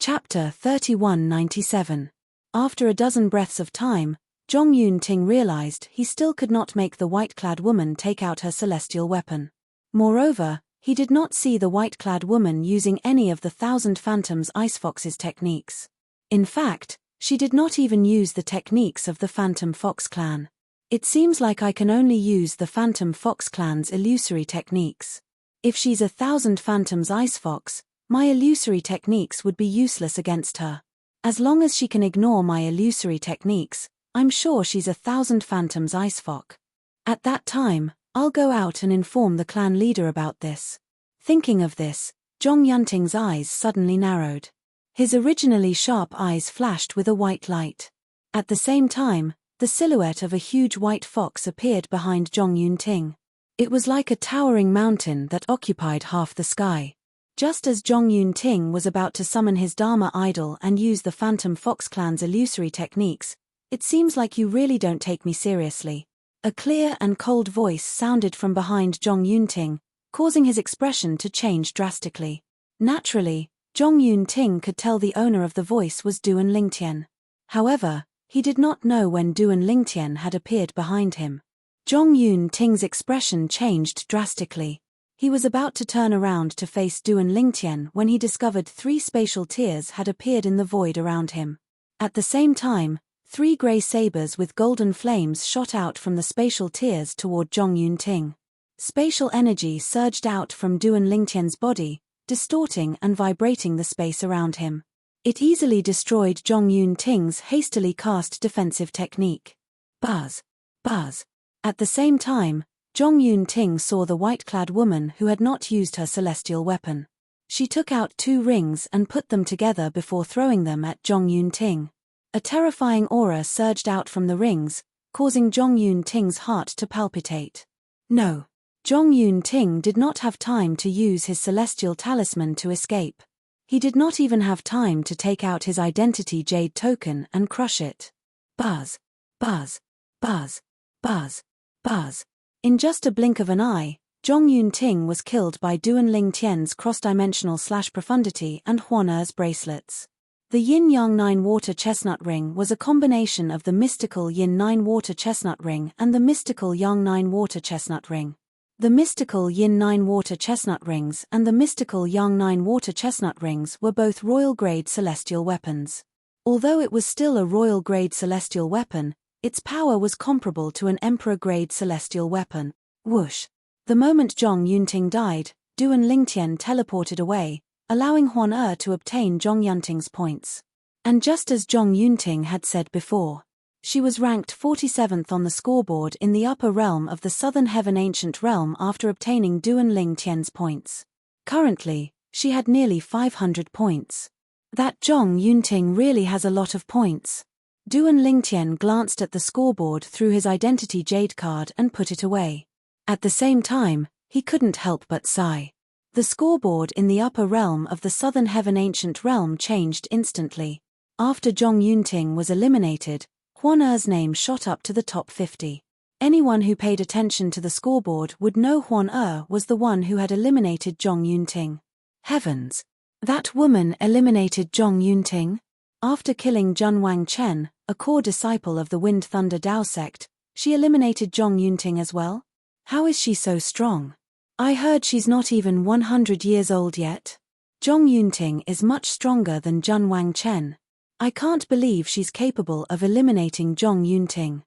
Chapter 3197. After a dozen breaths of time, Zhong Yunting realized he still could not make the white-clad woman take out her celestial weapon. Moreover, he did not see the white-clad woman using any of the Thousand Phantoms Ice Fox's techniques. In fact, she did not even use the techniques of the Phantom Fox clan. It seems like I can only use the Phantom Fox clan's illusory techniques. If she's a Thousand Phantoms Ice Fox, my illusory techniques would be useless against her. As long as she can ignore my illusory techniques, I'm sure she's a Thousand Phantoms Ice Fox. At that time, I'll go out and inform the clan leader about this. Thinking of this, Zhong Yunting's eyes suddenly narrowed. His originally sharp eyes flashed with a white light. At the same time, the silhouette of a huge white fox appeared behind Zhong Yunting. It was like a towering mountain that occupied half the sky. Just as Zhong Yunting was about to summon his Dharma idol and use the Phantom Fox clan's illusory techniques, "It seems like you really don't take me seriously." A clear and cold voice sounded from behind Zhong Yunting, causing his expression to change drastically. Naturally, Zhong Yunting could tell the owner of the voice was Duan Lingtian. However, he did not know when Duan Lingtian had appeared behind him. Zhong Yunting's expression changed drastically. He was about to turn around to face Duan Lingtian when he discovered 3 spatial tears had appeared in the void around him. At the same time, 3 grey sabers with golden flames shot out from the spatial tears toward Zhong Yunting. Spatial energy surged out from Duan Lingtian's body, distorting and vibrating the space around him. It easily destroyed Zhong Yunting's hastily cast defensive technique. Buzz! Buzz! At the same time, Zhong Yunting saw the white-clad woman who had not used her celestial weapon. She took out 2 rings and put them together before throwing them at Zhong Yunting. A terrifying aura surged out from the rings, causing Zhong Yunting's heart to palpitate. No. Zhong Yunting did not have time to use his celestial talisman to escape. He did not even have time to take out his identity jade token and crush it. Buzz! Buzz! Buzz! Buzz! Buzz! In just a blink of an eye, Zhong Yunting was killed by Duan Lingtian's cross-dimensional /profundity and Huan Er's bracelets. The Yin-Yang 9 Water Chestnut Ring was a combination of the mystical Yin 9 Water Chestnut Ring and the mystical Yang 9 Water Chestnut Ring. The mystical Yin 9 Water Chestnut Rings and the mystical Yang 9 Water Chestnut Rings were both royal-grade celestial weapons. Although it was still a royal-grade celestial weapon, its power was comparable to an emperor-grade celestial weapon. Whoosh! The moment Zhong Yunting died, Duan Lingtian teleported away, allowing Huan Er to obtain Zhong Yunting's points. And just as Zhong Yunting had said before, she was ranked 47th on the scoreboard in the upper realm of the Southern Heaven Ancient Realm after obtaining Duan Lingtian's points. Currently, she had nearly 500 points. That Zhong Yunting really has a lot of points. Duan Lingtian glanced at the scoreboard through his identity jade card and put it away. At the same time, he couldn't help but sigh. The scoreboard in the upper realm of the Southern Heaven Ancient Realm changed instantly. After Zhong Yunting was eliminated, Huan Er's name shot up to the top 50. Anyone who paid attention to the scoreboard would know Huan Er was the one who had eliminated Zhong Yunting. Heavens! That woman eliminated Zhong Yunting? After killing Jun Wang Chen, a core disciple of the Wind Thunder Dao sect, she eliminated Zhong Yunting as well? How is she so strong? I heard she's not even 100 years old yet. Zhong Yunting is much stronger than Jun Wang Chen. I can't believe she's capable of eliminating Zhong Yunting.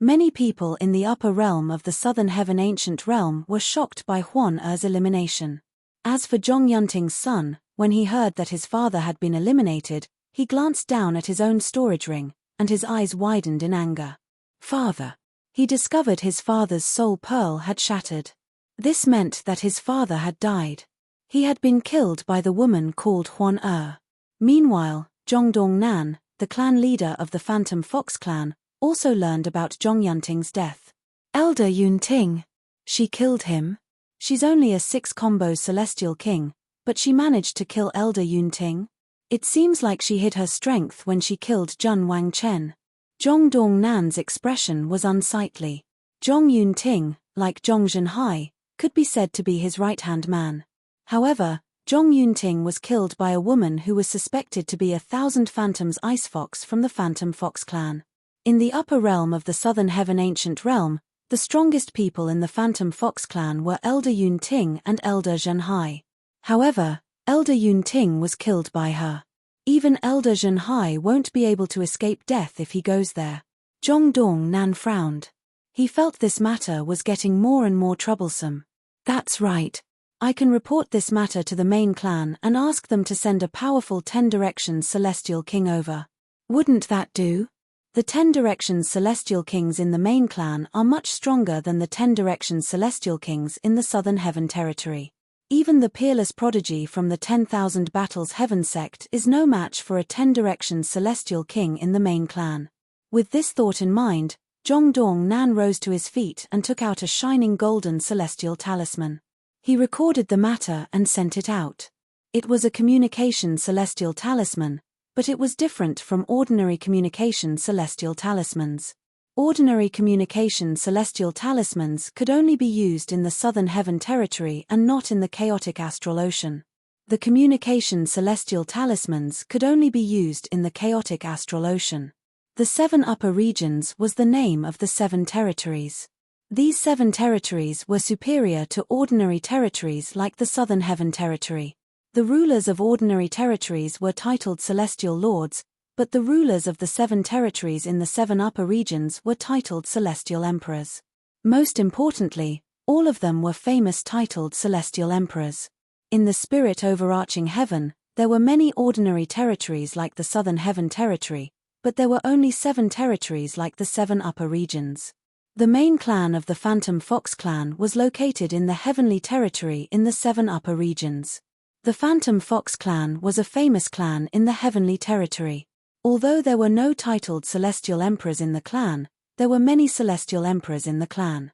Many people in the upper realm of the Southern Heaven Ancient Realm were shocked by Huan Er's elimination. As for Zhong Yunting's son, when he heard that his father had been eliminated, he glanced down at his own storage ring, and his eyes widened in anger. Father! He discovered his father's soul pearl had shattered. This meant that his father had died. He had been killed by the woman called Huan Er. Meanwhile, Zhong Dongnan, the clan leader of the Phantom Fox clan, also learned about Zhong Yunting's death. Elder Yunting! She killed him? She's only a 6-combo celestial king, but she managed to kill Elder Yunting? It seems like she hid her strength when she killed Jun Wang Chen. Zhong Dongnan's expression was unsightly. Zhong Yunting, like Zhong Zhenhai, could be said to be his right-hand man. However, Zhong Yunting was killed by a woman who was suspected to be a Thousand Phantoms Ice Fox from the Phantom Fox clan. In the upper realm of the Southern Heaven Ancient Realm, the strongest people in the Phantom Fox clan were Elder Yunting and Elder Zhenhai. However, Elder Yunting was killed by her. Even Elder Zhenhai won't be able to escape death if he goes there. Zhong Dongnan frowned. He felt this matter was getting more and more troublesome. That's right. I can report this matter to the main clan and ask them to send a powerful 10 Directions Celestial King over. Wouldn't that do? The 10 Directions Celestial Kings in the main clan are much stronger than the 10 Directions Celestial Kings in the Southern Heaven Territory. Even the peerless prodigy from the 10,000 Battles Heaven sect is no match for a 10 Directions Celestial King in the main clan. With this thought in mind, Zhong Dongnan rose to his feet and took out a shining golden celestial talisman. He recorded the matter and sent it out. It was a communication celestial talisman, but it was different from ordinary communication celestial talismans. Ordinary communication celestial talismans could only be used in the Southern Heaven Territory and not in the chaotic astral ocean. The communication celestial talismans could only be used in the chaotic astral ocean. The 7 upper regions was the name of the 7 territories. These 7 territories were superior to ordinary territories like the Southern Heaven Territory. The rulers of ordinary territories were titled Celestial Lords, but the rulers of the 7 territories in the 7 upper regions were titled Celestial Emperors. Most importantly, all of them were famous titled Celestial Emperors. In the spirit overarching heaven, there were many ordinary territories like the Southern Heaven Territory, but there were only 7 territories like the 7 upper regions. The main clan of the Phantom Fox clan was located in the Heavenly Territory in the 7 upper regions. The Phantom Fox clan was a famous clan in the Heavenly Territory. Although there were no titled Celestial Emperors in the clan, there were many Celestial Emperors in the clan.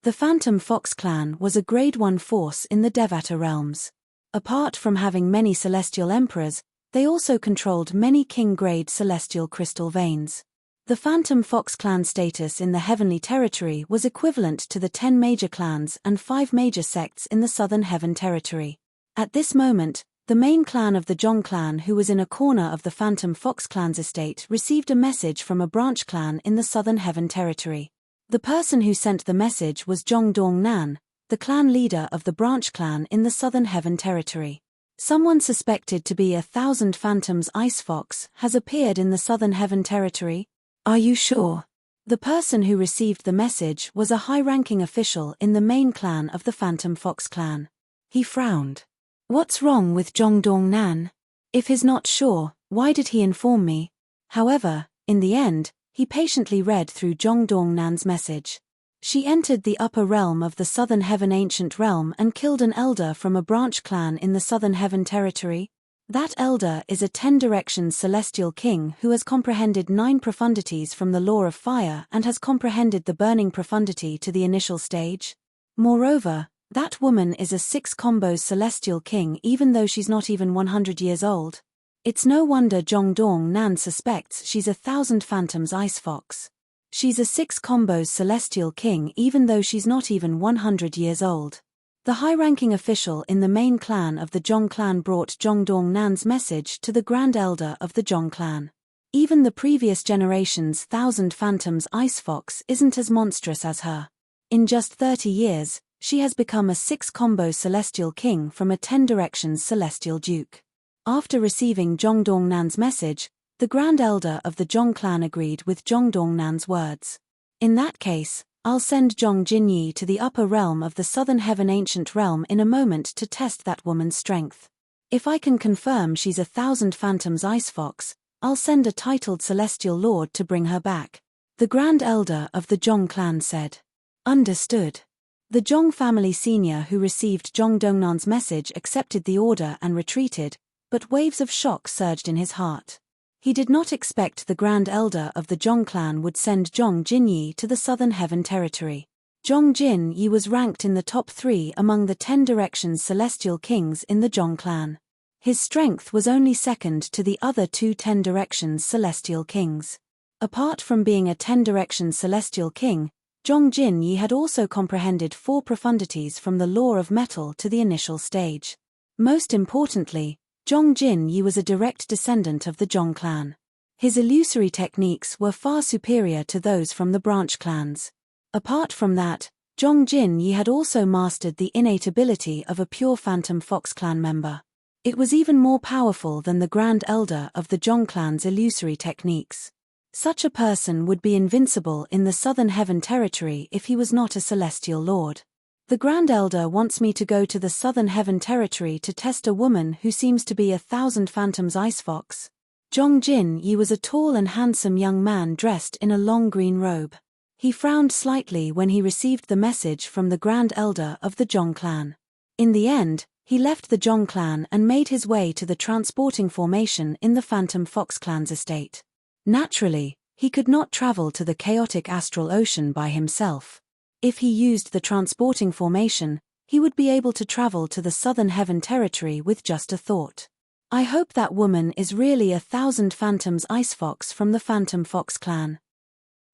The Phantom Fox clan was a Grade 1 force in the Devata realms. Apart from having many Celestial Emperors, they also controlled many King-grade Celestial Crystal Veins. The Phantom Fox clan status in the Heavenly Territory was equivalent to the 10 major clans and 5 major sects in the Southern Heaven Territory. At this moment, the main clan of the Zhong clan, who was in a corner of the Phantom Fox clan's estate, received a message from a branch clan in the Southern Heaven Territory. The person who sent the message was Zhong Dongnan, the clan leader of the branch clan in the Southern Heaven Territory. Someone suspected to be a 1000 Phantoms Ice Fox has appeared in the Southern Heaven Territory. Are you sure? The person who received the message was a high-ranking official in the main clan of the Phantom Fox clan. He frowned. What's wrong with Zhong Dongnan? If he's not sure, why did he inform me? However, in the end, he patiently read through Zhong Dongnan's message. She entered the upper realm of the Southern Heaven Ancient Realm and killed an elder from a branch clan in the Southern Heaven Territory. That elder is a 10 Directions Celestial King who has comprehended 9 profundities from the Law of Fire and has comprehended the burning profundity to the initial stage. Moreover, that woman is a 6 combos Celestial King even though she's not even 100 years old. It's no wonder Zhong Dongnan suspects she's a 1000 Phantoms Ice Fox. She's a 6 combos Celestial King even though she's not even 100 years old. The high-ranking official in the main clan of the Zhong clan brought Zhong Dongnan's message to the Grand Elder of the Zhong clan. Even the previous generation's 1000 Phantoms Ice Fox isn't as monstrous as her. In just 30 years, she has become a 6 combo Celestial King from a 10 Directions Celestial Duke. After receiving Zhong Dongnan's message, the Grand Elder of the Zhong clan agreed with Zhong Dongnan's words. In that case, I'll send Zhong Jinyi to the upper realm of the Southern Heaven Ancient Realm in a moment to test that woman's strength. If I can confirm she's a 1000 Phantoms Ice Fox, I'll send a titled Celestial Lord to bring her back. The Grand Elder of the Zhong clan said. Understood. The Zhong family senior who received Zhong Dongnan's message accepted the order and retreated, but waves of shock surged in his heart. He did not expect the Grand Elder of the Zhong clan would send Zhong Jinyi to the Southern Heaven Territory. Zhong Jinyi was ranked in the top 3 among the 10 Directions Celestial Kings in the Zhong clan. His strength was only second to the other 2 10 Directions Celestial Kings. Apart from being a 10 Directions Celestial King, Zhong Jinyi had also comprehended 4 profundities from the Law of Metal to the initial stage. Most importantly, Zhong Jinyi was a direct descendant of the Zhong clan. His illusory techniques were far superior to those from the branch clans. Apart from that, Zhong Jinyi had also mastered the innate ability of a pure Phantom Fox clan member. It was even more powerful than the Grand Elder of the Zhong clan's illusory techniques. Such a person would be invincible in the Southern Heaven Territory if he was not a Celestial Lord. The Grand Elder wants me to go to the Southern Heaven Territory to test a woman who seems to be 1,000 Phantoms Ice Fox. Zhong Jinyi was a tall and handsome young man dressed in a long green robe. He frowned slightly when he received the message from the Grand Elder of the Zhong clan. In the end, he left the Zhong clan and made his way to the transporting formation in the Phantom Fox clan's estate. Naturally, he could not travel to the chaotic astral ocean by himself. If he used the transporting formation, he would be able to travel to the Southern Heaven Territory with just a thought. I hope that woman is really 1,000 Phantoms Ice Fox from the Phantom Fox clan.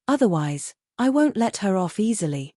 Otherwise, I won't let her off easily.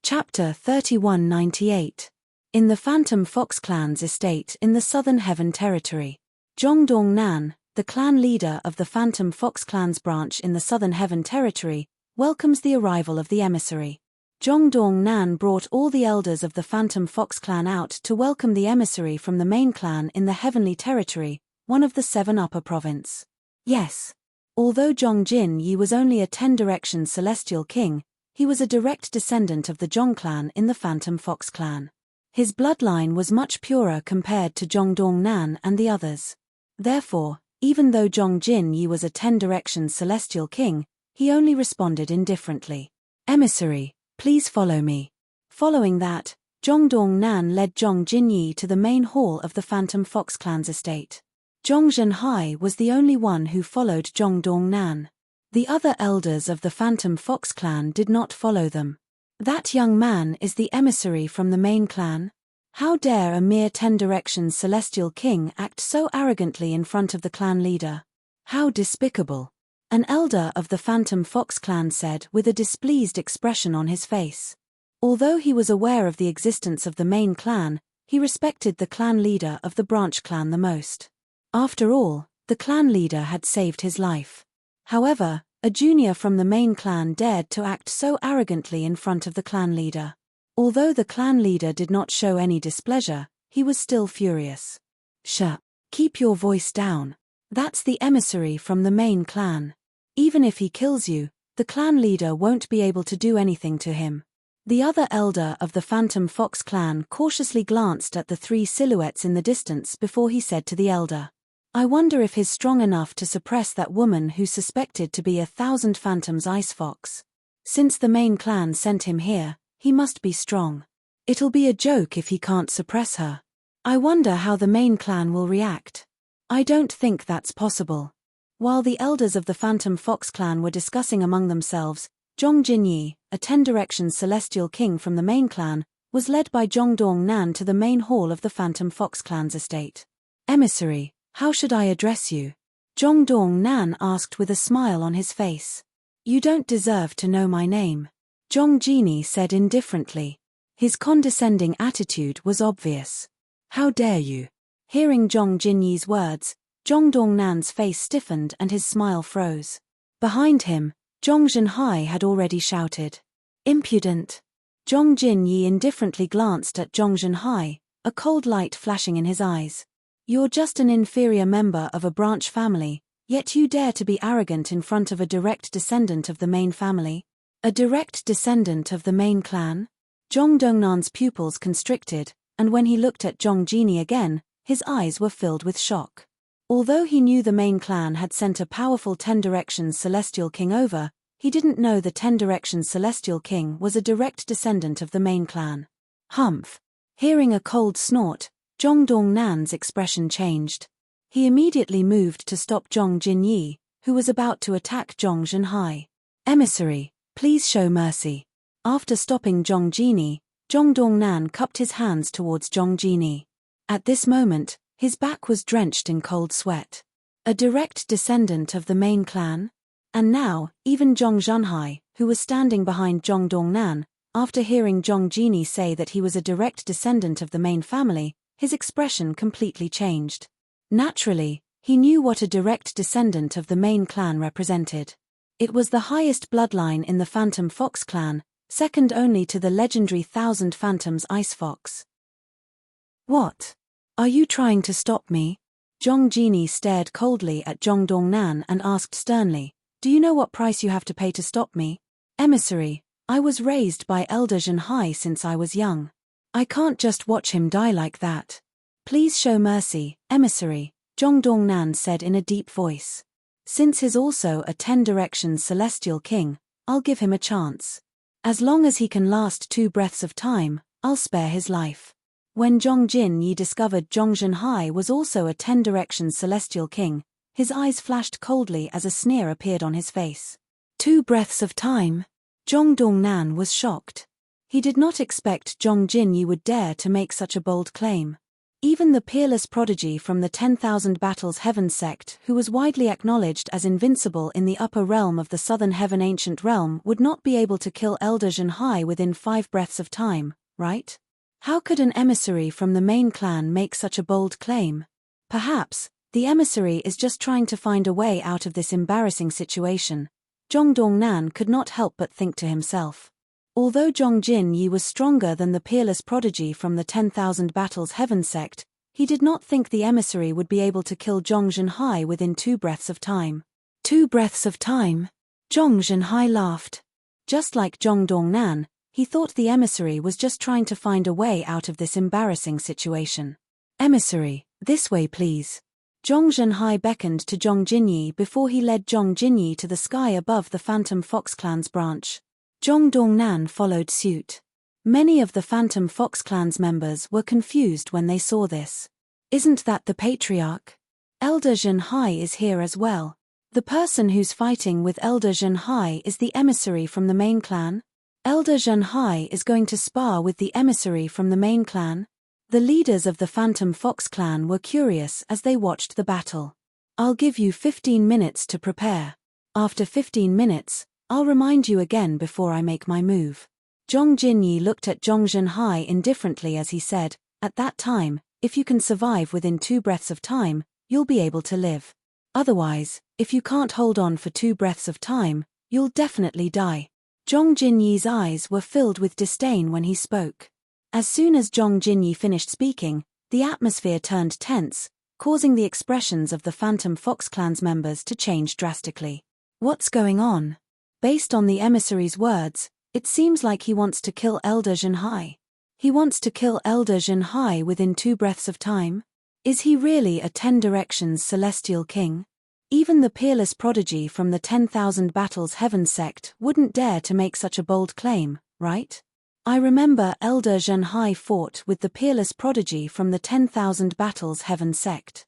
Chapter 3198. In the Phantom Fox clan's estate in the Southern Heaven Territory. Zhong Dongnan, the clan leader of the Phantom Fox clan's branch in the Southern Heaven Territory, welcomes the arrival of the emissary. Zhong Dongnan brought all the elders of the Phantom Fox clan out to welcome the emissary from the main clan in the Heavenly Territory, one of the 7 upper province. Yes. Although Zhong Jinyi was only a 10-direction celestial king, he was a direct descendant of the Zhong clan in the Phantom Fox clan. His bloodline was much purer compared to Zhong Dongnan and the others. Therefore, even though Zhong Jinyi was a 10-direction celestial king, he only responded indifferently. Emissary, please follow me. Following that, Zhong Dongnan led Zhong Jinyi to the main hall of the Phantom Fox clan's estate. Zhong Zhenhai was the only one who followed Zhong Dongnan. The other elders of the Phantom Fox clan did not follow them. That young man is the emissary from the main clan? How dare a mere 10-direction celestial king act so arrogantly in front of the clan leader? How despicable! An elder of the Phantom Fox clan said with a displeased expression on his face. Although he was aware of the existence of the main clan, he respected the clan leader of the branch clan the most. After all, the clan leader had saved his life. However, a junior from the main clan dared to act so arrogantly in front of the clan leader. Although the clan leader did not show any displeasure, he was still furious. Shh! Keep your voice down. That's the emissary from the main clan. Even if he kills you, the clan leader won't be able to do anything to him. The other elder of the Phantom Fox clan cautiously glanced at the 3 silhouettes in the distance before he said to the elder, I wonder if he's strong enough to suppress that woman who's suspected to be 1,000 Phantoms Ice Fox. Since the main clan sent him here, he must be strong. It'll be a joke if he can't suppress her. I wonder how the main clan will react. I don't think that's possible. While the elders of the Phantom Fox clan were discussing among themselves, Zhong Jinyi, a 10-direction celestial king from the main clan, was led by Zhong Dongnan to the main hall of the Phantom Fox clan's estate. Emissary, how should I address you? Zhong Dongnan asked with a smile on his face. You don't deserve to know my name. Zhong Jinyi said indifferently. His condescending attitude was obvious. How dare you? Hearing Zhong Jinyi's words, Zhong Dongnan's face stiffened and his smile froze. Behind him, Zhong Zhenhai had already shouted. Impudent! Zhong Jinyi indifferently glanced at Zhong Zhenhai, a cold light flashing in his eyes. You're just an inferior member of a branch family, yet you dare to be arrogant in front of a direct descendant of the main family? A direct descendant of the main clan? Zhong Dongnan's pupils constricted, and when he looked at Zhong Jinyi again, his eyes were filled with shock. Although he knew the main clan had sent a powerful 10-direction celestial king over, he didn't know the 10-direction celestial king was a direct descendant of the main clan. Humph! Hearing a cold snort, Zhong Dongnan's expression changed. He immediately moved to stop Zhong Jinyi, who was about to attack Zhong Zhenhai. Emissary, please show mercy. After stopping Zhong Jinyi, Zhong Dongnan cupped his hands towards Zhong Jinyi. At this moment, his back was drenched in cold sweat. A direct descendant of the main clan? And now, even Zhong Zhenhai, who was standing behind Zhong Dongnan, After hearing Zhong Jini say that he was a direct descendant of the main family, his expression completely changed. Naturally, he knew what a direct descendant of the main clan represented. It was the highest bloodline in the Phantom Fox clan, second only to the legendary Thousand Phantoms Ice Fox. What? Are you trying to stop me? Zhong Jini stared coldly at Zhong Dongnan and asked sternly, do you know what price you have to pay to stop me? Emissary, I was raised by Elder Zhenhai since I was young. I can't just watch him die like that. Please show mercy, emissary, Zhong Dongnan said in a deep voice. Since he's also a 10 Directions Celestial King, I'll give him a chance. As long as he can last 2 breaths of time, I'll spare his life. When Zhong Jinyi discovered Zhong Zhenhai was also a 10 Directions Celestial King, his eyes flashed coldly as a sneer appeared on his face. 2 breaths of time? Zhong Dongnan was shocked. He did not expect Zhong Jinyi would dare to make such a bold claim. Even the peerless prodigy from the 10,000 Battles Heaven sect, who was widely acknowledged as invincible in the upper realm of the Southern Heaven Ancient Realm, would not be able to kill Elder Zhenhai within 5 breaths of time, right? How could an emissary from the main clan make such a bold claim? Perhaps, the emissary is just trying to find a way out of this embarrassing situation. Zhong Dongnan could not help but think to himself. Although Zhong Jinyi was stronger than the peerless prodigy from the 10,000 Battles Heaven sect, he did not think the emissary would be able to kill Zhong Zhenhai within 2 breaths of time. 2 breaths of time? Zhong Zhenhai laughed. Just like Zhong Dongnan, he thought the emissary was just trying to find a way out of this embarrassing situation. Emissary, this way please. Zhong Zhenhai beckoned to Zhong Jinyi before he led Zhong Jinyi to the sky above the Phantom Fox clan's branch. Zhong Dongnan followed suit. Many of the Phantom Fox clan's members were confused when they saw this. Isn't that the patriarch? Elder Zhenhai is here as well. The person who's fighting with Elder Zhenhai is the emissary from the main clan? Elder Zhenhai is going to spar with the emissary from the main clan? The leaders of the Phantom Fox clan were curious as they watched the battle. I'll give you 15 minutes to prepare. After 15 minutes, I'll remind you again before I make my move. Zhong Jinyi looked at Zhong Zhenhai indifferently as he said, at that time, if you can survive within 2 breaths of time, you'll be able to live. Otherwise, if you can't hold on for 2 breaths of time, you'll definitely die. Zhong Jinyi's eyes were filled with disdain when he spoke. As soon as Zhong Jinyi finished speaking, the atmosphere turned tense, causing the expressions of the Phantom Fox clan's members to change drastically. What's going on? Based on the emissary's words, it seems like he wants to kill Elder Zhenhai. He wants to kill Elder Zhenhai within 2 breaths of time? Is he really a 10 Directions Celestial King? Even the peerless prodigy from the 10,000 Battles Heaven sect wouldn't dare to make such a bold claim, right? I remember Elder Zhenhai fought with the peerless prodigy from the 10,000 Battles Heaven sect.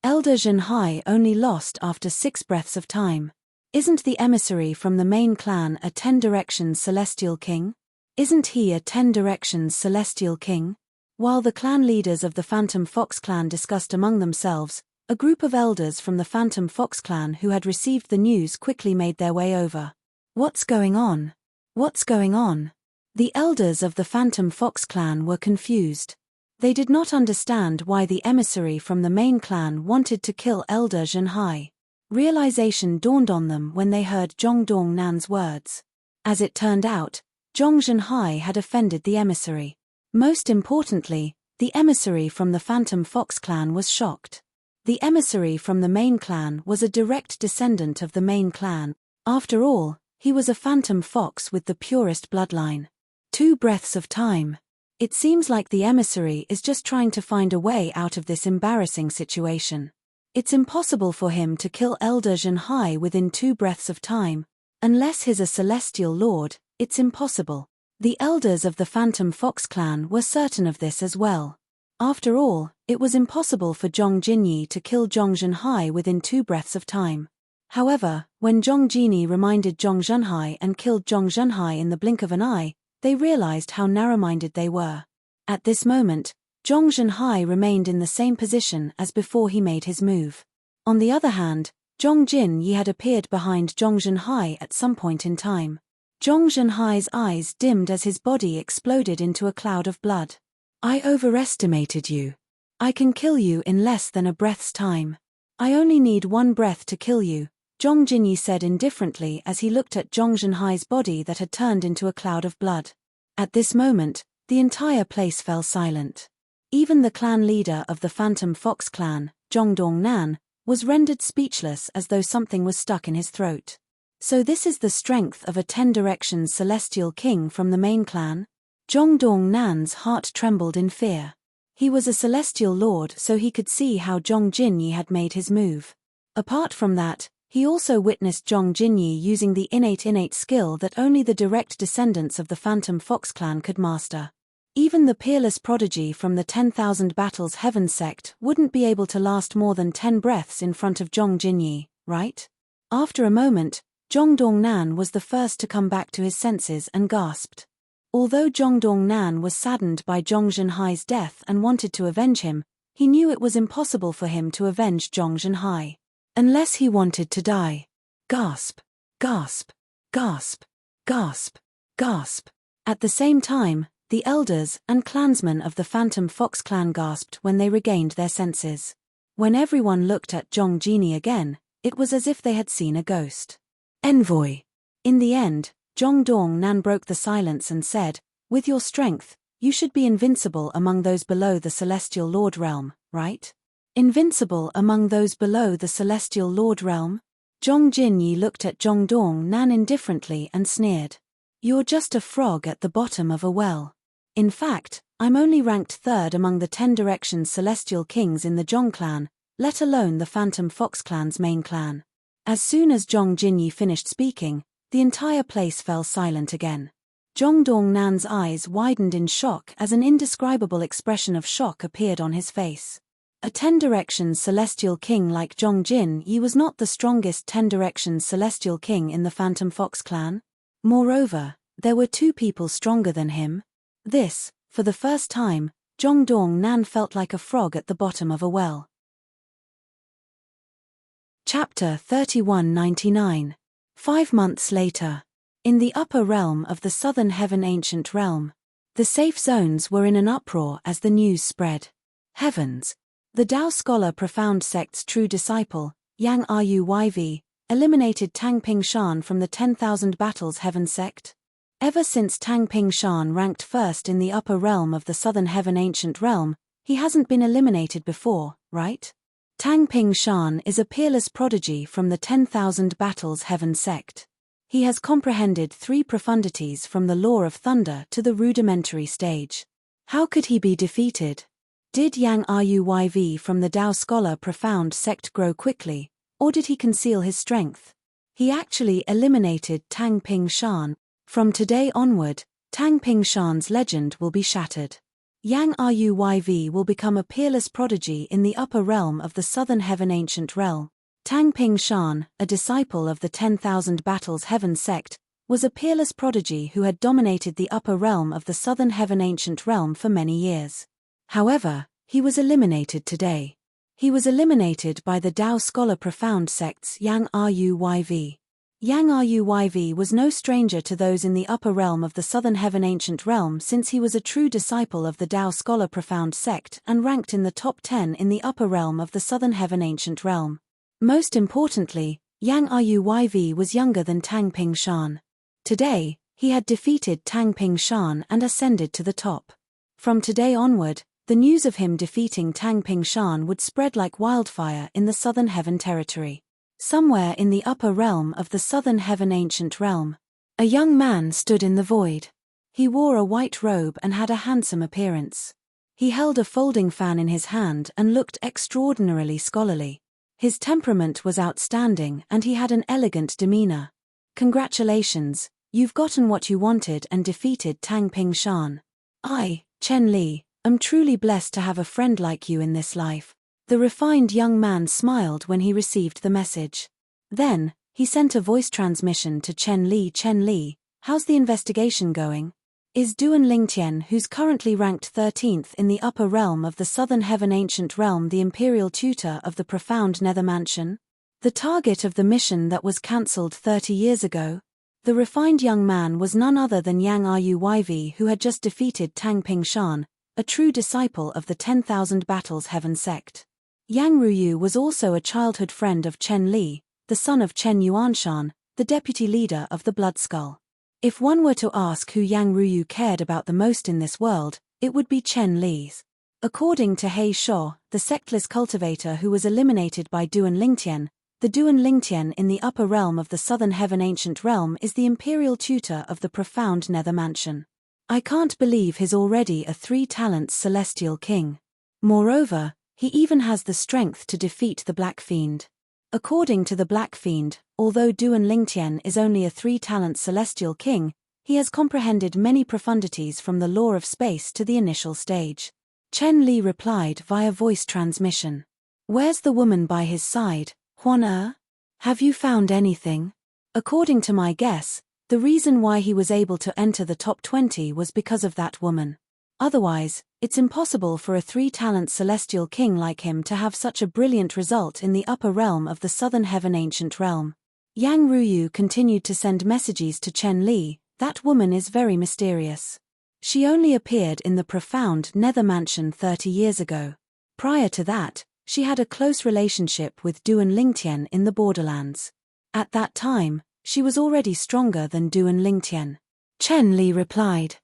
Elder Zhenhai only lost after 6 breaths of time. Isn't the emissary from the main clan a 10 Directions Celestial King? Isn't he a 10 Directions Celestial King? While the clan leaders of the Phantom Fox clan discussed among themselves, a group of elders from the Phantom Fox clan who had received the news quickly made their way over. What's going on? What's going on? The elders of the Phantom Fox clan were confused. They did not understand why the emissary from the main clan wanted to kill Elder Zhenhai. Realization dawned on them when they heard Zhong Dongnan's words. As it turned out, Zhong Zhenhai had offended the emissary. Most importantly, the emissary from the Phantom Fox clan was shocked. The emissary from the main clan was a direct descendant of the main clan. After all, he was a Phantom Fox with the purest bloodline. 2 breaths of time. It seems like the emissary is just trying to find a way out of this embarrassing situation. It's impossible for him to kill Elder Zhenhai within 2 breaths of time. Unless he's a celestial lord, it's impossible. The elders of the Phantom Fox clan were certain of this as well. After all, it was impossible for Zhong Jinyi to kill Zhong Zhenhai within 2 breaths of time. However, when Zhong Jinyi reminded Zhong Zhenhai and killed Zhong Zhenhai in the blink of an eye, they realized how narrow-minded they were. At this moment, Zhong Zhenhai remained in the same position as before he made his move. On the other hand, Zhong Jinyi had appeared behind Zhong Zhenhai at some point in time. Zhong Zhenhai's eyes dimmed as his body exploded into a cloud of blood. I overestimated you. I can kill you in less than a breath's time. I only need one breath to kill you, Zhong Jinyi said indifferently as he looked at Zhong Zhenhai's body that had turned into a cloud of blood. At this moment, the entire place fell silent. Even the clan leader of the Phantom Fox clan, Zhong Dongnan, was rendered speechless as though something was stuck in his throat. So this is the strength of a 10 Directions celestial king from the main clan? Zhong Dongnan's heart trembled in fear. He was a celestial lord, so he could see how Zhong Jinyi had made his move. Apart from that, he also witnessed Zhong Jinyi using the innate skill that only the direct descendants of the Phantom Fox clan could master. Even the peerless prodigy from the 10,000 Battles Heaven sect wouldn't be able to last more than 10 breaths in front of Zhong Jinyi, right? After a moment, Zhong Dongnan was the first to come back to his senses and gasped. Although Zhong Dongnan was saddened by Zhong Zhenhai's death and wanted to avenge him, he knew it was impossible for him to avenge Zhong Zhenhai. Unless he wanted to die. Gasp, gasp, gasp, gasp, gasp. At the same time, the elders and clansmen of the Phantom Fox clan gasped when they regained their senses. When everyone looked at Zhong Jinyi again, it was as if they had seen a ghost. Envoy. In the end, Zhong Dongnan broke the silence and said, with your strength, you should be invincible among those below the Celestial Lord realm, right? Invincible among those below the Celestial Lord realm? Zhong Jinyi looked at Zhong Dongnan indifferently and sneered. You're just a frog at the bottom of a well. In fact, I'm only ranked 3rd among the 10 Directions celestial kings in the Zhong clan, let alone the Phantom Fox clan's main clan. As soon as Zhong Jinyi finished speaking, the entire place fell silent again. Zhong Dongnan's eyes widened in shock as an indescribable expression of shock appeared on his face. A 10 Directions celestial king like Zhong Jinyi was not the strongest 10 Directions celestial king in the Phantom Fox clan. Moreover, there were 2 people stronger than him. This, for the first time, Zhong Dongnan felt like a frog at the bottom of a well. Chapter 3199. 5 months later. In the upper realm of the Southern Heaven Ancient Realm, the safe zones were in an uproar as the news spread. Heavens! The Tao scholar Profound Sect's true disciple, Yang Ruyv, eliminated Tang Pingshan from the 10,000 Battles Heaven sect. Ever since Tang Pingshan ranked first in the upper realm of the Southern Heaven Ancient Realm, he hasn't been eliminated before, right? Tang Pingshan is a peerless prodigy from the 10,000 Battles Heaven sect. He has comprehended 3 profundities from the Law of Thunder to the rudimentary stage. How could he be defeated? Did Yang Ruyv from the Tao scholar Profound Sect grow quickly, or did he conceal his strength? He actually eliminated Tang Pingshan. From today onward, Tang Pingshan's legend will be shattered. Yang Ruyv will become a peerless prodigy in the upper realm of the Southern Heaven Ancient Realm. Tang Pingshan, a disciple of the 10,000 Battles Heaven sect, was a peerless prodigy who had dominated the upper realm of the Southern Heaven Ancient Realm for many years. However, he was eliminated today. He was eliminated by the Tao scholar Profound Sect's Yang Ruyv. Yang Ruyv was no stranger to those in the upper realm of the Southern Heaven Ancient Realm since he was a true disciple of the Tao scholar Profound Sect and ranked in the top 10 in the upper realm of the Southern Heaven Ancient Realm. Most importantly, Yang Ruyv was younger than Tang Pingshan. Today, he had defeated Tang Pingshan and ascended to the top. From today onward, the news of him defeating Tang Pingshan would spread like wildfire in the Southern Heaven territory. Somewhere in the upper realm of the Southern Heaven Ancient Realm, a young man stood in the void. He wore a white robe and had a handsome appearance. He held a folding fan in his hand and looked extraordinarily scholarly. His temperament was outstanding and he had an elegant demeanor. Congratulations, you've gotten what you wanted and defeated Tang Pingshan. I, Chen Li, am truly blessed to have a friend like you in this life. The refined young man smiled when he received the message. Then, he sent a voice transmission to Chen Li. Chen Li, how's the investigation going? Is Duan Lingtian, who's currently ranked 13th in the upper realm of the Southern Heaven Ancient Realm, the imperial tutor of the Profound Nether Mansion? The target of the mission that was cancelled 30 years ago? The refined young man was none other than Yang Ruyv, who had just defeated Tang Pingshan, a true disciple of the 10,000 Battles Heaven sect. Yang Ruyu was also a childhood friend of Chen Li, the son of Chen Yuanshan, the deputy leader of the Blood Skull. If one were to ask who Yang Ruyu cared about the most in this world, it would be Chen Li's. According to He Shou, the sectless cultivator who was eliminated by Duan Lingtian, the Duan Lingtian in the upper realm of the Southern Heaven Ancient Realm is the imperial tutor of the profound Nether Mansion. I can't believe he's already a 3 talents celestial king. Moreover, he even has the strength to defeat the Black Fiend. According to the Black Fiend, although Duan Lingtian is only a 3 talents celestial king, he has comprehended many profundities from the law of space to the initial stage. Chen Li replied via voice transmission. Where's the woman by his side, Huan? Have you found anything? According to my guess, the reason why he was able to enter the top 20 was because of that woman. Otherwise, it's impossible for a 3 talent celestial king like him to have such a brilliant result in the upper realm of the Southern Heaven Ancient Realm. Yang Ruyu continued to send messages to Chen Li. That woman is very mysterious. She only appeared in the profound Nether Mansion 30 years ago. Prior to that, she had a close relationship with Duan Lingtian in the Borderlands. At that time, she was already stronger than Duan Lingtian. Chen Li replied.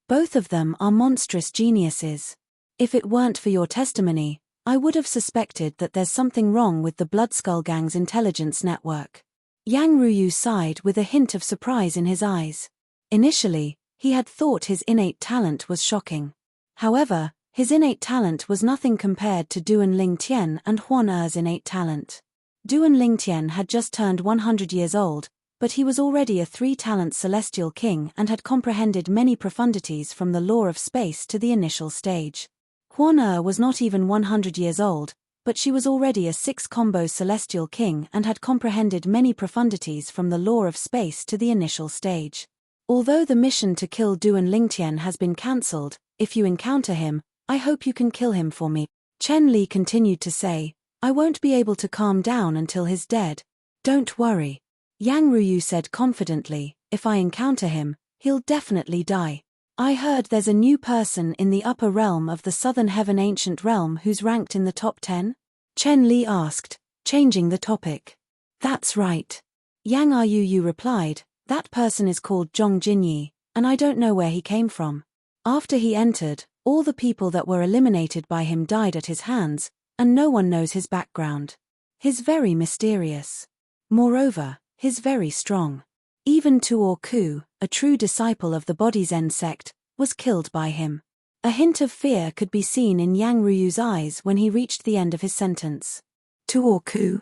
Both of them are monstrous geniuses. If it weren't for your testimony, I would have suspected that there's something wrong with the Bloodskull Gang's intelligence network. Yang Ruyu sighed with a hint of surprise in his eyes. Initially, he had thought his innate talent was shocking. However, his innate talent was nothing compared to Duan Lingtian and Huan Er's innate talent. Duan Lingtian had just turned 100 years old, but he was already a 3 talent celestial king and had comprehended many profundities from the law of space to the initial stage. Huan Er was not even 100 years old, but she was already a 6 combo celestial king and had comprehended many profundities from the law of space to the initial stage. Although the mission to kill Duan Lingtian has been cancelled, if you encounter him, I hope you can kill him for me. Chen Li continued to say, I won't be able to calm down until he's dead. Don't worry. Yang Ruyu said confidently, if I encounter him, he'll definitely die. I heard there's a new person in the upper realm of the Southern Heaven Ancient Realm who's ranked in the top 10? Chen Li asked, changing the topic. That's right. Yang Ruyv replied, that person is called Zhong Jinyi, and I don't know where he came from. After he entered, all the people that were eliminated by him died at his hands, and no one knows his background. He's very mysterious. Moreover, he's very strong. Even Tuo Ku, a true disciple of the Body Zen sect, was killed by him. A hint of fear could be seen in Yang Ruyu's eyes when he reached the end of his sentence. Tuo Ku.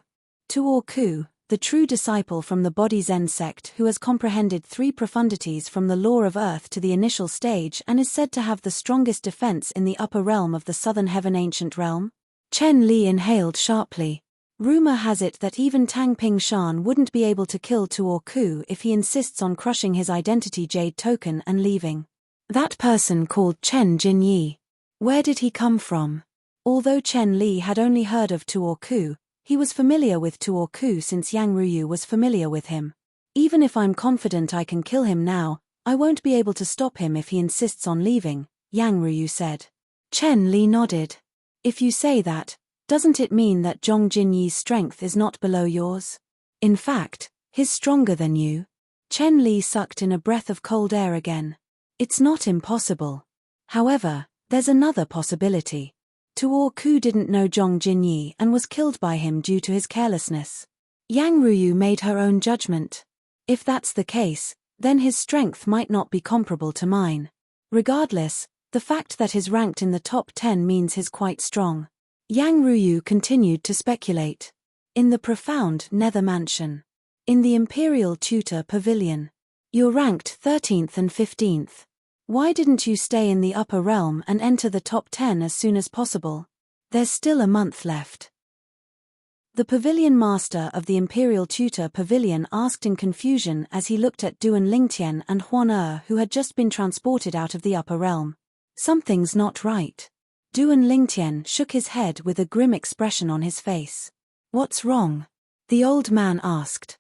Tuo Ku, the true disciple from the Body Zen sect who has comprehended 3 profundities from the law of earth to the initial stage and is said to have the strongest defense in the upper realm of the Southern Heaven Ancient Realm. Chen Li inhaled sharply. Rumor has it that even Tang Pingshan wouldn't be able to kill Tuo Ku if he insists on crushing his identity jade token and leaving. That person called Chen Jinyi. Where did he come from? Although Chen Li had only heard of Tuo Ku, he was familiar with Tuo Ku since Yang Ruyu was familiar with him. Even if I'm confident I can kill him now, I won't be able to stop him if he insists on leaving, Yang Ruyu said. Chen Li nodded. If you say that, doesn't it mean that Zhong Jinyi's strength is not below yours? In fact, he's stronger than you. Chen Li sucked in a breath of cold air again. It's not impossible. However, there's another possibility. Tuo Ku didn't know Zhong Jinyi and was killed by him due to his carelessness. Yang Ruyu made her own judgment. If that's the case, then his strength might not be comparable to mine. Regardless, the fact that he's ranked in the top 10 means he's quite strong. Yang Ruyu continued to speculate. In the profound Nether Mansion. In the Imperial Tutor Pavilion. You're ranked 13th and 15th. Why didn't you stay in the upper realm and enter the top 10 as soon as possible? There's still a month left. The pavilion master of the Imperial Tutor Pavilion asked in confusion as he looked at Duan Lingtian and Huan Er who had just been transported out of the upper realm. Something's not right. Duan Lingtian shook his head with a grim expression on his face. What's wrong? The old man asked.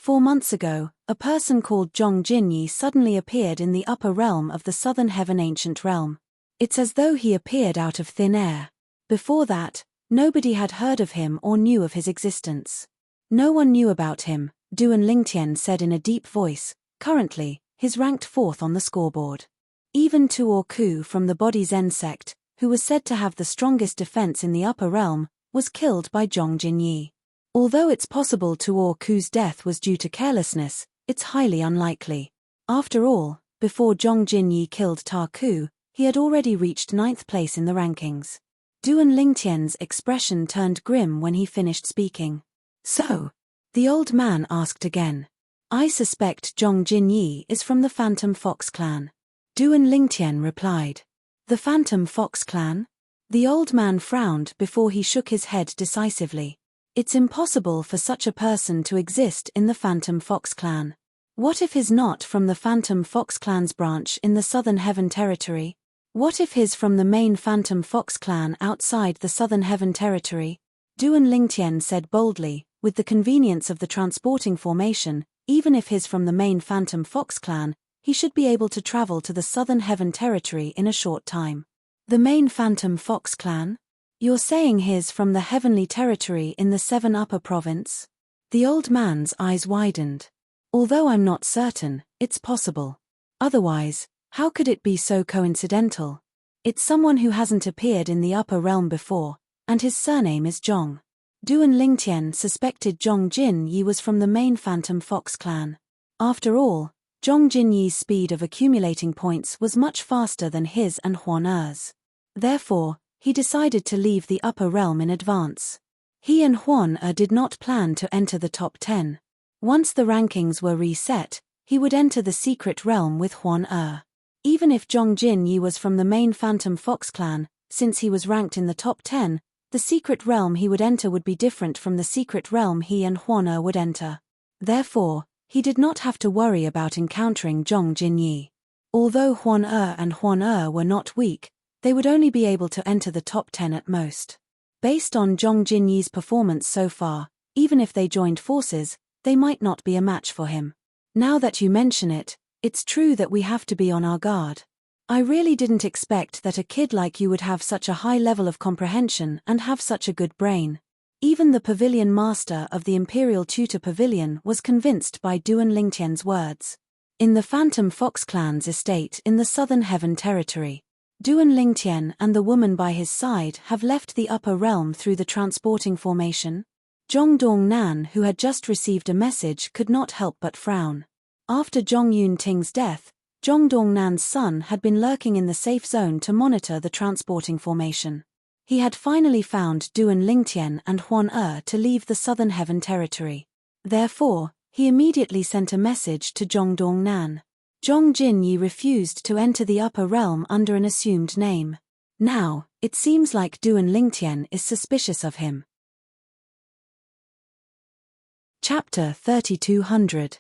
4 months ago, a person called Zhong Jinyi suddenly appeared in the upper realm of the Southern Heaven Ancient Realm. It's as though he appeared out of thin air. Before that, nobody had heard of him or knew of his existence. No one knew about him, Duan Lingtian said in a deep voice. Currently, he's ranked 4th on the scoreboard. Even Tuor Ku from the Body Zen sect, who was said to have the strongest defense in the upper realm, was killed by Zhong Jinyi. Although it's possible Tuor Ku's death was due to carelessness, it's highly unlikely. After all, before Zhong Jinyi killed Ta Ku, he had already reached 9th place in the rankings. Duan Lingtian's expression turned grim when he finished speaking. So? The old man asked again. I suspect Zhong Jinyi is from the Phantom Fox clan. Duan Lingtian replied. The Phantom Fox clan? The old man frowned before he shook his head decisively. It's impossible for such a person to exist in the Phantom Fox clan. What if he's not from the Phantom Fox clan's branch in the Southern Heaven Territory? What if he's from the main Phantom Fox clan outside the Southern Heaven Territory? Duan Lingtian said boldly, with the convenience of the transporting formation, even if he's from the main Phantom Fox clan, he should be able to travel to the Southern Heaven Territory in a short time. The main Phantom Fox clan? You're saying he's from the Heavenly Territory in the 7 Upper Province? The old man's eyes widened. Although I'm not certain, it's possible. Otherwise, how could it be so coincidental? It's someone who hasn't appeared in the upper realm before, and his surname is Zhong. Duan Lingtian suspected Zhong Jinyi was from the main Phantom Fox clan. After all, Zhong Jinyi's speed of accumulating points was much faster than his and Huan Er's. Therefore, he decided to leave the upper realm in advance. He and Huan Er did not plan to enter the top 10. Once the rankings were reset, he would enter the secret realm with Huan Er. Even if Zhong Jinyi was from the main Phantom Fox clan, since he was ranked in the top 10, the secret realm he would enter would be different from the secret realm he and Huan Er would enter. Therefore, he did not have to worry about encountering Zhong Jinyi. Although Huan Er and Huan Er were not weak, they would only be able to enter the top 10 at most. Based on Zhong Jinyi's performance so far, even if they joined forces, they might not be a match for him. Now that you mention it, it's true that we have to be on our guard. I really didn't expect that a kid like you would have such a high level of comprehension and have such a good brain. Even the pavilion master of the Imperial Tutor Pavilion was convinced by Duan Lingtian's words. In the Phantom Fox clan's estate in the Southern Heaven Territory, Duan Lingtian and the woman by his side have left the upper realm through the transporting formation. Zhong Dongnan, who had just received a message, could not help but frown. After Zhong Yunting's death, Zhong Dongnan's son had been lurking in the safe zone to monitor the transporting formation. He had finally found Duan Lingtian and Huan Er to leave the Southern Heaven Territory. Therefore, he immediately sent a message to Zhong Dongnan. Zhong Jinyi refused to enter the upper realm under an assumed name. Now, it seems like Duan Lingtian is suspicious of him. Chapter 3200.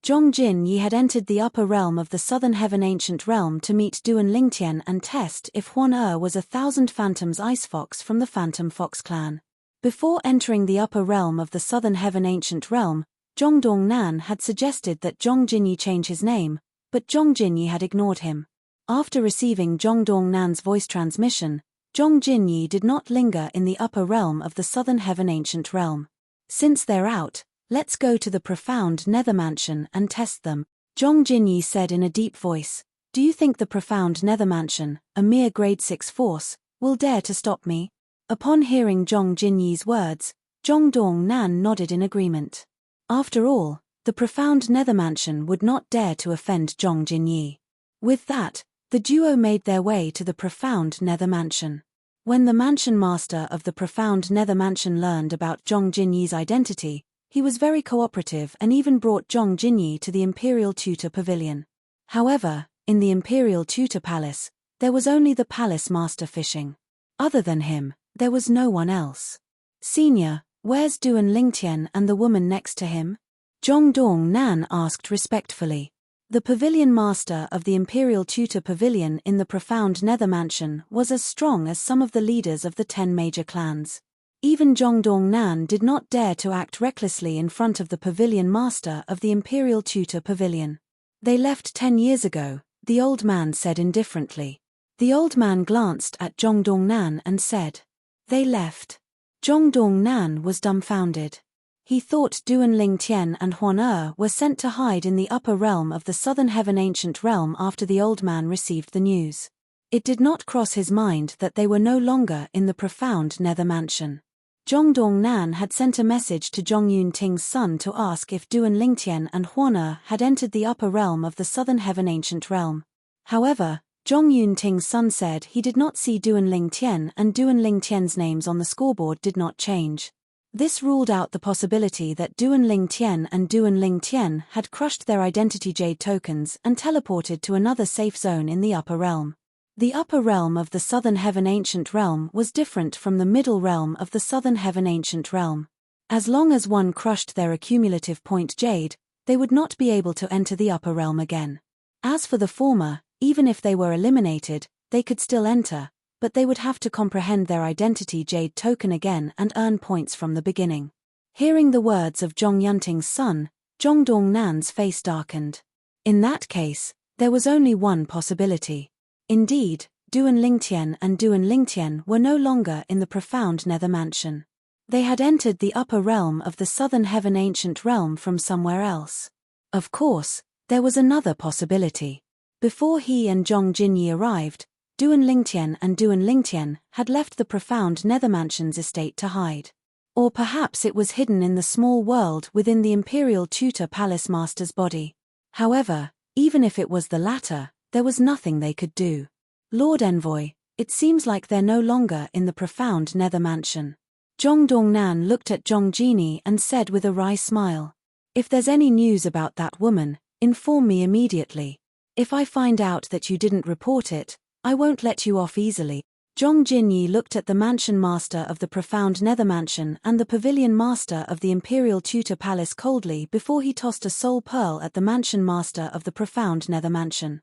Zhong Jinyi had entered the upper realm of the Southern Heaven Ancient Realm to meet Duan Lingtian and test if Huan Er was a Thousand Phantoms Ice Fox from the Phantom Fox clan. Before entering the upper realm of the Southern Heaven Ancient Realm, Zhong Dongnan had suggested that Zhong Jinyi change his name, but Zhong Jinyi had ignored him. After receiving Zhong Dongnan's voice transmission, Zhong Jinyi did not linger in the upper realm of the Southern Heaven Ancient Realm. Since they're out, let's go to the profound Nether Mansion and test them, Zhong Jinyi said in a deep voice. Do you think the profound Nether Mansion, a mere grade 6 force, will dare to stop me? Upon hearing Zhong Jinyi's words, Zhong Dongnan nodded in agreement. After all, the profound Nether Mansion would not dare to offend Zhong Jinyi. With that, the duo made their way to the profound Nether Mansion. When the mansion master of the profound Nether Mansion learned about Zhong Jinyi's identity, he was very cooperative and even brought Zhong Jinyi to the Imperial Tutor Pavilion. However, in the Imperial Tutor Palace, there was only the palace master fishing. Other than him, there was no one else. Senior, where's Duan Lingtian and the woman next to him? Zhong Dongnan asked respectfully. The pavilion master of the Imperial Tutor Pavilion in the profound Nether Mansion was as strong as some of the leaders of the 10 major clans. Even Zhongdong-nan did not dare to act recklessly in front of the pavilion master of the Imperial Tutor Pavilion. They left 10 years ago, the old man said indifferently. The old man glanced at Zhongdong-nan and said, "They left." Zhongdong-nan was dumbfounded. He thought Duan Lingtian and Huan were sent to hide in the upper realm of the Southern Heaven Ancient Realm after the old man received the news. It did not cross his mind that they were no longer in the profound Nether Mansion. Zhongdong-nan had sent a message to Zhong Yunting's son to ask if Duan Lingtian and Huan had entered the upper realm of the Southern Heaven Ancient Realm. However, Zhong Yunting's son said he did not see Duan Lingtian, and Duan Lingtian's names on the scoreboard did not change. This ruled out the possibility that Duan Lingtian and Duan Lingtian had crushed their identity jade tokens and teleported to another safe zone in the upper realm. The upper realm of the Southern Heaven Ancient Realm was different from the middle realm of the Southern Heaven Ancient Realm. As long as one crushed their accumulative point jade, they would not be able to enter the upper realm again. As for the former, even if they were eliminated, they could still enter, but they would have to comprehend their identity jade token again and earn points from the beginning. Hearing the words of Zhong Yunting's son, Zhongdong-nan's face darkened. In that case, there was only one possibility. Indeed, Duan Lingtian and Duan Lingtian were no longer in the profound Nether Mansion. They had entered the upper realm of the Southern Heaven Ancient Realm from somewhere else. Of course, there was another possibility. Before he and Zhong Jinyi arrived, Duan Lingtian and Duan Lingtian had left the profound Nether Mansion's estate to hide. Or perhaps it was hidden in the small world within the Imperial Tutor Palace Master's body. However, even if it was the latter, there was nothing they could do. Lord Envoy, it seems like they're no longer in the profound Nether Mansion. Zhongdong-nan looked at Zhong Jinyi and said with a wry smile, "If there's any news about that woman, inform me immediately. If I find out that you didn't report it, I won't let you off easily." Zhong Jinyi looked at the mansion master of the profound Nether Mansion and the pavilion master of the Imperial Tutor Palace coldly before he tossed a soul pearl at the mansion master of the profound Nether Mansion.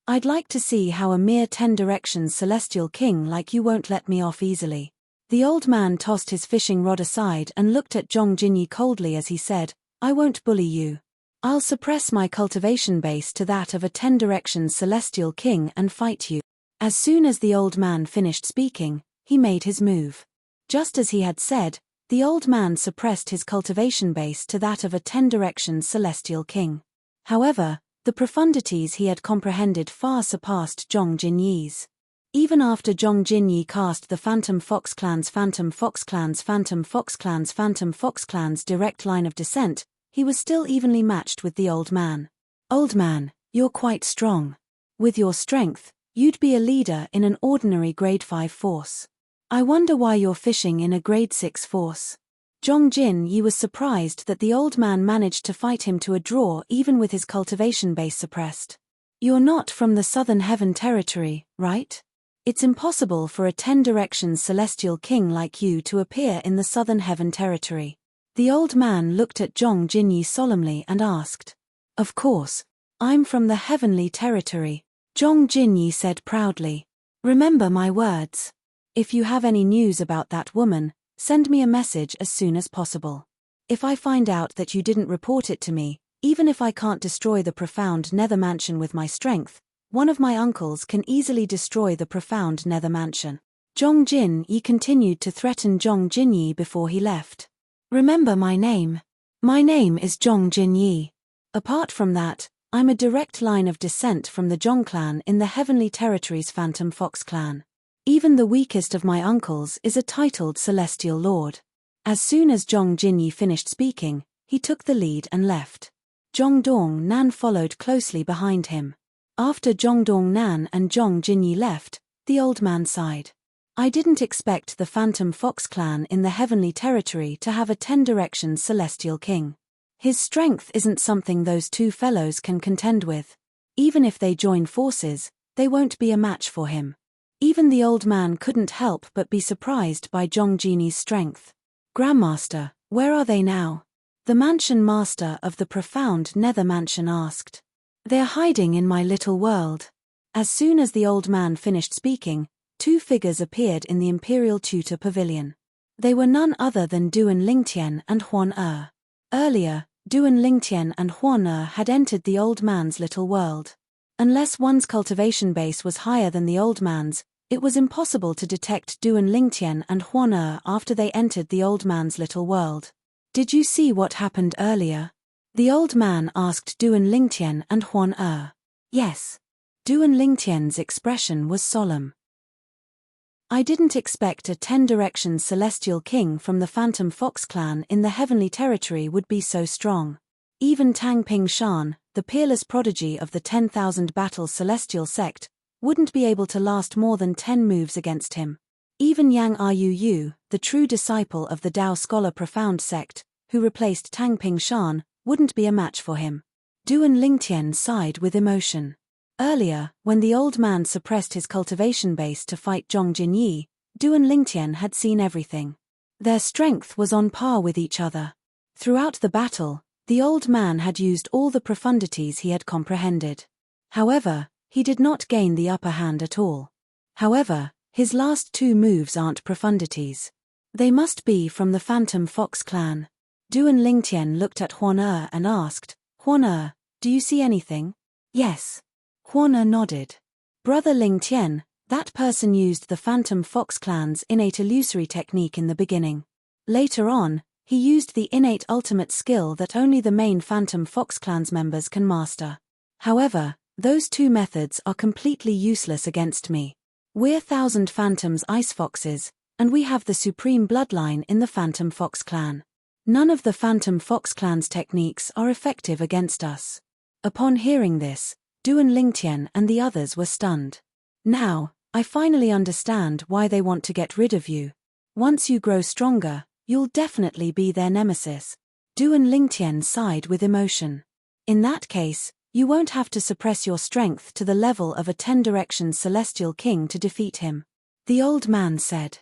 "I'd like to see how a mere 10 directions celestial king like you won't let me off easily." The old man tossed his fishing rod aside and looked at Zhong Jinyi coldly as he said, "I won't bully you. I'll suppress my cultivation base to that of a 10 directions celestial king and fight you." As soon as the old man finished speaking, he made his move. Just as he had said, the old man suppressed his cultivation base to that of a 10 directions celestial king. However, the profundities he had comprehended far surpassed Zhong Jinyi's. Even after Zhong Jinyi cast the Phantom Fox Clan's direct line of descent, he was still evenly matched with the old man. "Old man, you're quite strong. With your strength, you'd be a leader in an ordinary grade 5 force. I wonder why you're fishing in a grade 6 force." Zhong Jinyi was surprised that the old man managed to fight him to a draw even with his cultivation base suppressed. "You're not from the Southern Heaven territory, right? It's impossible for a 10 directions celestial king like you to appear in the Southern Heaven territory." The old man looked at Zhong Jinyi solemnly and asked, "Of course, I'm from the heavenly territory," Zhong Jinyi said proudly. "Remember my words. If you have any news about that woman, send me a message as soon as possible. If I find out that you didn't report it to me, even if I can't destroy the profound Nether Mansion with my strength, one of my uncles can easily destroy the profound Nether Mansion." Zhong Jinyi continued to threaten Zhong Jinyi before he left. "Remember my name. My name is Zhong Jinyi. Apart from that, I'm a direct line of descent from the Zhong clan in the Heavenly Territory's Phantom Fox clan. Even the weakest of my uncles is a titled Celestial Lord." As soon as Zhong Jinyi finished speaking, he took the lead and left. Zhongdong-nan followed closely behind him. After Zhongdong-nan and Zhong Jinyi left, the old man sighed. "I didn't expect the Phantom Fox clan in the Heavenly Territory to have a 10 directions celestial king. His strength isn't something those two fellows can contend with. Even if they join forces, they won't be a match for him." Even the old man couldn't help but be surprised by Zhong Jinyi's strength. "Grandmaster, where are they now?" the mansion master of the profound Nether Mansion asked. "They're hiding in my little world." As soon as the old man finished speaking, two figures appeared in the Imperial Tutor Pavilion. They were none other than Duan Lingtian and Huan Er. Earlier, Duan Lingtian and Huan Er had entered the old man's little world. Unless one's cultivation base was higher than the old man's, it was impossible to detect Duan Lingtian and Huan Er after they entered the old man's little world. Did you see what happened earlier? The old man asked Duan Lingtian and Huan Er. Yes. Duan Lingtian's expression was solemn. I didn't expect a 10 Directions Celestial King from the Phantom Fox clan in the Heavenly Territory would be so strong. Even Tang Ping Shan, the peerless prodigy of the 10,000 Battles Celestial Sect, wouldn't be able to last more than 10 moves against him. Even Yang Yu, the true disciple of the Dao Scholar Profound Sect, who replaced Tang Ping Shan, wouldn't be a match for him. Duan Lingtian sighed with emotion. Earlier, when the old man suppressed his cultivation base to fight Zhong Jinyi, Duan Lingtian had seen everything. Their strength was on par with each other. Throughout the battle, the old man had used all the profundities he had comprehended. However, he did not gain the upper hand at all. However, his last two moves aren't profundities. They must be from the Phantom Fox clan. Duan Lingtian looked at Huan Er and asked, Huan Er, do you see anything? Yes. Huan Er nodded. Brother Lingtian, that person used the Phantom Fox clan's innate illusory technique in the beginning. Later on, he used the innate ultimate skill that only the main Phantom Fox clan's members can master. However, those two methods are completely useless against me. We're 1,000 Phantoms Ice Foxes, and we have the supreme bloodline in the Phantom Fox clan. None of the Phantom Fox clan's techniques are effective against us. Upon hearing this, Duan Lingtian and the others were stunned. Now, I finally understand why they want to get rid of you. Once you grow stronger, you'll definitely be their nemesis. Duan Lingtian sighed with emotion. In that case, you won't have to suppress your strength to the level of a 10 Directions Celestial King to defeat him. The old man said.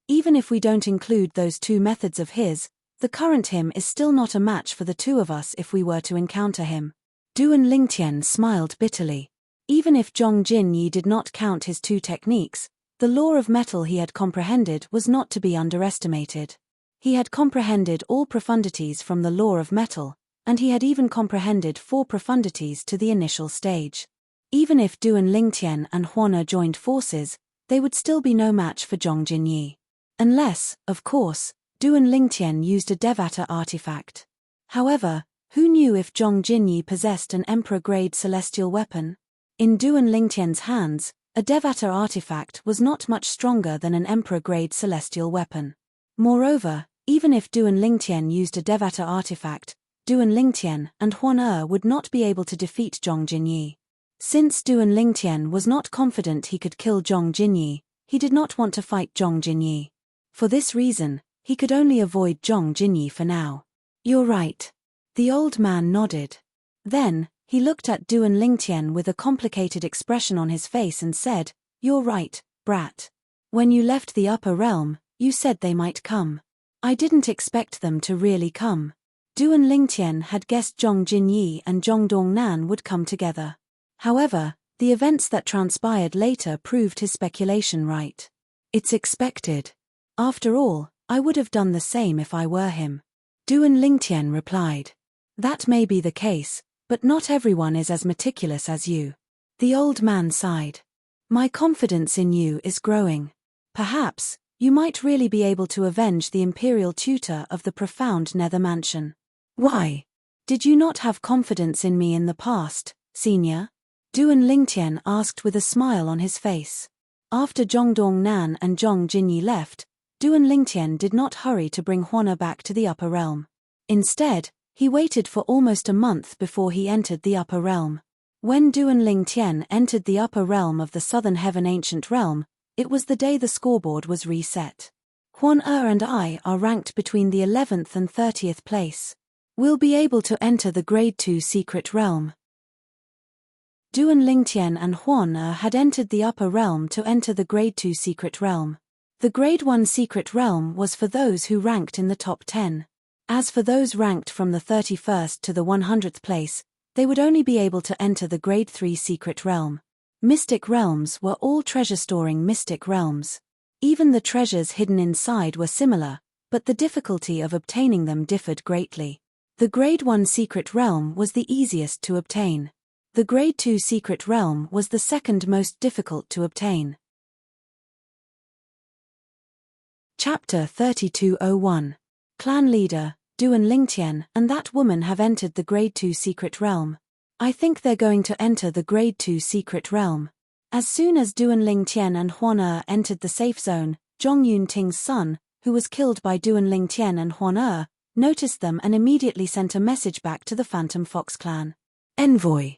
Even if we don't include those two methods of his, the current him is still not a match for the two of us if we were to encounter him. Duan Lingtian smiled bitterly. Even if Zhong Jinyi did not count his two techniques, the law of metal he had comprehended was not to be underestimated. He had comprehended all profundities from the law of metal, and he had even comprehended 4 profundities to the initial stage. Even if Duan Lingtian and Huan Er joined forces, they would still be no match for Zhong Jinyi. Unless, of course, Duan Lingtian used a Devata artifact. However, who knew if Zhong Jinyi possessed an Emperor-grade celestial weapon? In Duan Lingtian's hands, a Devata artifact was not much stronger than an Emperor-grade celestial weapon. Moreover, even if Duan Lingtian used a Devata artifact, Duan Lingtian and Huan Er would not be able to defeat Zhong Jinyi. Since Duan Lingtian was not confident he could kill Zhong Jinyi, he did not want to fight Zhong Jinyi. For this reason, he could only avoid Zhong Jinyi for now. You're right. The old man nodded. Then, he looked at Duan Lingtian with a complicated expression on his face and said, You're right, brat. When you left the upper realm, you said they might come. I didn't expect them to really come. Duan Lingtian had guessed Zhong Jinyi and Zhong Dongnan would come together. However, the events that transpired later proved his speculation right. It's expected. After all, I would have done the same if I were him. Duan Lingtian replied. That may be the case, but not everyone is as meticulous as you. The old man sighed. My confidence in you is growing. Perhaps, you might really be able to avenge the Imperial Tutor of the Profound Nether Mansion. Why? Did you not have confidence in me in the past, senior? Duan Lingtian asked with a smile on his face. After Zhong Dongnan and Zhong Jinyi left, Duan Lingtian did not hurry to bring Huan Er back to the upper realm. Instead, he waited for almost a month before he entered the upper realm. When Duan Lingtian entered the upper realm of the Southern Heaven Ancient Realm, it was the day the scoreboard was reset. Huan Er and I are ranked between the 11th and 30th place. We'll be able to enter the Grade 2 Secret Realm. Duan Lingtian and Huan Er had entered the upper realm to enter the Grade 2 Secret Realm. The Grade 1 Secret Realm was for those who ranked in the top 10. As for those ranked from the 31st to the 100th place, they would only be able to enter the Grade 3 Secret Realm. Mystic realms were all treasure-storing mystic realms. Even the treasures hidden inside were similar, but the difficulty of obtaining them differed greatly. The Grade 1 secret realm was the easiest to obtain. The Grade 2 secret realm was the second most difficult to obtain. Chapter 3201. Clan leader, Duan Lingtian and that woman have entered the Grade 2 secret realm. I think they're going to enter the Grade 2 secret realm. As soon as Duan Lingtian and Huan entered the safe zone, Zhong Yunting's son, who was killed by Duan Lingtian and Huan noticed them and immediately sent a message back to the Phantom Fox clan. Envoy.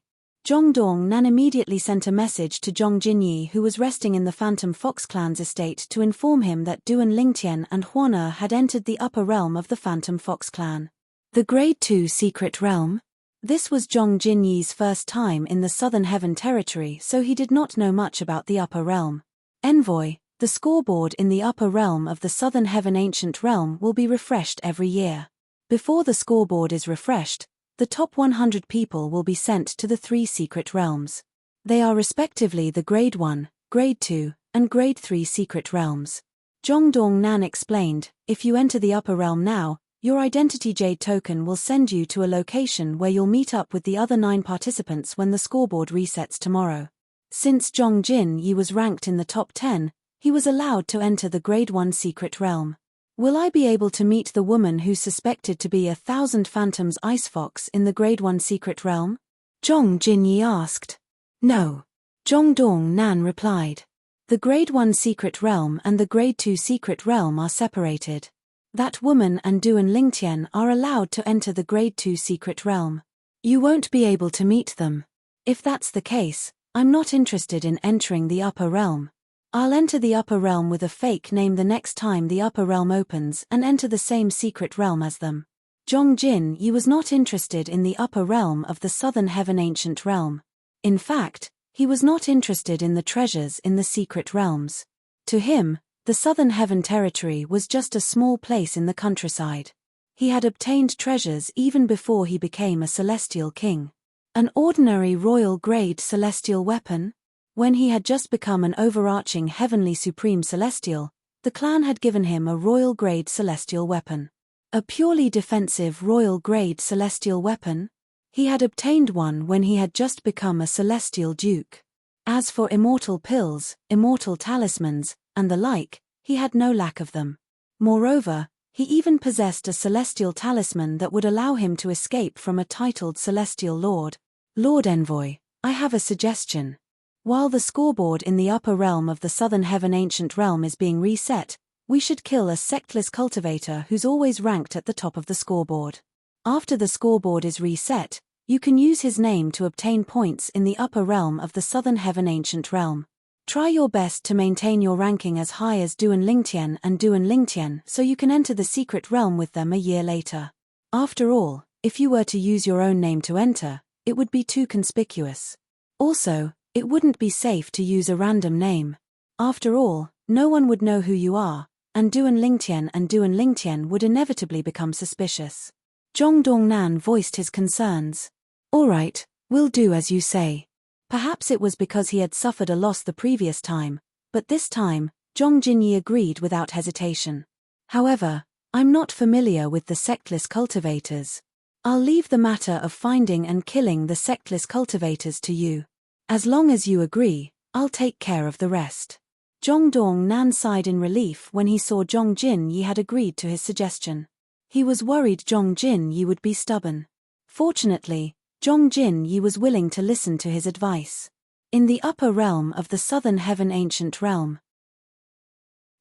Zhong Dongnan immediately sent a message to Zhong Jinyi, who was resting in the Phantom Fox clan's estate, to inform him that Duan Lingtian and Huan had entered the upper realm of the Phantom Fox clan. The Grade 2 secret realm? This was Zhong Jinyi's first time in the Southern Heaven territory, so he did not know much about the upper realm. Envoy, the scoreboard in the upper realm of the Southern Heaven ancient realm will be refreshed every year. Before the scoreboard is refreshed, the top 100 people will be sent to the 3 secret realms. They are respectively the Grade 1, Grade 2, and Grade 3 secret realms. Zhong Dongnan explained, if you enter the upper realm now, your identity jade token will send you to a location where you'll meet up with the other 9 participants when the scoreboard resets tomorrow. Since Zhong Jinyi was ranked in the top 10, he was allowed to enter the Grade 1 secret realm. Will I be able to meet the woman who's suspected to be 1,000 Phantoms Ice Fox in the Grade 1 secret realm? Zhong Jinyi asked. No. Zhong Dongnan replied. The Grade 1 secret realm and the Grade 2 secret realm are separated. That woman and Duan Lingtian are allowed to enter the Grade 2 secret realm. You won't be able to meet them. If that's the case, I'm not interested in entering the upper realm. I'll enter the upper realm with a fake name the next time the upper realm opens and enter the same secret realm as them. Zhong Jinyi was not interested in the upper realm of the Southern Heaven ancient realm. In fact, he was not interested in the treasures in the secret realms. To him, the Southern Heaven territory was just a small place in the countryside. He had obtained treasures even before he became a celestial king. An ordinary royal grade celestial weapon? When he had just become an overarching heavenly supreme celestial, the clan had given him a royal grade celestial weapon. A purely defensive royal grade celestial weapon? He had obtained one when he had just become a celestial duke. As for immortal pills, immortal talismans, and the like, he had no lack of them. Moreover, he even possessed a celestial talisman that would allow him to escape from a titled celestial lord. Lord Envoy, I have a suggestion. While the scoreboard in the upper realm of the Southern Heaven ancient realm is being reset, we should kill a sectless cultivator who's always ranked at the top of the scoreboard. After the scoreboard is reset, you can use his name to obtain points in the upper realm of the Southern Heaven ancient realm. Try your best to maintain your ranking as high as Duan Lingtian and Duan Lingtian so you can enter the secret realm with them a year later. After all, if you were to use your own name to enter, it would be too conspicuous. Also, it wouldn't be safe to use a random name. After all, no one would know who you are, and Duan Lingtian would inevitably become suspicious. Zhong Dongnan voiced his concerns. All right, we'll do as you say. Perhaps it was because he had suffered a loss the previous time, but this time, Zhong Jinyi agreed without hesitation. However, I'm not familiar with the sectless cultivators. I'll leave the matter of finding and killing the sectless cultivators to you. As long as you agree, I'll take care of the rest. Zhong Dongnan sighed in relief when he saw Zhong Jinyi had agreed to his suggestion. He was worried Zhong Jinyi would be stubborn. Fortunately, Zhong Jinyi was willing to listen to his advice. In the upper realm of the Southern Heaven ancient realm.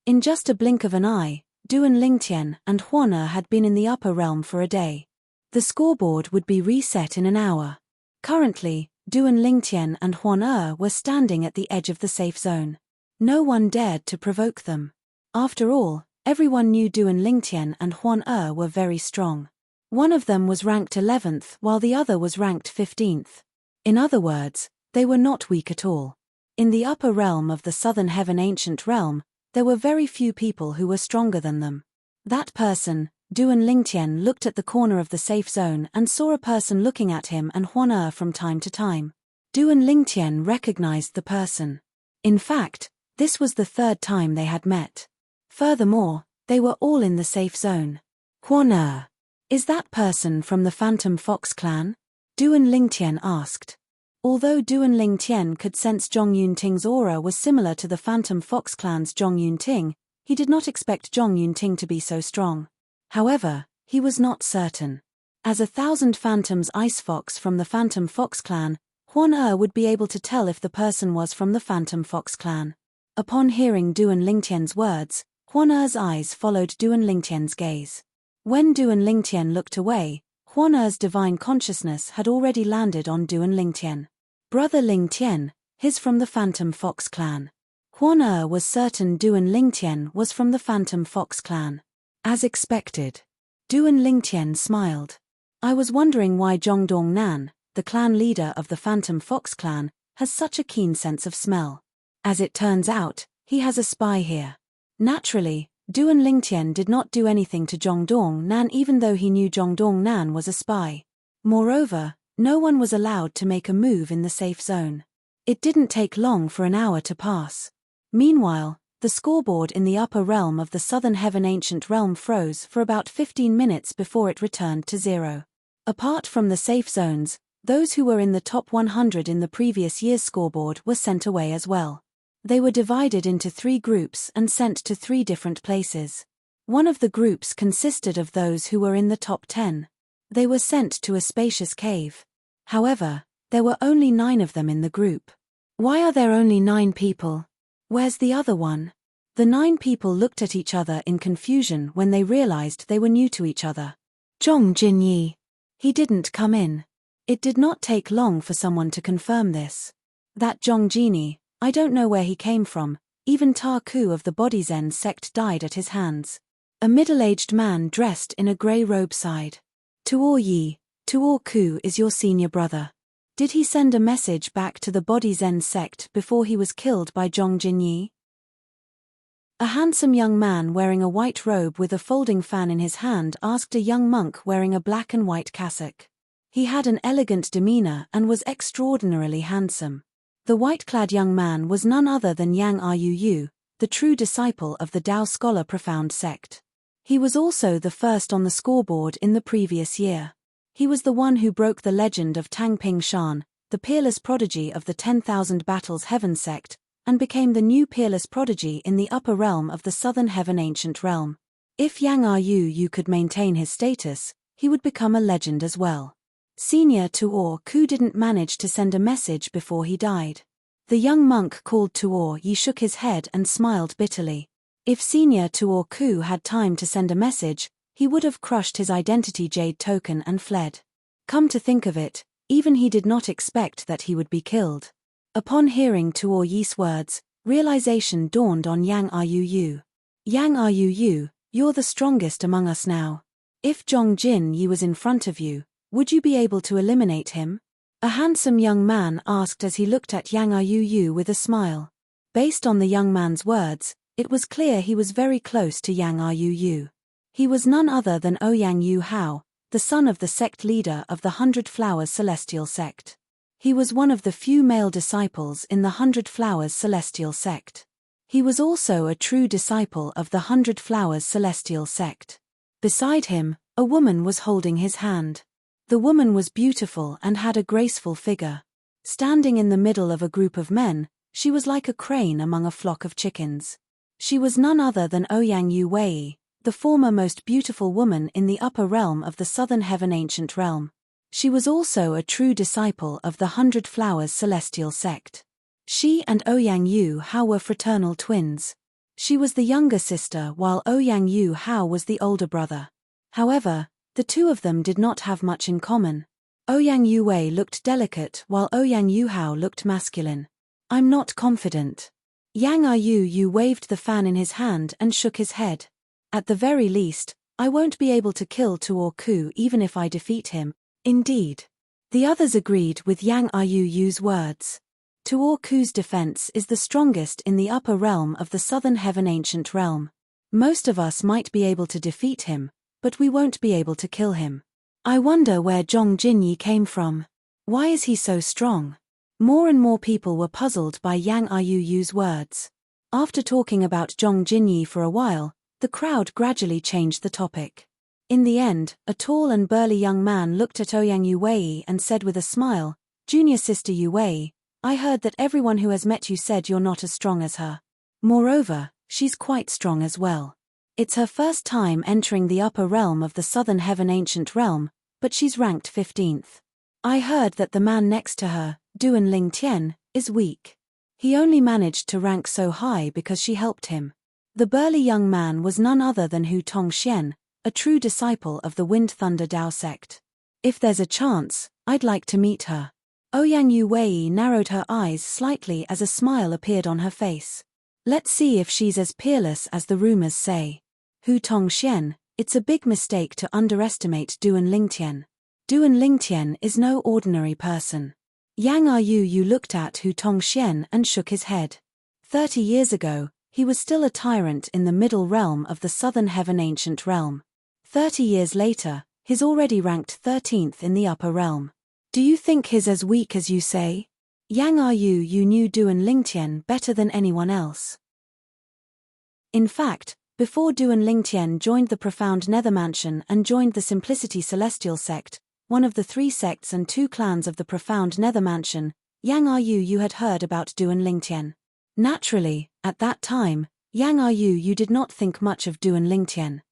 In just a blink of an eye, Duan Lingtian and Huan had been in the upper realm for a day. The scoreboard would be reset in an hour. Currently, Duan Lingtian and Huan were standing at the edge of the safe zone. No one dared to provoke them. After all, everyone knew Duan Lingtian and Huan were very strong. One of them was ranked 11th while the other was ranked 15th. In other words, they were not weak at all. In the upper realm of the Southern Heaven ancient realm, there were very few people who were stronger than them. That person, Duan Lingtian, looked at the corner of the safe zone and saw a person looking at him and Huan from time to time. Du and Lingtian recognized the person. In fact, this was the third time they had met. Furthermore, they were all in the safe zone. Huan is that person from the Phantom Fox clan? Du and Lingtian asked. Although Du and Lingtian could sense Zhong Yunting's aura was similar to the Phantom Fox clan's Zhong Yunting, he did not expect Zhong Yunting to be so strong. However, he was not certain. As a Thousand Phantoms Ice Fox from the Phantom Fox clan, Huan would be able to tell if the person was from the Phantom Fox clan. Upon hearing Du and Lingtian's words, Huan's eyes followed Du and Lingtian's gaze. When Du and Lingtian looked away, Huan's divine consciousness had already landed on Du and Lingtian. Brother Lingtian, his from the Phantom Fox clan. Huan was certain Du and Lingtian was from the Phantom Fox clan. As expected. Du and Lingtian smiled. I was wondering why Zhongdong Nan, the clan leader of the Phantom Fox clan, has such a keen sense of smell. As it turns out, he has a spy here. Naturally, Du and Lingtian did not do anything to Zhongdong Nan even though he knew Zhongdong Nan was a spy. Moreover, no one was allowed to make a move in the safe zone. It didn't take long for an hour to pass. Meanwhile, the scoreboard in the upper realm of the Southern Heaven Ancient Realm froze for about 15 minutes before it returned to 0. Apart from the safe zones, those who were in the top 100 in the previous year's scoreboard were sent away as well. They were divided into 3 groups and sent to 3 different places. One of the groups consisted of those who were in the top 10. They were sent to a spacious cave. However, there were only 9 of them in the group. Why are there only 9 people? Where's the other one? The 9 people looked at each other in confusion when they realized they were new to each other. Zhong Jinyi. He didn't come in. It did not take long for someone to confirm this. That Zhong Jinyi, I don't know where he came from, even Ta Ku of the Body Zen sect died at his hands. A middle-aged man dressed in a grey robe sighed. Tuo Yi, Tuo Ku is your senior brother. Did he send a message back to the Body Zen sect before he was killed by Zhong Jinyi? A handsome young man wearing a white robe with a folding fan in his hand asked a young monk wearing a black and white cassock. He had an elegant demeanor and was extraordinarily handsome. The white-clad young man was none other than Yang Ruu, the true disciple of the Tao scholar Profound sect. He was also the first on the scoreboard in the previous year. He was the one who broke the legend of Tang Ping Shan, the peerless prodigy of the 10,000 Battles Heaven sect, and became the new peerless prodigy in the upper realm of the Southern Heaven Ancient Realm. If Yang Ruu could maintain his status, he would become a legend as well. Senior Tuo Ku didn't manage to send a message before he died. The young monk called Tuo Yi shook his head and smiled bitterly. If Senior Tuo Ku had time to send a message, he would have crushed his identity jade token and fled. Come to think of it, even he did not expect that he would be killed. Upon hearing Tuo Yi's words, realization dawned on Yang Ruu. Yang Ruu, you're the strongest among us now. If Zhong Jinyi was in front of you, would you be able to eliminate him? A handsome young man asked as he looked at Yang Ruu with a smile. Based on the young man's words, it was clear he was very close to Yang Ruu. He was none other than Ouyang Yu Hao, the son of the sect leader of the 100 Flowers Celestial sect. He was one of the few male disciples in the 100 Flowers Celestial sect. He was also a true disciple of the 100 Flowers Celestial sect. Beside him, a woman was holding his hand. The woman was beautiful and had a graceful figure. Standing in the middle of a group of men, she was like a crane among a flock of chickens. She was none other than Ouyang Yu Wei, the former most beautiful woman in the upper realm of the Southern Heaven Ancient Realm. She was also a true disciple of the 100 Flowers Celestial sect. She and Ouyang Yu Hao were fraternal twins. She was the younger sister while Ouyang Yu Hao was the older brother. However, the two of them did not have much in common. Ouyang Yu Wei looked delicate while Ouyang Yu Hao looked masculine. I'm not confident. Yang Ruu waved the fan in his hand and shook his head. At the very least, I won't be able to kill Tuo Ku even if I defeat him. Indeed. The others agreed with Yang Ruu's words. Tuo Ku's defense is the strongest in the upper realm of the Southern Heaven Ancient Realm. Most of us might be able to defeat him, but we won't be able to kill him. I wonder where Zhong Jinyi came from. Why is he so strong? More and more people were puzzled by Yang Ayu's words. After talking about Zhong Jinyi for a while, the crowd gradually changed the topic. In the end, a tall and burly young man looked at Ouyang Yuwei and said with a smile, "Junior sister Yuwei, I heard that everyone who has met you said you're not as strong as her. Moreover, she's quite strong as well. It's her first time entering the upper realm of the Southern Heaven Ancient Realm, but she's ranked 15th. I heard that the man next to her, Duan Lingtian, is weak. He only managed to rank so high because she helped him." The burly young man was none other than Hu Tongxian, a true disciple of the Wind Thunder Dao sect. "If there's a chance, I'd like to meet her." Ouyang Yuwei narrowed her eyes slightly as a smile appeared on her face. "Let's see if she's as peerless as the rumors say." Hu Tongxian, it's a big mistake to underestimate Duan Lingtian. Duan Lingtian is no ordinary person. Yang Yu looked at Hu Tongxian and shook his head. 30 years ago, he was still a tyrant in the middle realm of the Southern Heaven Ancient Realm. 30 years later, he's already ranked 13th in the upper realm. Do you think he's as weak as you say? Yang Yu knew Duan Lingtian better than anyone else. In fact, before Duan Lingtian joined the Profound Nether Mansion and joined the Simplicity Celestial sect, one of the 3 sects and 2 clans of the Profound Nether Mansion, Yang Yu had heard about Duan Lingtian. Naturally, at that time, Yang Yu did not think much of Duan Lingtian.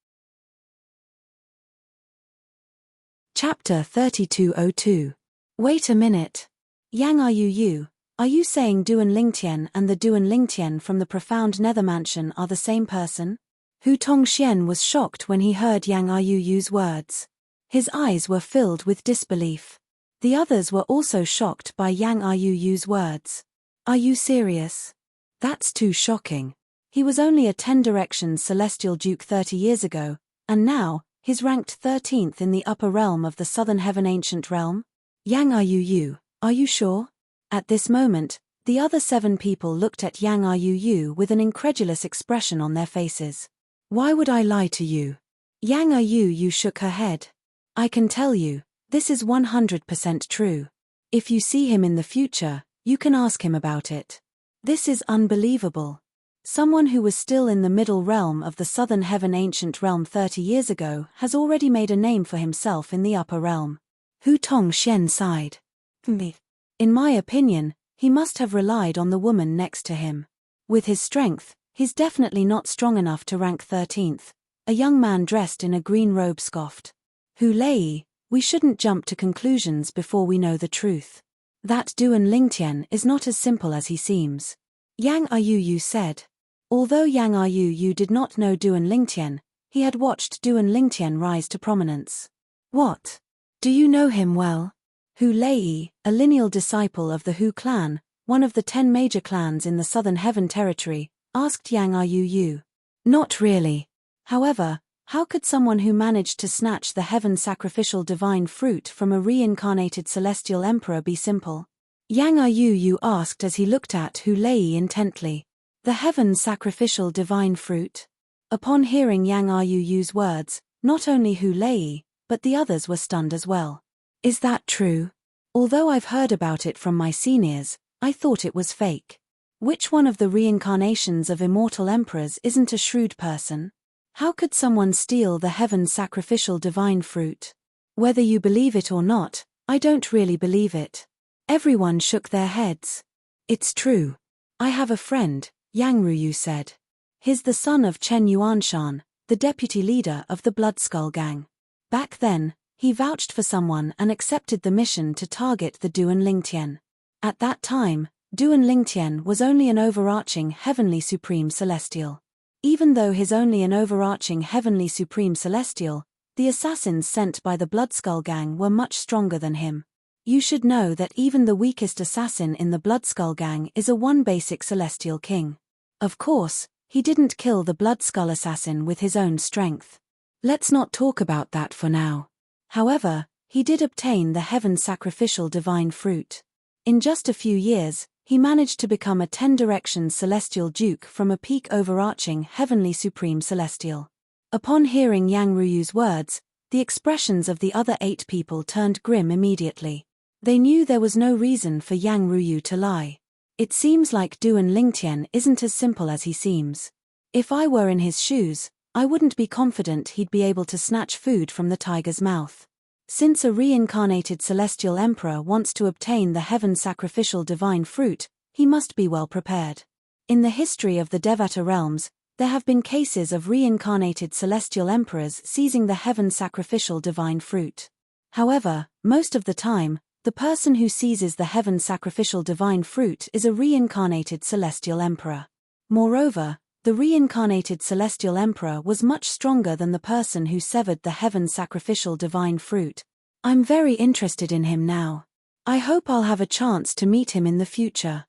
Chapter 3202. Wait a minute. Yang Yu, are you saying Duan Lingtian and the Duan Lingtian from the Profound Nether Mansion are the same person? Hu Tongxian was shocked when he heard Yang Yu's words. His eyes were filled with disbelief. The others were also shocked by Yang Yu's words. Are you serious? That's too shocking. He was only a 10 Directions Celestial Duke 30 years ago, and now, he's ranked 13th in the upper realm of the Southern Heaven Ancient Realm? Yang Yu, are you sure? At this moment, the other 7 people looked at Yang Yu with an incredulous expression on their faces. Why would I lie to you? Yang Yu shook her head. I can tell you, this is 100% true. If you see him in the future, you can ask him about it. This is unbelievable. Someone who was still in the middle realm of the Southern Heaven Ancient Realm 30 years ago has already made a name for himself in the upper realm. Hu Tongxian sighed. In my opinion, he must have relied on the woman next to him. With his strength, he's definitely not strong enough to rank 13th, a young man dressed in a green robe scoffed. Hu Lei, we shouldn't jump to conclusions before we know the truth. That Duan Lingtian is not as simple as he seems. Yang Yu said. Although Yang Yu did not know Duan Lingtian, he had watched Duan Lingtian rise to prominence. What? Do you know him well? Hu Lei, a lineal disciple of the Hu clan, one of the 10 major clans in the Southern Heaven territory, asked Yang Yu. Not really. However, how could someone who managed to snatch the heaven sacrificial divine fruit from a reincarnated celestial emperor be simple? Yang Yu asked as he looked at Hu Lei intently. The heaven sacrificial divine fruit? Upon hearing Yang Yu's words, not only Hu Lei, but the others were stunned as well. Is that true? Although I've heard about it from my seniors, I thought it was fake. Which one of the reincarnations of immortal emperors isn't a shrewd person? How could someone steal the heaven sacrificial divine fruit? Whether you believe it or not, I don't really believe it. Everyone shook their heads. It's true. I have a friend, Yang Ruyu said. He's the son of Chen Yuanshan, the deputy leader of the Blood Skull Gang. Back then, he vouched for someone and accepted the mission to target the Duan Lingtian. At that time, Duan Lingtian was only an overarching heavenly supreme celestial. Even though he's only an overarching heavenly supreme celestial, the assassins sent by the Blood Skull Gang were much stronger than him. You should know that even the weakest assassin in the Blood Skull Gang is a one basic celestial king. Of course, he didn't kill the Blood Skull assassin with his own strength. Let's not talk about that for now. However, he did obtain the heaven sacrificial divine fruit. In just a few years, he managed to become a 10 Directions Celestial Duke from a peak overarching heavenly supreme celestial. Upon hearing Yang Ruyu's words, the expressions of the other 8 people turned grim immediately. They knew there was no reason for Yang Ruyu to lie. It seems like Duan Lingtian isn't as simple as he seems. If I were in his shoes, I wouldn't be confident he'd be able to snatch food from the tiger's mouth. Since a reincarnated celestial emperor wants to obtain the heaven sacrificial divine fruit, he must be well prepared. In the history of the Devata realms, there have been cases of reincarnated celestial emperors seizing the heaven sacrificial divine fruit. However, most of the time, the person who seizes the heaven sacrificial divine fruit is a reincarnated celestial emperor. Moreover, the reincarnated celestial emperor was much stronger than the person who severed the heaven sacrificial divine fruit. I'm very interested in him now. I hope I'll have a chance to meet him in the future.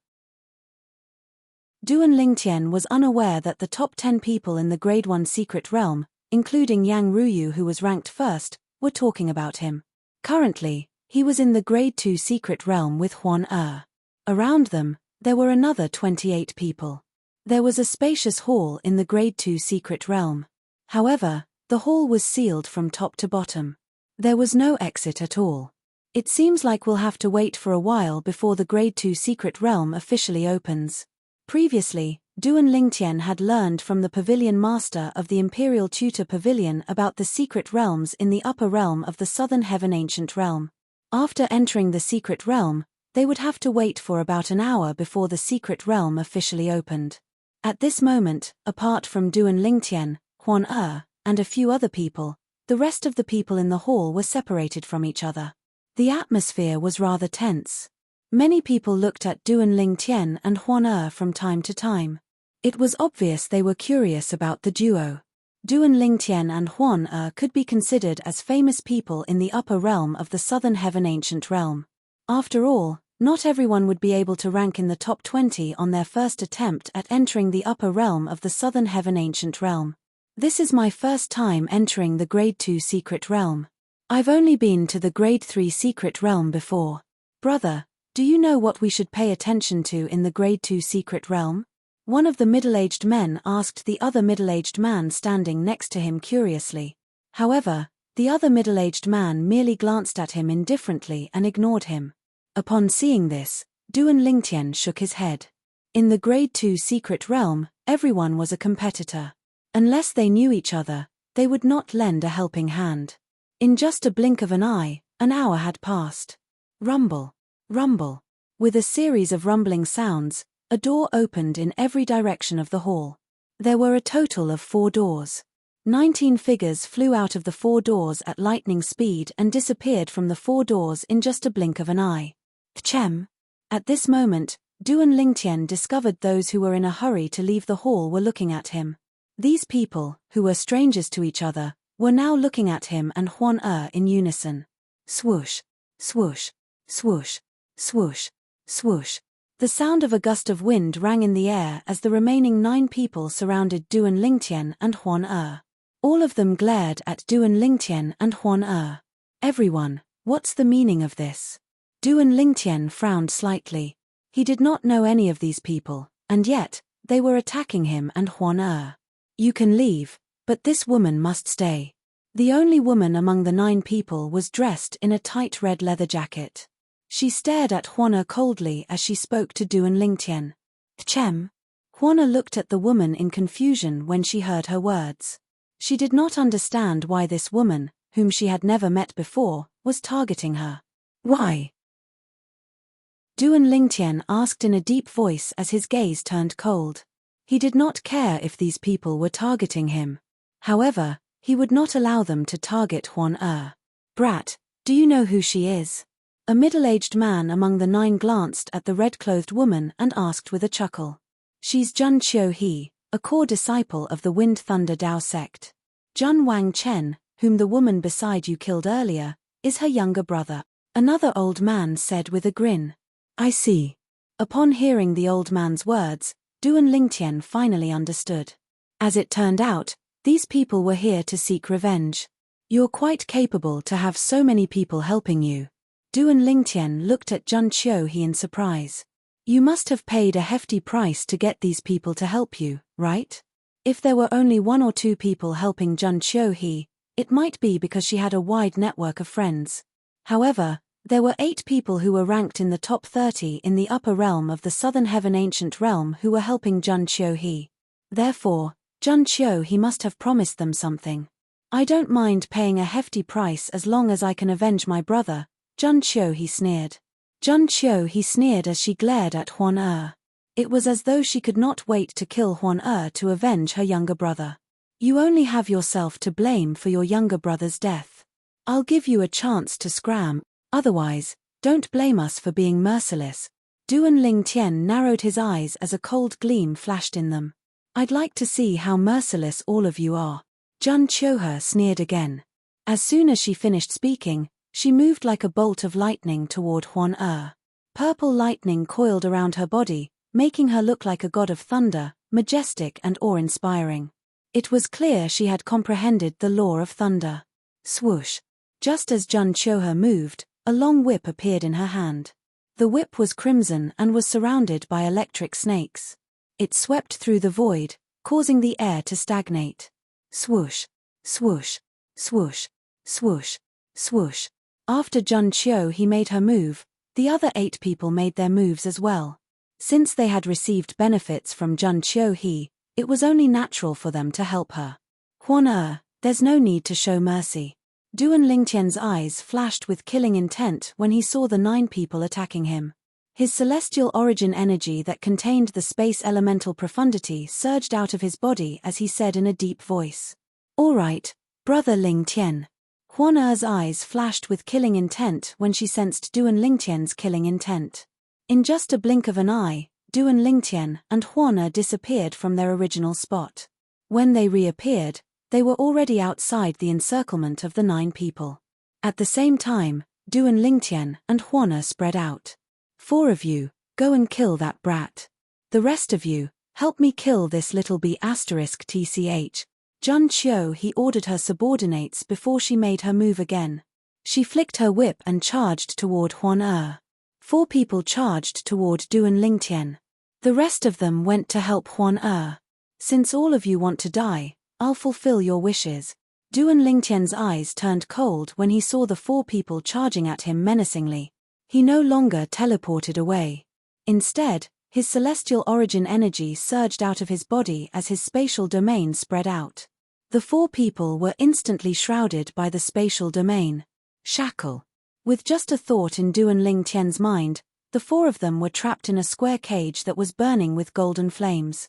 Duan Lingtian was unaware that the top 10 people in the Grade 1 secret realm, including Yang Ruyu who was ranked first, were talking about him. Currently, he was in the Grade 2 secret realm with Huan Er. Around them, there were another 28 people. There was a spacious hall in the Grade 2 secret realm. However, the hall was sealed from top to bottom. There was no exit at all. It seems like we'll have to wait for a while before the Grade 2 secret realm officially opens. Previously, Duan Lingtian had learned from the pavilion master of the Imperial Tutor Pavilion about the secret realms in the upper realm of the Southern Heaven Ancient Realm. After entering the secret realm, they would have to wait for about an hour before the secret realm officially opened. At this moment, apart from Duan Lingtian, Huan Er, and a few other people, the rest of the people in the hall were separated from each other. The atmosphere was rather tense. Many people looked at Duan Lingtian and Huan Er from time to time. It was obvious they were curious about the duo. Duan Lingtian and Huan Er could be considered as famous people in the upper realm of the Southern Heaven Ancient Realm. After all, not everyone would be able to rank in the top 20 on their first attempt at entering the upper realm of the Southern Heaven Ancient Realm. This is my first time entering the Grade 2 secret realm. I've only been to the Grade 3 secret realm before. Brother, do you know what we should pay attention to in the Grade 2 secret realm? One of the middle-aged men asked the other middle-aged man standing next to him curiously. However, the other middle-aged man merely glanced at him indifferently and ignored him. Upon seeing this, Duan Lingtian shook his head. In the Grade 2 secret realm, everyone was a competitor. Unless they knew each other, they would not lend a helping hand. In just a blink of an eye, an hour had passed. Rumble. Rumble. With a series of rumbling sounds, a door opened in every direction of the hall. There were a total of 4 doors. 19 figures flew out of the 4 doors at lightning speed and disappeared from the 4 doors in just a blink of an eye. Tchem. At this moment, Duan Lingtian discovered those who were in a hurry to leave the hall were looking at him. These people, who were strangers to each other, were now looking at him and Huan Er in unison. Swoosh. Swoosh. Swoosh. Swoosh. Swoosh. The sound of a gust of wind rang in the air as the remaining 9 people surrounded Duan Lingtian and Huan Er. All of them glared at Duan Lingtian and Huan Er. Everyone, what's the meaning of this? Duan Lingtian frowned slightly. He did not know any of these people, and yet, they were attacking him and Huan Er. You can leave, but this woman must stay. The only woman among the 9 people was dressed in a tight red leather jacket. She stared at Huan Er coldly as she spoke to Duan Lingtian. Tchem. Huan Er looked at the woman in confusion when she heard her words. She did not understand why this woman, whom she had never met before, was targeting her. Why? Duan Lingtian asked in a deep voice as his gaze turned cold. He did not care if these people were targeting him. However, he would not allow them to target Huan Er. Brat, do you know who she is? A middle-aged man among the 9 glanced at the red-clothed woman and asked with a chuckle. She's Jun Qiu He, a core disciple of the Wind Thunder Dao sect. Jun Wang Chen, whom the woman beside you killed earlier, is her younger brother. Another old man said with a grin. I see. Upon hearing the old man's words, Duan Lingtian finally understood. As it turned out, these people were here to seek revenge. You're quite capable to have so many people helping you. Duan Lingtian looked at Jun Qiu He in surprise. You must have paid a hefty price to get these people to help you, right? If there were only 1 or 2 people helping Jun Qiu He, it might be because she had a wide network of friends. However, There were 8 people who were ranked in the top 30 in the upper realm of the Southern Heaven Ancient Realm who were helping Jun Qiuhe. Therefore, Jun Qiuhe must have promised them something. I don't mind paying a hefty price as long as I can avenge my brother, Jun Qiuhe sneered. Jun Qiuhe sneered as she glared at Huan Er. It was as though she could not wait to kill Huan Er to avenge her younger brother. You only have yourself to blame for your younger brother's death. I'll give you a chance to scram, otherwise, don't blame us for being merciless. Duan Lingtian narrowed his eyes as a cold gleam flashed in them. I'd like to see how merciless all of you are. Jun Qiuhe sneered again. As soon as she finished speaking, she moved like a bolt of lightning toward Huan Er. Purple lightning coiled around her body, making her look like a god of thunder, majestic and awe-inspiring. It was clear she had comprehended the law of thunder. Swoosh! Just as Jun Qiuhe moved, a long whip appeared in her hand. The whip was crimson and was surrounded by electric snakes. It swept through the void, causing the air to stagnate. Swoosh! Swoosh! Swoosh! Swoosh! Swoosh! After Jun Qiuhe made her move, the other 8 people made their moves as well. Since they had received benefits from Jun Qiuhe, it was only natural for them to help her. Huan Er, there's no need to show mercy. Duan Lingtian's eyes flashed with killing intent when he saw the 9 people attacking him. His celestial origin energy that contained the space elemental profundity surged out of his body as he said in a deep voice. All right, brother Lingtian. Huan Er's eyes flashed with killing intent when she sensed Duan Lingtian's killing intent. In just a blink of an eye, Duan Lingtian and Huan Er disappeared from their original spot. When they reappeared, they were already outside the encirclement of the 9 people. At the same time, Duan Lingtian and Huan Er spread out. 4 of you, go and kill that brat. The rest of you, help me kill this little b*tch. Jun Qiuhe ordered her subordinates before she made her move again. She flicked her whip and charged toward Huan Er. 4 people charged toward Duan Lingtian. The rest of them went to help Huan Er. Since all of you want to die, I'll fulfill your wishes. Duan Lingtian's eyes turned cold when he saw the 4 people charging at him menacingly. He no longer teleported away. Instead, his celestial origin energy surged out of his body as his spatial domain spread out. The 4 people were instantly shrouded by the spatial domain. Shackle. With just a thought in Duan Lingtian's mind, the 4 of them were trapped in a square cage that was burning with golden flames.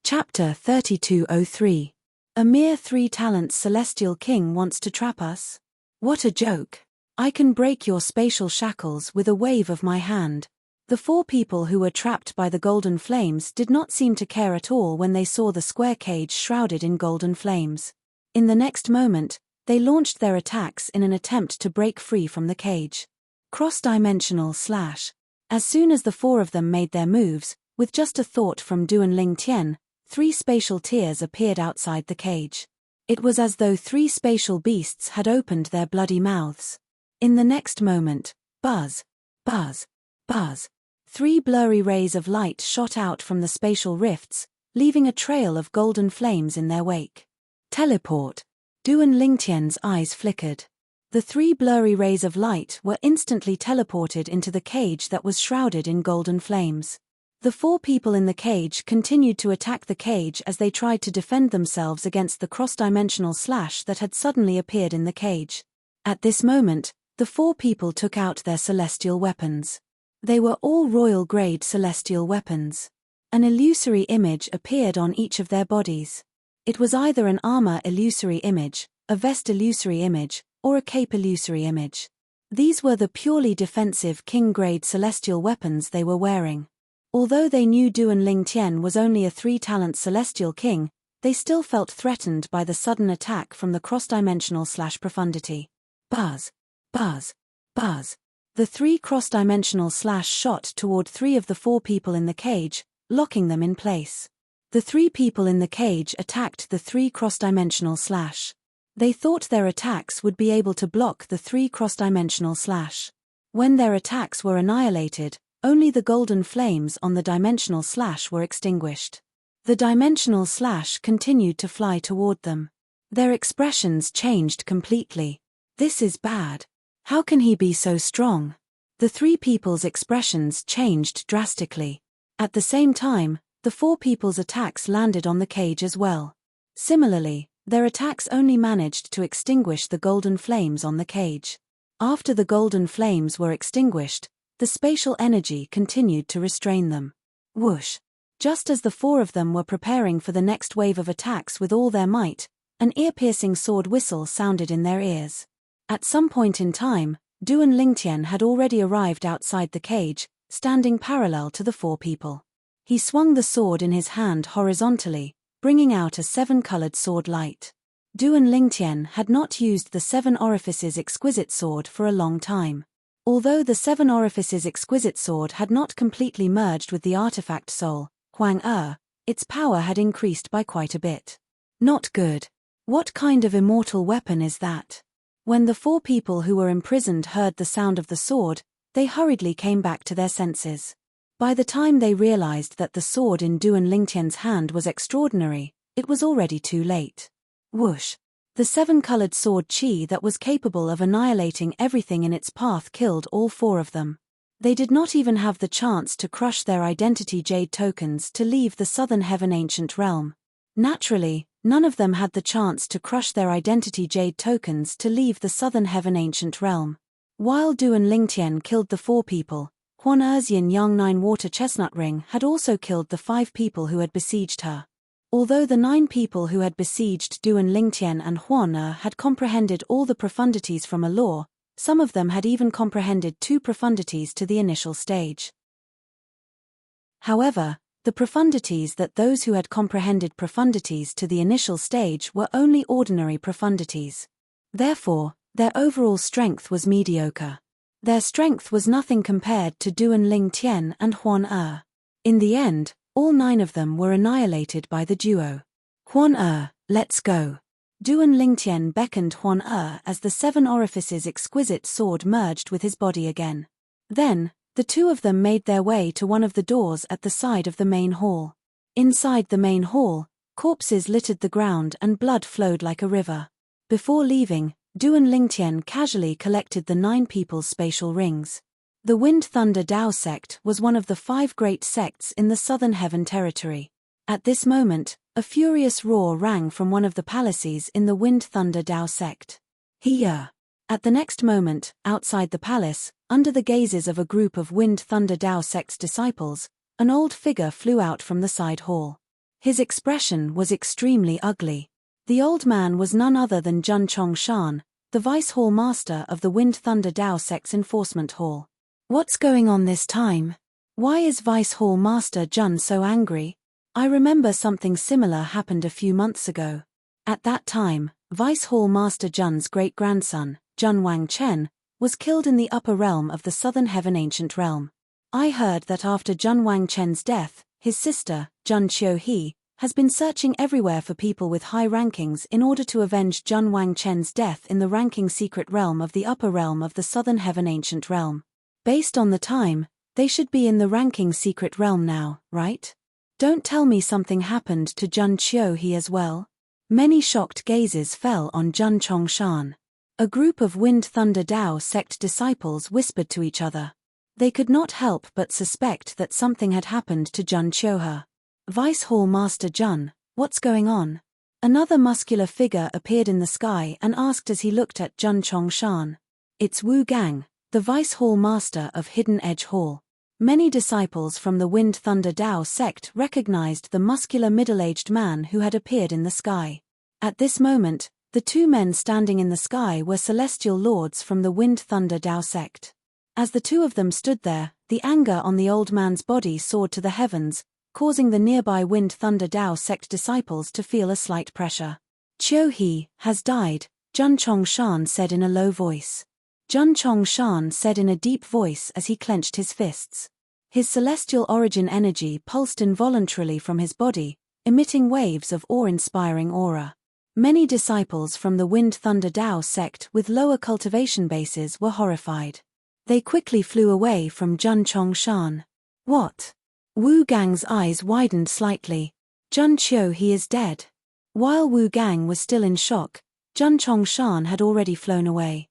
Chapter 3203. A mere 3 talents celestial king wants to trap us? What a joke. I can break your spatial shackles with a wave of my hand. The 4 people who were trapped by the golden flames did not seem to care at all when they saw the square cage shrouded in golden flames. In the next moment, they launched their attacks in an attempt to break free from the cage. Cross-dimensional slash. As soon as the 4 of them made their moves, with just a thought from Duan Lingtian, 3 spatial tears appeared outside the cage. It was as though 3 spatial beasts had opened their bloody mouths. In the next moment, buzz, buzz, buzz. 3 blurry rays of light shot out from the spatial rifts, leaving a trail of golden flames in their wake. Teleport. Duan Lingtian's eyes flickered. The 3 blurry rays of light were instantly teleported into the cage that was shrouded in golden flames. The 4 people in the cage continued to attack the cage as they tried to defend themselves against the cross-dimensional slash that had suddenly appeared in the cage. At this moment, the 4 people took out their celestial weapons. They were all royal-grade celestial weapons. An illusory image appeared on each of their bodies. It was either an armor illusory image, a vest illusory image, or a cape illusory image. These were the purely defensive king-grade celestial weapons they were wearing. Although they knew Duan Lingtian was only a 3-talent celestial king, they still felt threatened by the sudden attack from the cross-dimensional slash profundity. Buzz, buzz, buzz. The 3 cross-dimensional slash shot toward 3 of the 4 people in the cage, locking them in place. The 3 people in the cage attacked the 3 cross-dimensional slash. They thought their attacks would be able to block the 3 cross-dimensional slash. When their attacks were annihilated, only the golden flames on the dimensional slash were extinguished. The dimensional slash continued to fly toward them. Their expressions changed completely. This is bad. How can he be so strong? The three people's expressions changed drastically. At the same time, the four people's attacks landed on the cage as well. Similarly, their attacks only managed to extinguish the golden flames on the cage. After the golden flames were extinguished, the spatial energy continued to restrain them. Whoosh! Just as the four of them were preparing for the next wave of attacks with all their might, an ear-piercing sword whistle sounded in their ears. At some point in time, Duan Lingtian had already arrived outside the cage, standing parallel to the four people. He swung the sword in his hand horizontally, bringing out a seven-colored sword light. Duan Lingtian had not used the Seven Orifices Exquisite Sword for a long time. Although the Seven Orifices Exquisite Sword had not completely merged with the artifact soul, Huang its power had increased by quite a bit. Not good. What kind of immortal weapon is that? When the four people who were imprisoned heard the sound of the sword, they hurriedly came back to their senses. By the time they realized that the sword in Duan Lingtian's hand was extraordinary, it was already too late. Whoosh! The seven-colored sword Qi that was capable of annihilating everything in its path killed all four of them. They did not even have the chance to crush their identity jade tokens to leave the Southern Heaven Ancient Realm. Naturally, none of them had the chance to crush their identity jade tokens to leave the Southern Heaven Ancient Realm. While Duan Lingtian killed the four people, Huan Erzian Yang Nine Water Chestnut Ring had also killed the five people who had besieged her. Although the 9 people who had besieged Duan Lingtian and Huan had comprehended all the profundities from a law, some of them had even comprehended 2 profundities to the initial stage. However, the profundities that those who had comprehended profundities to the initial stage were only ordinary profundities. Therefore, their overall strength was mediocre. Their strength was nothing compared to Duan Lingtian and Huan. In the end, all 9 of them were annihilated by the duo. Huan let's go. Duan Lingtian beckoned Huan as the 7 Orifices Exquisite Sword merged with his body again. Then, the two of them made their way to one of the doors at the side of the main hall. Inside the main hall, corpses littered the ground and blood flowed like a river. Before leaving, Duan Lingtian casually collected the 9 people's spatial rings. The Wind Thunder Dao sect was one of the 5 great sects in the Southern Heaven Territory. At this moment, a furious roar rang from one of the palaces in the Wind Thunder Dao sect. Here! At the next moment, outside the palace, under the gazes of a group of Wind Thunder Dao sect's disciples, an old figure flew out from the side hall. His expression was extremely ugly. The old man was none other than Jun Chongshan, the Vice Hall Master of the Wind Thunder Dao sect's enforcement hall. What's going on this time? Why is Vice Hall Master Jun so angry? I remember something similar happened a few months ago. At that time, Vice Hall Master Jun's great-grandson, Jun Wang Chen, was killed in the upper realm of the Southern Heaven Ancient Realm. I heard that after Jun Wang Chen's death, his sister, Jun Qiu-hee, has been searching everywhere for people with high rankings in order to avenge Jun Wang Chen's death in the ranking secret realm of the upper realm of the Southern Heaven Ancient Realm. Based on the time, they should be in the ranking secret realm now, right? Don't tell me something happened to Jun Qiu-hee as well. Many shocked gazes fell on Jun Chongshan. A group of Wind Thunder Dao sect disciples whispered to each other. They could not help but suspect that something had happened to Jun Qiu-hee. Vice Hall Master Jun, what's going on? Another muscular figure appeared in the sky and asked as he looked at Jun Chongshan. It's Wu Gang, the Vice Hall Master of Hidden Edge Hall. Many disciples from the Wind Thunder Dao sect recognized the muscular middle-aged man who had appeared in the sky. At this moment, the 2 men standing in the sky were celestial lords from the Wind Thunder Dao sect. As the 2 of them stood there, the anger on the old man's body soared to the heavens, causing the nearby Wind Thunder Dao sect disciples to feel a slight pressure. Qiu-hee has died, Jun Chongshan said in a low voice. Jun Chongshan said in a deep voice as he clenched his fists. His celestial origin energy pulsed involuntarily from his body, emitting waves of awe-inspiring aura. Many disciples from the Wind Thunder Dao sect with lower cultivation bases were horrified. They quickly flew away from Jun Chongshan. What? Wu Gang's eyes widened slightly. Jun Qiu-hee is dead. While Wu Gang was still in shock, Zhun Chongshan had already flown away.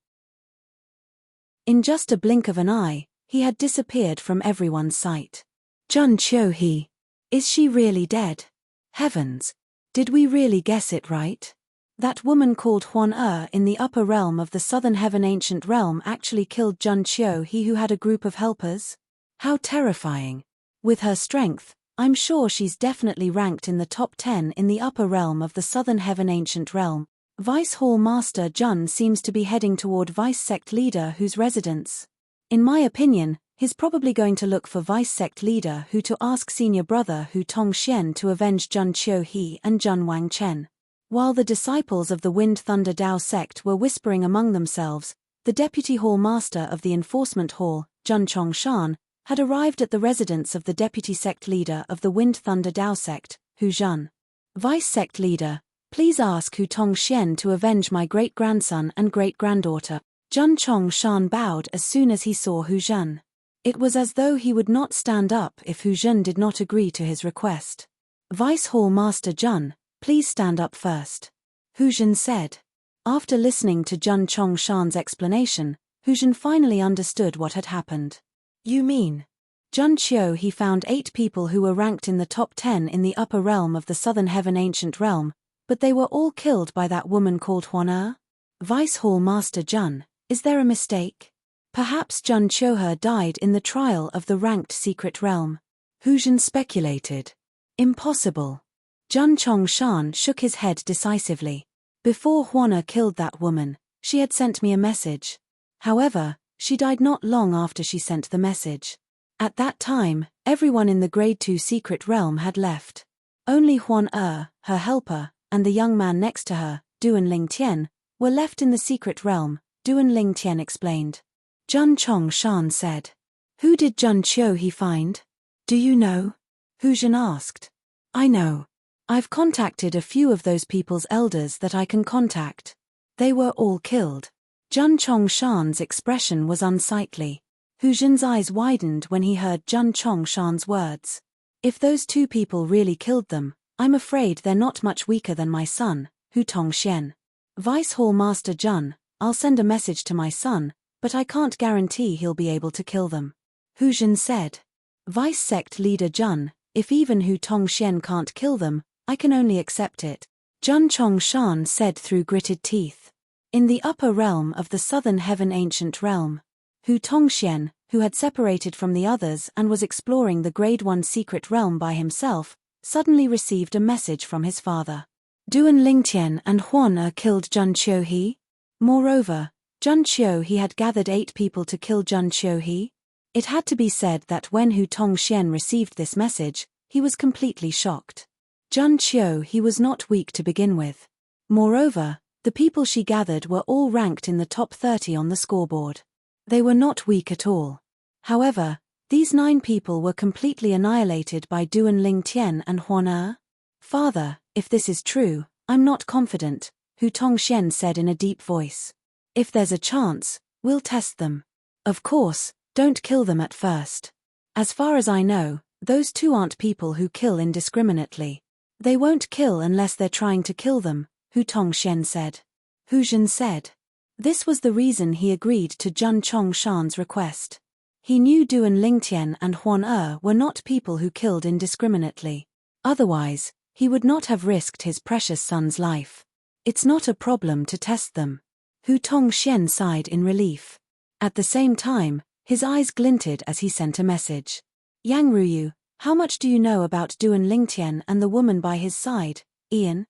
In just a blink of an eye, he had disappeared from everyone's sight. Zhun Qiuhe. Is she really dead? Heavens! Did we really guess it right? That woman called Huan in the upper realm of the southern heaven ancient realm actually killed Zhun Qiuhe, who had a group of helpers? How terrifying. With her strength, I'm sure she's definitely ranked in the top 10 in the upper realm of the southern heaven ancient realm. Vice Hall Master Zhun seems to be heading toward Vice Sect Leader Hu's residence. In my opinion, he's probably going to look for Vice Sect Leader Hu to ask Senior Brother Hu Tongxian to avenge Zhun Qiuhe and Zhun Wangchen. While the disciples of the Wind Thunder Dao sect were whispering among themselves, the Deputy Hall Master of the Enforcement Hall, Zhun Chongshan, had arrived at the residence of the Deputy Sect Leader of the Wind Thunder Dao sect, Hu Zhun. Vice Sect Leader, please ask Hu Tongxian to avenge my great-grandson and great-granddaughter. Zhun Chongshan bowed as soon as he saw Hu Zhun. It was as though he would not stand up if Hu Zhun did not agree to his request. Vice Hall Master Zhun, please stand up first. Hu Zhun said. After listening to Zhun Chongshan's explanation, Hu Zhun finally understood what had happened. You mean? Zhun Qiuhe found 8 people who were ranked in the top 10 in the upper realm of the southern heaven ancient realm, but they were all killed by that woman called Huan. Vice Hall Master Zhun, is there a mistake? Perhaps Zhun Qiuhe died in the trial of the ranked secret realm. Hu Zhun speculated. Impossible. Zhun Chongshan shook his head decisively. Before Huan killed that woman, she had sent me a message. However, she died not long after she sent the message. At that time, everyone in the Grade 2 secret realm had left. Only Huan her helper, and the young man next to her, Duan Lingtian, were left in the secret realm, Duan Lingtian explained. Zhun Chongshan said. Who did Zhun Qiuhe find? Do you know? Hu Zhun asked. I know. I've contacted a few of those people's elders that I can contact. They were all killed. Zhun Chongshan's expression was unsightly. Hu Zhun's eyes widened when he heard Zhun Chongshan's words. If those 2 people really killed them, I'm afraid they're not much weaker than my son, Hu Tongxian. Vice Hall Master Zhun, I'll send a message to my son, but I can't guarantee he'll be able to kill them. Hu Zhun said. Vice Sect Leader Zhun, if even Hu Tongxian can't kill them, I can only accept it. Zhun Chongshan said through gritted teeth. In the upper realm of the southern heaven ancient realm, Hu Tongxian, who had separated from the others and was exploring the Grade 1 secret realm by himself, suddenly received a message from his father. Duan Lingtian and Huan killed Zhun Qiuhe? Moreover, Zhun Qiuhe had gathered 8 people to kill Zhun Qiuhe? It had to be said that when Hu Tongxian received this message, he was completely shocked. Zhun Qiuhe was not weak to begin with. Moreover, the people she gathered were all ranked in the top 30 on the scoreboard. They were not weak at all. However, these 9 people were completely annihilated by Duan Lingtian and Huan. Father, if this is true, I'm not confident, Hu Tongxian said in a deep voice. If there's a chance, we'll test them. Of course, don't kill them at first. As far as I know, those 2 aren't people who kill indiscriminately. They won't kill unless they're trying to kill them, Hu Tongxian said. Hu Zhun said. This was the reason he agreed to Zhun Chongshan's request. He knew Duan Lingtian and Huan were not people who killed indiscriminately. Otherwise, he would not have risked his precious son's life. It's not a problem to test them. Hu Tongxian sighed in relief. At the same time, his eyes glinted as he sent a message. Yang Ruyu, how much do you know about Duan Lingtian and the woman by his side, Ian?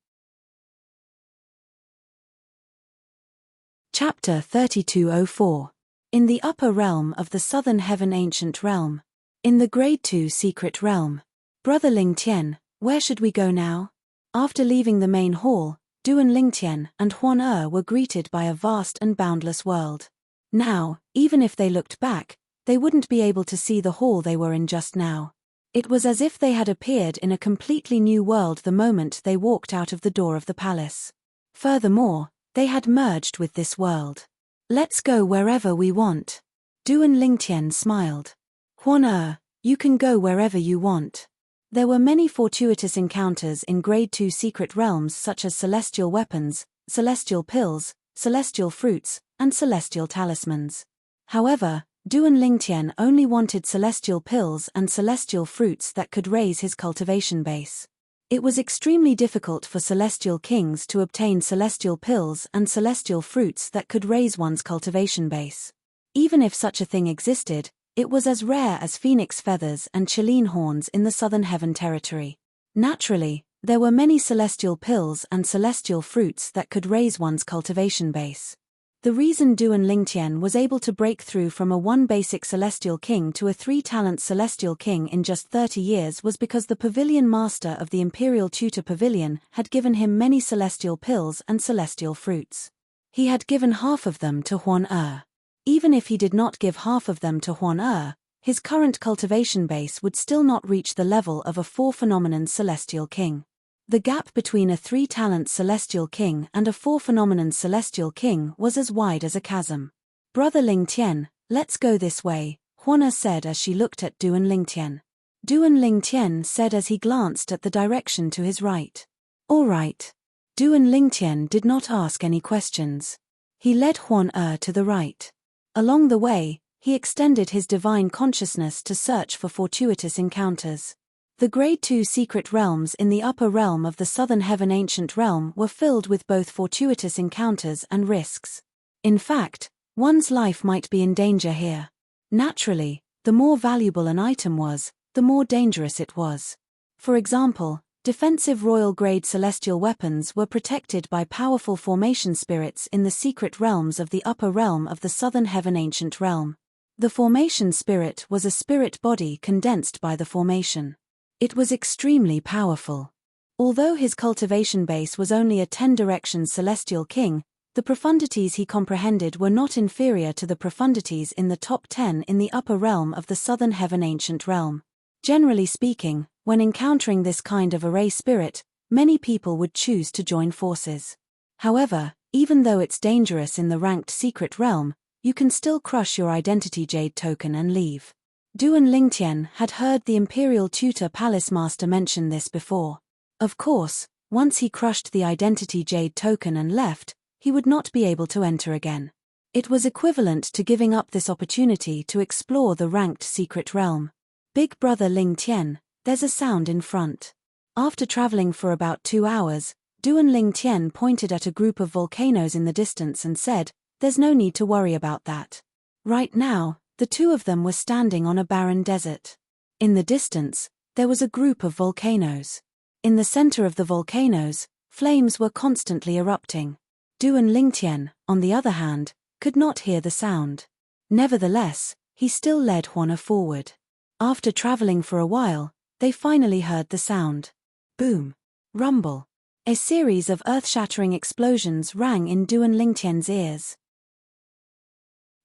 Chapter 3204. In the upper realm of the southern heaven ancient realm. In the Grade 2 secret realm. Brother Lingtian, where should we go now? After leaving the main hall, Duan Lingtian and Huan were greeted by a vast and boundless world. Now, even if they looked back, they wouldn't be able to see the hall they were in just now. It was as if they had appeared in a completely new world the moment they walked out of the door of the palace. Furthermore, they had merged with this world. Let's go wherever we want. Duan Lingtian smiled. Huan, you can go wherever you want. There were many fortuitous encounters in Grade 2 secret realms such as celestial weapons, celestial pills, celestial fruits, and celestial talismans. However, Duan Lingtian only wanted celestial pills and celestial fruits that could raise his cultivation base. It was extremely difficult for celestial kings to obtain celestial pills and celestial fruits that could raise one's cultivation base. Even if such a thing existed, it was as rare as phoenix feathers and Chilean horns in the Southern Heaven territory. Naturally, there were many celestial pills and celestial fruits that could raise one's cultivation base. The reason Duan Lingtian was able to break through from a 1 basic celestial king to a 3-talent celestial king in just 30 years was because the pavilion master of the Imperial Tutor Pavilion had given him many celestial pills and celestial fruits. He had given half of them to Huan Er. Even if he did not give half of them to Huan Er, his current cultivation base would still not reach the level of a 4-phenomenon celestial king. The gap between a 3-talent celestial king and a 4-phenomenon celestial king was as wide as a chasm. "Brother Lingtian, let's go this way," Huana said as she looked at Duan Lingtian. Duan Lingtian said as he glanced at the direction to his right. "All right." Duan Lingtian did not ask any questions. He led Huan Er to the right. Along the way, he extended his divine consciousness to search for fortuitous encounters. The Grade 2 secret realms in the upper realm of the Southern Heaven Ancient Realm were filled with both fortuitous encounters and risks. In fact, one's life might be in danger here. Naturally, the more valuable an item was, the more dangerous it was. For example, defensive royal grade celestial weapons were protected by powerful formation spirits in the secret realms of the upper realm of the Southern Heaven Ancient Realm. The formation spirit was a spirit body condensed by the formation. It was extremely powerful. Although his cultivation base was only a 10-direction celestial king, the profundities he comprehended were not inferior to the profundities in the top 10 in the upper realm of the Southern Heaven Ancient Realm. Generally speaking, when encountering this kind of array spirit, many people would choose to join forces. However, even though it's dangerous in the ranked secret realm, you can still crush your identity jade token and leave. Duan Lingtian had heard the Imperial Tutor Palace Master mention this before. Of course, once he crushed the identity jade token and left, he would not be able to enter again. It was equivalent to giving up this opportunity to explore the ranked secret realm. "Big brother Lingtian, there's a sound in front." After traveling for about 2 hours, Duan Lingtian pointed at a group of volcanoes in the distance and said, "There's no need to worry about that." Right now, the two of them were standing on a barren desert. In the distance, there was a group of volcanoes. In the center of the volcanoes, flames were constantly erupting. Duan Lingtian, on the other hand, could not hear the sound. Nevertheless, he still led Huana forward. After traveling for a while, they finally heard the sound. Boom. Rumble. A series of earth-shattering explosions rang in Duan Lingtian's ears.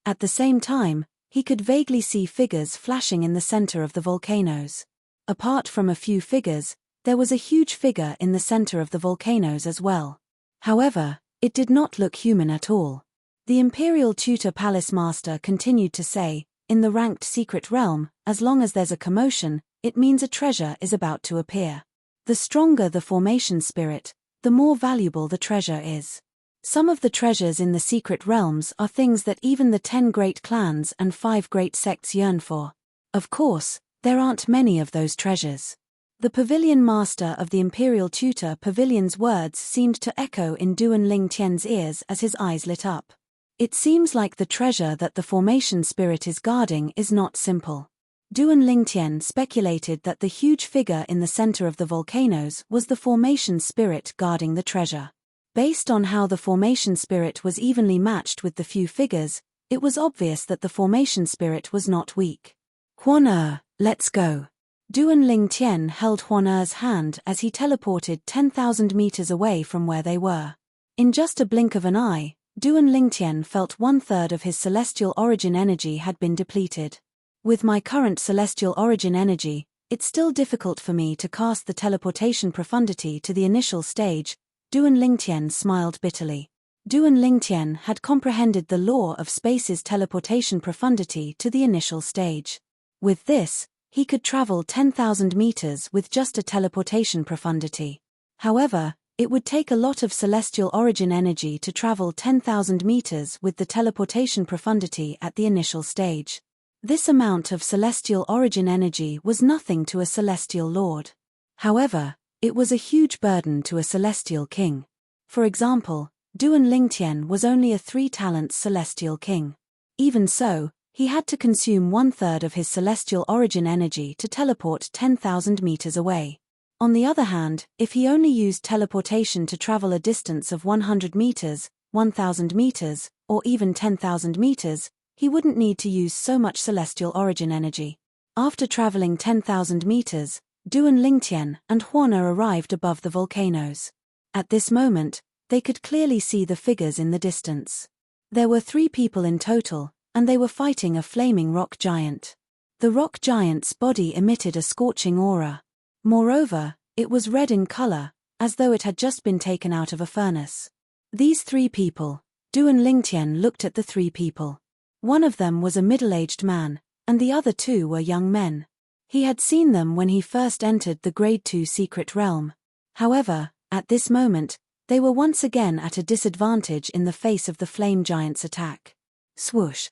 At the same time, he could vaguely see figures flashing in the center of the volcanoes. Apart from a few figures, there was a huge figure in the center of the volcanoes as well. However, it did not look human at all. The Imperial Tutor Palace Master continued to say, "In the ranked secret realm, as long as there's a commotion, it means a treasure is about to appear. The stronger the formation spirit, the more valuable the treasure is. Some of the treasures in the secret realms are things that even the 10 great clans and 5 great sects yearn for. Of course, there aren't many of those treasures." The pavilion master of the Imperial Tutor Pavilion's words seemed to echo in Duan Lingtian's ears as his eyes lit up. It seems like the treasure that the formation spirit is guarding is not simple. Duan Lingtian speculated that the huge figure in the center of the volcanoes was the formation spirit guarding the treasure. Based on how the formation spirit was evenly matched with the few figures, it was obvious that the formation spirit was not weak. "Huan Er, let's go." Duan Lingtian held Huan Er's hand as he teleported 10,000 meters away from where they were. In just a blink of an eye, Duan Lingtian felt 1/3 of his celestial origin energy had been depleted. "With my current celestial origin energy, it's still difficult for me to cast the teleportation profundity to the initial stage," Duan Lingtian smiled bitterly. Duan Lingtian had comprehended the law of space's teleportation profundity to the initial stage. With this, He could travel 10,000 meters with just a teleportation profundity. However, it would take a lot of celestial origin energy to travel 10,000 meters with the teleportation profundity at the initial stage. This amount of celestial origin energy was nothing to a celestial lord. However, it was a huge burden to a celestial king. For example, Duan Lingtian was only a 3-talents celestial king. Even so, he had to consume 1/3 of his celestial origin energy to teleport 10,000 meters away. On the other hand, if he only used teleportation to travel a distance of 100 meters, 1,000 meters, or even 10,000 meters, he wouldn't need to use so much celestial origin energy. After traveling 10,000 meters, Duan Lingtian and Huana arrived above the volcanoes. At this moment, they could clearly see the figures in the distance. There were 3 people in total, and they were fighting a flaming rock giant. The rock giant's body emitted a scorching aura. Moreover, it was red in color, as though it had just been taken out of a furnace. These 3 people, Duan Lingtian looked at the 3 people. One of them was a middle-aged man, and the other 2 were young men. He had seen them when he first entered the Grade 2 secret realm. However, at this moment, they were once again at a disadvantage in the face of the flame giant's attack. Swoosh!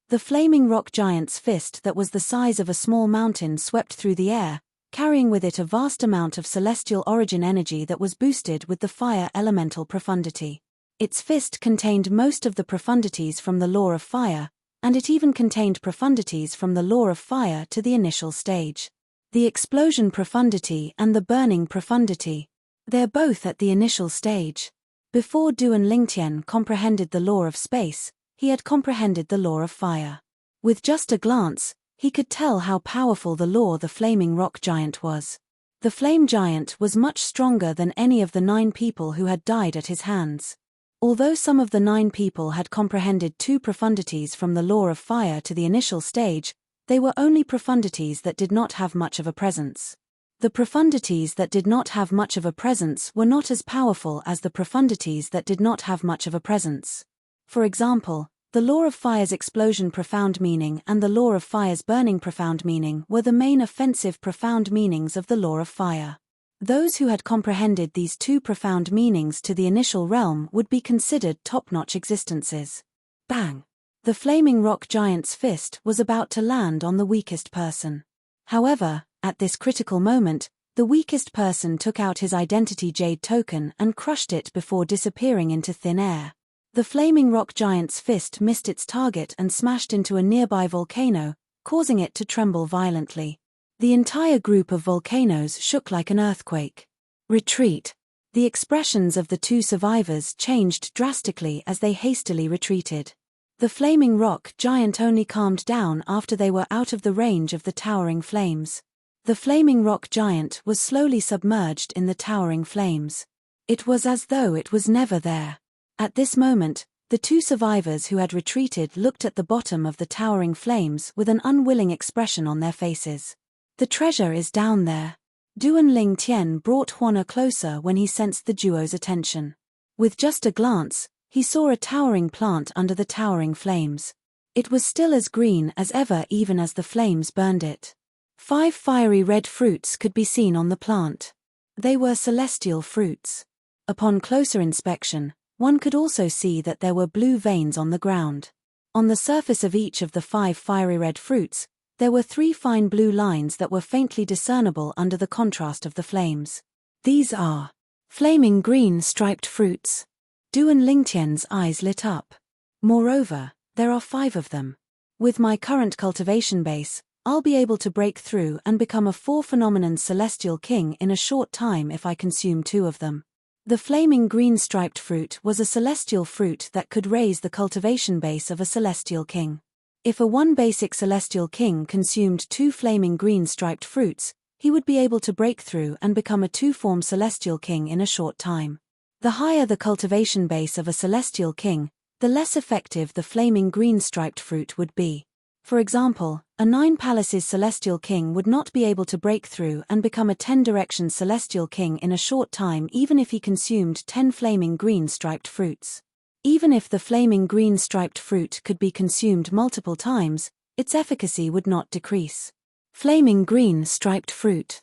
The flaming rock giant's fist that was the size of a small mountain swept through the air, carrying with it a vast amount of celestial origin energy that was boosted with the fire elemental profundity. Its fist contained most of the profundities from the law of fire, and it even contained profundities from the law of fire to the initial stage. The explosion profundity and the burning profundity. They're both at the initial stage. Before Duan Lingtian comprehended the law of space, he had comprehended the law of fire. With just a glance, he could tell how powerful the law the flaming rock giant was. The flame giant was much stronger than any of the 9 people who had died at his hands. Although some of the 9 people had comprehended 2 profundities from the law of fire to the initial stage, they were only profundities that did not have much of a presence. The profundities that did not have much of a presence were not as powerful as the profundities that did not have much of a presence. For example, the law of fire's explosion profound meaning and the law of fire's burning profound meaning were the main offensive profound meanings of the law of fire. Those who had comprehended these 2 profound meanings to the initial realm would be considered top-notch existences. Bang! The flaming rock giant's fist was about to land on the weakest person. However, at this critical moment, the weakest person took out his identity jade token and crushed it before disappearing into thin air. The flaming rock giant's fist missed its target and smashed into a nearby volcano, causing it to tremble violently. The entire group of volcanoes shook like an earthquake. Retreat! The expressions of the 2 survivors changed drastically as they hastily retreated. The flaming rock giant only calmed down after they were out of the range of the towering flames. The flaming rock giant was slowly submerged in the towering flames. It was as though it was never there. At this moment, the 2 survivors who had retreated looked at the bottom of the towering flames with an unwilling expression on their faces. The treasure is down there. Duan Lingtian brought Huana closer when he sensed the duo's attention. With just a glance, he saw a towering plant under the towering flames. It was still as green as ever even as the flames burned it. 5 fiery red fruits could be seen on the plant. They were celestial fruits. Upon closer inspection, one could also see that there were blue veins on the ground. On the surface of each of the 5 fiery red fruits, there were 3 fine blue lines that were faintly discernible under the contrast of the flames. These are flaming green striped fruits. Duan Lingtian's eyes lit up. Moreover, there are 5 of them. With my current cultivation base, I'll be able to break through and become a 4-phenomenon celestial king in a short time if I consume 2 of them. The flaming green striped fruit was a celestial fruit that could raise the cultivation base of a celestial king. If a 1 basic celestial king consumed 2 flaming green striped fruits, he would be able to break through and become a 2-form celestial king in a short time. The higher the cultivation base of a celestial king, the less effective the flaming green striped fruit would be. For example, a 9 palaces celestial king would not be able to break through and become a 10 directions celestial king in a short time even if he consumed 10 flaming green striped fruits. Even if the flaming green striped fruit could be consumed multiple times, its efficacy would not decrease. Flaming green striped fruit.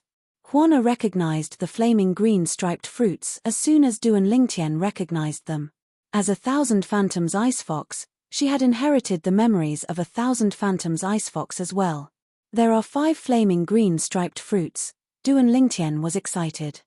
Huana recognized the flaming green striped fruits as soon as Duan Lingtian recognized them. As a Thousand Phantoms Ice Fox, she had inherited the memories of a Thousand Phantoms Ice Fox as well. There are 5 flaming green striped fruits. Duan Lingtian was excited.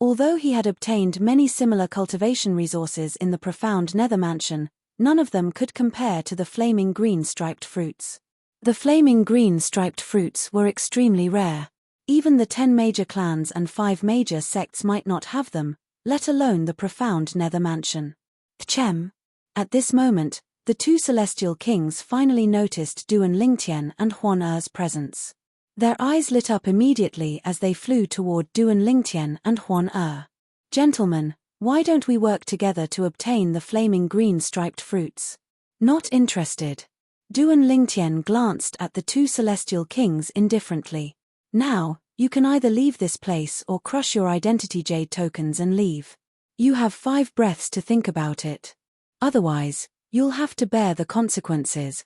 Although he had obtained many similar cultivation resources in the profound Nether Mansion, none of them could compare to the flaming green striped fruits. The flaming green striped fruits were extremely rare. Even the 10 major clans and 5 major sects might not have them, let alone the profound Nether Mansion. Tchem. At this moment, the 2 celestial kings finally noticed Duan Lingtian and Huan Er's presence. Their eyes lit up immediately as they flew toward Duan Lingtian and Huan Er. Gentlemen, why don't we work together to obtain the flaming green striped fruits? Not interested. Duan Lingtian glanced at the 2 celestial kings indifferently. Now, you can either leave this place or crush your identity jade tokens and leave. You have 5 breaths to think about it. Otherwise, you'll have to bear the consequences.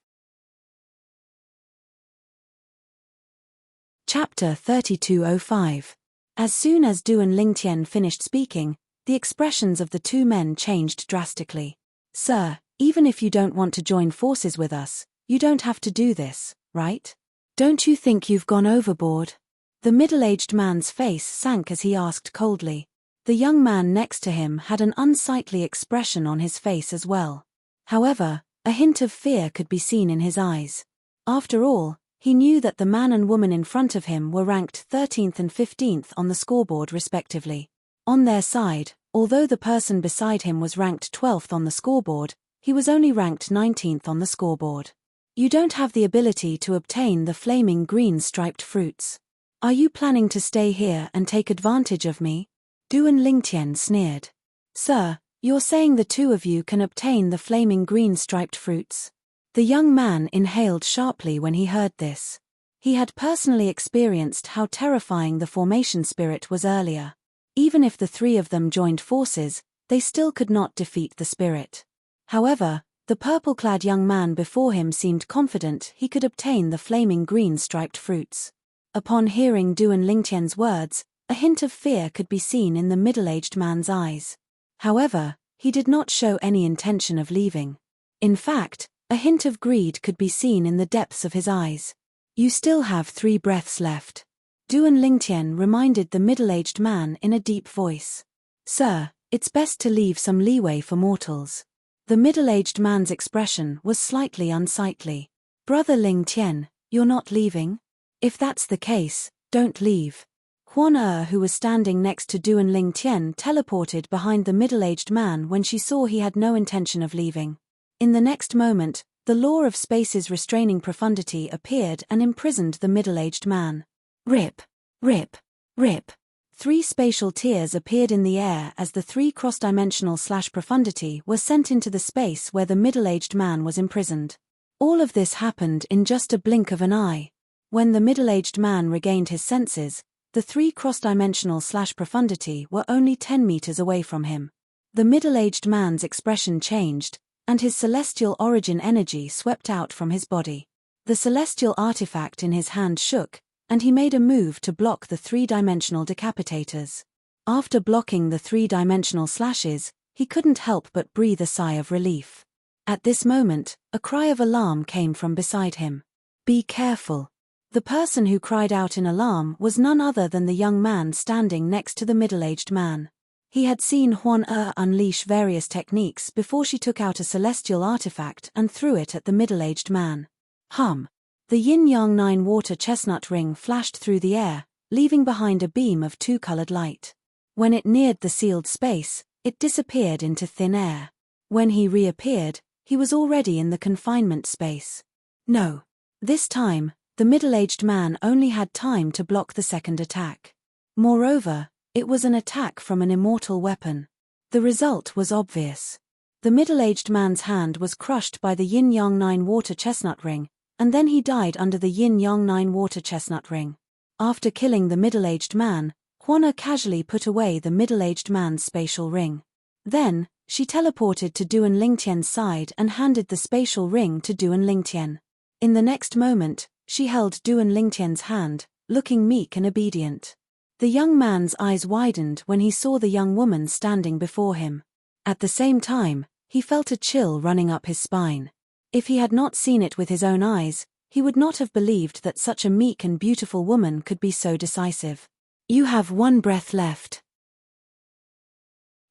Chapter 3205. As soon as Duan Lingtian finished speaking, the expressions of the 2 men changed drastically. Sir, even if you don't want to join forces with us, you don't have to do this, right? Don't you think you've gone overboard? The middle-aged man's face sank as he asked coldly. The young man next to him had an unsightly expression on his face as well. However, a hint of fear could be seen in his eyes. After all, he knew that the man and woman in front of him were ranked 13th and 15th on the scoreboard respectively. On their side, although the person beside him was ranked 12th on the scoreboard, he was only ranked 19th on the scoreboard. You don't have the ability to obtain the flaming green striped fruits. Are you planning to stay here and take advantage of me? Duan Lingtian sneered. Sir, you're saying the 2 of you can obtain the flaming green striped fruits? The young man inhaled sharply when he heard this. He had personally experienced how terrifying the formation spirit was earlier. Even if the 3 of them joined forces, they still could not defeat the spirit. However, the purple-clad young man before him seemed confident he could obtain the flaming green striped fruits. Upon hearing Duan Lingtian's words, a hint of fear could be seen in the middle-aged man's eyes. However, he did not show any intention of leaving. In fact, a hint of greed could be seen in the depths of his eyes. You still have 3 breaths left. Duan Lingtian reminded the middle-aged man in a deep voice. Sir, it's best to leave some leeway for mortals. The middle-aged man's expression was slightly unsightly. Brother Lingtian, you're not leaving? If that's the case, don't leave. Huan Er, who was standing next to Duan Lingtian, teleported behind the middle-aged man when she saw he had no intention of leaving. In the next moment, the law of space's restraining profundity appeared and imprisoned the middle-aged man. Rip, rip, rip. 3 spatial tears appeared in the air as the 3 cross-dimensional /profundity were sent into the space where the middle-aged man was imprisoned. All of this happened in just a blink of an eye. When the middle-aged man regained his senses, the 3 cross-dimensional /profundity were only 10 meters away from him. The middle-aged man's expression changed, and his celestial origin energy swept out from his body. The celestial artifact in his hand shook, and he made a move to block the 3-dimensional decapitators. After blocking the 3-dimensional slashes, he couldn't help but breathe a sigh of relief. At this moment, a cry of alarm came from beside him. Be careful. The person who cried out in alarm was none other than the young man standing next to the middle-aged man. He had seen Huan Er unleash various techniques before she took out a celestial artifact and threw it at the middle-aged man. Hum. The yin-yang 9 water chestnut ring flashed through the air, leaving behind a beam of 2-colored light. When it neared the sealed space, it disappeared into thin air. When he reappeared, he was already in the confinement space. No. This time, the middle-aged man only had time to block the second attack. Moreover, it was an attack from an immortal weapon. The result was obvious. The middle-aged man's hand was crushed by the yin-yang 9 water chestnut ring, and then he died under the yin-yang 9 water chestnut ring. After killing the middle-aged man, Huana casually put away the middle-aged man's spatial ring. Then, She teleported to Duan Lingtian's side and handed the spatial ring to Duan Lingtian. In the next moment, she held Duan Lingtian's hand, looking meek and obedient. The young man's eyes widened when he saw the young woman standing before him. At the same time, he felt a chill running up his spine. If he had not seen it with his own eyes, he would not have believed that such a meek and beautiful woman could be so decisive. "You have one breath left,"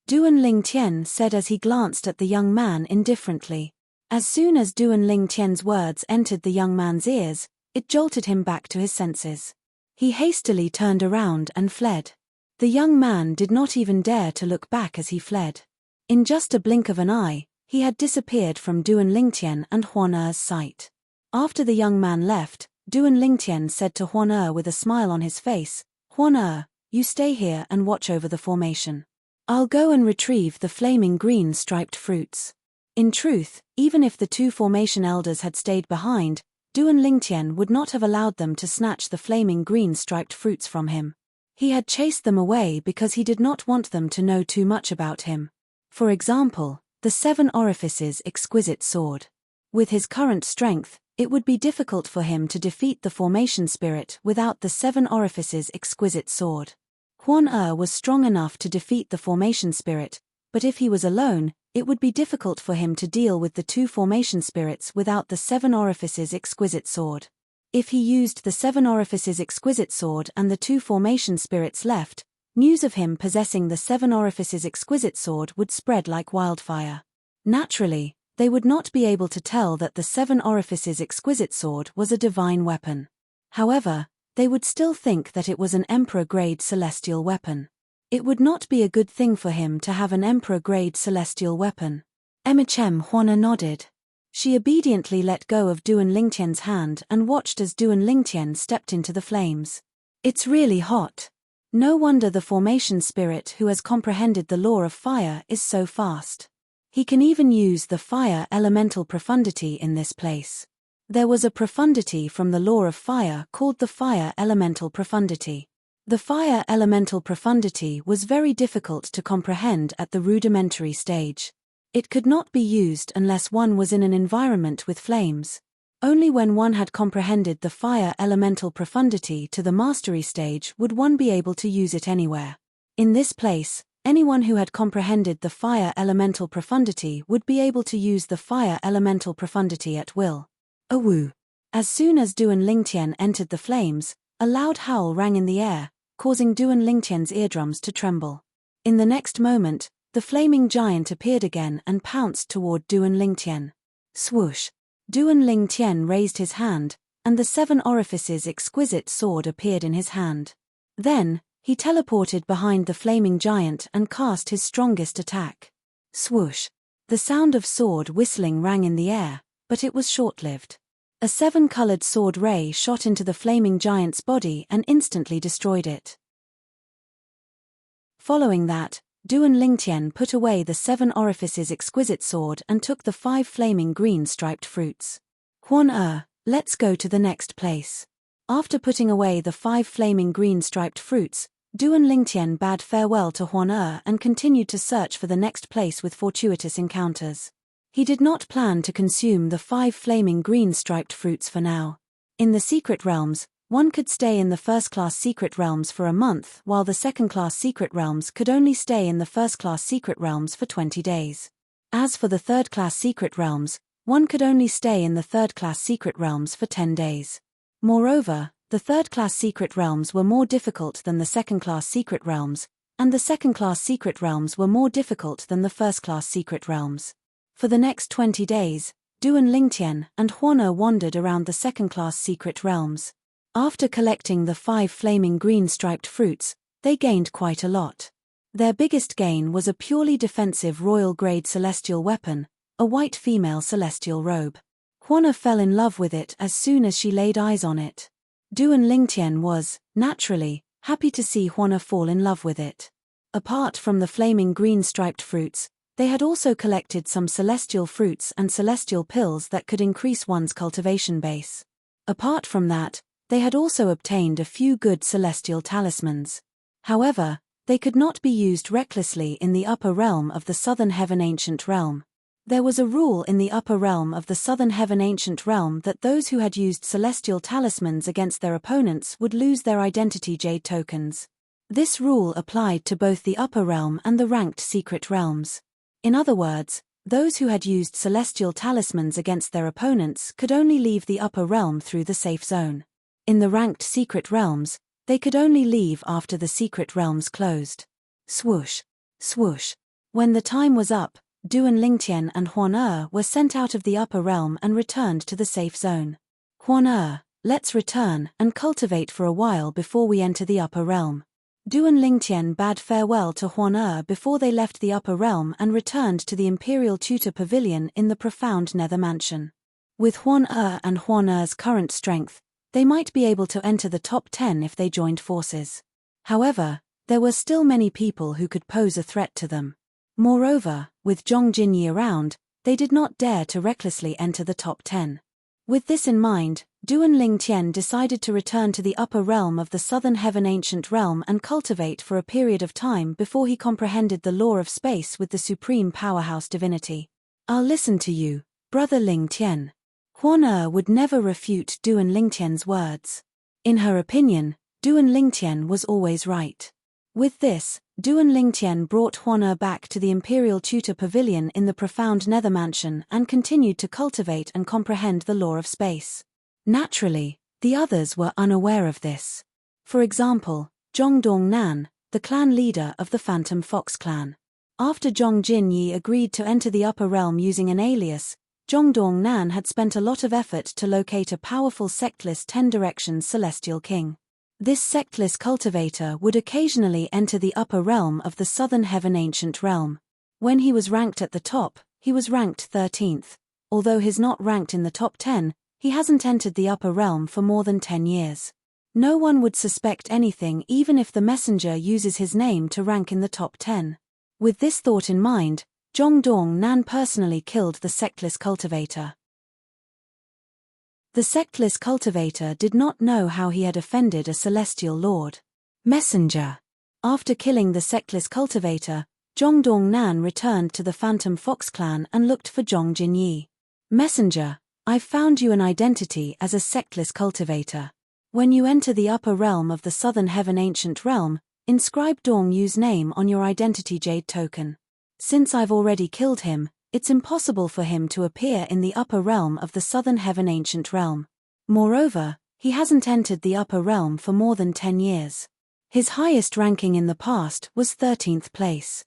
Duan Lingtian said as he glanced at the young man indifferently. As soon as Duan Lingtian's words entered the young man's ears, it jolted him back to his senses. He hastily turned around and fled. The young man did not even dare to look back as he fled. In just a blink of an eye, he had disappeared from Duan Lingtian and Huan Er's sight. After the young man left, Duan Lingtian said to Huan Er with a smile on his face, "Huan Er, you stay here and watch over the formation. I'll go and retrieve the flaming green striped fruits." In truth, even if the two formation elders had stayed behind, Duan Lingtian would not have allowed them to snatch the flaming green striped fruits from him. He had chased them away because he did not want them to know too much about him. For example, the 7 orifices exquisite sword. With his current strength, it would be difficult for him to defeat the formation spirit without the 7 orifices exquisite sword. Huan Er was strong enough to defeat the formation spirit, but if he was alone, it would be difficult for him to deal with the 2 formation spirits without the 7 orifices exquisite sword. If he used the 7 orifices exquisite sword and the 2 formation spirits left, news of him possessing the 7 orifices exquisite sword would spread like wildfire. Naturally, they would not be able to tell that the 7 orifices exquisite sword was a divine weapon. However, they would still think that it was an emperor-grade celestial weapon. It would not be a good thing for him to have an emperor-grade celestial weapon. Huan Er nodded. She obediently let go of Duan Lingtian's hand and watched as Duan Lingtian stepped into the flames. "It's really hot. No wonder the formation spirit who has comprehended the law of fire is so fast. He can even use the fire elemental profundity in this place." There was a profundity from the law of fire called the fire elemental profundity. The fire elemental profundity was very difficult to comprehend at the rudimentary stage. It could not be used unless one was in an environment with flames. Only when one had comprehended the fire elemental profundity to the mastery stage would one be able to use it anywhere. In this place, anyone who had comprehended the fire elemental profundity would be able to use the fire elemental profundity at will. Awoo! As soon as Duan Lingtian entered the flames, a loud howl rang in the air, causing Duan Lingtian's eardrums to tremble. In the next moment, the flaming giant appeared again and pounced toward Duan Lingtian. Swoosh! Duan Lingtian raised his hand, and the 7 orifices exquisite sword appeared in his hand. Then, he teleported behind the flaming giant and cast his strongest attack. Swoosh! The sound of sword whistling rang in the air, but it was short-lived. A 7-colored sword ray shot into the flaming giant's body and instantly destroyed it. Following that, Duan Lingtian put away the 7 orifices exquisite sword and took the 5 flaming green striped fruits. "Huan Er, let's go to the next place." After putting away the 5 flaming green striped fruits, Duan Lingtian bade farewell to Huan Er and continued to search for the next place with fortuitous encounters. He did not plan to consume the 5 flaming green striped fruits for now. In the secret realms, one could stay in the first-class secret realms for a month, while the second-class secret realms could only stay in the first-class secret realms for 20 days. As for the third-class secret realms, one could only stay in the third-class secret realms for 10 days. Moreover, the third-class secret realms were more difficult than the second-class secret realms, and the second-class secret realms were more difficult than the first-class secret realms. For the next 20 days, Duan Lingtian and Huan Er wandered around the second-class secret realms. After collecting the 5 flaming green striped fruits, they gained quite a lot. Their biggest gain was a purely defensive royal-grade celestial weapon, a white female celestial robe. Huan Er fell in love with it as soon as she laid eyes on it. Duan Lingtian was, naturally, happy to see Huan Er fall in love with it. Apart from the flaming green striped fruits, they had also collected some celestial fruits and celestial pills that could increase one's cultivation base. Apart from that, they had also obtained a few good celestial talismans. However, They could not be used recklessly in the upper realm of the Southern Heaven Ancient Realm. There was a rule in the upper realm of the Southern Heaven Ancient Realm that those who had used celestial talismans against their opponents would lose their identity jade tokens. This rule applied to both the upper realm and the ranked secret realms. In other words, those who had used celestial talismans against their opponents could only leave the upper realm through the safe zone. In the ranked secret realms, they could only leave after the secret realms closed. Swoosh. Swoosh. When the time was up, Duan Lingtian and Huan were sent out of the upper realm and returned to the safe zone. Huan, let's return and cultivate for a while before we enter the upper realm. Duan Lingtian bade farewell to Huan before they left the upper realm and returned to the Imperial Tutor Pavilion in the profound Nether Mansion. With Huan and Huan's current strength, they might be able to enter the top 10 if they joined forces. However, there were still many people who could pose a threat to them. Moreover, with Zhong Jinyi around, they did not dare to recklessly enter the top 10. With this in mind, Duan Lingtian decided to return to the upper realm of the Southern Heaven Ancient Realm and cultivate for a period of time before he comprehended the law of space with the supreme powerhouse divinity. I'll listen to you, Brother Lingtian. Huan would never refute Duan Lingtian's words. In her opinion, Duan Lingtian was always right. With this, Duan Lingtian brought Huan back to the Imperial Tutor Pavilion in the profound Nether Mansion and continued to cultivate and comprehend the law of space. Naturally, the others were unaware of this. For example, Zhong Dongnan, the clan leader of the Phantom Fox clan. After Zhong Jinyi agreed to enter the upper realm using an alias, Zhong Dongnan had spent a lot of effort to locate a powerful sectless 10 Directions celestial king. This sectless cultivator would occasionally enter the upper realm of the Southern Heaven Ancient Realm. When he was ranked at the top, he was ranked 13th. Although he's not ranked in the top 10, he hasn't entered the upper realm for more than 10 years. No one would suspect anything even if the messenger uses his name to rank in the top 10. With this thought in mind, Zhong Dongnan personally killed the sectless cultivator. The sectless cultivator did not know how he had offended a celestial lord. Messenger. After killing the sectless cultivator, Zhong Dongnan returned to the Phantom Fox clan and looked for Zhong Jinyi. Messenger, I've found you an identity as a sectless cultivator. When you enter the upper realm of the Southern Heaven Ancient Realm, inscribe Dong Yu's name on your identity jade token. Since I've already killed him, it's impossible for him to appear in the upper realm of the Southern Heaven Ancient Realm. Moreover, he hasn't entered the upper realm for more than 10 years. His highest ranking in the past was 13th place.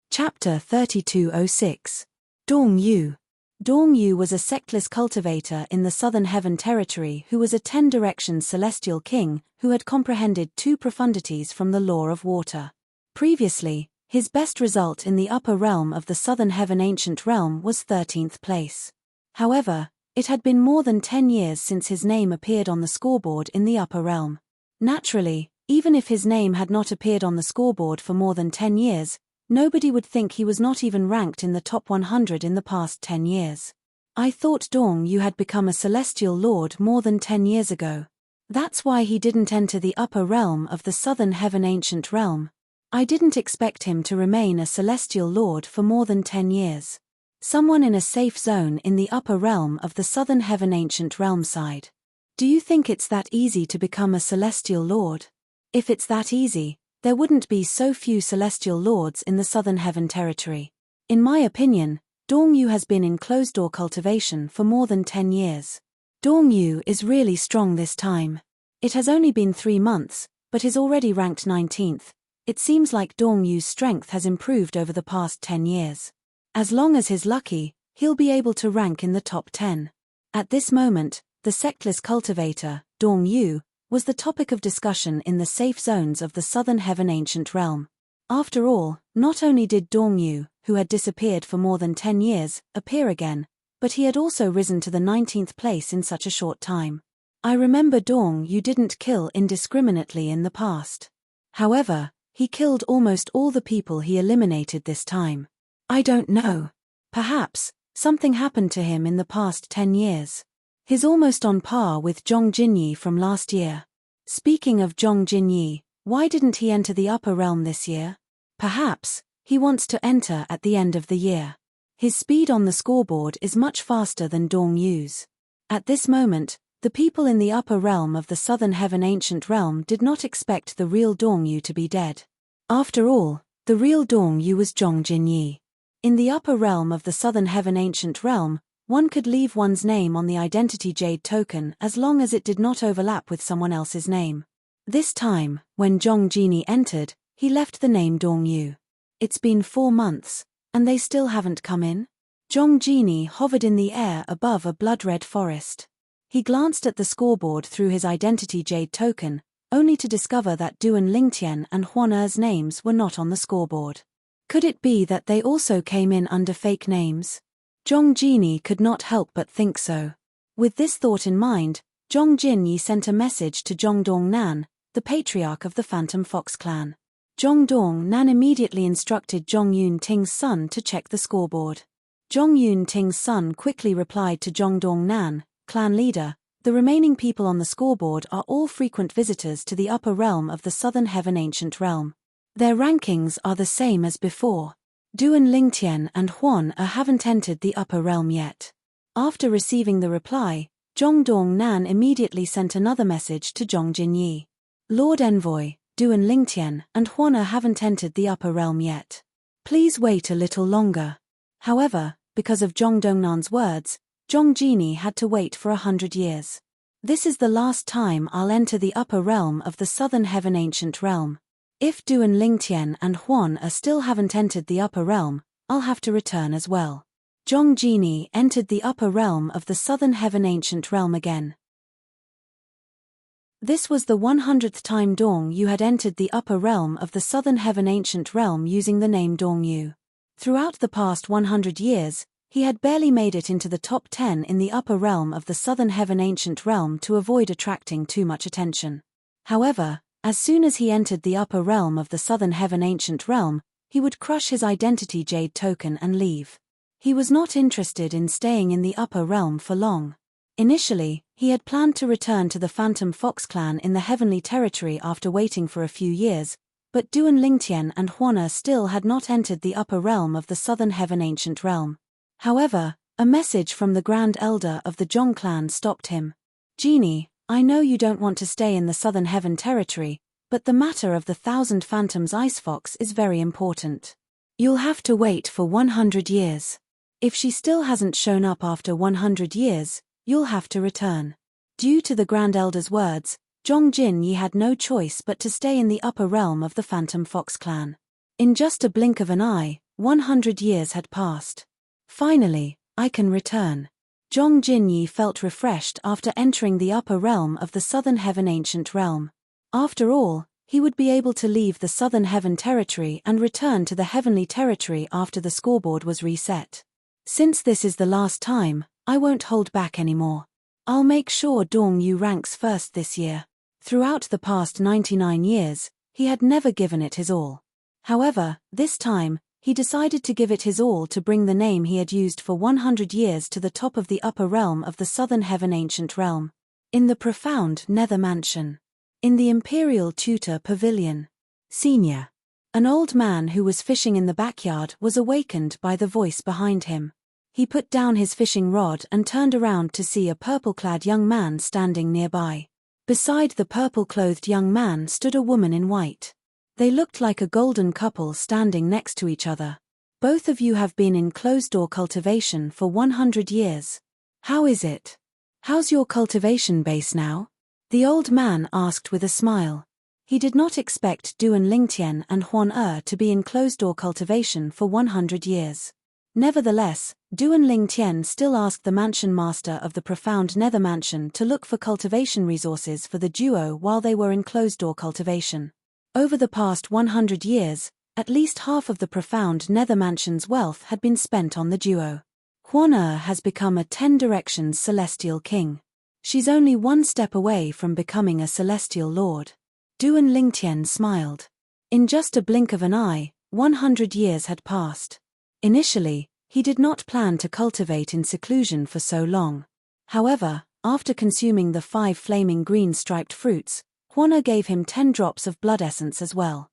Chapter 3206. Dong Yu. Dong Yu was a sectless cultivator in the Southern Heaven Territory who was a 10 Directions celestial king who had comprehended 2 profundities from the law of water. Previously, his best result in the upper realm of the Southern Heaven Ancient Realm was 13th place. However, it had been more than 10 years since his name appeared on the scoreboard in the upper realm. Naturally, even if his name had not appeared on the scoreboard for more than 10 years, nobody would think he was not even ranked in the top 100 in the past 10 years. I thought Dong Yu had become a celestial lord more than 10 years ago. That's why he didn't enter the upper realm of the Southern Heaven Ancient Realm. I didn't expect him to remain a celestial lord for more than 10 years. Someone in a safe zone in the upper realm of the Southern Heaven Ancient Realm side. Do you think it's that easy to become a celestial lord? If it's that easy, there wouldn't be so few celestial lords in the Southern Heaven Territory. In my opinion, Dong Yu has been in closed-door cultivation for more than 10 years. Dong Yu is really strong this time. It has only been 3 months, but is already ranked 19th. It seems like Dong Yu's strength has improved over the past 10 years. As long as he's lucky, he'll be able to rank in the top 10. At this moment, the sectless cultivator, Dong Yu, was the topic of discussion in the safe zones of the Southern Heaven Ancient Realm. After all, not only did Dong Yu, who had disappeared for more than 10 years, appear again, but he had also risen to the 19th place in such a short time. I remember Dong Yu didn't kill indiscriminately in the past. However, he killed almost all the people he eliminated this time. I don't know. Perhaps, something happened to him in the past 10 years. He's almost on par with Zhong Jinyi from last year. Speaking of Zhong Jinyi, why didn't he enter the upper realm this year? Perhaps he wants to enter at the end of the year. His speed on the scoreboard is much faster than Dong Yu's. At this moment, the people in the upper realm of the Southern Heaven Ancient Realm did not expect the real Dong Yu to be dead. After all, the real Dong Yu was Zhong Jinyi. In the upper realm of the Southern Heaven Ancient Realm, one could leave one's name on the identity jade token as long as it did not overlap with someone else's name. This time, when Zhong Jinyi entered, he left the name Dong Yu. It's been 4 months, and they still haven't come in? Zhong Jinyi hovered in the air above a blood-red forest. He glanced at the scoreboard through his identity jade token, only to discover that Duan Lingtian and Huan Er's names were not on the scoreboard. Could it be that they also came in under fake names? Zhong Jinyi could not help but think so. With this thought in mind, Zhong Jinyi sent a message to Zhong Dongnan, the patriarch of the Phantom Fox clan. Zhong Dongnan immediately instructed Zhong Yunting's son to check the scoreboard. Zhong Yunting's son quickly replied to Zhong Dongnan, clan leader, the remaining people on the scoreboard are all frequent visitors to the upper realm of the Southern Heaven Ancient Realm. Their rankings are the same as before. Duan Lingtian and Huan Er haven't entered the upper realm yet. After receiving the reply, Zhong Dongnan immediately sent another message to Zhong Jinyi. Lord Envoy, Duan Lingtian and Huan Er haven't entered the upper realm yet. Please wait a little longer. However, because of Zhong Dongnan's words, Zhong Jinyi had to wait for 100 years. This is the last time I'll enter the upper realm of the Southern Heaven Ancient Realm. If Duan Lingtian and Huan Er still haven't entered the upper realm, I'll have to return as well. Zhong Jinyi entered the upper realm of the Southern Heaven Ancient Realm again. This was the 100th time Dong Yu had entered the upper realm of the Southern Heaven Ancient Realm using the name Dong Yu. Throughout the past 100 years, he had barely made it into the top 10 in the upper realm of the Southern Heaven Ancient Realm to avoid attracting too much attention. However, as soon as he entered the upper realm of the Southern Heaven Ancient Realm, he would crush his identity jade token and leave. He was not interested in staying in the upper realm for long. Initially, he had planned to return to the Phantom Fox clan in the Heavenly Territory after waiting for a few years, but Duan Lingtian and Huan Er still had not entered the upper realm of the Southern Heaven Ancient Realm. However, a message from the Grand Elder of the Zhong clan stopped him. Genie, I know you don't want to stay in the Southern Heaven Territory, but the matter of the 1,000 Phantoms Ice Fox is very important. You'll have to wait for 100 years. If she still hasn't shown up after 100 years, you'll have to return. Due to the Grand Elder's words, Zhong Jinyi had no choice but to stay in the upper realm of the Phantom Fox clan. In just a blink of an eye, 100 years had passed. Finally, I can return. Zhong Jinyi felt refreshed after entering the upper realm of the Southern Heaven Ancient Realm. After all, he would be able to leave the Southern Heaven Territory and return to the Heavenly Territory after the scoreboard was reset. Since this is the last time, I won't hold back anymore. I'll make sure Dong Yu ranks first this year. Throughout the past 99 years, he had never given it his all. However, this time, he decided to give it his all to bring the name he had used for 100 years to the top of the upper realm of the Southern Heaven Ancient Realm. In the profound Nether Mansion. In the Imperial Tutor Pavilion. Senior. An old man who was fishing in the backyard was awakened by the voice behind him. He put down his fishing rod and turned around to see a purple-clad young man standing nearby. Beside the purple-clothed young man stood a woman in white. They looked like a golden couple standing next to each other. Both of you have been in closed-door cultivation for 100 years. How is it? How's your cultivation base now? The old man asked with a smile. He did not expect Duan Lingtian and Huan Er to be in closed-door cultivation for 100 years. Nevertheless, Duan Lingtian still asked the mansion master of the profound Nether Mansion to look for cultivation resources for the duo while they were in closed-door cultivation. Over the past 100 years, at least half of the profound Nether Mansion's wealth had been spent on the duo. Huan Er has become a 10 Directions Celestial King. She's only one step away from becoming a Celestial Lord. Duan Lingtian smiled. In just a blink of an eye, 100 years had passed. Initially, he did not plan to cultivate in seclusion for so long. However, after consuming the 5 flaming green striped fruits, Huan gave him 10 drops of blood essence as well.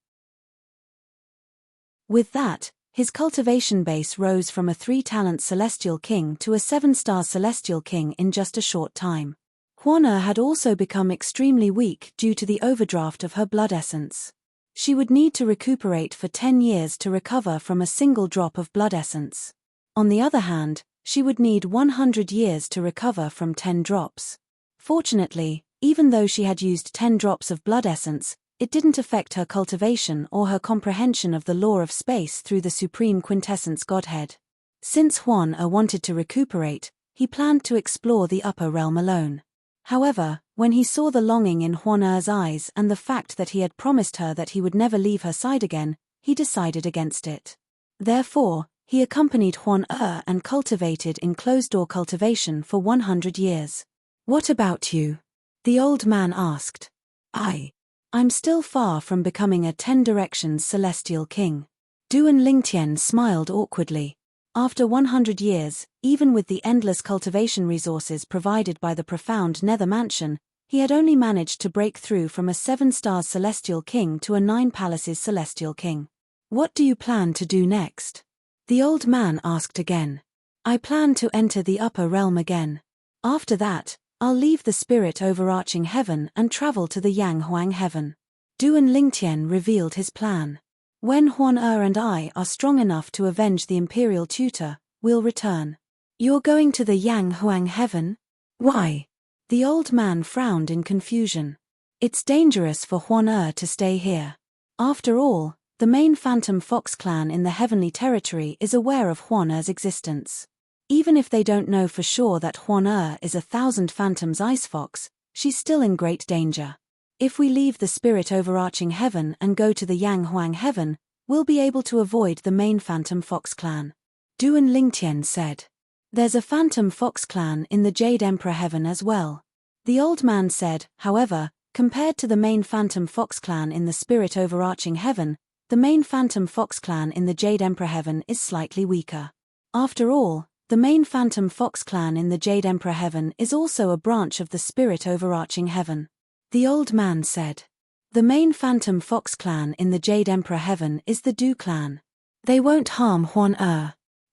With that, his cultivation base rose from a 3-talent celestial king to a 7-star celestial king in just a short time. Huan had also become extremely weak due to the overdraft of her blood essence. She would need to recuperate for 10 years to recover from a single drop of blood essence. On the other hand, she would need 100 years to recover from 10 drops. Fortunately, even though she had used 10 drops of blood essence, it didn't affect her cultivation or her comprehension of the law of space through the supreme quintessence Godhead. Since Huan wanted to recuperate, he planned to explore the upper realm alone. However, when he saw the longing in Huan's eyes and the fact that he had promised her that he would never leave her side again, he decided against it. Therefore, he accompanied Huan and cultivated in closed-door cultivation for 100 years. "What about you?" the old man asked. I'm still far from becoming a 10 Directions celestial king." Duan Lingtian smiled awkwardly. After 100 years, even with the endless cultivation resources provided by the profound Nether Mansion, he had only managed to break through from a 7-star celestial king to a 9 palaces celestial king. "What do you plan to do next?" the old man asked again. "I plan to enter the upper realm again. After that, I'll leave the spirit overarching heaven and travel to the Yang Huang heaven." Duan Lingtian revealed his plan. "When Huan and I are strong enough to avenge the imperial tutor, we'll return." "You're going to the Yang Huang heaven? Why?" The old man frowned in confusion. "It's dangerous for Huan to stay here. After all, the main Phantom Fox clan in the Heavenly Territory is aware of Huan's existence. Even if they don't know for sure that Huan is a 1,000 Phantoms Ice Fox, she's still in great danger. If we leave the spirit overarching heaven and go to the Yang Huang heaven, we'll be able to avoid the main Phantom Fox clan." Duan Lingtian said. "There's a Phantom Fox clan in the Jade Emperor heaven as well." The old man said, however, compared to the main Phantom Fox clan in the spirit overarching heaven, the main Phantom Fox clan in the Jade Emperor heaven is slightly weaker. After all, the main Phantom Fox clan in the Jade Emperor heaven is also a branch of the spirit overarching heaven. The old man said. "The main Phantom Fox clan in the Jade Emperor heaven is the Du clan. They won't harm Huan."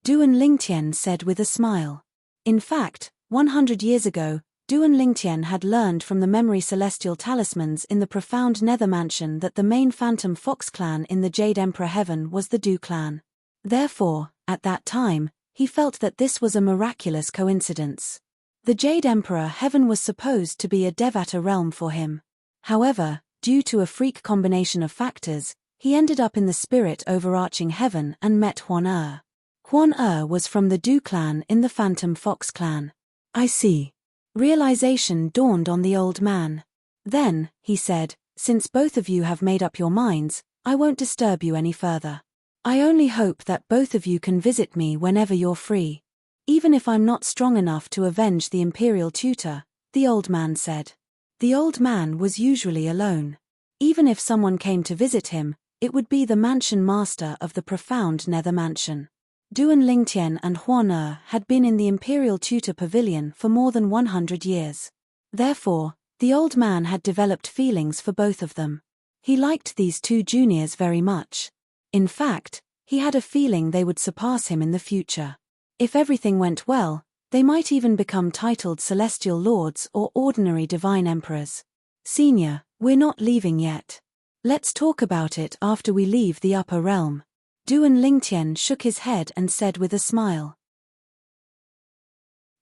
Duan Lingtian said with a smile. In fact, 100 years ago, Duan Lingtian had learned from the memory celestial talismans in the profound Nether Mansion that the main Phantom Fox clan in the Jade Emperor heaven was the Du clan. Therefore, at that time, he felt that this was a miraculous coincidence. The Jade Emperor heaven was supposed to be a Devata realm for him. However, due to a freak combination of factors, he ended up in the spirit overarching heaven and met Huan. Huan was from the Du clan in the Phantom Fox clan. "I see." Realization dawned on the old man. "Then," he said, "since both of you have made up your minds, I won't disturb you any further. I only hope that both of you can visit me whenever you're free. Even if I'm not strong enough to avenge the imperial tutor," the old man said. The old man was usually alone. Even if someone came to visit him, it would be the mansion master of the profound Nether Mansion. Duan Lingtian and Huan had been in the imperial tutor pavilion for more than 100 years. Therefore, the old man had developed feelings for both of them. He liked these two juniors very much. In fact, he had a feeling they would surpass him in the future. If everything went well, they might even become titled Celestial Lords or ordinary Divine Emperors. "Senior, we're not leaving yet. Let's talk about it after we leave the upper realm." Duan Lingtian shook his head and said with a smile.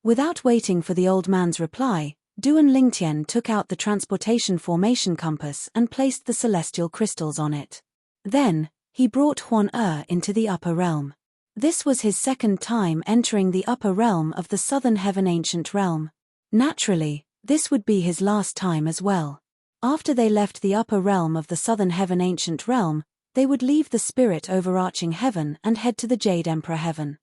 Without waiting for the old man's reply, Duan Lingtian took out the transportation formation compass and placed the celestial crystals on it. Then, he brought Huan into the upper realm. This was his second time entering the upper realm of the Southern Heaven Ancient Realm. Naturally, this would be his last time as well. After they left the upper realm of the Southern Heaven Ancient Realm, they would leave the spirit overarching heaven and head to the Jade Emperor heaven.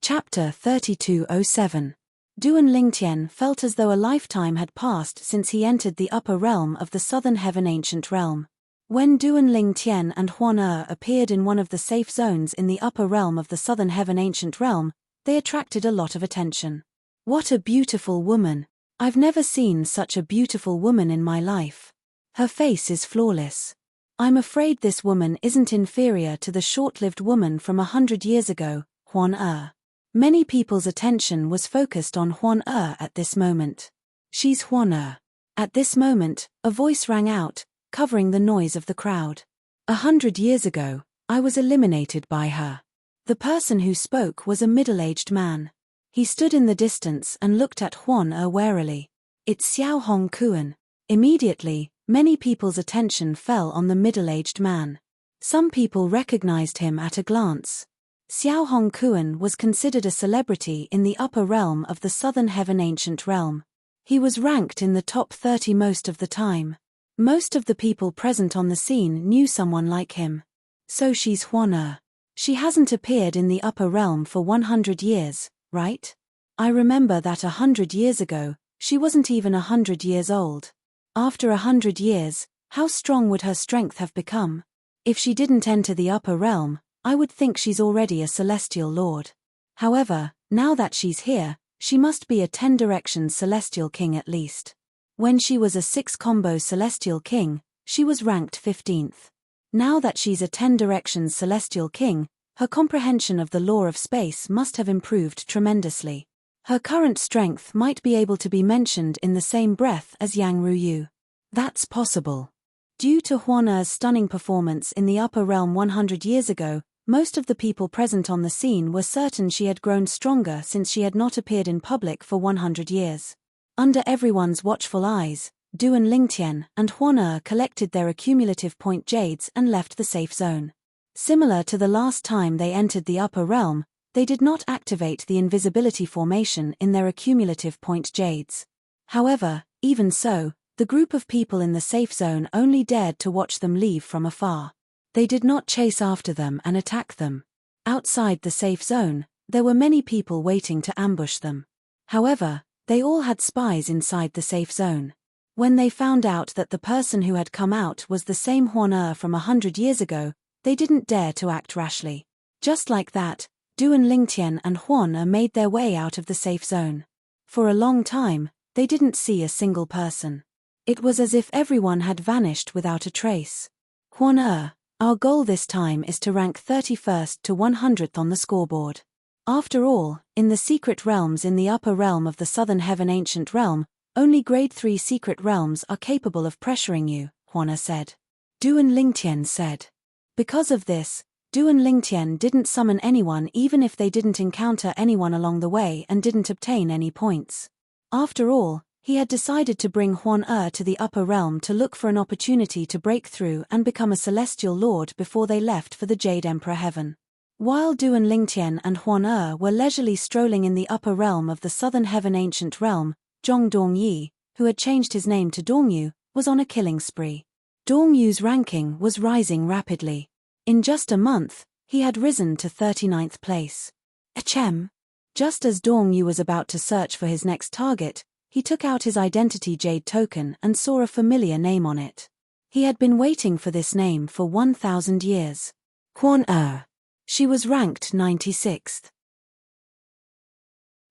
Chapter 3207. Duan Lingtian felt as though a lifetime had passed since he entered the upper realm of the Southern Heaven Ancient Realm. When Duan Lingtian and Huan appeared in one of the safe zones in the upper realm of the Southern Heaven Ancient Realm, they attracted a lot of attention. What a beautiful woman. I've never seen such a beautiful woman in my life. Her face is flawless. I'm afraid this woman isn't inferior to the short-lived woman from 100 years ago, Huan. Many people's attention was focused on Huan at this moment. She's Huan. At this moment, a voice rang out, covering the noise of the crowd. 100 years ago, I was eliminated by her. The person who spoke was a middle-aged man. He stood in the distance and looked at Huan warily. It's Xiao Hong Kuan. Immediately, many people's attention fell on the middle-aged man. Some people recognized him at a glance. Xiao Hong Kuan was considered a celebrity in the upper realm of the Southern Heaven Ancient Realm. He was ranked in the top 30 most of the time. Most of the people present on the scene knew someone like him. So she's Huan. She hasn't appeared in the upper realm for 100 years, right? I remember that 100 years ago, she wasn't even 100 years old. After 100 years, how strong would her strength have become? If she didn't enter the upper realm, I would think she's already a celestial lord. However, now that she's here, she must be a 10 directions celestial king at least. When she was a 6 combo celestial king, she was ranked 15th. Now that she's a 10 directions celestial king, her comprehension of the law of space must have improved tremendously. Her current strength might be able to be mentioned in the same breath as Yang Ruyu. That's possible. Due to Huan's stunning performance in the upper realm 100 years ago, most of the people present on the scene were certain she had grown stronger since she had not appeared in public for 100 years. Under everyone's watchful eyes, Duan Lingtian and Huan collected their accumulative point jades and left the safe zone. Similar to the last time they entered the upper realm, they did not activate the invisibility formation in their accumulative point jades. However, even so, the group of people in the safe zone only dared to watch them leave from afar. They did not chase after them and attack them. Outside the safe zone, there were many people waiting to ambush them. However, they all had spies inside the safe zone. When they found out that the person who had come out was the same Huan from 100 years ago, they didn't dare to act rashly. Just like that, Duan Lingtian and Huan made their way out of the safe zone. For a long time, they didn't see a single person. It was as if everyone had vanished without a trace. Huan, our goal this time is to rank 31st to 100th on the scoreboard. After all, in the secret realms in the upper realm of the Southern Heaven Ancient Realm, only grade 3 secret realms are capable of pressuring you, Huan said. Duan Lingtian said. Because of this, Duan Lingtian didn't summon anyone even if they didn't encounter anyone along the way and didn't obtain any points. After all, he had decided to bring Huan to the upper realm to look for an opportunity to break through and become a celestial lord before they left for the Jade Emperor Heaven. While Duan Lingtian and Huan were leisurely strolling in the upper realm of the Southern Heaven Ancient Realm, Zhong Dongyi, who had changed his name to Dongyu, was on a killing spree. Dongyu's ranking was rising rapidly. In just a month, he had risen to 39th place. Achem. Just as Dongyu was about to search for his next target, he took out his identity jade token and saw a familiar name on it. He had been waiting for this name for 1,000 years. Huan. She was ranked 96th.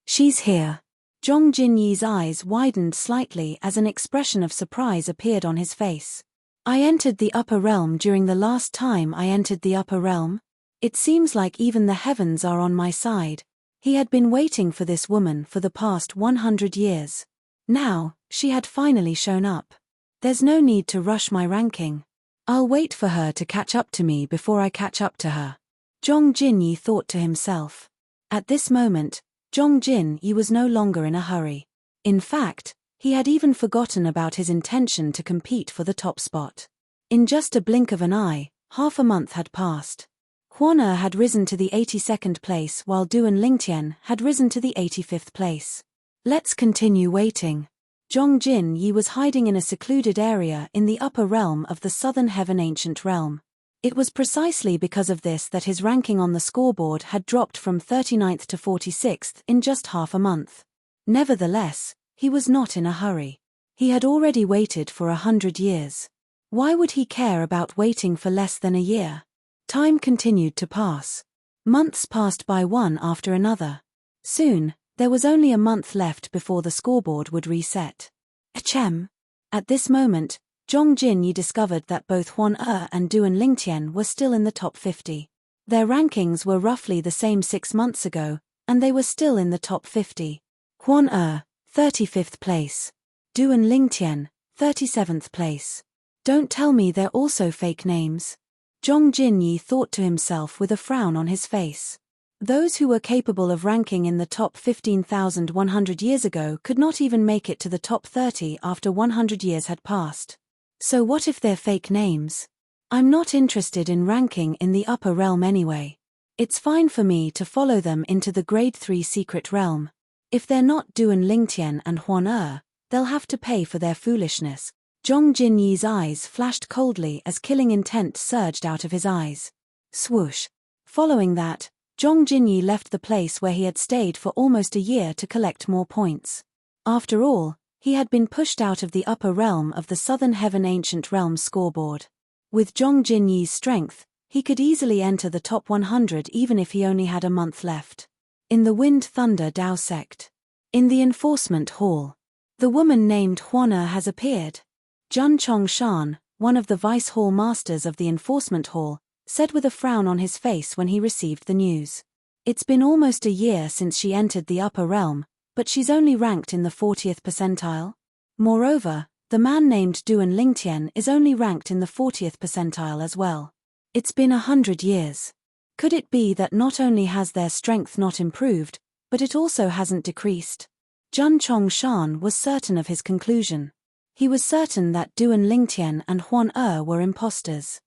She's here. Zhong Jinyi's eyes widened slightly as an expression of surprise appeared on his face. I entered the upper realm during the last time I entered the upper realm. It seems like even the heavens are on my side. He had been waiting for this woman for the past 100 years. Now, she had finally shown up. There's no need to rush my ranking. I'll wait for her to catch up to me before I catch up to her. Zhong Jinyi thought to himself. At this moment, Zhong Jinyi was no longer in a hurry. In fact, he had even forgotten about his intention to compete for the top spot. In just a blink of an eye, half a month had passed. Huan had risen to the 82nd place while Duan Lingtian had risen to the 85th place. Let's continue waiting. Zhong Jinyi was hiding in a secluded area in the upper realm of the Southern Heaven Ancient Realm. It was precisely because of this that his ranking on the scoreboard had dropped from 39th to 46th in just half a month. Nevertheless, he was not in a hurry. He had already waited for 100 years. Why would he care about waiting for less than a year? Time continued to pass. Months passed by one after another. Soon, There was only a month left before the scoreboard would reset. Ahem. At this moment, Zhong Jinyi discovered that both Huan and Duan Lingtian were still in the top 50. Their rankings were roughly the same 6 months ago, and they were still in the top 50. Huan 35th place. Duan Lingtian, 37th place. Don't tell me they're also fake names. Zhong Jinyi thought to himself with a frown on his face. Those who were capable of ranking in the top 15,100 years ago could not even make it to the top 30 after 100 years had passed. So what if they're fake names? I'm not interested in ranking in the upper realm anyway. It's fine for me to follow them into the grade 3 secret realm. If they're not Duan Lingtian and Huan they'll have to pay for their foolishness. Zhong Jinyi's eyes flashed coldly as killing intent surged out of his eyes. Swoosh. Following that, Zhong Jinyi left the place where he had stayed for almost a year to collect more points. After all, he had been pushed out of the upper realm of the Southern Heaven Ancient Realms scoreboard. With Zhong Jinyi's strength, he could easily enter the top 100 even if he only had a month left. In the Wind Thunder Dao sect. In the enforcement hall. The woman named Huana has appeared. Jun Chongshan, one of the vice hall masters of the enforcement hall, said with a frown on his face when he received the news. It's been almost a year since she entered the upper realm, but she's only ranked in the 40th percentile. Moreover, the man named Duan Lingtian is only ranked in the 40th percentile as well. It's been 100 years. Could it be that not only has their strength not improved, but it also hasn't decreased? Jun Chongshan was certain of his conclusion. He was certain that Duan Lingtian and Huan were imposters.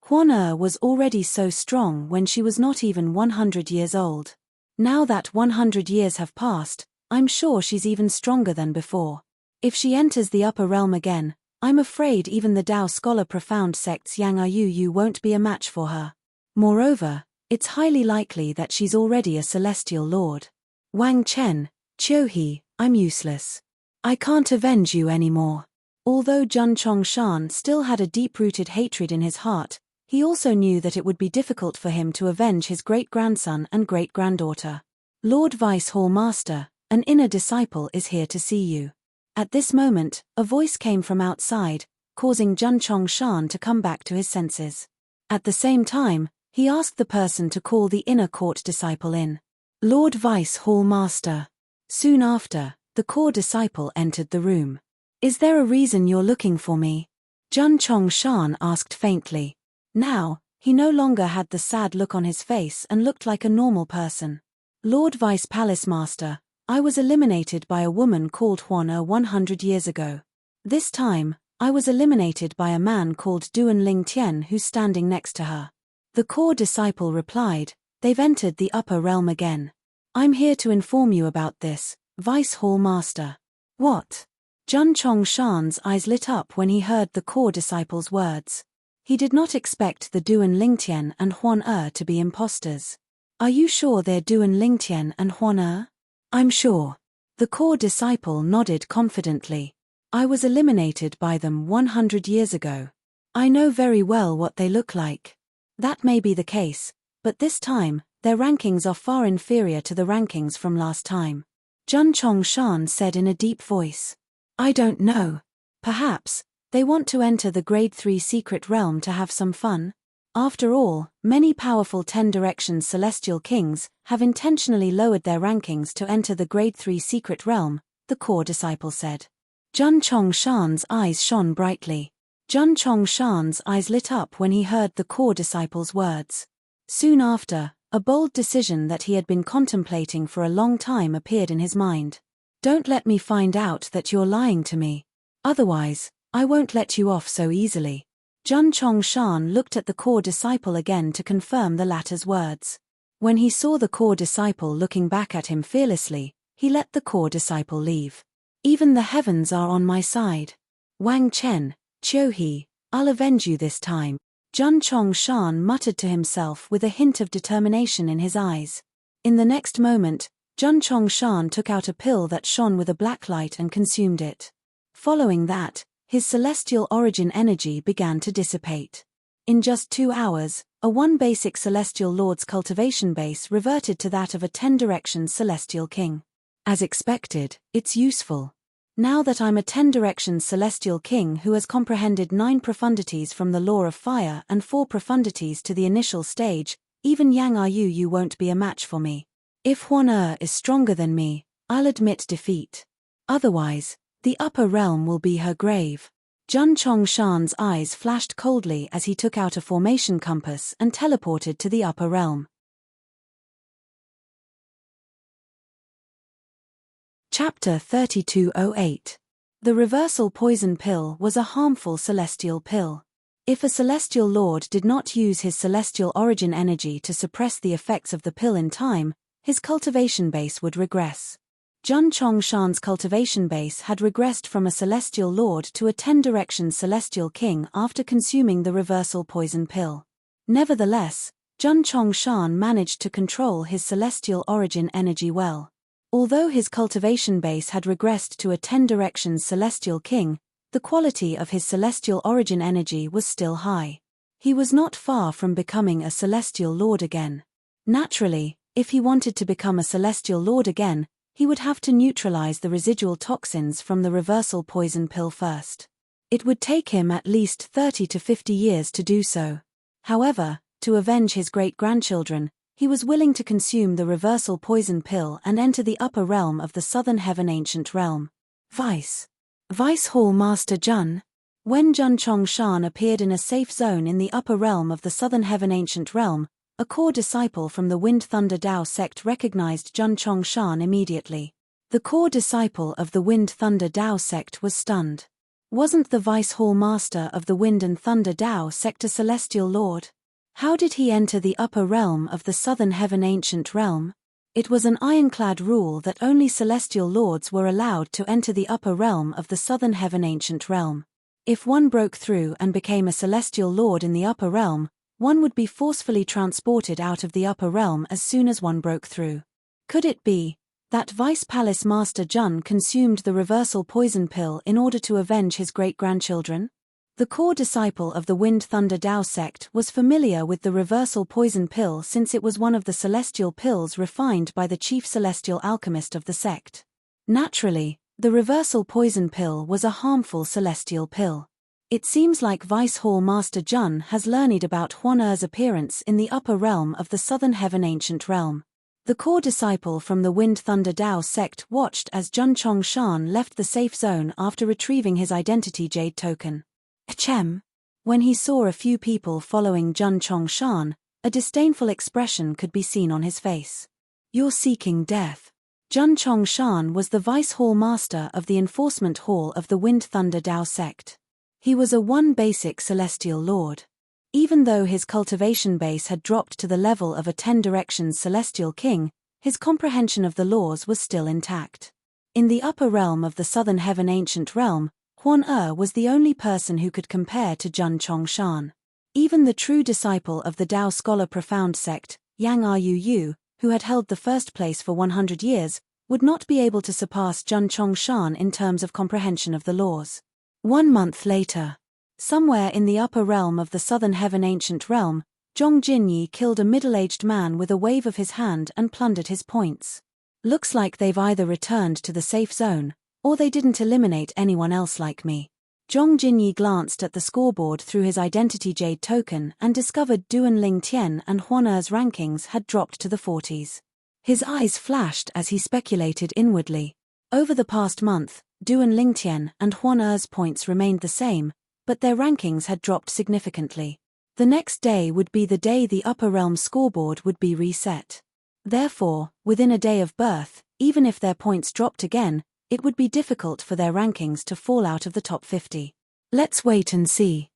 Huan was already so strong when she was not even 100 years old. Now that 100 years have passed, I'm sure she's even stronger than before. If she enters the upper realm again, I'm afraid even the Dao Scholar Profound sect's Yang Yu won't be a match for her. Moreover, it's highly likely that she's already a celestial lord. Wang Chen, Qiuhe, I'm useless. I can't avenge you anymore. Although Jun Chongshan still had a deep-rooted hatred in his heart, he also knew that it would be difficult for him to avenge his great-grandson and great-granddaughter. Lord Vice Hall Master, an inner disciple is here to see you. At this moment, a voice came from outside, causing Jun Chongshan to come back to his senses. At the same time, he asked the person to call the inner court disciple in. Lord Vice Hall Master. Soon after, the core disciple entered the room. Is there a reason you're looking for me? Jun Chongshan asked faintly. Now, he no longer had the sad look on his face and looked like a normal person. Lord Vice Palace Master, I was eliminated by a woman called Huan 100 years ago. This time, I was eliminated by a man called Duan Lingtian who's standing next to her. The core disciple replied, they've entered the upper realm again. I'm here to inform you about this, Vice Hall Master. What? Jun Chongshan's eyes lit up when he heard the core disciple's words. He did not expect the Duan Lingtian and Huan to be imposters. Are you sure they're Duan Lingtian and Huan? I'm sure. The core disciple nodded confidently. I was eliminated by them 100 years ago. I know very well what they look like. That may be the case, but this time, their rankings are far inferior to the rankings from last time. Jun Chongshan said in a deep voice. I don't know. Perhaps, they want to enter the grade 3 secret realm to have some fun. After all, many powerful 10 Directions celestial kings have intentionally lowered their rankings to enter the grade 3 secret realm, the core disciple said. Jun Chongshan's eyes shone brightly. Jun Chongshan's eyes lit up when he heard the core disciple's words. Soon after, a bold decision that he had been contemplating for a long time appeared in his mind. Don't let me find out that you're lying to me. Otherwise, I won't let you off so easily. Jun Chongshan looked at the core disciple again to confirm the latter's words. When he saw the core disciple looking back at him fearlessly, he let the core disciple leave. Even the heavens are on my side. Wang Chen, Qiuhe, I'll avenge you this time. Jun Chongshan muttered to himself with a hint of determination in his eyes. In the next moment, Jun Chongshan took out a pill that shone with a black light and consumed it. Following that, his celestial origin energy began to dissipate. In just 2 hours, A 1 basic celestial lord's cultivation base reverted to that of a 10 directions celestial king. As expected, it's useful. Now that I'm a 10 directions celestial king who has comprehended 9 profundities from the law of fire and 4 profundities to the initial stage, even Yang Yu won't be a match for me. If Huan is stronger than me, I'll admit defeat. Otherwise, the upper realm will be her grave. Zhun Chongshan's eyes flashed coldly as he took out a formation compass and teleported to the upper realm. Chapter 3208. The reversal poison pill was a harmful celestial pill. If a celestial lord did not use his celestial origin energy to suppress the effects of the pill in time, his cultivation base would regress. Zhun Chongshan's cultivation base had regressed from a celestial lord to a 10 directions celestial king after consuming the reversal poison pill. Nevertheless, Zhun Chongshan managed to control his celestial origin energy well. Although his cultivation base had regressed to a 10 directions celestial king, the quality of his celestial origin energy was still high. He was not far from becoming a celestial lord again. Naturally, if he wanted to become a celestial lord again, he would have to neutralize the residual toxins from the reversal poison pill first. It would take him at least 30 to 50 years to do so. However, to avenge his great-grandchildren, he was willing to consume the reversal poison pill and enter the upper realm of the Southern Heaven Ancient Realm. Vice Hall Master Zhun. When Zhun Chongshan appeared in a safe zone in the upper realm of the Southern Heaven Ancient Realm, a core disciple from the Wind Thunder Dao sect recognized Zhun Chongshan immediately. The core disciple of the Wind Thunder Dao sect was stunned. Wasn't the Vice Hall Master of the Wind and Thunder Dao sect a celestial lord? How did he enter the upper realm of the Southern Heaven Ancient Realm? It was an ironclad rule that only celestial lords were allowed to enter the upper realm of the Southern Heaven Ancient Realm. If one broke through and became a celestial lord in the upper realm, one would be forcefully transported out of the upper realm as soon as one broke through. Could it be that Vice Palace Master Zhun consumed the reversal poison pill in order to avenge his great-grandchildren? The core disciple of the Wind Thunder Dao sect was familiar with the reversal poison pill since it was one of the celestial pills refined by the chief celestial alchemist of the sect. Naturally, the reversal poison pill was a harmful celestial pill. It seems like Vice Hall Master Zhun has learned about Huan appearance in the upper realm of the Southern Heaven Ancient Realm. The core disciple from the Wind Thunder Dao sect watched as Zhun Chongshan left the safe zone after retrieving his identity jade token. Ahem. When he saw a few people following Zhun Chongshan, a disdainful expression could be seen on his face. You're seeking death. Zhun Chongshan was the Vice Hall Master of the Enforcement Hall of the Wind Thunder Dao sect. He was a 1 basic celestial lord. Even though his cultivation base had dropped to the level of a 10 directions celestial king, his comprehension of the laws was still intact. In the upper realm of the Southern Heaven Ancient Realm, Huan was the only person who could compare to Zhun Chongshan. Even the true disciple of the Dao Scholar Profound sect, Yang Yu, who had held the first place for 100 years, would not be able to surpass Zhun Chongshan in terms of comprehension of the laws. 1 month later, somewhere in the upper realm of the Southern Heaven Ancient Realm, Zhong Jinyi killed a middle-aged man with a wave of his hand and plundered his points. Looks like they've either returned to the safe zone, or they didn't eliminate anyone else like me. Zhong Jinyi glanced at the scoreboard through his identity jade token and discovered Duan Lingtian and Huan'er's rankings had dropped to the 40s. His eyes flashed as he speculated inwardly. Over the past month, Duan Lingtian and Huan'er's points remained the same, but their rankings had dropped significantly. The next day would be the day the upper realm scoreboard would be reset. Therefore, within a day of birth, even if their points dropped again, it would be difficult for their rankings to fall out of the top 50. Let's wait and see.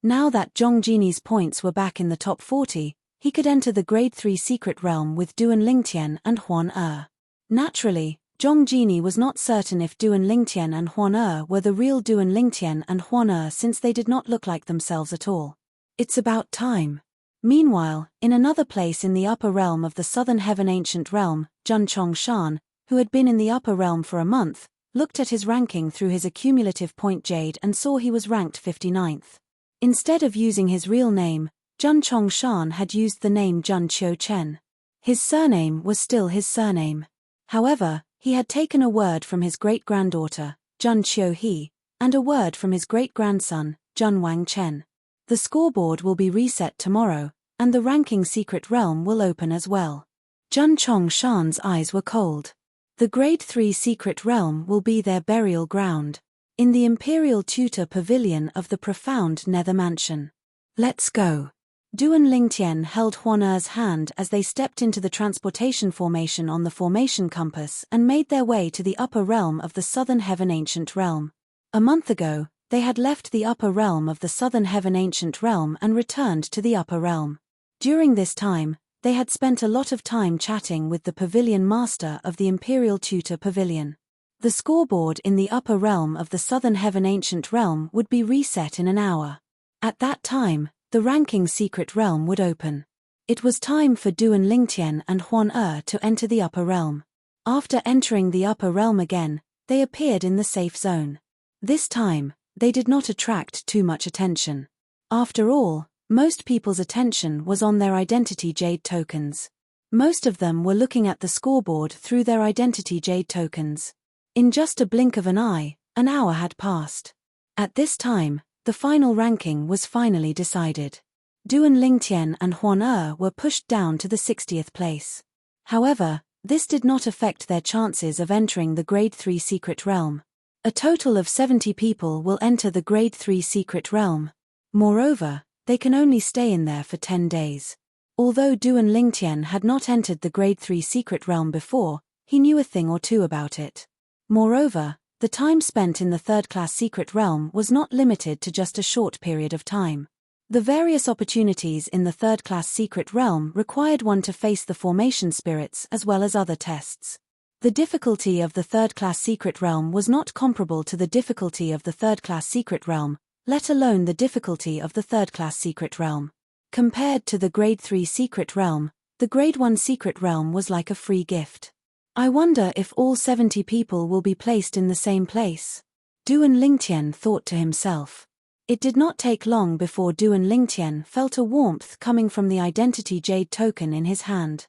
Now that Zhong Jinyi's points were back in the top 40, he could enter the Grade 3 secret realm with Duan Lingtian and Huan'. Naturally, Zhong Jinyi was not certain if Duan Lingtian and Huan' were the real Duan Lingtian and Huan' since they did not look like themselves at all. It's about time. Meanwhile, in another place in the upper realm of the Southern Heaven Ancient Realm, Zhun Chongshan, who had been in the upper realm for a month, looked at his ranking through his accumulative point jade and saw he was ranked 59th. Instead of using his real name, Jun Chongshan had used the name Jun Chiu Chen. His surname was still his surname. However, he had taken a word from his great-granddaughter, Jun Chiu He, and a word from his great-grandson, Jun Wang Chen. The scoreboard will be reset tomorrow, and the ranking secret realm will open as well. Jun Chongshan's eyes were cold. The Grade 3 secret realm will be their burial ground, in the Imperial Tutor Pavilion of the profound Nether Mansion. Let's go. Duan Lingtian held Huan Er's hand as they stepped into the transportation formation on the formation compass and made their way to the upper realm of the Southern Heaven Ancient Realm. A month ago, they had left the upper realm of the Southern Heaven Ancient Realm and returned to the upper realm. During this time, they had spent a lot of time chatting with the Pavilion Master of the Imperial Tutor Pavilion. The scoreboard in the upper realm of the Southern Heaven Ancient Realm would be reset in an hour. At that time, the ranking secret realm would open. It was time for Duan Lingtian and Huan Er to enter the upper realm. After entering the upper realm again, they appeared in the safe zone. This time, they did not attract too much attention. After all, most people's attention was on their identity jade tokens. Most of them were looking at the scoreboard through their identity jade tokens. In just a blink of an eye, an hour had passed. At this time, the final ranking was finally decided. Duan Lingtian and Huan Er were pushed down to the 60th place. However, this did not affect their chances of entering the Grade 3 secret realm. A total of 70 people will enter the Grade 3 secret realm. Moreover, they can only stay in there for 10 days. Although Duan Lingtian had not entered the Grade 3 secret realm before, he knew a thing or two about it. Moreover, the time spent in the third-class secret realm was not limited to just a short period of time. The various opportunities in the third-class secret realm required one to face the formation spirits as well as other tests. The difficulty of the third-class secret realm was not comparable to the difficulty of the third-class secret realm, let alone the difficulty of the third-class secret realm. Compared to the Grade 3 secret realm, the Grade 1 secret realm was like a free gift. I wonder if all 70 people will be placed in the same place. Duan Lingtian thought to himself. It did not take long before Duan Lingtian felt a warmth coming from the identity jade token in his hand.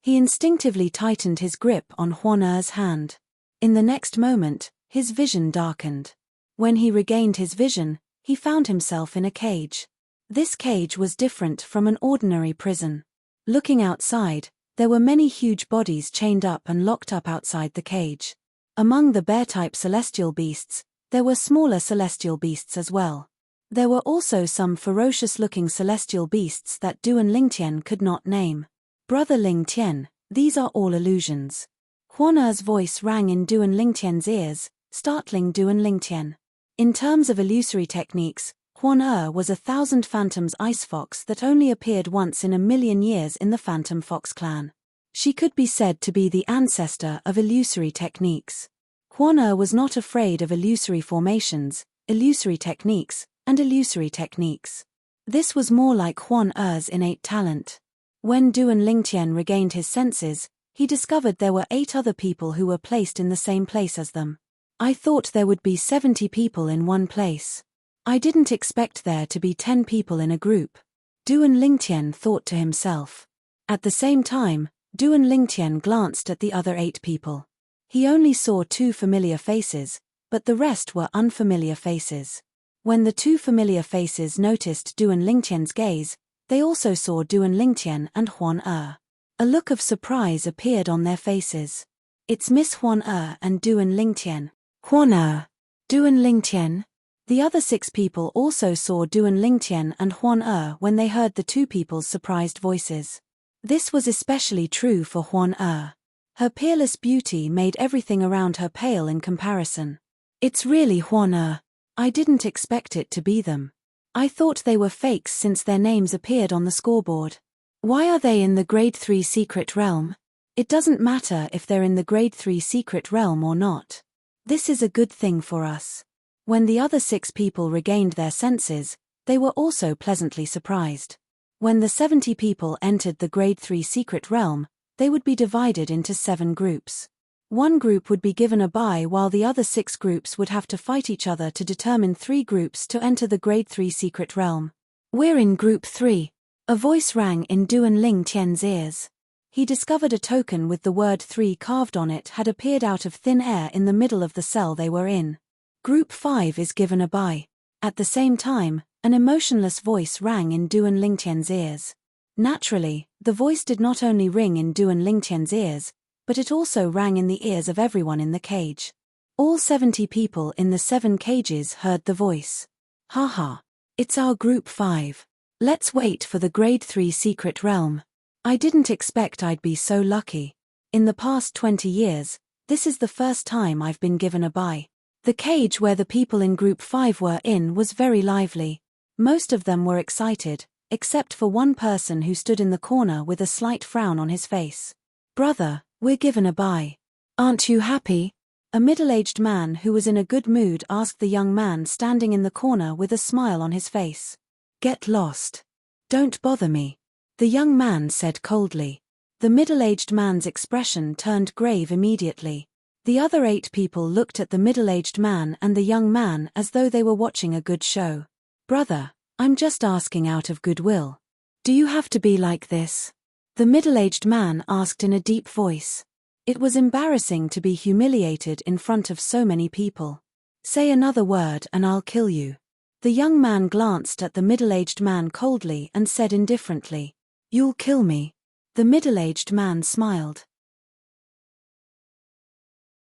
He instinctively tightened his grip on Huan Er's hand. In the next moment, his vision darkened. When he regained his vision, he found himself in a cage. This cage was different from an ordinary prison. Looking outside, there were many huge bodies chained up and locked up outside the cage. Among the bear-type celestial beasts, there were smaller celestial beasts as well. There were also some ferocious-looking celestial beasts that Duan Lingtian could not name. Brother Lingtian, these are all illusions. Huan Er's voice rang in Duan Lingtian's ears, startling Duan Lingtian. In terms of illusory techniques, Huan Er was 1,000 Phantom's ice fox that only appeared once in a million years in the Phantom Fox clan. She could be said to be the ancestor of illusory techniques. Huan Er was not afraid of illusory formations, illusory techniques, and illusory techniques. This was more like Huan Er's innate talent. When Duan Lingtian regained his senses, he discovered there were 8 other people who were placed in the same place as them. I thought there would be 70 people in one place. I didn't expect there to be 10 people in a group. Duan Lingtian thought to himself. At the same time, Duan Lingtian glanced at the other 8 people. He only saw 2 familiar faces, but the rest were unfamiliar faces. When the 2 familiar faces noticed Duan Lingtian's gaze, they also saw Duan Lingtian and Huan Er. A look of surprise appeared on their faces. It's Miss Huan Er and Duan Lingtian. Huan Er. Duan Lingtian. The other 6 people also saw Duan Lingtian and Huan Er when they heard the 2 people's surprised voices. This was especially true for Huan Er. Her peerless beauty made everything around her pale in comparison. It's really Huan Er. I didn't expect it to be them. I thought they were fakes since their names appeared on the scoreboard. Why are they in the Grade 3 secret realm? It doesn't matter if they're in the Grade 3 secret realm or not. This is a good thing for us. When the other 6 people regained their senses, they were also pleasantly surprised. When the 70 people entered the Grade 3 secret realm, they would be divided into 7 groups. One group would be given a bye while the other 6 groups would have to fight each other to determine 3 groups to enter the Grade 3 secret realm. We're in Group 3. A voice rang in Duan Ling Tian's ears. He discovered a token with the word 3 carved on it had appeared out of thin air in the middle of the cell they were in. Group 5 is given a bye. At the same time, an emotionless voice rang in Duan Ling Tian's ears. Naturally, the voice did not only ring in Duan Ling Tian's ears, but it also rang in the ears of everyone in the cage. All 70 people in the 7 cages heard the voice. Haha. It's our Group 5. Let's wait for the Grade 3 secret realm. I didn't expect I'd be so lucky. In the past 20 years, this is the first time I've been given a bye. The cage where the people in Group 5 were in was very lively. Most of them were excited, except for one person who stood in the corner with a slight frown on his face. Brother, we're given a bye. Aren't you happy? A middle-aged man who was in a good mood asked the young man standing in the corner with a smile on his face. Get lost. Don't bother me. The young man said coldly. The middle-aged man's expression turned grave immediately. The other 8 people looked at the middle-aged man and the young man as though they were watching a good show. Brother, I'm just asking out of goodwill. Do you have to be like this? The middle-aged man asked in a deep voice. It was embarrassing to be humiliated in front of so many people. Say another word and I'll kill you. The young man glanced at the middle-aged man coldly and said indifferently, You'll kill me. The middle-aged man smiled.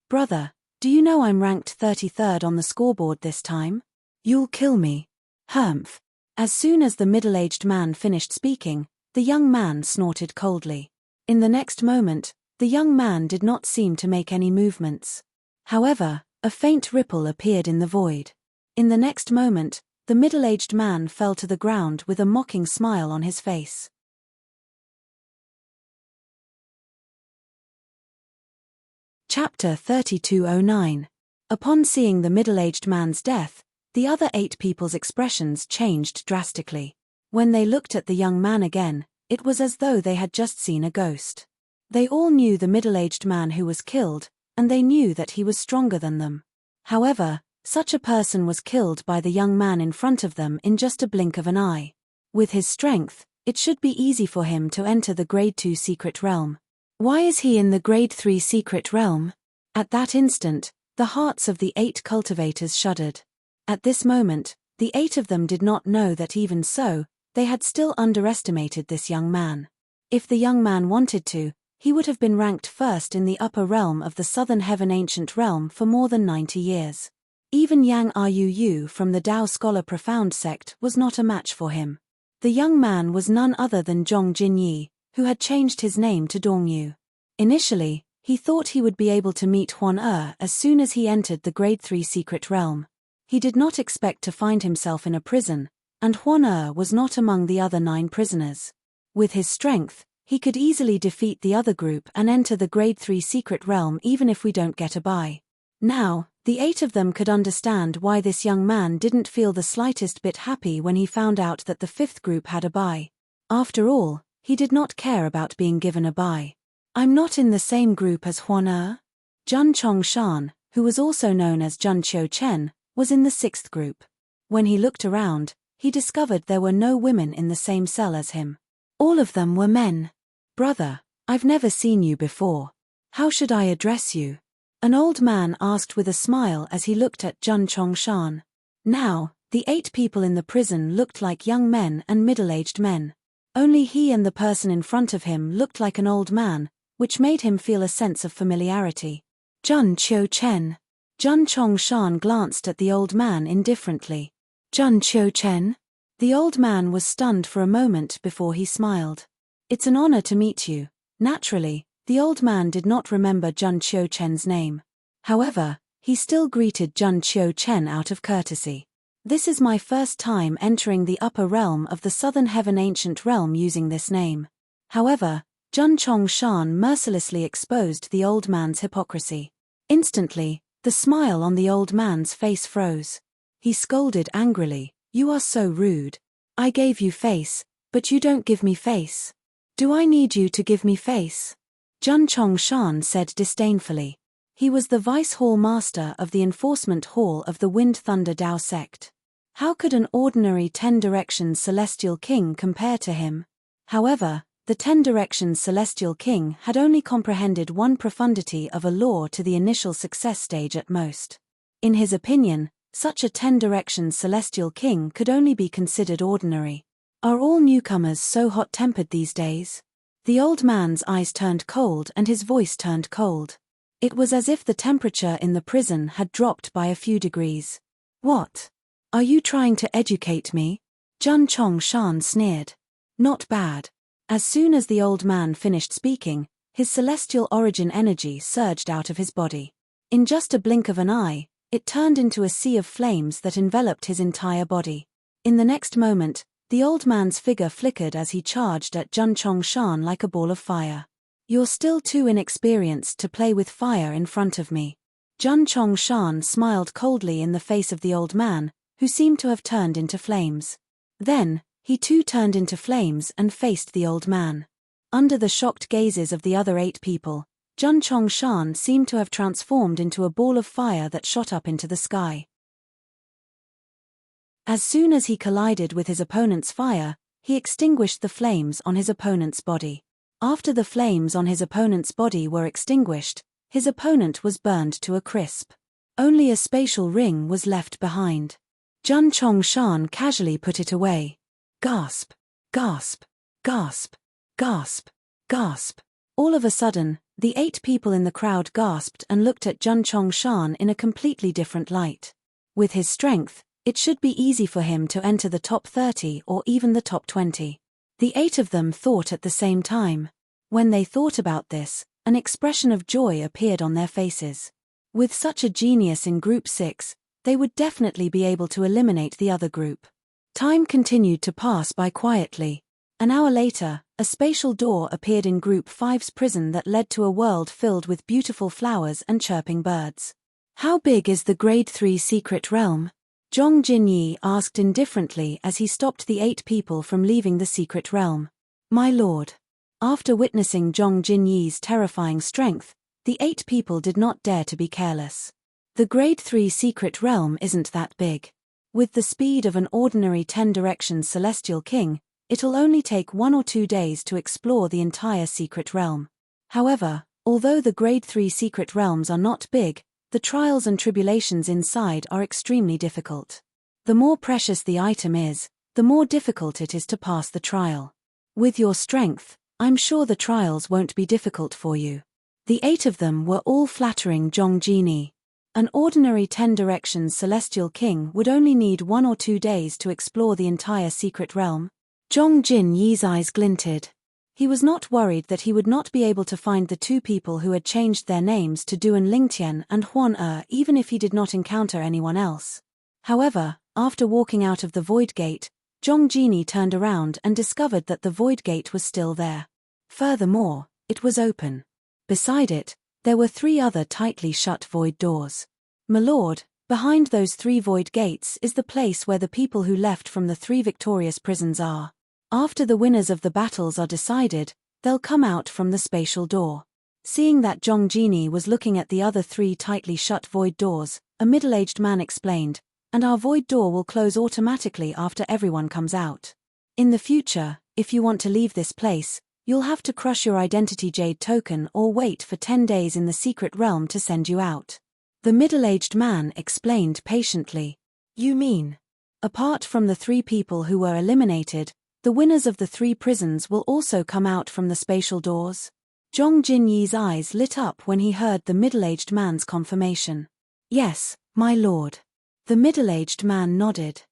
Brother, do you know I'm ranked 33rd on the scoreboard this time? You'll kill me. Humph. As soon as the middle-aged man finished speaking, the young man snorted coldly. In the next moment, the young man did not seem to make any movements. However, a faint ripple appeared in the void. In the next moment, the middle-aged man fell to the ground with a mocking smile on his face. Chapter 3209. Upon seeing the middle-aged man's death, the other 8 people's expressions changed drastically. When they looked at the young man again, it was as though they had just seen a ghost. They all knew the middle-aged man who was killed, and they knew that he was stronger than them. However, such a person was killed by the young man in front of them in just a blink of an eye. With his strength, it should be easy for him to enter the Grade 2 secret realm. Why is he in the Grade 3 secret realm? At that instant, the hearts of the 8 cultivators shuddered. At this moment, the 8 of them did not know that even so, they had still underestimated this young man. If the young man wanted to, he would have been ranked first in the upper realm of the Southern Heaven Ancient Realm for more than 90 years. Even Yang Ruu from the Tao Scholar Profound sect was not a match for him. The young man was none other than Zhong Jinyi, who had changed his name to Dongyu. Initially, he thought he would be able to meet Huan as soon as he entered the Grade 3 secret realm. He did not expect to find himself in a prison, and Huan was not among the other 9 prisoners. With his strength, he could easily defeat the other group and enter the Grade 3 secret realm even if we don't get a bye. Now, the 8 of them could understand why this young man didn't feel the slightest bit happy when he found out that the 5th group had a bye. After all, he did not care about being given a bye. I'm not in the same group as Huan Jun Chongshan, who was also known as Jun Qiu Chen, was in the 6th group. When he looked around, he discovered there were no women in the same cell as him. All of them were men. Brother, I've never seen you before. How should I address you? An old man asked with a smile as he looked at Jun Chongshan. Now, the 8 people in the prison looked like young men and middle-aged men. Only he and the person in front of him looked like an old man, which made him feel a sense of familiarity. Jun Qiu Chen. Jun Chongshan glanced at the old man indifferently. Jun Qiu Chen? The old man was stunned for a moment before he smiled. It's an honor to meet you. Naturally, the old man did not remember Jun Qiu Chen's name. However, he still greeted Jun Qiu Chen out of courtesy. This is my first time entering the upper realm of the Southern Heaven Ancient Realm using this name. However, Jun Chongshan mercilessly exposed the old man's hypocrisy. Instantly, the smile on the old man's face froze. He scolded angrily, "You are so rude. I gave you face, but you don't give me face. Do I need you to give me face?" Jun Chongshan said disdainfully. He was the Vice Hall Master of the Enforcement Hall of the Wind Thunder Dao sect. How could an ordinary 10 Directions Celestial King compare to him? However, the 10 Directions Celestial King had only comprehended one profundity of a law to the initial success stage at most. In his opinion, such a 10 Directions Celestial King could only be considered ordinary. Are all newcomers so hot-tempered these days? The old man's eyes turned cold and his voice turned cold. It was as if the temperature in the prison had dropped by a few degrees. What? Are you trying to educate me? Jun Chong-shan sneered. Not bad. As soon as the old man finished speaking, his celestial origin energy surged out of his body. In just a blink of an eye, it turned into a sea of flames that enveloped his entire body. In the next moment, the old man's figure flickered as he charged at Jun Chong-shan like a ball of fire. You're still too inexperienced to play with fire in front of me. Jun Chong-shan smiled coldly in the face of the old man, who seemed to have turned into flames. Then, he too turned into flames and faced the old man. Under the shocked gazes of the other 8 people, Jun Chong-shan seemed to have transformed into a ball of fire that shot up into the sky. As soon as he collided with his opponent's fire, he extinguished the flames on his opponent's body. After the flames on his opponent's body were extinguished, his opponent was burned to a crisp. Only a spatial ring was left behind. Jun Chong-shan casually put it away. Gasp! Gasp! Gasp! Gasp! Gasp! All of a sudden, the 8 people in the crowd gasped and looked at Jun Chong-shan in a completely different light. With his strength, it should be easy for him to enter the top 30 or even the top 20. The 8 of them thought at the same time. When they thought about this, an expression of joy appeared on their faces. With such a genius in Group 6, they would definitely be able to eliminate the other group. Time continued to pass by quietly. An hour later, a spatial door appeared in Group 5's prison that led to a world filled with beautiful flowers and chirping birds. How big is the Grade 3 secret realm? Zhong Jinyi asked indifferently as he stopped the 8 people from leaving the secret realm. My lord. After witnessing Zhong Jinyi's terrifying strength, the 8 people did not dare to be careless. The Grade 3 secret realm isn't that big. With the speed of an ordinary 10 Directions Celestial King, it'll only take 1 or 2 days to explore the entire secret realm. However, although the Grade 3 secret realms are not big, the trials and tribulations inside are extremely difficult. The more precious the item is, the more difficult it is to pass the trial. With your strength, I'm sure the trials won't be difficult for you. The 8 of them were all flattering Zhong Jinyi. An ordinary 10 Directions Celestial King would only need 1 or 2 days to explore the entire secret realm. Zhong Jinyi's eyes glinted. He was not worried that he would not be able to find the 2 people who had changed their names to Duan Lingtian and Huan even if he did not encounter anyone else. However, after walking out of the Void Gate, Zhong Jinyi turned around and discovered that the Void Gate was still there. Furthermore, it was open. Beside it, there were 3 other tightly shut void doors. My lord, behind those 3 void gates is the place where the people who left from the 3 victorious prisons are. After the winners of the battles are decided, they'll come out from the spatial door. Seeing that Zhong Jinyi was looking at the other 3 tightly shut void doors, a middle-aged man explained, and our void door will close automatically after everyone comes out. In the future, if you want to leave this place, you'll have to crush your identity jade token or wait for 10 days in the secret realm to send you out. The middle-aged man explained patiently. You mean, apart from the 3 people who were eliminated, the winners of the 3 prisons will also come out from the spatial doors? Zhong Jinyi's eyes lit up when he heard the middle-aged man's confirmation. Yes, my lord. The middle-aged man nodded.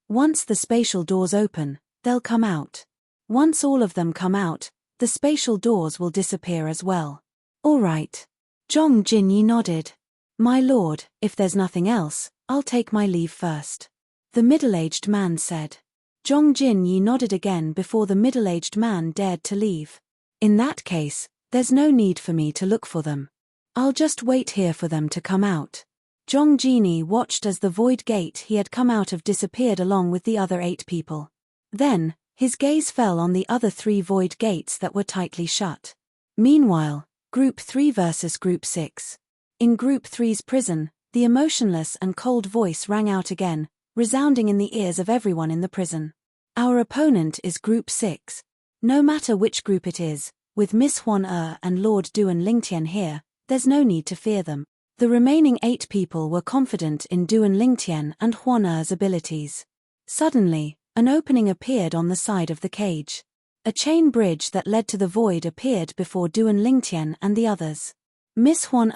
Once the spatial doors open, they'll come out. Once all of them come out, the spatial doors will disappear as well. All right. Zhong Jinyi nodded. My lord, if there's nothing else, I'll take my leave first. The middle-aged man said. Zhong Jinyi nodded again before the middle-aged man dared to leave. In that case, there's no need for me to look for them. I'll just wait here for them to come out. Zhong Jinyi watched as the void gate he had come out of disappeared along with the other 8 people. Then, his gaze fell on the other 3 void gates that were tightly shut. Meanwhile, Group 3 versus Group 6. In Group 3's prison, the emotionless and cold voice rang out again, resounding in the ears of everyone in the prison. Our opponent is Group 6. No matter which group it is, with Miss Huan and Lord Duan Lingtian here, there's no need to fear them. The remaining 8 people were confident in Duan Lingtian and Huan abilities. Suddenly, an opening appeared on the side of the cage. A chain bridge that led to the void appeared before Duan Lingtian and the others. Miss Huan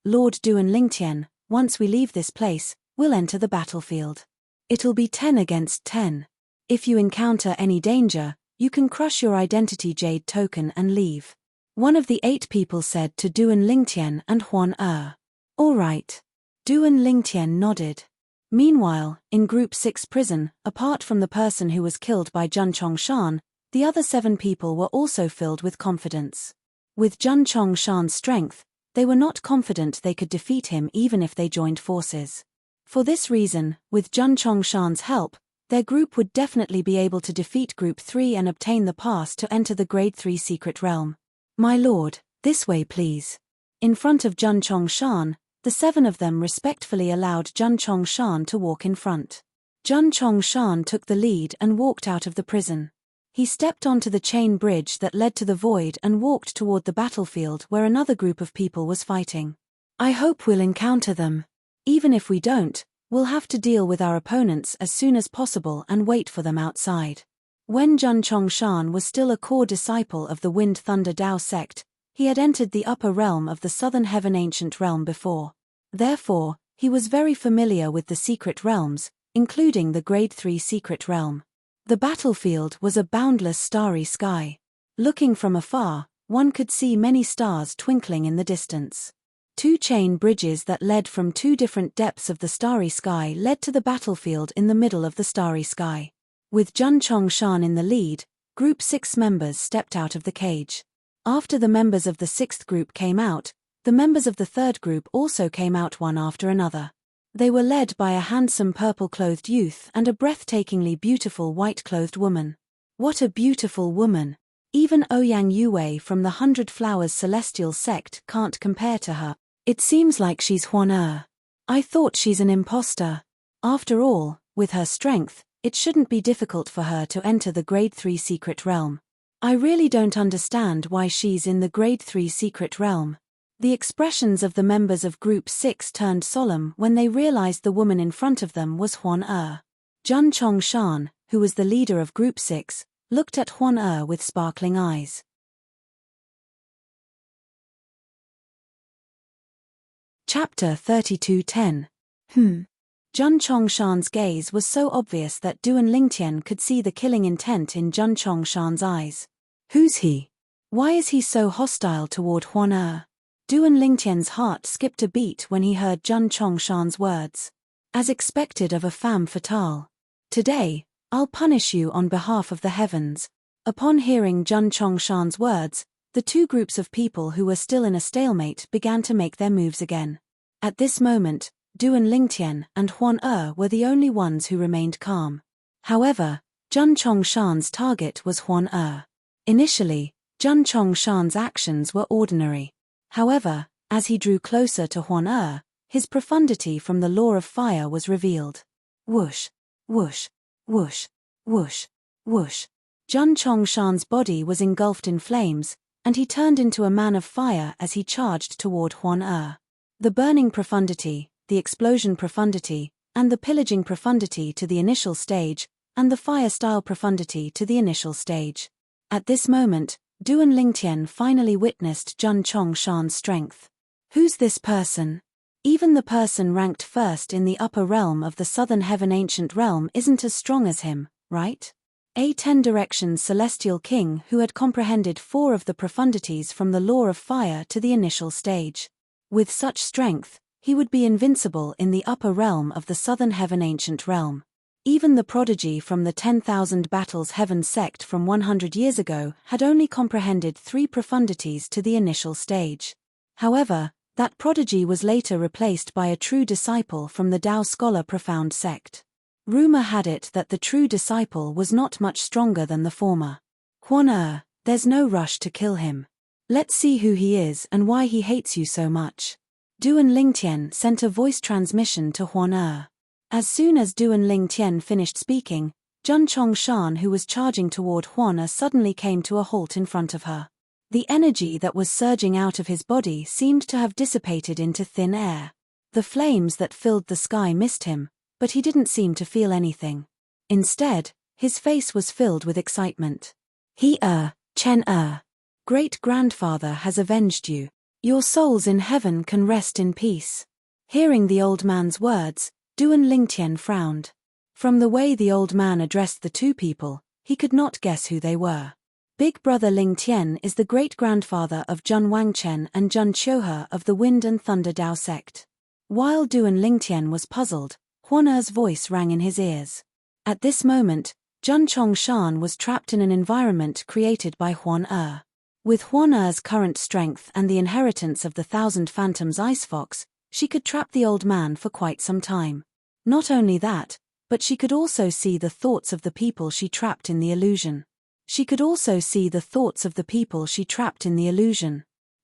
Lord Duan Lingtian, once we leave this place, we'll enter the battlefield. It'll be 10 against 10. If you encounter any danger, you can crush your identity jade token and leave. One of the 8 people said to Duan Lingtian and Huan All right. Duan Lingtian nodded. Meanwhile, in Group 6 prison, apart from the person who was killed by Jun Chongshan, the other 7 people were also filled with confidence. With Jun Chongshan's strength, they were not confident they could defeat him even if they joined forces. For this reason, with Jun Chongshan's help, their group would definitely be able to defeat Group 3 and obtain the pass to enter the Grade 3 secret realm. My lord, this way please. In front of Jun Chongshan, the 7 of them respectfully allowed Jun Chongshan to walk in front. Jun Chongshan took the lead and walked out of the prison. He stepped onto the chain bridge that led to the void and walked toward the battlefield where another group of people was fighting. I hope we'll encounter them. Even if we don't, we'll have to deal with our opponents as soon as possible and wait for them outside. When Jun Chongshan was still a core disciple of the Wind Thunder Dao sect, he had entered the upper realm of the Southern Heaven Ancient Realm before. Therefore, he was very familiar with the secret realms, including the Grade 3 secret realm. The battlefield was a boundless starry sky. Looking from afar, one could see many stars twinkling in the distance. 2 chain bridges that led from 2 different depths of the starry sky led to the battlefield in the middle of the starry sky. With Jun Chongshan in the lead, Group 6 members stepped out of the cage. After the members of the 6th group came out, the members of the 3rd group also came out one after another. They were led by a handsome purple-clothed youth and a breathtakingly beautiful white-clothed woman. What a beautiful woman! Even Ouyang Yue from the 100 Flowers Celestial sect can't compare to her. It seems like she's Huan. I thought she's an imposter. After all, with her strength, it shouldn't be difficult for her to enter the Grade 3 secret realm. I really don't understand why she's in the Grade 3 secret realm. The expressions of the members of Group 6 turned solemn when they realized the woman in front of them was Huan. Jun Chongshan, who was the leader of Group 6, looked at Huan with sparkling eyes. Chapter 32:10. Jun Chongshan's gaze was so obvious that Duan Lingtian could see the killing intent in Jun Chongshan's eyes. Who's he? Why is he so hostile toward Huan? Duan Lingtian's heart skipped a beat when he heard Jun Chongshan's words. As expected of a femme fatale. Today, I'll punish you on behalf of the heavens. Upon hearing Jun Chongshan's words, the 2 groups of people who were still in a stalemate began to make their moves again. At this moment, Duan Lingtian and Huan were the only ones who remained calm. However, Jun Chongshan's target was Huan. Initially, Jun Chongshan's actions were ordinary. However, as he drew closer to Huan, his profundity from the law of fire was revealed. Whoosh, whoosh, whoosh, whoosh, whoosh. Jun Chongshan's body was engulfed in flames, and he turned into a man of fire as he charged toward Huan. The burning profundity, the explosion profundity, and the pillaging profundity to the initial stage, and the fire-style profundity to the initial stage. At this moment, Duan Lingtian finally witnessed Jun Chongshan's strength. Who's this person? Even the person ranked first in the upper realm of the Southern Heaven Ancient Realm isn't as strong as him, right? A 10 Directions Celestial King who had comprehended 4 of the profundities from the law of fire to the initial stage. With such strength, he would be invincible in the upper realm of the Southern Heaven Ancient Realm. Even the prodigy from the 10,000 Battles Heaven sect from 100 years ago had only comprehended 3 profundities to the initial stage. However, that prodigy was later replaced by a true disciple from the Dao Scholar Profound sect. Rumor had it that the true disciple was not much stronger than the former. Huan, there's no rush to kill him. Let's see who he is and why he hates you so much. Duan Lingtian sent a voice transmission to Huan. As soon as Duan Lingtian finished speaking, Zhun Chongshan, who was charging toward Huan, suddenly came to a halt in front of her. The energy that was surging out of his body seemed to have dissipated into thin air. The flames that filled the sky missed him, but he didn't seem to feel anything. Instead, his face was filled with excitement. Chen great-grandfather has avenged you. Your souls in heaven can rest in peace. Hearing the old man's words, Duan Lingtian frowned. From the way the old man addressed the two people, he could not guess who they were. Big brother Lingtian is the great-grandfather of Zhun Wangchen and Zhun Qiuhe of the Wind and Thunder Dao sect. While Duan Lingtian was puzzled, Huan's voice rang in his ears. At this moment, Zhun Chongshan was trapped in an environment created by Huan. With Huan's current strength and the inheritance of the Thousand Phantoms Ice Fox, she could trap the old man for quite some time. Not only that, but she could also see the thoughts of the people she trapped in the illusion.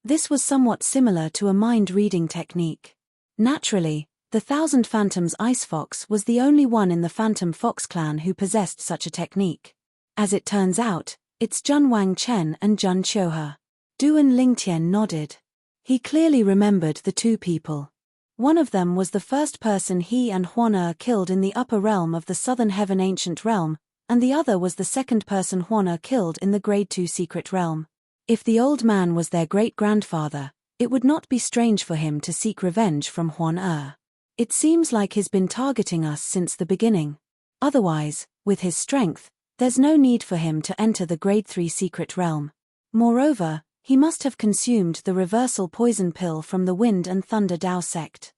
This was somewhat similar to a mind-reading technique. Naturally, the Thousand Phantoms Ice Fox was the only one in the Phantom Fox clan who possessed such a technique. As it turns out, it's Zhun Wangchen and Zhun Qiuhe. Duan Lingtian nodded. He clearly remembered the two people. One of them was the first person he and Huan killed in the upper realm of the Southern Heaven Ancient Realm, and the other was the second person Huan killed in the Grade 2 Secret Realm. If the old man was their great-grandfather, it would not be strange for him to seek revenge from Huan. It seems like he's been targeting us since the beginning. Otherwise, with his strength, there's no need for him to enter the Grade 3 Secret Realm. Moreover, he must have consumed the reversal poison pill from the Wind and Thunder Dao sect.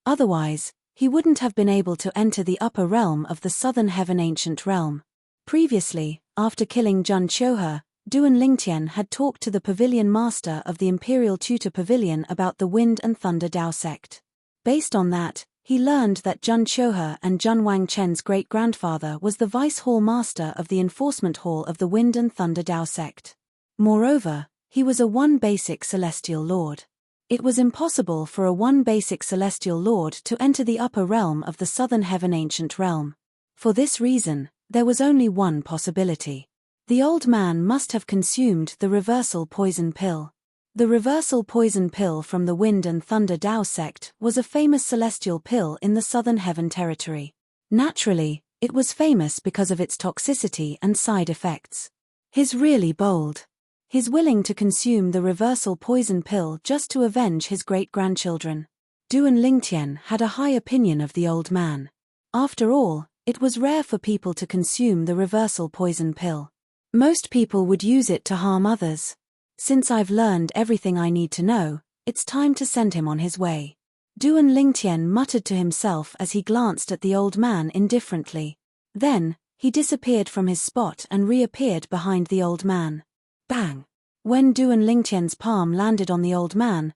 Otherwise, he wouldn't have been able to enter the upper realm of the Southern Heaven Ancient Realm. Previously, after killing Zhun Qiuhe, Duan Lingtian had talked to the Pavilion Master of the Imperial Tutor Pavilion about the Wind and Thunder Dao sect. Based on that, he learned that Zhun Qiuhe and Zhun Wangchen's great-grandfather was the Vice Hall Master of the Enforcement Hall of the Wind and Thunder Dao sect. Moreover, he was a one-basic Celestial Lord. It was impossible for a one-basic Celestial Lord to enter the upper realm of the Southern Heaven Ancient Realm. For this reason, there was only one possibility. The old man must have consumed the reversal poison pill. The reversal poison pill from the Wind and Thunder Dao sect was a famous celestial pill in the Southern Heaven territory. Naturally, it was famous because of its toxicity and side effects. He's really bold. He's willing to consume the reversal poison pill just to avenge his great-grandchildren. Duan Lingtian had a high opinion of the old man. After all, it was rare for people to consume the reversal poison pill. Most people would use it to harm others. Since I've learned everything I need to know, it's time to send him on his way. Duan Lingtian muttered to himself as he glanced at the old man indifferently. Then, he disappeared from his spot and reappeared behind the old man. Bang! When Duan Lingtian's palm landed on the old man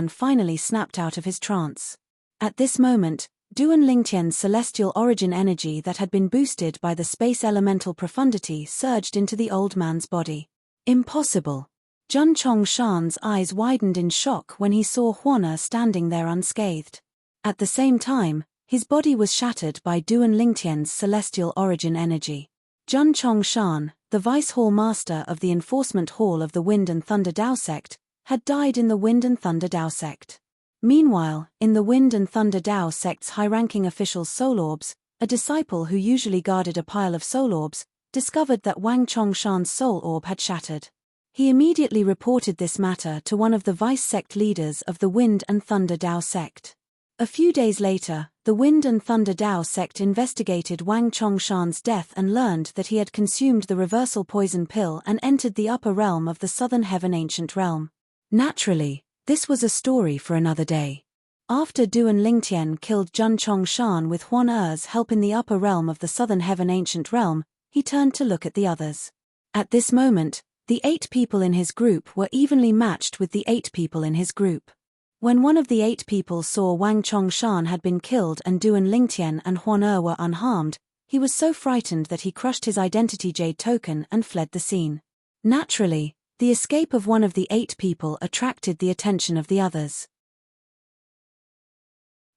finally snapped out of his trance. At this moment, Duan Lingtian's celestial origin energy that had been boosted by the space elemental profundity surged into the old man's body. Impossible. Zhun Chongshan's eyes widened in shock when he saw Huan standing there unscathed. At the same time, his body was shattered by Duan Lingtian's celestial origin energy. Zhun Chongshan, the Vice Hall Master of the Enforcement Hall of the Wind and Thunder Dao sect, had died in the Wind and Thunder Dao sect. Meanwhile, in the Wind and Thunder Dao sect's high-ranking official's soul orbs, a disciple who usually guarded a pile of soul orbs, discovered that Wang Chongshan's soul orb had shattered. He immediately reported this matter to one of the vice sect leaders of the Wind and Thunder Dao sect. A few days later, the Wind and Thunder Dao sect investigated Wang Chongshan's death and learned that he had consumed the reversal poison pill and entered the upper realm of the Southern Heaven Ancient Realm. Naturally, this was a story for another day. After Duan Lingtian killed Zhun Chongshan with Huan's help in the upper realm of the Southern Heaven Ancient Realm, he turned to look at the others. At this moment, the 8 people in his group were evenly matched with the 8 people in his group. When one of the 8 people saw Wang Chongshan had been killed and Duan Lingtian and Huan were unharmed, he was so frightened that he crushed his identity jade token and fled the scene. Naturally, the escape of one of the 8 people attracted the attention of the others.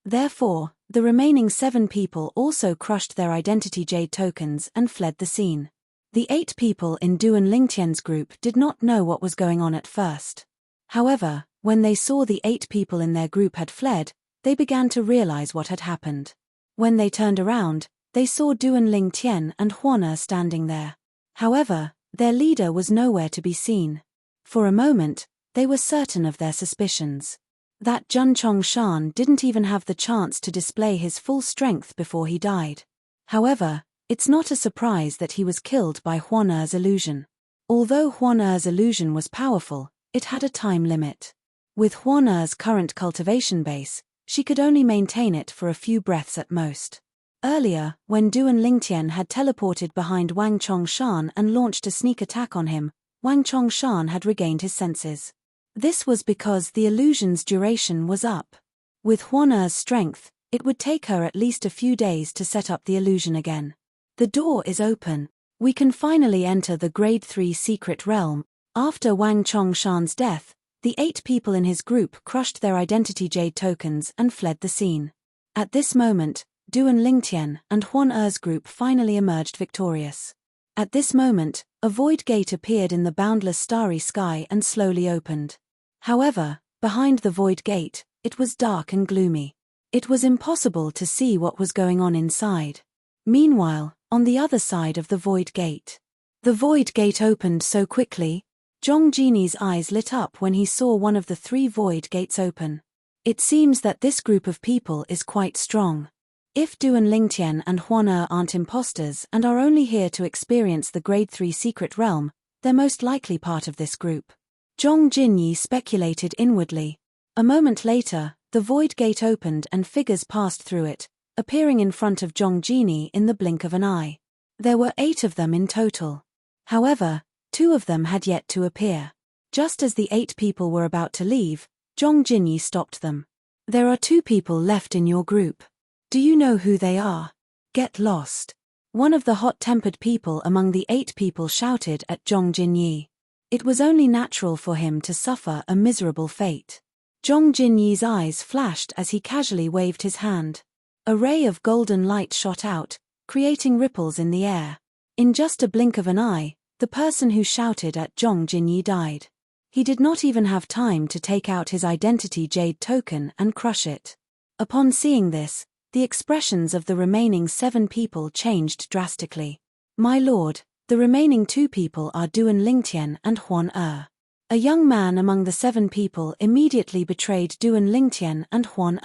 Therefore, the remaining 7 people also crushed their identity jade tokens and fled the scene. The 8 people in Duan Lingtian's group did not know what was going on at first. However, when they saw the 8 people in their group had fled, they began to realize what had happened. When they turned around, they saw Duan Lingtian and Huan standing there. However, their leader was nowhere to be seen. For a moment, they were certain of their suspicions. That Zheng Chongshan didn't even have the chance to display his full strength before he died. However, it's not a surprise that he was killed by Huan illusion. Although Huan illusion was powerful, it had a time limit. With Huan current cultivation base, she could only maintain it for a few breaths at most. Earlier, when Duan Lingtian had teleported behind Wang Chongshan and launched a sneak attack on him, Wang Chongshan had regained his senses. This was because the illusion's duration was up. With Huan's strength, it would take her at least a few days to set up the illusion again. The door is open. We can finally enter the Grade 3 secret realm. After Wang Chongshan's death, the 8 people in his group crushed their identity jade tokens and fled the scene. At this moment, Duan Lingtian and Huan's group finally emerged victorious. At this moment, a void gate appeared in the boundless starry sky and slowly opened. However, behind the void gate, it was dark and gloomy. It was impossible to see what was going on inside. Meanwhile, on the other side of the void gate, the void gate opened so quickly, Zhong Jinyi's eyes lit up when he saw one of the 3 void gates open. It seems that this group of people is quite strong. If Duan Lingtian and Huan aren't imposters and are only here to experience the Grade 3 secret realm, they're most likely part of this group. Zhong Jinyi speculated inwardly. A moment later, the void gate opened and figures passed through it, appearing in front of Zhong Jinyi in the blink of an eye. There were 8 of them in total. However, 2 of them had yet to appear. Just as the 8 people were about to leave, Zhong Jinyi stopped them. There are 2 people left in your group. Do you know who they are? Get lost. One of the hot-tempered people among the 8 people shouted at Zhong Jinyi. It was only natural for him to suffer a miserable fate. Zhong Jinyi's eyes flashed as he casually waved his hand. A ray of golden light shot out, creating ripples in the air. In just a blink of an eye, the person who shouted at Zhong Jinyi died. He did not even have time to take out his identity jade token and crush it. Upon seeing this, the expressions of the remaining 7 people changed drastically. My lord, the remaining 2 people are Duan Lingtian and Huan. A young man among the 7 people immediately betrayed Duan Lingtian and Huan.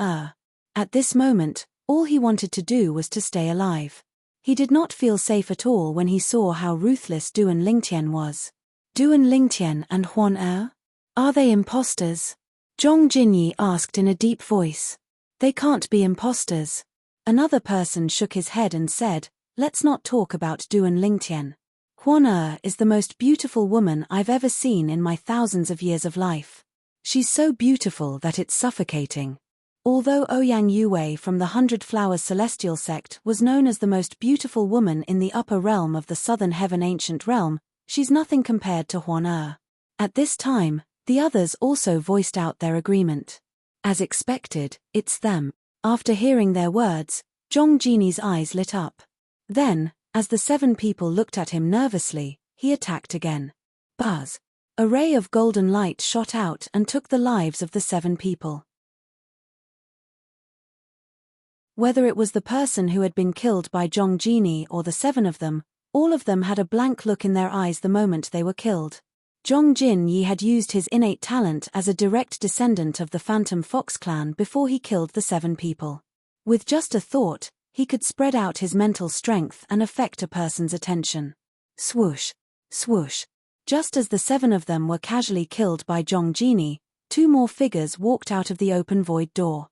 At this moment, all he wanted to do was to stay alive. He did not feel safe at all when he saw how ruthless Duan Lingtian was. Duan Lingtian and Huan? Are they imposters? Zhong Jinyi asked in a deep voice. They can't be imposters. Another person shook his head and said, let's not talk about Duan Lingtian. Huan is the most beautiful woman I've ever seen in my thousands of years of life. She's so beautiful that it's suffocating. Although Ouyang Yue from the 100 Flowers Celestial Sect was known as the most beautiful woman in the upper realm of the Southern Heaven Ancient Realm, she's nothing compared to Huan. At this time, the others also voiced out their agreement. As expected, it's them. After hearing their words, Zhong Jinyi's eyes lit up. Then, as the 7 people looked at him nervously, he attacked again. Buzz! A ray of golden light shot out and took the lives of the 7 people. Whether it was the person who had been killed by Zhong Jinyi or the 7 of them, all of them had a blank look in their eyes the moment they were killed. Zhong Jinyi had used his innate talent as a direct descendant of the Phantom Fox clan before he killed the 7 people. With just a thought, he could spread out his mental strength and affect a person's attention. Swoosh! Swoosh! Just as the 7 of them were casually killed by Zhong Jinyi, 2 more figures walked out of the open void door.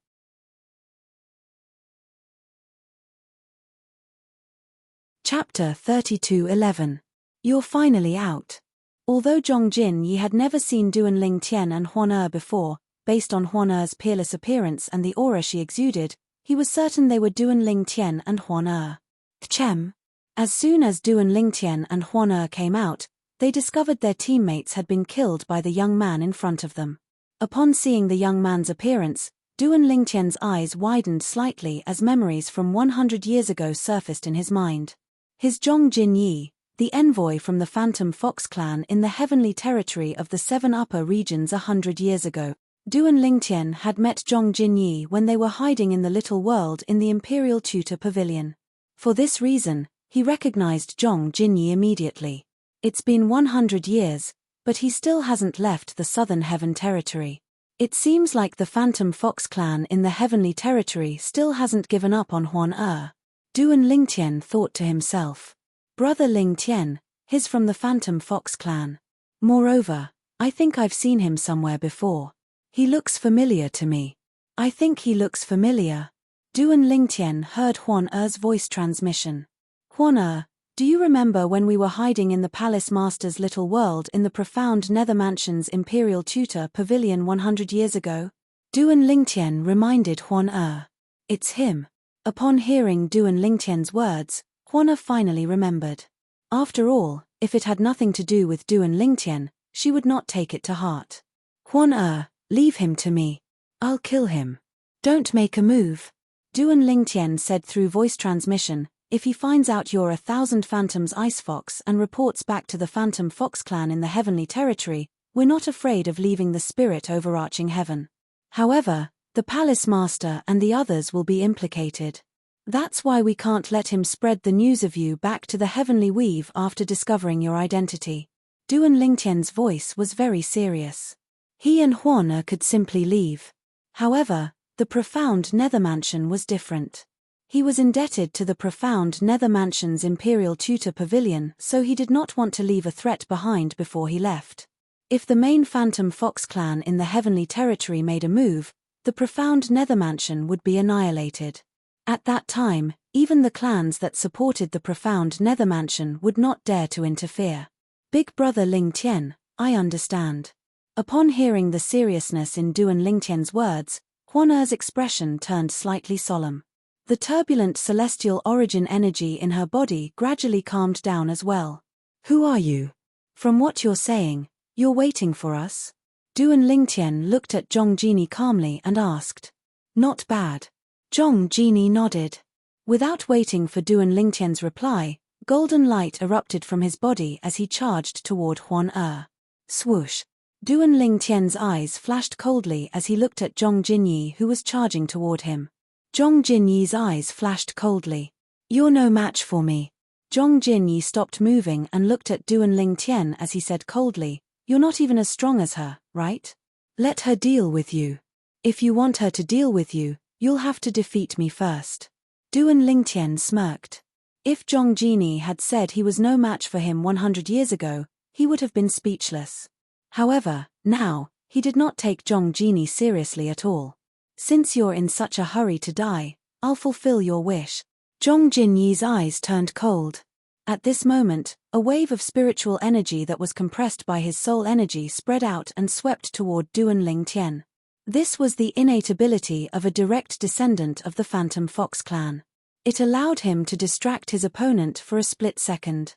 Chapter 32:11. You're finally out. Although Zhong Jinyi had never seen Duan Lingtian and Huan before, based on Huan's peerless appearance and the aura she exuded, he was certain they were Duan Lingtian and Huan. Tchem. As soon as Duan Lingtian and Huan came out, they discovered their teammates had been killed by the young man in front of them. Upon seeing the young man's appearance, Duan Lingtian's eyes widened slightly as memories from 100 years ago surfaced in his mind. His Zhong Jinyi, the envoy from the Phantom Fox clan in the heavenly territory of the Seven Upper Regions 100 years ago. Duan Lingtian had met Zhong Jinyi when they were hiding in the little world in the Imperial Tutor Pavilion. For this reason, he recognized Zhong Jinyi immediately. It's been 100 years, but he still hasn't left the Southern Heaven territory. It seems like the Phantom Fox clan in the heavenly territory still hasn't given up on Huan Er. Duan Lingtian thought to himself. Brother Lingtian, he's from the Phantom Fox clan. Moreover, I think I've seen him somewhere before. He looks familiar to me. I think he looks familiar. Duan Lingtian heard Huan Er's voice transmission. Huan Er, do you remember when we were hiding in the Palace Master's little world in the profound Nether Mansion's Imperial Tutor Pavilion 100 years ago? Duan Lingtian reminded Huan Er. It's him. Upon hearing Duan Lingtian's words, Huan Er finally remembered. After all, if it had nothing to do with Duan Lingtian, she would not take it to heart. Huan Er, leave him to me. I'll kill him. Don't make a move. Duan Lingtian said through voice transmission, if he finds out you're 1,000 Phantom's Ice Fox and reports back to the Phantom Fox clan in the Heavenly Territory, we're not afraid of leaving the spirit overarching heaven. However, the Palace Master and the others will be implicated. That's why we can't let him spread the news of you back to the Heavenly Weave after discovering your identity. Duan Lingtian's voice was very serious. He and Huan Er could simply leave. However, the profound Nether Mansion was different. He was indebted to the profound Nether Mansion's Imperial Tutor Pavilion, so he did not want to leave a threat behind before he left. If the main Phantom Fox clan in the Heavenly Territory made a move, the profound Nether Mansion would be annihilated. At that time, even the clans that supported the profound Nether Mansion would not dare to interfere. Big Brother Lingtian, I understand. Upon hearing the seriousness in Duan Lingtian's words, Huan Er's expression turned slightly solemn. The turbulent celestial origin energy in her body gradually calmed down as well. Who are you? From what you're saying, you're waiting for us? Duan Lingtian looked at Zhong Jinyi calmly and asked. Not bad. Zhong Jinyi nodded. Without waiting for Duan Lingtian's reply, golden light erupted from his body as he charged toward Huan Er. Swoosh. Duan Lingtian's eyes flashed coldly as he looked at Zhong Jinyi who was charging toward him. Zhong Jinyi's eyes flashed coldly. You're no match for me. Zhong Jinyi stopped moving and looked at Duan Lingtian as he said coldly, you're not even as strong as her, right? Let her deal with you. If you want her to deal with you, you'll have to defeat me first. Duan Lingtian smirked. If Zhong Jinyi had said he was no match for him 100 years ago, he would have been speechless. However, now, he did not take Zhong Jinyi seriously at all. Since you're in such a hurry to die, I'll fulfill your wish. Zhong Jinyi's eyes turned cold. At this moment, a wave of spiritual energy that was compressed by his soul energy spread out and swept toward Duan Lingtian. This was the innate ability of a direct descendant of the Phantom Fox clan. It allowed him to distract his opponent for a split second.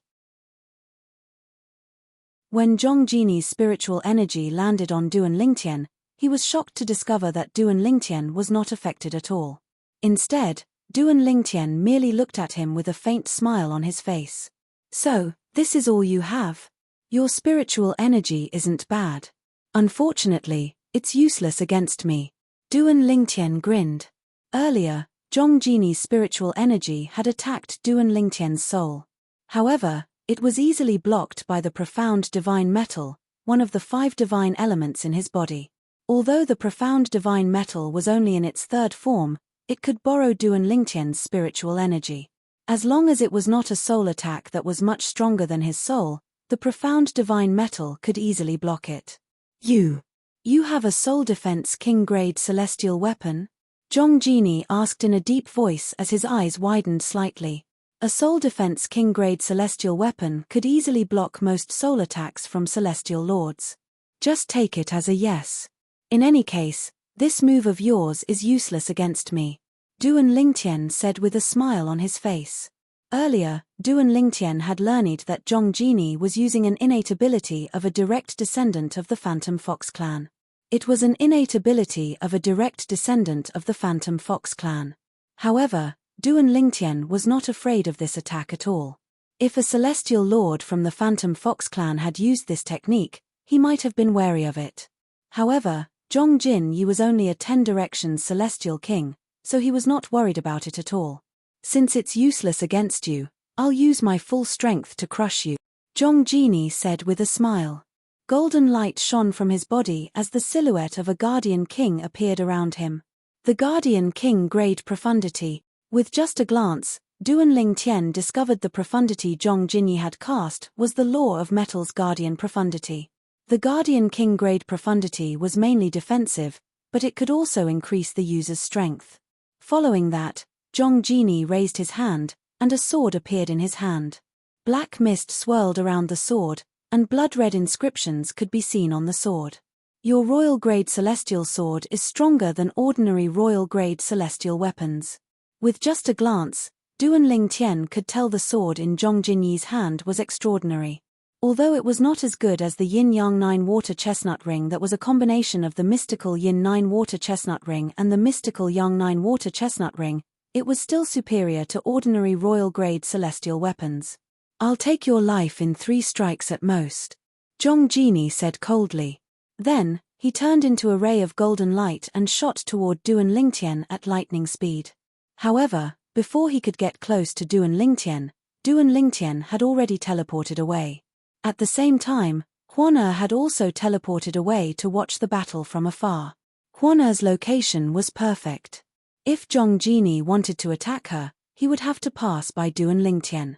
When Zhong Jinyi's spiritual energy landed on Duan Lingtian, he was shocked to discover that Duan Lingtian was not affected at all. Instead, Duan Lingtian merely looked at him with a faint smile on his face. So, this is all you have? Your spiritual energy isn't bad. Unfortunately, it's useless against me. Duan Lingtian grinned. Earlier, Zhong Jinyi's spiritual energy had attacked Duan Lingtian's soul. However, it was easily blocked by the profound divine metal, one of the 5 divine elements in his body. Although the profound divine metal was only in its 3rd form, it could borrow Duan Lingtian's spiritual energy. As long as it was not a soul attack that was much stronger than his soul, the profound divine metal could easily block it. You have a soul defense king-grade celestial weapon? Zhong Jinyi asked in a deep voice as his eyes widened slightly. A soul defense king-grade celestial weapon could easily block most soul attacks from celestial lords. Just take it as a yes. In any case, this move of yours is useless against me. Duan Lingtian said with a smile on his face. Earlier, Duan Lingtian had learned that Zhong Jini was using an innate ability of a direct descendant of the Phantom Fox clan. It was an innate ability of a direct descendant of the Phantom Fox clan. However, Duan Lingtian was not afraid of this attack at all. If a celestial lord from the Phantom Fox clan had used this technique, he might have been wary of it. However, Zhong Jinyi was only a 10 Directions celestial king, so he was not worried about it at all. Since it's useless against you, I'll use my full strength to crush you, Zhong Jinyi said with a smile. Golden light shone from his body as the silhouette of a guardian king appeared around him. The guardian king grade profundity. With just a glance, Duan Lingtian discovered the profundity Zhong Jinyi had cast was the law of metal's guardian profundity. The Guardian King grade profundity was mainly defensive, but it could also increase the user's strength. Following that, Zhong Jinyi raised his hand, and a sword appeared in his hand. Black mist swirled around the sword, and blood-red inscriptions could be seen on the sword. Your royal grade celestial sword is stronger than ordinary royal grade celestial weapons. With just a glance, Duan Lingtian could tell the sword in Zhong Jinyi's hand was extraordinary. Although it was not as good as the Yin-Yang 9 Water Chestnut Ring that was a combination of the mystical Yin 9 Water Chestnut Ring and the mystical Yang 9 Water Chestnut Ring, it was still superior to ordinary royal-grade celestial weapons. I'll take your life in 3 strikes at most, Zhong Jinyi said coldly. Then, he turned into a ray of golden light and shot toward Duan Lingtian at lightning speed. However, before he could get close to Duan Lingtian had already teleported away. At the same time, Huan had also teleported away to watch the battle from afar. Huan's location was perfect. If Zhong Jinyi wanted to attack her, he would have to pass by Duan Lingtian.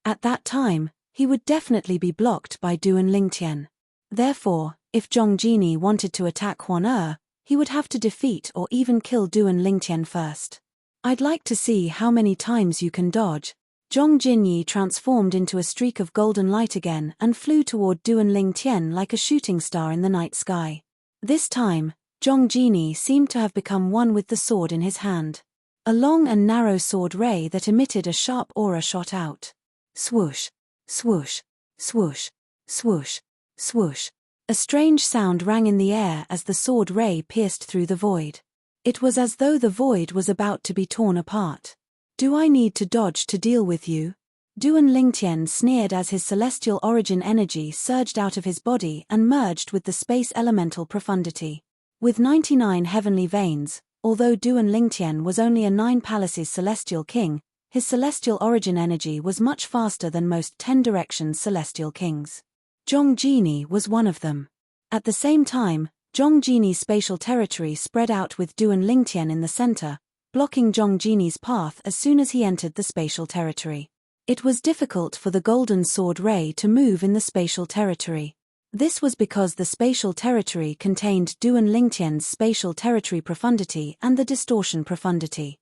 At that time, he would definitely be blocked by Duan Lingtian. Therefore, if Zhong Jinyi wanted to attack Huan, he would have to defeat or even kill Duan Lingtian first. I'd like to see how many times you can dodge. Zhong Jinyi transformed into a streak of golden light again and flew toward Duan Lingtian like a shooting star in the night sky. This time, Zhong Jinyi seemed to have become one with the sword in his hand. A long and narrow sword ray that emitted a sharp aura shot out. Swoosh, swoosh, swoosh, swoosh, swoosh. A strange sound rang in the air as the sword ray pierced through the void. It was as though the void was about to be torn apart. Do I need to dodge to deal with you? Duan Lingtian sneered as his celestial origin energy surged out of his body and merged with the space elemental profundity. With 99 heavenly veins, although Duan Lingtian was only a 9 palaces celestial king, his celestial origin energy was much faster than most 10 Directions celestial kings. Zhong Jinyi was one of them. At the same time, Zhong Jinyi's spatial territory spread out with Duan Lingtian in the center, blocking Zhong Jinyi's path as soon as he entered the spatial territory. It was difficult for the golden sword ray to move in the spatial territory. This was because the spatial territory contained Duan Lingtian's spatial territory profundity and the distortion profundity.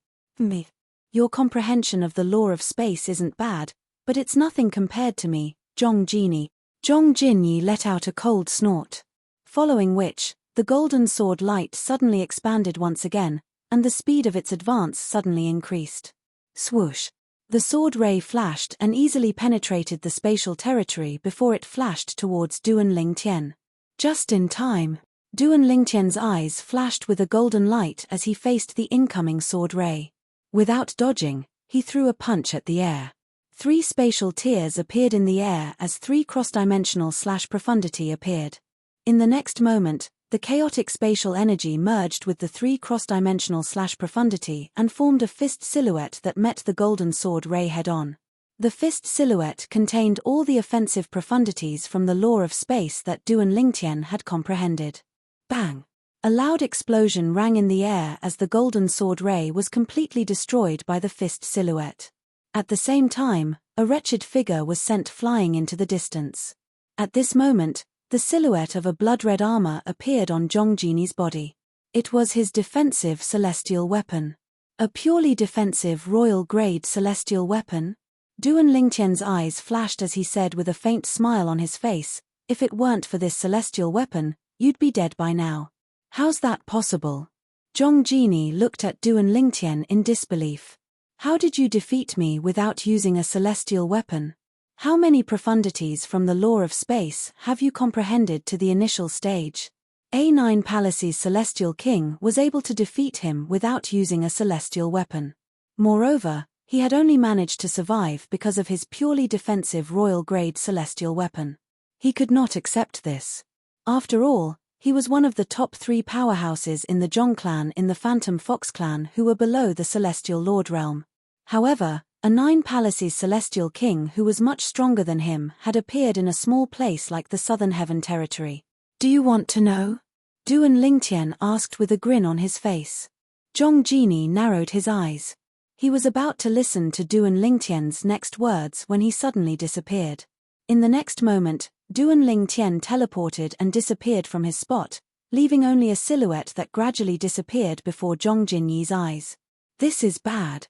Your comprehension of the law of space isn't bad, but it's nothing compared to me, Zhong Jinyi. Zhong Jinyi let out a cold snort. Following which, the golden sword light suddenly expanded once again, and the speed of its advance suddenly increased. Swoosh. The sword ray flashed and easily penetrated the spatial territory before it flashed towards Duan Lingtian. Just in time, Duan Lingtian's eyes flashed with a golden light as he faced the incoming sword ray. Without dodging, he threw a punch at the air. 3 spatial tiers appeared in the air as 3 cross-dimensional / profundity appeared. In the next moment, the chaotic spatial energy merged with the 3 cross-dimensional / profundity and formed a fist silhouette that met the golden sword ray head-on. The fist silhouette contained all the offensive profundities from the law of space that Duan Lingtian had comprehended. Bang! A loud explosion rang in the air as the golden sword ray was completely destroyed by the fist silhouette. At the same time, a wretched figure was sent flying into the distance. At this moment, the silhouette of a blood-red armor appeared on Zhong Jinyi's body. It was his defensive celestial weapon. A purely defensive royal-grade celestial weapon? Duan Lingtian's eyes flashed as he said with a faint smile on his face, "If it weren't for this celestial weapon, you'd be dead by now." "How's that possible?" Zhong Jinyi looked at Duan Lingtian in disbelief. How did you defeat me without using a celestial weapon? How many profundities from the law of space have you comprehended to the initial stage? A9 Palace's celestial king was able to defeat him without using a celestial weapon. Moreover, he had only managed to survive because of his purely defensive royal-grade celestial weapon. He could not accept this. After all, he was one of the top 3 powerhouses in the Zhong clan in the Phantom Fox clan who were below the Celestial Lord realm. However, A9 Palace's celestial king who was much stronger than him had appeared in a small place like the Southern Heaven Territory. Do you want to know? Duan Lingtian asked with a grin on his face. Zhong Jini narrowed his eyes. He was about to listen to Duan Lingtian's next words when he suddenly disappeared. In the next moment, Duan Lingtian teleported and disappeared from his spot, leaving only a silhouette that gradually disappeared before Zhong Jinyi's eyes. This is bad.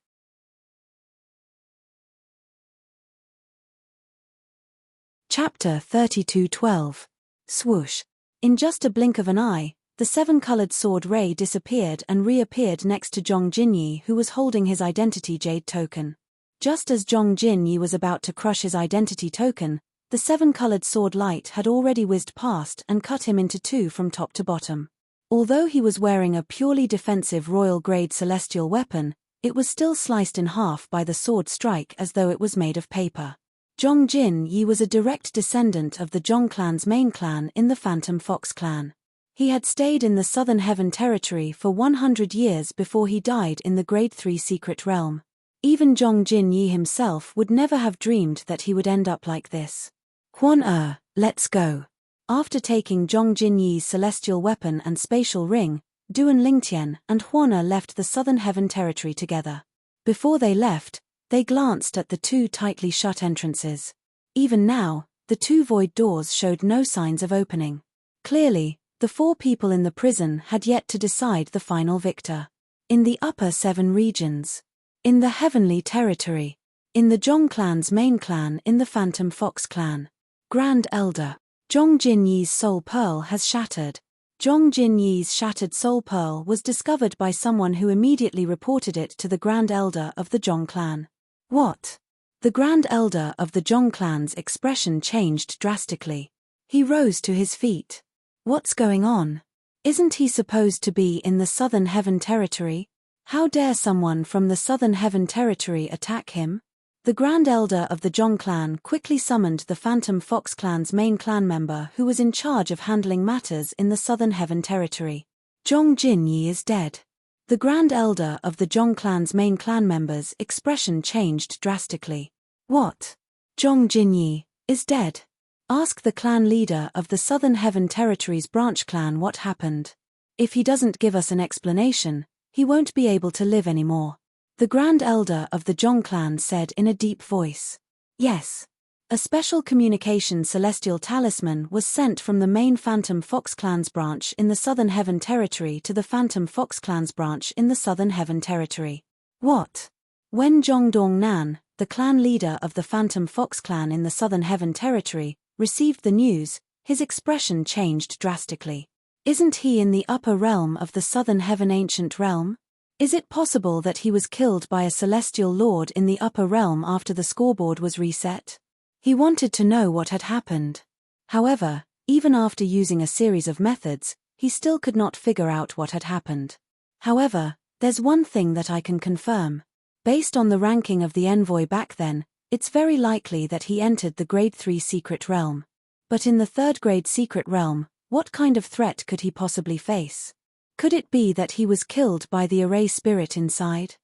Chapter 32:12. Swoosh. In just a blink of an eye, the 7-colored sword ray disappeared and reappeared next to Zhong Jinyi, who was holding his identity jade token. Just as Zhong Jinyi was about to crush his identity token, the 7-colored sword light had already whizzed past and cut him into 2 from top to bottom. Although he was wearing a purely defensive royal-grade celestial weapon, it was still sliced in half by the sword strike as though it was made of paper. Zhong Jinyi was a direct descendant of the Zhong clan's main clan in the Phantom Fox clan. He had stayed in the Southern Heaven Territory for 100 years before he died in the Grade 3 Secret Realm. Even Zhong Jinyi himself would never have dreamed that he would end up like this. Huan let's go. After taking Zhong Jinyi's celestial weapon and spatial ring, Duan Lingtian and Huan left the Southern Heaven Territory together. Before they left, they glanced at the 2 tightly shut entrances. Even now, the 2 void doors showed no signs of opening. Clearly, the 4 people in the prison had yet to decide the final victor. In the upper 7 regions. In the Heavenly Territory. In the Zhong clan's main clan in the Phantom Fox clan. Grand Elder. Zhong Jinyi's soul pearl has shattered. Zhong Jinyi's shattered soul pearl was discovered by someone who immediately reported it to the Grand Elder of the Zhong clan. What? The Grand Elder of the Zhong clan's expression changed drastically. He rose to his feet. What's going on? Isn't he supposed to be in the Southern Heaven Territory? How dare someone from the Southern Heaven Territory attack him? The Grand Elder of the Zhong clan quickly summoned the Phantom Fox clan's main clan member who was in charge of handling matters in the Southern Heaven Territory. Zhong Jinyi is dead. The Grand Elder of the Zhong clan's main clan members' expression changed drastically. What? Zhong Jinyi is dead? Ask the clan leader of the Southern Heaven Territory's branch clan what happened. If he doesn't give us an explanation, he won't be able to live anymore. The Grand Elder of the Zhong clan said in a deep voice. Yes. A special communication celestial talisman was sent from the main Phantom Fox clan's branch in the Southern Heaven Territory to the Phantom Fox clan's branch in the Southern Heaven Territory. What? When Zhongdong Nan, the clan leader of the Phantom Fox clan in the Southern Heaven Territory, received the news, his expression changed drastically. Isn't he in the upper realm of the Southern Heaven Ancient Realm? Is it possible that he was killed by a celestial lord in the upper realm after the scoreboard was reset? He wanted to know what had happened. However, even after using a series of methods, he still could not figure out what had happened. However, there's one thing that I can confirm. Based on the ranking of the envoy back then, it's very likely that he entered the Grade 3 Secret Realm. But in the 3rd Grade Secret Realm, what kind of threat could he possibly face? Could it be that he was killed by the array spirit inside?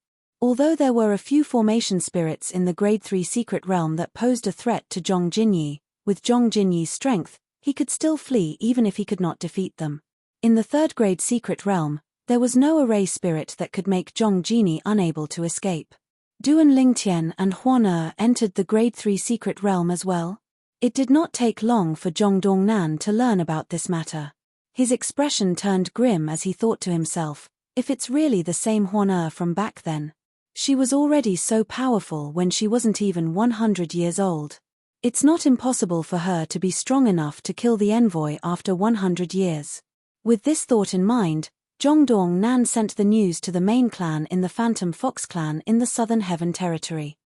Although there were a few formation spirits in the Grade 3 Secret Realm that posed a threat to Zhong Jinyi, with Zhong Jinyi's strength, he could still flee even if he could not defeat them. In the 3rd Grade Secret Realm, there was no array spirit that could make Zhong Jinyi unable to escape. Duan Lingtian and Huan entered the Grade 3 Secret Realm as well. It did not take long for Zhongdong Nan to learn about this matter. His expression turned grim as he thought to himself, if it's really the same Huan from back then. She was already so powerful when she wasn't even 100 years old. It's not impossible for her to be strong enough to kill the envoy after 100 years. With this thought in mind, Zhongdong Nan sent the news to the main clan in the Phantom Fox clan in the Southern Heaven Territory.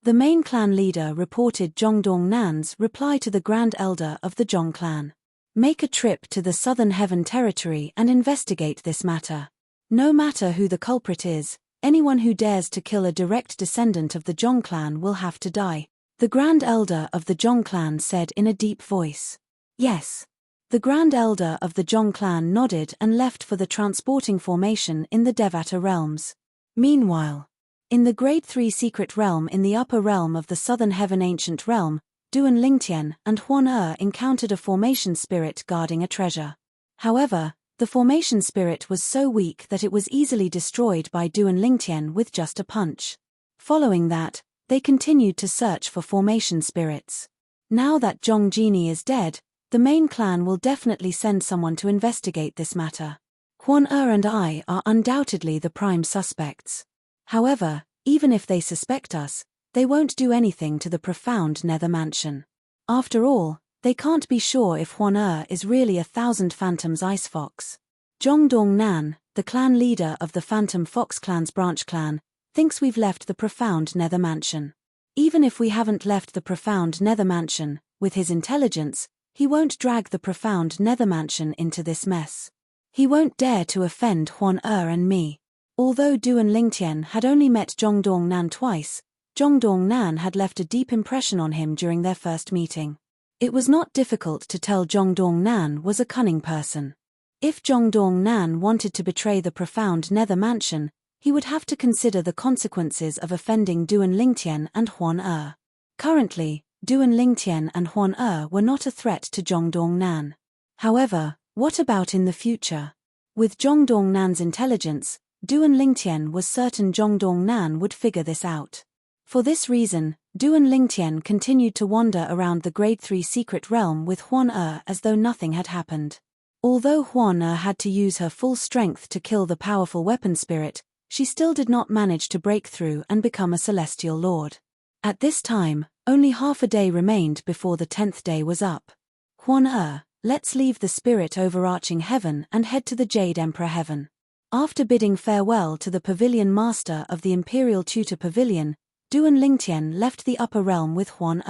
The main clan leader reported Zhongdong Nan's reply to the Grand Elder of the Zhong clan. Make a trip to the Southern Heaven Territory and investigate this matter. No matter who the culprit is, anyone who dares to kill a direct descendant of the Zhong clan will have to die. The Grand Elder of the Zhong clan said in a deep voice. Yes. The Grand Elder of the Zhong clan nodded and left for the transporting formation in the Devata realms. Meanwhile, in the Grade 3 secret realm in the upper realm of the Southern Heaven Ancient Realm, Duan Lingtian and Huan encountered a formation spirit guarding a treasure. However, the formation spirit was so weak that it was easily destroyed by Duan Lingtian with just a punch. Following that, they continued to search for formation spirits. Now that Zhong Genie is dead, the main clan will definitely send someone to investigate this matter. Huan and I are undoubtedly the prime suspects. However, even if they suspect us, they won't do anything to the profound Nether Mansion. After all, they can't be sure if Huan is really 1,000 Phantoms Ice Fox. Zhongdong Nan, the clan leader of the Phantom Fox clan's branch clan, thinks we've left the profound Nether Mansion. Even if we haven't left the profound Nether Mansion, with his intelligence, he won't drag the profound Nether Mansion into this mess. He won't dare to offend Huan and me. Although Duan Lingtian had only met Zhongdong Nan twice, Zhongdong Nan had left a deep impression on him during their first meeting. It was not difficult to tell Zhongdong Nan was a cunning person. If Zhongdong Nan wanted to betray the profound Nether Mansion, he would have to consider the consequences of offending Duan Lingtian and Huan. Currently, Duan Lingtian and Huan were not a threat to Zhongdong Nan. However, what about in the future? With Zhongdong Nan's intelligence, Duan Lingtian was certain Zhongdong Nan would figure this out. For this reason, Duan Lingtian continued to wander around the Grade 3 secret realm with Huan as though nothing had happened. Although Huan had to use her full strength to kill the powerful weapon spirit, she still did not manage to break through and become a celestial lord. At this time, only half a day remained before the 10th day was up. Huan let's leave the spirit overarching heaven and head to the Jade Emperor Heaven. After bidding farewell to the pavilion master of the Imperial Tutor Pavilion, Duan Lingtian left the upper realm with Huan.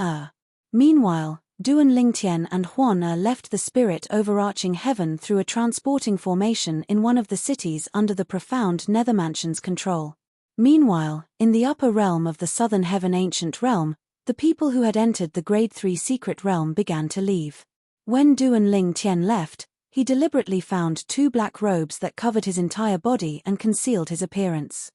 Meanwhile, Duan Lingtian and Huan left the spirit overarching heaven through a transporting formation in one of the cities under the profound Nether Mansion's control. Meanwhile, in the upper realm of the Southern Heaven Ancient Realm, the people who had entered the Grade 3 secret realm began to leave. When Duan Lingtian left, he deliberately found 2 black robes that covered his entire body and concealed his appearance.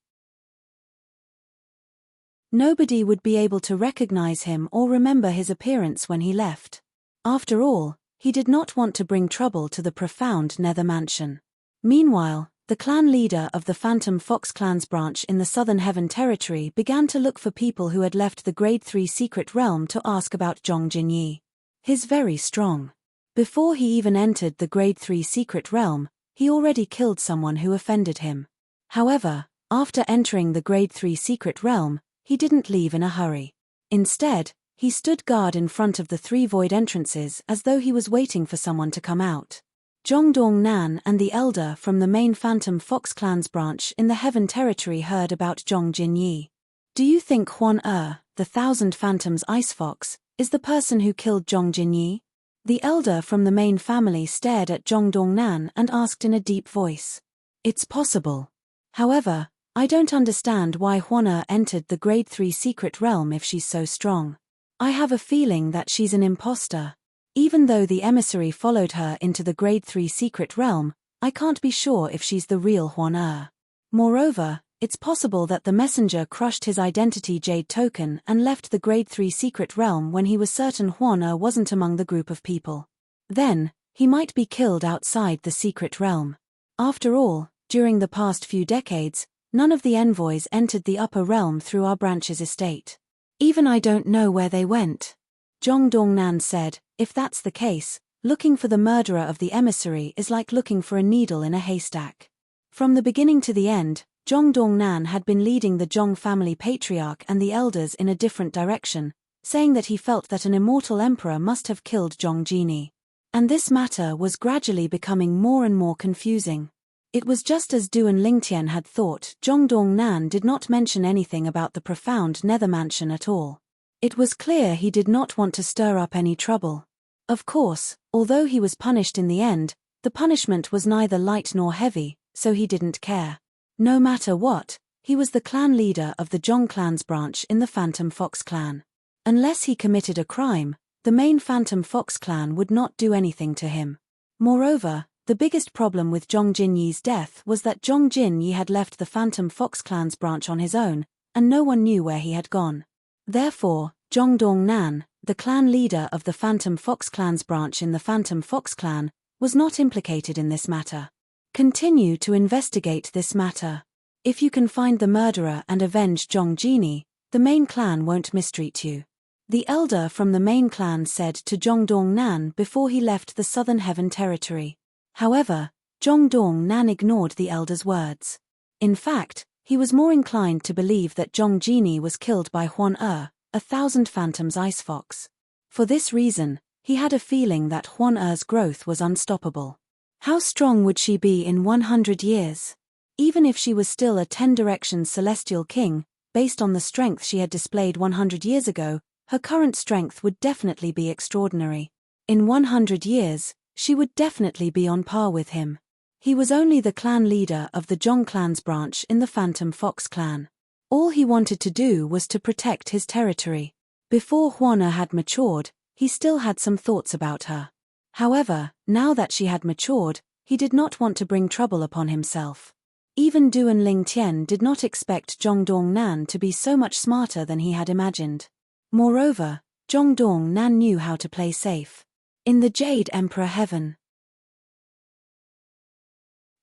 Nobody would be able to recognize him or remember his appearance when he left. After all, he did not want to bring trouble to the profound Nether Mansion. Meanwhile, the clan leader of the Phantom Fox clan's branch in the Southern Heaven Territory began to look for people who had left the Grade 3 secret realm to ask about Zhong Jinyi. He's very strong. Before he even entered the Grade 3 secret realm, he already killed someone who offended him. However, after entering the Grade 3 secret realm, he didn't leave in a hurry. Instead, he stood guard in front of the 3 void entrances as though he was waiting for someone to come out. Zhongdong Nan and the elder from the main Phantom Fox clan's branch in the Heaven Territory heard about Zhong Jinyi. Do you think Huan the 1,000 Phantoms Ice Fox, is the person who killed Zhong Jinyi? The elder from the main family stared at Zhongdong Nan and asked in a deep voice. It's possible. However, I don't understand why Huan entered the Grade 3 secret realm if she's so strong. I have a feeling that she's an imposter. Even though the emissary followed her into the Grade 3 secret realm, I can't be sure if she's the real Huan. Moreover, it's possible that the messenger crushed his identity jade token and left the Grade 3 secret realm when he was certain Huan wasn't among the group of people. Then, he might be killed outside the secret realm. After all, during the past few decades, none of the envoys entered the upper realm through our branch's estate. Even I don't know where they went. Zhongdong Nan said, if that's the case, looking for the murderer of the emissary is like looking for a needle in a haystack. From the beginning to the end, Zhongdong Nan had been leading the Zhong family patriarch and the elders in a different direction, saying that he felt that an immortal emperor must have killed Zhong Genie. And this matter was gradually becoming more and more confusing. It was just as Du and Lingtian had thought. Zhongdong Nan did not mention anything about the profound nether mansion at all. It was clear he did not want to stir up any trouble. Of course, although he was punished in the end, the punishment was neither light nor heavy, so he didn't care. No matter what, he was the clan leader of the Zhong clan's branch in the Phantom Fox clan. Unless he committed a crime, the main Phantom Fox clan would not do anything to him. Moreover, the biggest problem with Zhong Jinyi's death was that Zhong Jinyi had left the Phantom Fox clan's branch on his own, and no one knew where he had gone. Therefore, Zhongdong Nan, the clan leader of the Phantom Fox clan's branch in the Phantom Fox clan, was not implicated in this matter. Continue to investigate this matter. If you can find the murderer and avenge Zhong Jinyi, the main clan won't mistreat you. The elder from the main clan said to Zhongdong Nan before he left the Southern Heaven territory. However, Zhongdong Nan ignored the elder's words. In fact, he was more inclined to believe that Zhong Jinyi was killed by Huan 1,000 Phantoms Ice Fox. For this reason, he had a feeling that Huan Er's growth was unstoppable. How strong would she be in 100 years? Even if she was still a 10 Directions Celestial King, based on the strength she had displayed 100 years ago, her current strength would definitely be extraordinary. In 100 years, she would definitely be on par with him. He was only the clan leader of the Zhong clan's branch in the Phantom Fox clan. All he wanted to do was to protect his territory. Before Huana had matured, he still had some thoughts about her. However, now that she had matured, he did not want to bring trouble upon himself. Even Du and Lingtian did not expect Zhongdong Nan to be so much smarter than he had imagined. Moreover, Zhongdong Nan knew how to play safe. In the Jade Emperor Heaven.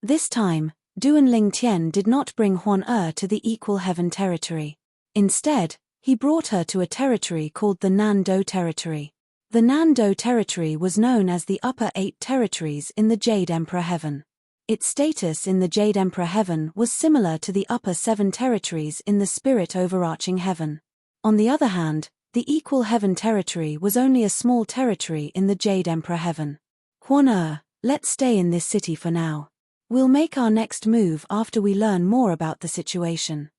This time, Du and Lingtian did not bring Huan to the Equal Heaven territory. Instead, he brought her to a territory called the Nando territory. The Nando territory was known as the Upper 8 territories in the Jade Emperor Heaven. Its status in the Jade Emperor Heaven was similar to the Upper 7 territories in the Spirit Overarching Heaven. On the other hand, the Equal Heaven territory was only a small territory in the Jade Emperor Heaven. Huan, let's stay in this city for now. We'll make our next move after we learn more about the situation.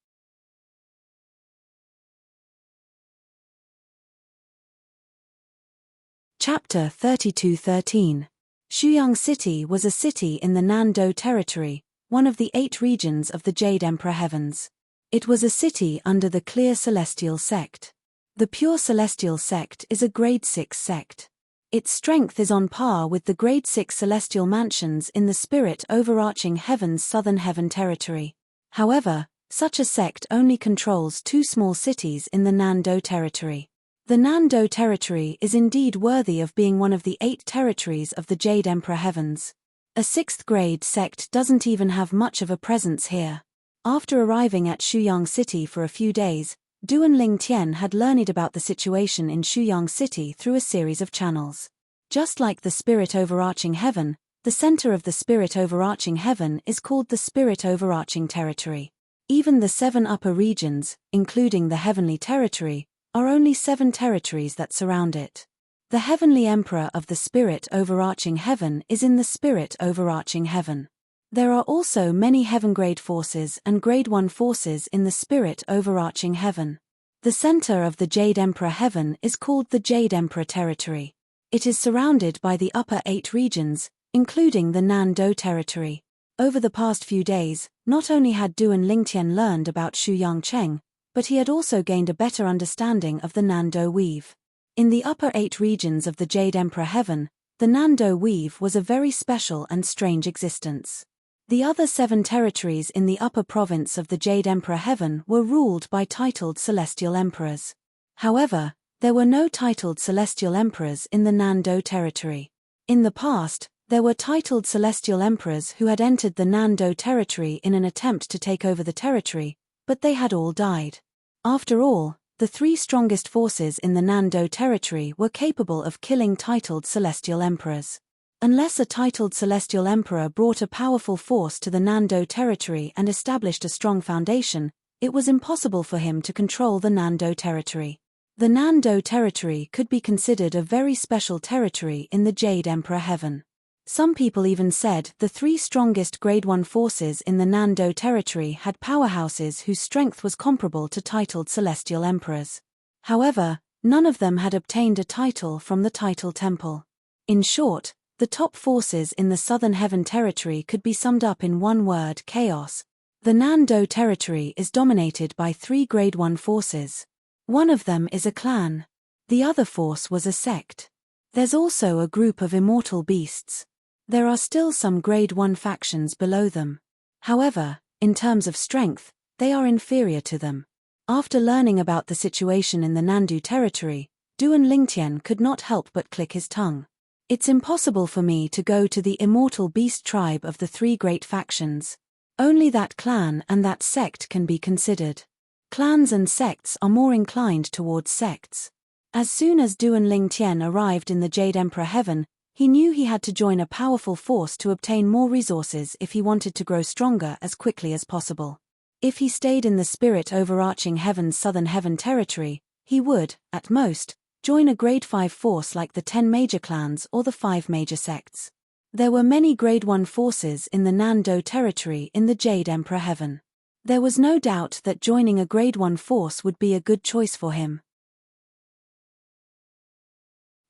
Chapter 32:13. Shuyang City was a city in the Nando territory, one of the 8 regions of the Jade Emperor Heavens. It was a city under the Clear Celestial Sect. The Pure Celestial Sect is a Grade 6 sect. Its strength is on par with the Grade 6 celestial mansions in the Spirit Overarching Heaven's Southern Heaven territory. However, such a sect only controls 2 small cities in the Nando territory. The Nando territory is indeed worthy of being one of the 8 territories of the Jade Emperor Heavens. A 6th grade sect doesn't even have much of a presence here. After arriving at Shuyang City for a few days, Du and Lingtian had learned about the situation in Shuyang City through a series of channels. Just like the Spirit Overarching Heaven, the center of the Spirit Overarching Heaven is called the Spirit Overarching Territory. Even the 7 upper regions, including the Heavenly Territory, are only 7 territories that surround it. The Heavenly Emperor of the Spirit Overarching Heaven is in the Spirit Overarching Heaven. There are also many Heaven-grade forces and Grade 1 forces in the Spirit Overarching Heaven. The center of the Jade Emperor Heaven is called the Jade Emperor Territory. It is surrounded by the upper 8 regions, including the Nando Territory. Over the past few days, not only had Du and Lingtian learned about Shuyang Cheng, but he had also gained a better understanding of the Nando Weave. In the upper 8 regions of the Jade Emperor Heaven, the Nando Weave was a very special and strange existence. The other 7 territories in the upper province of the Jade Emperor Heaven were ruled by titled celestial emperors. However, there were no titled celestial emperors in the Nando territory. In the past, there were titled celestial emperors who had entered the Nando territory in an attempt to take over the territory, but they had all died. After all, the 3 strongest forces in the Nando territory were capable of killing titled celestial emperors. Unless a titled celestial emperor brought a powerful force to the Nando territory and established a strong foundation, it was impossible for him to control the Nando territory. The Nan-do territory could be considered a very special territory in the Jade Emperor Heaven. Some people even said the 3 strongest Grade 1 forces in the Nan-do territory had powerhouses whose strength was comparable to titled celestial emperors. However, none of them had obtained a title from the title temple. In short, the top forces in the Southern Heaven territory could be summed up in one word: chaos. The Nan-do territory is dominated by 3 Grade 1 forces. One of them is a clan. The other force was a sect. There's also a group of immortal beasts. There are still some Grade 1 factions below them. However, in terms of strength, they are inferior to them. After learning about the situation in the Nandu territory, Duan Lingtian could not help but click his tongue. It's impossible for me to go to the immortal beast tribe of the 3 great factions. Only that clan and that sect can be considered. Clans and sects are more inclined towards sects. As soon as Duan Lingtian arrived in the Jade Emperor Heaven, he knew he had to join a powerful force to obtain more resources if he wanted to grow stronger as quickly as possible. If he stayed in the Spirit Overarching Heaven's Southern Heaven territory, he would, at most, join a Grade 5 force like the 10 major clans or the 5 major sects. There were many Grade 1 forces in the Nan-do territory in the Jade Emperor Heaven. There was no doubt that joining a Grade 1 force would be a good choice for him.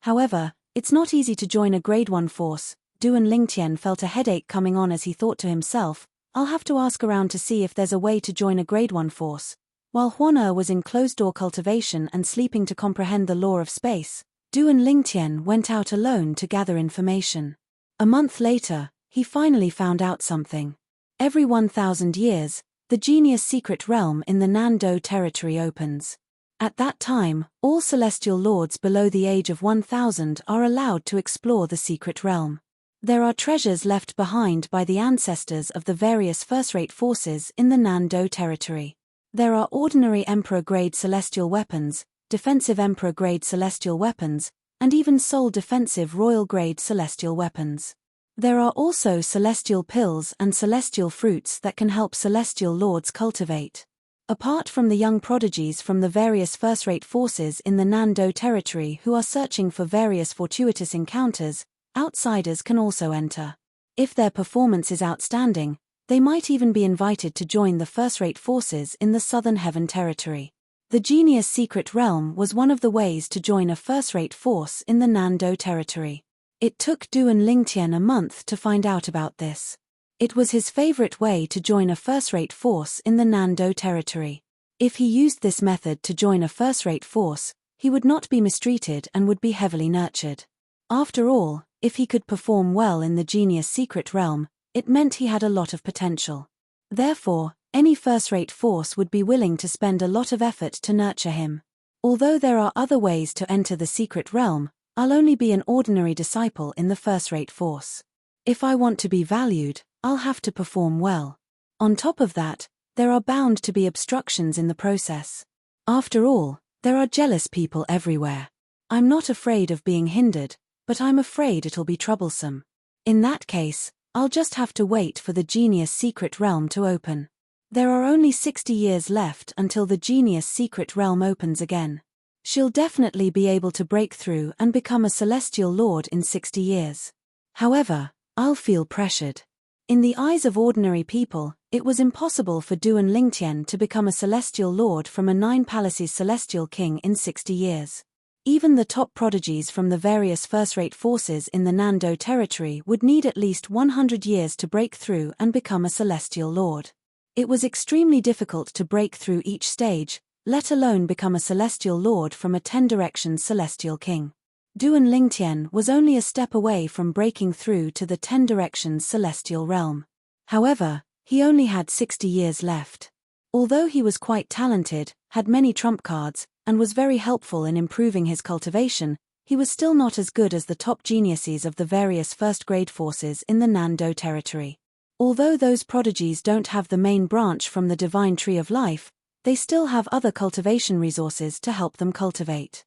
However, it's not easy to join a Grade 1 force. Duan Lingtian felt a headache coming on as he thought to himself, I'll have to ask around to see if there's a way to join a Grade 1 force. While Huan was in closed-door cultivation and sleeping to comprehend the law of space, Duan Lingtian went out alone to gather information. A month later, he finally found out something. Every 1,000 years, the Genius Secret Realm in the Nan-do territory opens. At that time, all celestial lords below the age of 1,000 are allowed to explore the secret realm. There are treasures left behind by the ancestors of the various first-rate forces in the Nan-do territory. There are ordinary Emperor-grade celestial weapons, defensive Emperor-grade celestial weapons, and even sole defensive Royal-grade celestial weapons. There are also celestial pills and celestial fruits that can help celestial lords cultivate. Apart from the young prodigies from the various first-rate forces in the Nan-do territory who are searching for various fortuitous encounters, outsiders can also enter. If their performance is outstanding, they might even be invited to join the first-rate forces in the Southern Heaven territory. The Genius Secret Realm was one of the ways to join a first-rate force in the Nan-do territory. It took Duan Lingtian a month to find out about this. It was his favorite way to join a first-rate force in the Nan-do territory. If he used this method to join a first-rate force, he would not be mistreated and would be heavily nurtured. After all, if he could perform well in the Genius Secret Realm, it meant he had a lot of potential. Therefore, any first-rate force would be willing to spend a lot of effort to nurture him. Although there are other ways to enter the secret realm, I'll only be an ordinary disciple in the first-rate force. If I want to be valued, I'll have to perform well. On top of that, there are bound to be obstructions in the process. After all, there are jealous people everywhere. I'm not afraid of being hindered, but I'm afraid it'll be troublesome. In that case, I'll just have to wait for the Genius Secret Realm to open. There are only 60 years left until the Genius Secret Realm opens again. She'll definitely be able to break through and become a celestial lord in 60 years. However, I'll feel pressured. In the eyes of ordinary people, it was impossible for Duan Lingtian to become a celestial lord from a 9 palaces celestial king in 60 years. Even the top prodigies from the various first-rate forces in the Nan-do territory would need at least 100 years to break through and become a celestial lord. It was extremely difficult to break through each stage, let alone become a celestial lord from a 10 directions celestial king. Duan Lingtian was only a step away from breaking through to the 10 directions celestial realm. However, he only had 60 years left. Although he was quite talented, had many trump cards, and was very helpful in improving his cultivation, he was still not as good as the top geniuses of the various first-grade forces in the Nan-do territory. Although those prodigies don't have the main branch from the divine tree of life, they still have other cultivation resources to help them cultivate.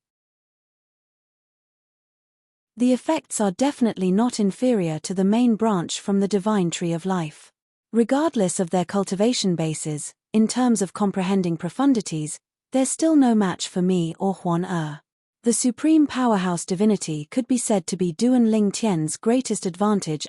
The effects are definitely not inferior to the main branch from the divine tree of life. Regardless of their cultivation bases, in terms of comprehending profundities, There's still no match for me or Huan Er. The supreme powerhouse divinity could be said to be Duan Ling Tian's greatest advantage.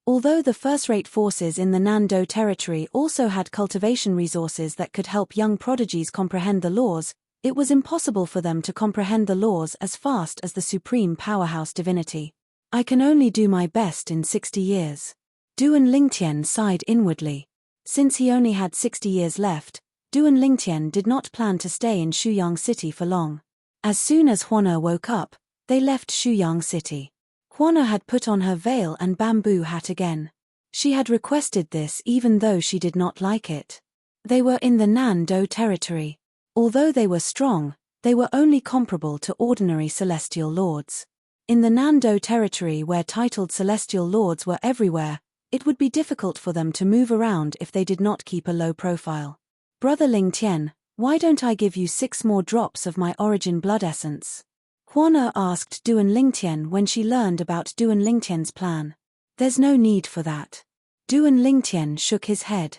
Although the first-rate forces in the Nando territory also had cultivation resources that could help young prodigies comprehend the laws, it was impossible for them to comprehend the laws as fast as the supreme powerhouse divinity. I can only do my best in 60 years. Duan Lingtian sighed inwardly. Since he only had 60 years left, Duan Lingtian did not plan to stay in Shuyang City for long. As soon as Huana woke up, they left Shuyang City. Huana had put on her veil and bamboo hat again. She had requested this even though she did not like it. They were in the Nando territory. Although they were strong, they were only comparable to ordinary celestial lords. In the Nando territory where titled celestial lords were everywhere, it would be difficult for them to move around if they did not keep a low profile. Brother Ling Tian, why don't I give you 6 more drops of my origin blood essence? Huana asked Duan Lingtian when she learned about Duan Lingtian's plan. There's no need for that. Duan Lingtian shook his head.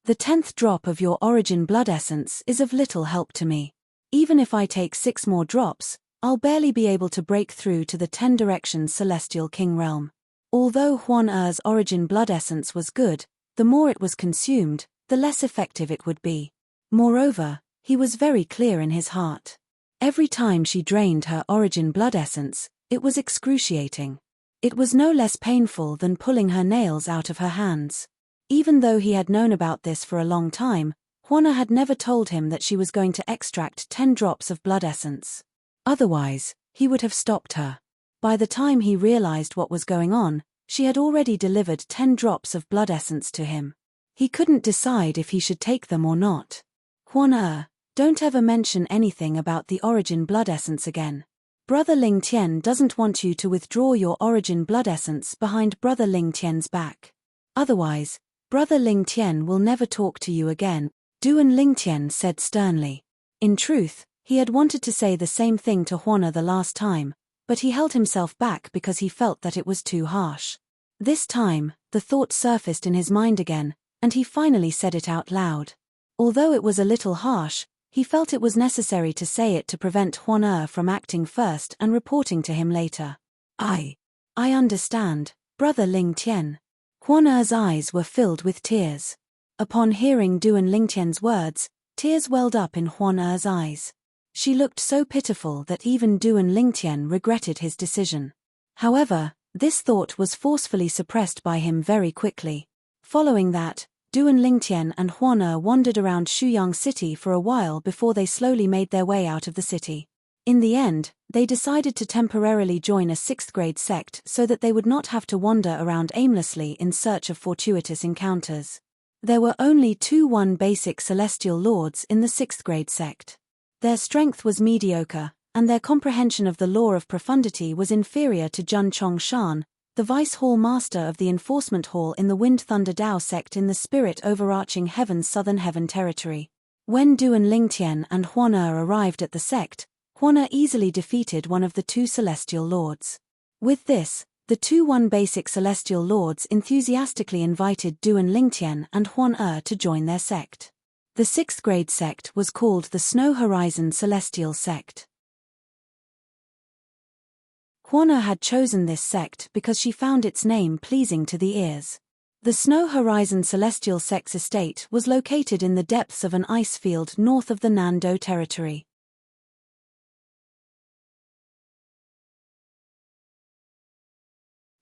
The 10th drop of your origin blood essence is of little help to me. Even if I take 6 more drops, I'll barely be able to break through to the 10 directions celestial king realm. Although Huan Er's origin blood essence was good, the more it was consumed, the less effective it would be. Moreover, he was very clear in his heart. Every time she drained her origin blood essence, it was excruciating. It was no less painful than pulling her nails out of her hands. Even though he had known about this for a long time, Huana had never told him that she was going to extract 10 drops of blood essence. Otherwise, he would have stopped her. By the time he realized what was going on, she had already delivered 10 drops of blood essence to him. He couldn't decide if he should take them or not. Huan don't ever mention anything about the origin blood essence again. Brother Ling Tian doesn't want you to withdraw your origin blood essence behind Brother Ling Tian's back. Otherwise, Brother Ling Tian will never talk to you again, Duan Ling Tian said sternly. In truth, he had wanted to say the same thing to Huana the last time, but he held himself back because he felt that it was too harsh. This time, the thought surfaced in his mind again, and he finally said it out loud. Although it was a little harsh, he felt it was necessary to say it to prevent Huan from acting first and reporting to him later. I understand, Brother Ling Tian. Huan's eyes were filled with tears. Upon hearing Duan Lingtian's words, tears welled up in Huan's eyes. She looked so pitiful that even Duan Lingtian regretted his decision. However, this thought was forcefully suppressed by him very quickly. Following that, Duan Lingtian and Huan wandered around Shuyang City for a while before they slowly made their way out of the city. In the end, they decided to temporarily join a 6th-grade sect so that they would not have to wander around aimlessly in search of fortuitous encounters. There were only 2 basic celestial lords in the 6th-grade sect. Their strength was mediocre, and their comprehension of the law of profundity was inferior to Jun Chong Shan, the Vice Hall Master of the Enforcement Hall in the Wind Thunder Dao sect in the Spirit Overarching Heaven's Southern Heaven territory. When Duan Lingtian and Huan arrived at the sect, Huan easily defeated one of the 2 celestial lords. With this, the 2 basic celestial lords enthusiastically invited Duan Lingtian and Huan to join their sect. The 6th-grade sect was called the Snow Horizon Celestial Sect. Huan had chosen this sect because she found its name pleasing to the ears. The Snow Horizon Celestial Sect's estate was located in the depths of an ice field north of the Nando territory.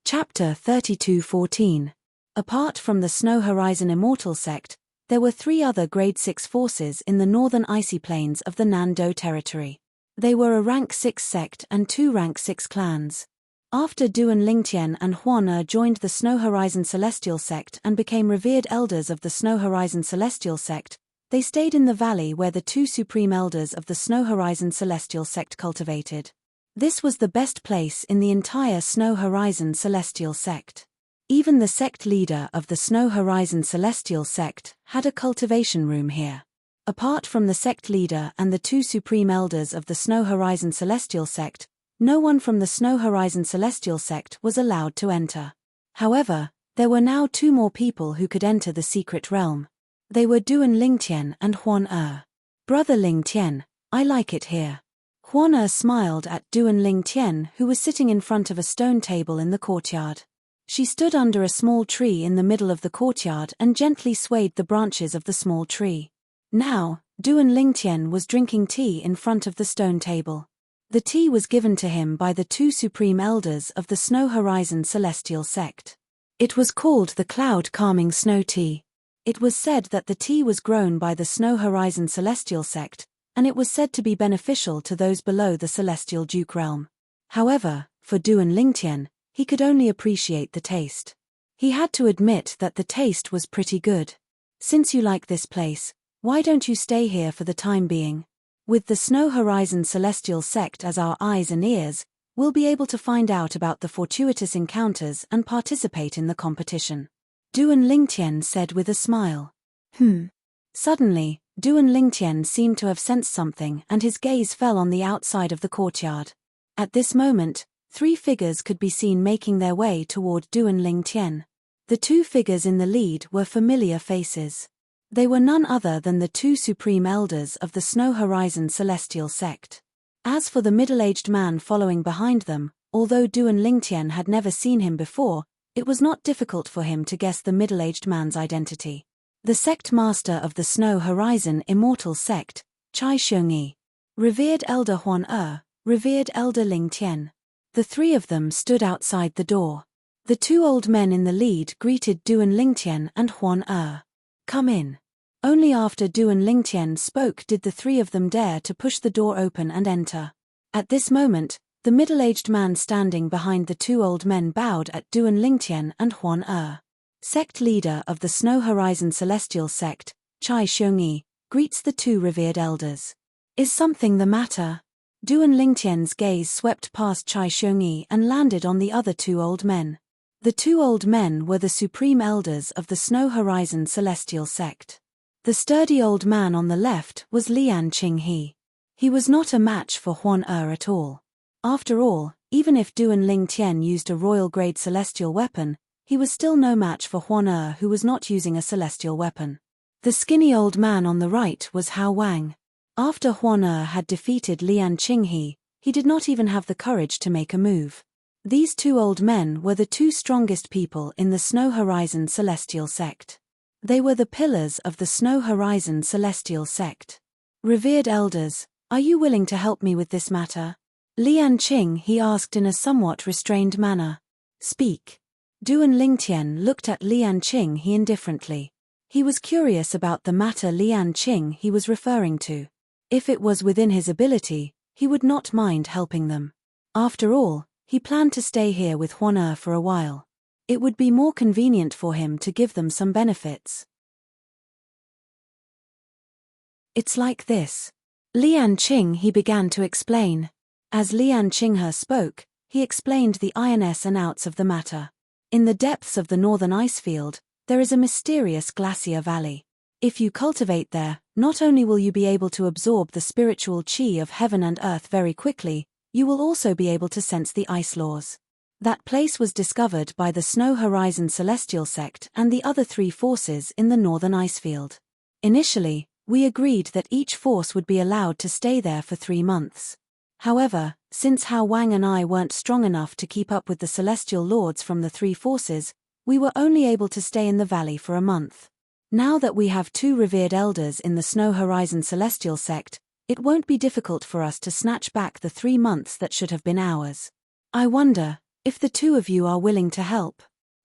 Chapter 32:14. Apart from the Snow Horizon Immortal sect, there were 3 other Grade 6 forces in the northern icy plains of the Nando territory. They were a Rank 6 sect and 2 Rank 6 clans. After Duan Lingtian and Huan joined the Snow Horizon Celestial sect and became revered elders of the Snow Horizon Celestial sect, they stayed in the valley where the 2 supreme elders of the Snow Horizon Celestial sect cultivated. This was the best place in the entire Snow Horizon Celestial sect. Even the sect leader of the Snow Horizon Celestial sect had a cultivation room here. Apart from the sect leader and the 2 supreme elders of the Snow Horizon Celestial sect, no one from the Snow Horizon Celestial sect was allowed to enter. However, there were now 2 more people who could enter the secret realm. They were Duan Lingtian and Huan. Brother Ling Tian, I like it here. Huan smiled at Duan Ling Tian, who was sitting in front of a stone table in the courtyard. She stood under a small tree in the middle of the courtyard and gently swayed the branches of the small tree. Now, Duan Ling Tian was drinking tea in front of the stone table. The tea was given to him by the two supreme elders of the Snow Horizon Celestial Sect. It was called the Cloud Calming Snow Tea. It was said that the tea was grown by the Snow Horizon Celestial Sect, and it was said to be beneficial to those below the Celestial Duke realm. However, for Duan Ling Tian, he could only appreciate the taste. He had to admit that the taste was pretty good. Since you like this place, why don't you stay here for the time being? With the Snow Horizon Celestial Sect as our eyes and ears, we'll be able to find out about the fortuitous encounters and participate in the competition. Duan Ling Tian said with a smile. Suddenly, Duan Ling Tian seemed to have sensed something and his gaze fell on the outside of the courtyard. At this moment, 3 figures could be seen making their way toward Duan Ling Tian. The 2 figures in the lead were familiar faces. They were none other than the 2 supreme elders of the Snow Horizon Celestial Sect. As for the middle-aged man following behind them, although Duan Ling Tian had never seen him before, it was not difficult for him to guess the middle-aged man's identity. The sect master of the Snow Horizon Immortal Sect, Chai Xiongyi. Revered Elder Huan revered Elder Ling Tian. The 3 of them stood outside the door. The 2 old men in the lead greeted Duan Ling Tian and Huan Come in. Only after Duan Ling Tian spoke did the 3 of them dare to push the door open and enter. At this moment, the middle-aged man standing behind the 2 old men bowed at Duan Ling Tian and Huan Sect leader of the Snow Horizon Celestial Sect, Chai Xiongyi, greets the 2 revered elders. Is something the matter? Duan Ling Tian's gaze swept past Chai Xiongyi and landed on the other 2 old men. The 2 old men were the supreme elders of the Snow Horizon Celestial Sect. The sturdy old man on the left was Lian Qinghe. He was not a match for Huan at all. After all, even if Duan Ling Tian used a royal-grade celestial weapon, he was still no match for Huan who was not using a celestial weapon. The skinny old man on the right was Hao Wang. After Huan had defeated Lian Qinghe, he did not even have the courage to make a move. These 2 old men were the 2 strongest people in the Snow Horizon Celestial Sect. They were the pillars of the Snow Horizon Celestial Sect. Revered elders, are you willing to help me with this matter? Lian Qinghe asked in a somewhat restrained manner. Speak. Duan Ling Tian looked at Lian Qinghe indifferently. He was curious about the matter Lian Qinghe was referring to. If it was within his ability, he would not mind helping them. After all, he planned to stay here with Huan for a while. It would be more convenient for him to give them some benefits. It's like this. Lian Qinghe began to explain. As Lian Qinghe spoke, he explained the ins and outs of the matter. In the depths of the northern ice field, there is a mysterious glacier valley. If you cultivate there, not only will you be able to absorb the spiritual qi of heaven and earth very quickly, you will also be able to sense the ice laws. That place was discovered by the Snow Horizon Celestial Sect and the other 3 forces in the northern ice field. Initially, we agreed that each force would be allowed to stay there for 3 months. However, since Hao Wang and I weren't strong enough to keep up with the celestial lords from the 3 forces, we were only able to stay in the valley for a month. Now that we have 2 revered elders in the Snow Horizon Celestial Sect, it won't be difficult for us to snatch back the 3 months that should have been ours. I wonder if the 2 of you are willing to help.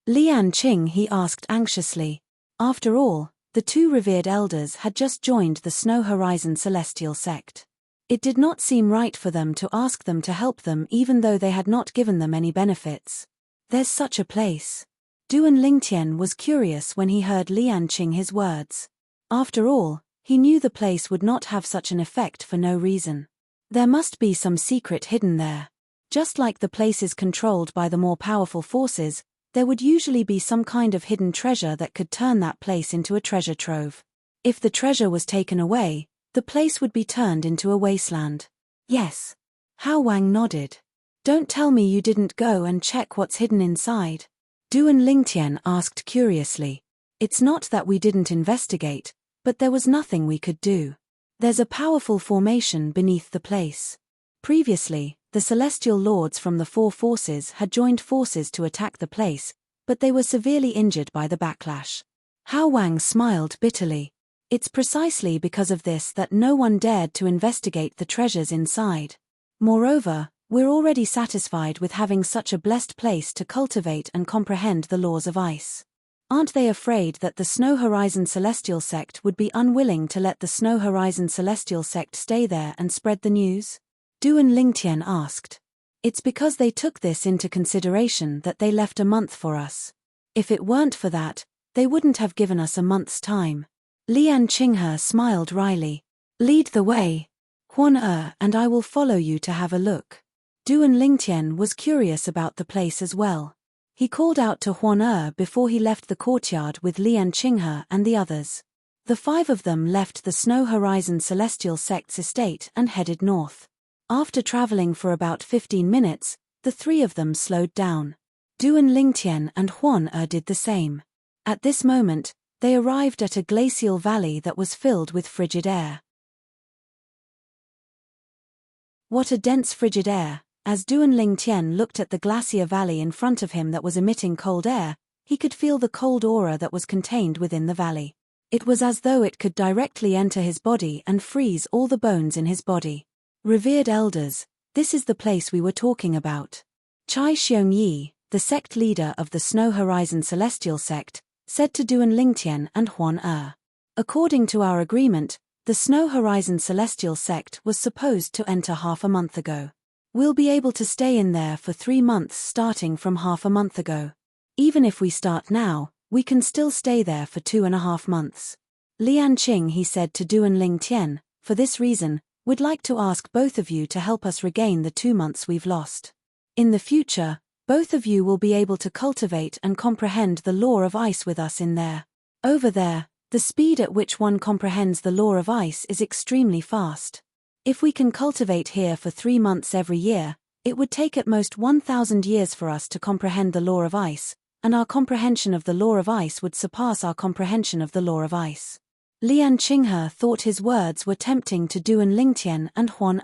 Lian Qinghe asked anxiously. After all, the 2 revered elders had just joined the Snow Horizon Celestial Sect. It did not seem right for them to ask them to help them even though they had not given them any benefits. There's such a place. Duan Ling Tian was curious when he heard Lian Qinghe's words. After all, he knew the place would not have such an effect for no reason. There must be some secret hidden there. Just like the places controlled by the more powerful forces, there would usually be some kind of hidden treasure that could turn that place into a treasure trove. If the treasure was taken away, the place would be turned into a wasteland. Yes. Hao Wang nodded. Don't tell me you didn't go and check what's hidden inside. Duan Ling Tian asked curiously. It's not that we didn't investigate, but there was nothing we could do. There's a powerful formation beneath the place. Previously, the celestial lords from the four forces had joined forces to attack the place, but they were severely injured by the backlash. Hao Wang smiled bitterly. It's precisely because of this that no one dared to investigate the treasures inside. Moreover, we're already satisfied with having such a blessed place to cultivate and comprehend the laws of ice. Aren't they afraid that the Snow Horizon Celestial Sect would be unwilling to let the Snow Horizon Celestial Sect stay there and spread the news? Duan Lingtian asked. It's because they took this into consideration that they left a month for us. If it weren't for that, they wouldn't have given us a month's time. Lian Qinghe smiled wryly. Lead the way. Huan and I will follow you to have a look. Duan Lingtian was curious about the place as well. He called out to Huan before he left the courtyard with Lian Qinghe and the others. The five of them left the Snow Horizon Celestial Sect's estate and headed north. After traveling for about 15 minutes, the three of them slowed down. Duan Lingtian and Huan did the same. At this moment, they arrived at a glacial valley that was filled with frigid air. What a dense frigid air! As Duan Lingtian looked at the glacier valley in front of him that was emitting cold air, he could feel the cold aura that was contained within the valley. It was as though it could directly enter his body and freeze all the bones in his body. Revered elders, this is the place we were talking about. Chai Xiongyi, the sect leader of the Snow Horizon Celestial Sect, said to Duan Lingtian and Huan. According to our agreement, the Snow Horizon Celestial Sect was supposed to enter half a month ago. We'll be able to stay in there for 3 months starting from half a month ago. Even if we start now, we can still stay there for 2.5 months. Lian Qing, he said to Duan Lingtian, for this reason, we'd like to ask both of you to help us regain the 2 months we've lost. In the future, both of you will be able to cultivate and comprehend the law of ice with us in there. Over there, the speed at which one comprehends the law of ice is extremely fast. If we can cultivate here for 3 months every year, it would take at most 1,000 years for us to comprehend the law of ice, and our comprehension of the law of ice would surpass our comprehension of the law of ice. Lian Qinghe thought his words were tempting to Duan Lingtian and Huan.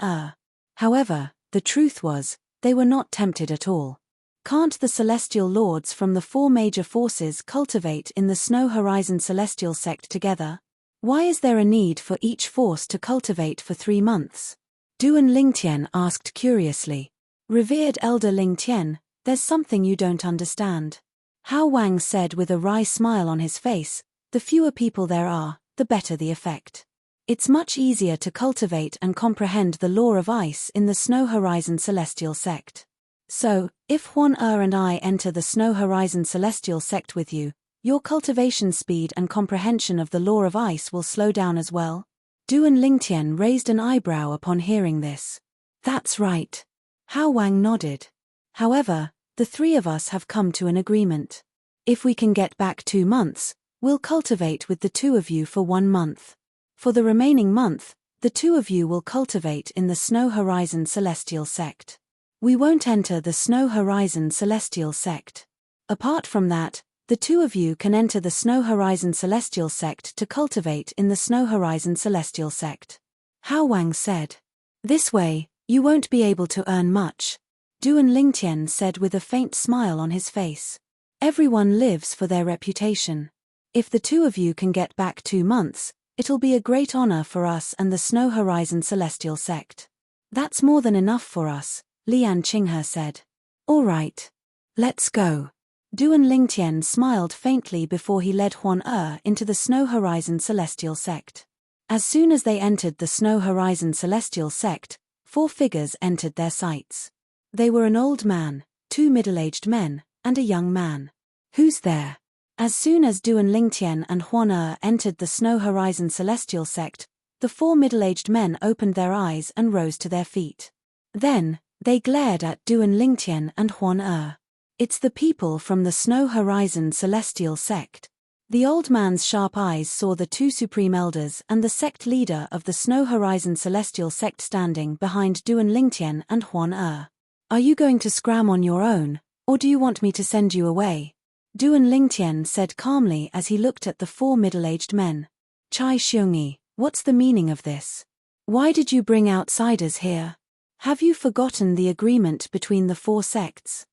However, the truth was, they were not tempted at all. Can't the celestial lords from the 4 major forces cultivate in the Snow Horizon Celestial Sect together? Why is there a need for each force to cultivate for 3 months? Duan Lingtian asked curiously. Revered Elder Lingtian, there's something you don't understand. Hao Wang said with a wry smile on his face, the fewer people there are, the better the effect. It's much easier to cultivate and comprehend the law of ice in the Snow Horizon Celestial Sect. So, if Huan and I enter the Snow Horizon Celestial Sect with you, your cultivation speed and comprehension of the law of ice will slow down as well? Duan Lingtian raised an eyebrow upon hearing this. That's right. Hao Wang nodded. However, the 3 of us have come to an agreement. If we can get back 2 months, we'll cultivate with the 2 of you for 1 month. For the remaining month, the 2 of you will cultivate in the Snow Horizon Celestial Sect. We won't enter the Snow Horizon Celestial Sect. Apart from that, the 2 of you can enter the Snow Horizon Celestial Sect to cultivate in the Snow Horizon Celestial Sect. Hao Wang said. This way, you won't be able to earn much. Duan Lingtian said with a faint smile on his face. Everyone lives for their reputation. If the 2 of you can get back 2 months, it'll be a great honor for us and the Snow Horizon Celestial Sect. That's more than enough for us, Lian Qinghe said. All right. Let's go. Duan Lingtian smiled faintly before he led Huan into the Snow Horizon Celestial Sect. As soon as they entered the Snow Horizon Celestial Sect, 4 figures entered their sights. They were an old man, 2 middle-aged men, and a young man. Who's there? As soon as Duan Lingtian and Huan entered the Snow Horizon Celestial Sect, the 4 middle-aged men opened their eyes and rose to their feet. Then, they glared at Duan Lingtian and Huan. It's the people from the Snow Horizon Celestial Sect. The old man's sharp eyes saw the 2 supreme elders and the sect leader of the Snow Horizon Celestial Sect standing behind Duan Lingtian and Huan. Are you going to scram on your own, or do you want me to send you away? Duan Lingtian said calmly as he looked at the 4 middle-aged men. Chai Xiongyi, What's the meaning of this? Why did you bring outsiders here? Have you forgotten the agreement between the 4 sects?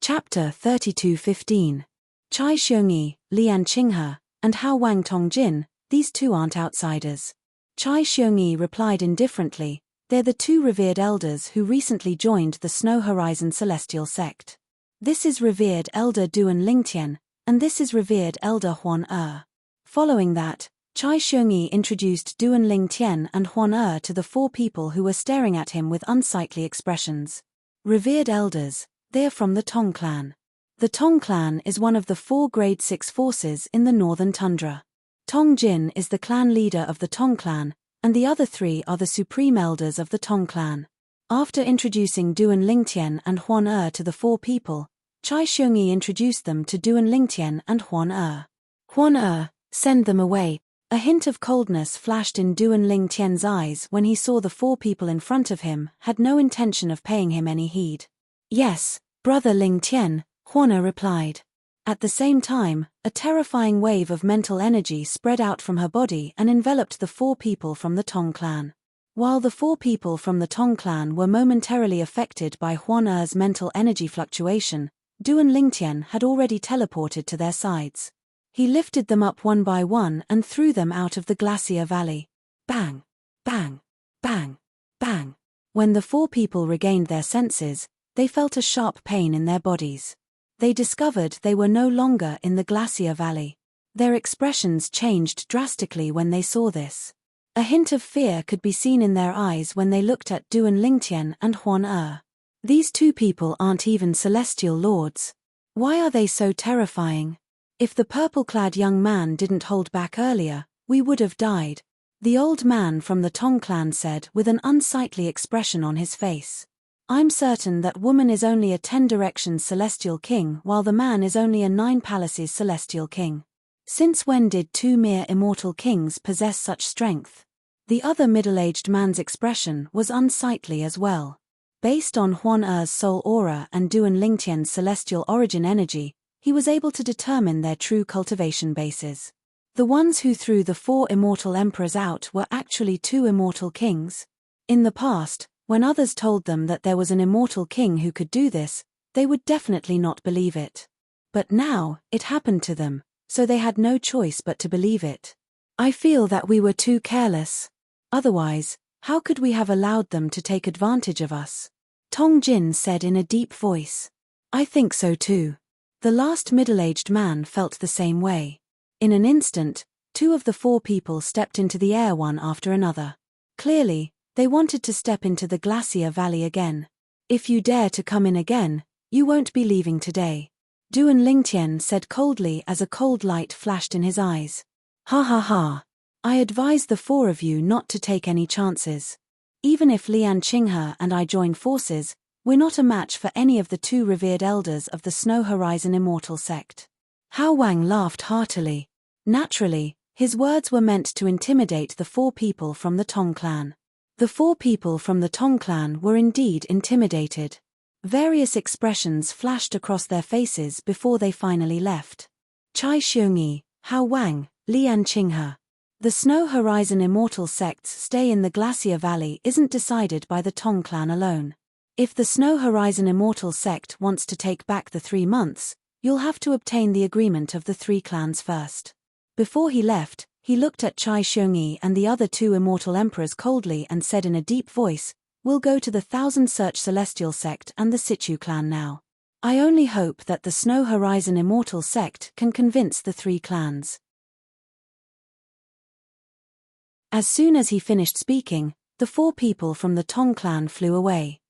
Chapter 32:15. Chai Xiongyi, Lian Qinghe, and Hao Wang Tongjin, these two aren't outsiders. Chai Xiongyi replied indifferently, they're the 2 revered elders who recently joined the Snow Horizon Celestial Sect. This is revered elder Duan Lingtian, and this is revered elder Huan Er. Following that, Chai Xiongyi introduced Duan Lingtian and Huan Er to the 4 people who were staring at him with unsightly expressions. Revered elders, they are from the Tong clan. The Tong clan is one of the 4 grade 6 forces in the northern tundra. Tong Jin is the clan leader of the Tong clan, and the other 3 are the supreme elders of the Tong clan. After introducing Duan Lingtian and Huan Er to the 4 people, Chai Xiongyi introduced them to Duan Lingtian and Huan Er. Huan Er, send them away. A hint of coldness flashed in Duan Lingtian's eyes when he saw the 4 people in front of him had no intention of paying him any heed. Yes, brother Lingtian, Huan Er replied. At the same time, a terrifying wave of mental energy spread out from her body and enveloped the 4 people from the Tong clan. While the 4 people from the Tong clan were momentarily affected by Huan Er's mental energy fluctuation, Duan Lingtian had already teleported to their sides. He lifted them up one by one and threw them out of the glacier valley. Bang! Bang! Bang! Bang! When the 4 people regained their senses, they felt a sharp pain in their bodies. They discovered they were no longer in the glacier valley. Their expressions changed drastically when they saw this. A hint of fear could be seen in their eyes when they looked at Duan Lingtian and Huan Er. These 2 people aren't even celestial lords. Why are they so terrifying? If the purple-clad young man didn't hold back earlier, we would have died, the old man from the Tong clan said with an unsightly expression on his face. I'm certain that woman is only a 10 directions celestial king while the man is only a 9 palaces celestial king. Since when did 2 mere immortal kings possess such strength? The other middle-aged man's expression was unsightly as well. Based on Huan Er's soul aura and Duan Lingtian's celestial origin energy, he was able to determine their true cultivation bases. The ones who threw the 4 immortal emperors out were actually 2 immortal kings. In the past, when others told them that there was an immortal king who could do this, they would definitely not believe it. But now, it happened to them, so they had no choice but to believe it. I feel that we were too careless. Otherwise, how could we have allowed them to take advantage of us? Tong Jin said in a deep voice. I think so too. The last middle-aged man felt the same way. In an instant, 2 of the 4 people stepped into the air one after another. Clearly, they wanted to step into the glacier valley again. If you dare to come in again, you won't be leaving today. Duan Lingtian said coldly as a cold light flashed in his eyes. Ha ha ha. I advise the 4 of you not to take any chances. Even if Lian Qinghe and I join forces, we're not a match for any of the 2 revered elders of the Snow Horizon Immortal Sect. Hao Wang laughed heartily. Naturally, his words were meant to intimidate the 4 people from the Tong clan. The 4 people from the Tong clan were indeed intimidated. Various expressions flashed across their faces before they finally left. Chai Xiongyi, Hao Wang, Lian Qinghe. The Snow Horizon Immortal Sect's stay in the Glacier Valley isn't decided by the Tong clan alone. If the Snow Horizon Immortal Sect wants to take back the 3 months, you'll have to obtain the agreement of the 3 clans first. Before he left, he looked at Chai Xiongyi and the other 2 immortal emperors coldly and said in a deep voice, we'll go to the Thousand Search Celestial Sect and the Situ clan now. I only hope that the Snow Horizon Immortal Sect can convince the 3 clans. As soon as he finished speaking, the 4 people from the Tong clan flew away.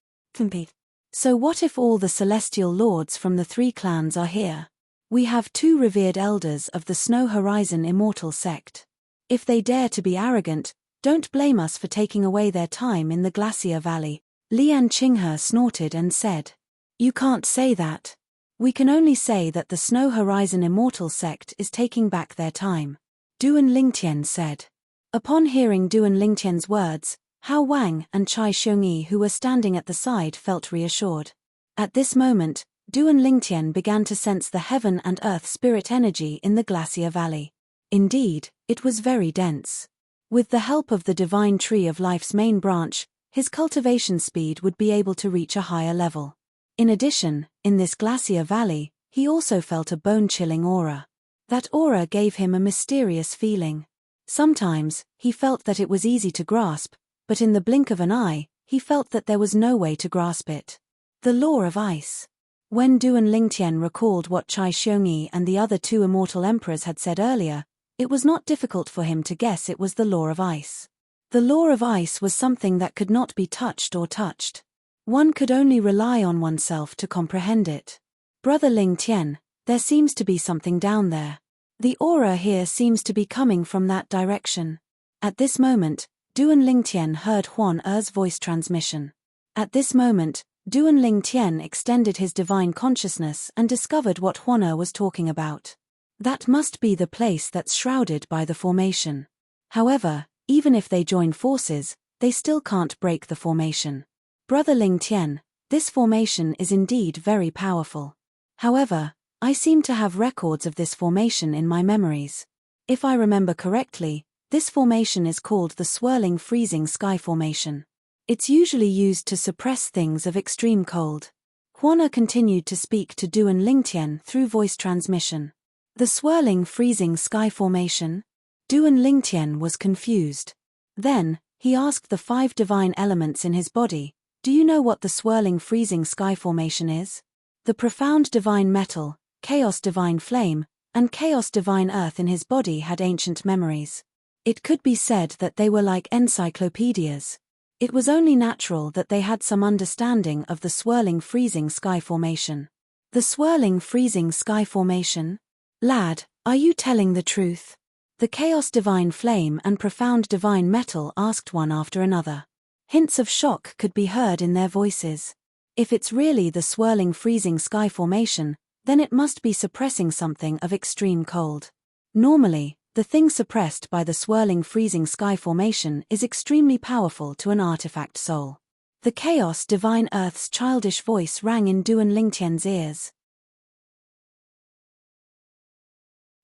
So what if all the celestial lords from the 3 clans are here? We have 2 revered elders of the Snow Horizon Immortal Sect. If they dare to be arrogant, don't blame us for taking away their time in the Glacier Valley. Lian Qinghe snorted and said. You can't say that. We can only say that the Snow Horizon Immortal Sect is taking back their time. Duan Lingtian said. Upon hearing Duan Lingtian's words, Hao Wang and Chai Xiongyi who were standing at the side felt reassured. At this moment, Duan Lingtian began to sense the heaven and earth spirit energy in the glacier valley. Indeed, it was very dense. With the help of the divine tree of life's main branch, his cultivation speed would be able to reach a higher level. In addition, in this glacier valley, he also felt a bone-chilling aura. That aura gave him a mysterious feeling. Sometimes, he felt that it was easy to grasp, but in the blink of an eye, he felt that there was no way to grasp it. The law of ice. When Duan Lingtian recalled what Chai Xiongyi and the other two immortal emperors had said earlier, it was not difficult for him to guess it was the law of ice. The law of ice was something that could not be touched or touched. One could only rely on oneself to comprehend it. Brother Lingtian, there seems to be something down there. The aura here seems to be coming from that direction. At this moment, Duan Lingtian heard Huan Er's voice transmission. At this moment, Duan Lingtian extended his divine consciousness and discovered what Huan Er was talking about. That must be the place that's shrouded by the formation. However, even if they join forces, they still can't break the formation. Brother Lingtian, this formation is indeed very powerful. However, I seem to have records of this formation in my memories. If I remember correctly, this formation is called the swirling freezing sky formation. It's usually used to suppress things of extreme cold. Huan Er continued to speak to Duan Lingtian through voice transmission. The swirling freezing sky formation? Duan Lingtian was confused. Then, he asked the 5 divine elements in his body, "Do you know what the swirling freezing sky formation is?" The profound divine metal, chaos divine flame, and chaos divine earth in his body had ancient memories. It could be said that they were like encyclopedias. It was only natural that they had some understanding of the swirling freezing sky formation. The swirling freezing sky formation? Lad, are you telling the truth? The chaos divine flame and profound divine metal asked one after another. Hints of shock could be heard in their voices. If it's really the swirling freezing sky formation, then it must be suppressing something of extreme cold. Normally, the thing suppressed by the swirling freezing sky formation is extremely powerful to an artifact soul. The chaos divine earth's childish voice rang in Duan Lingtian's ears.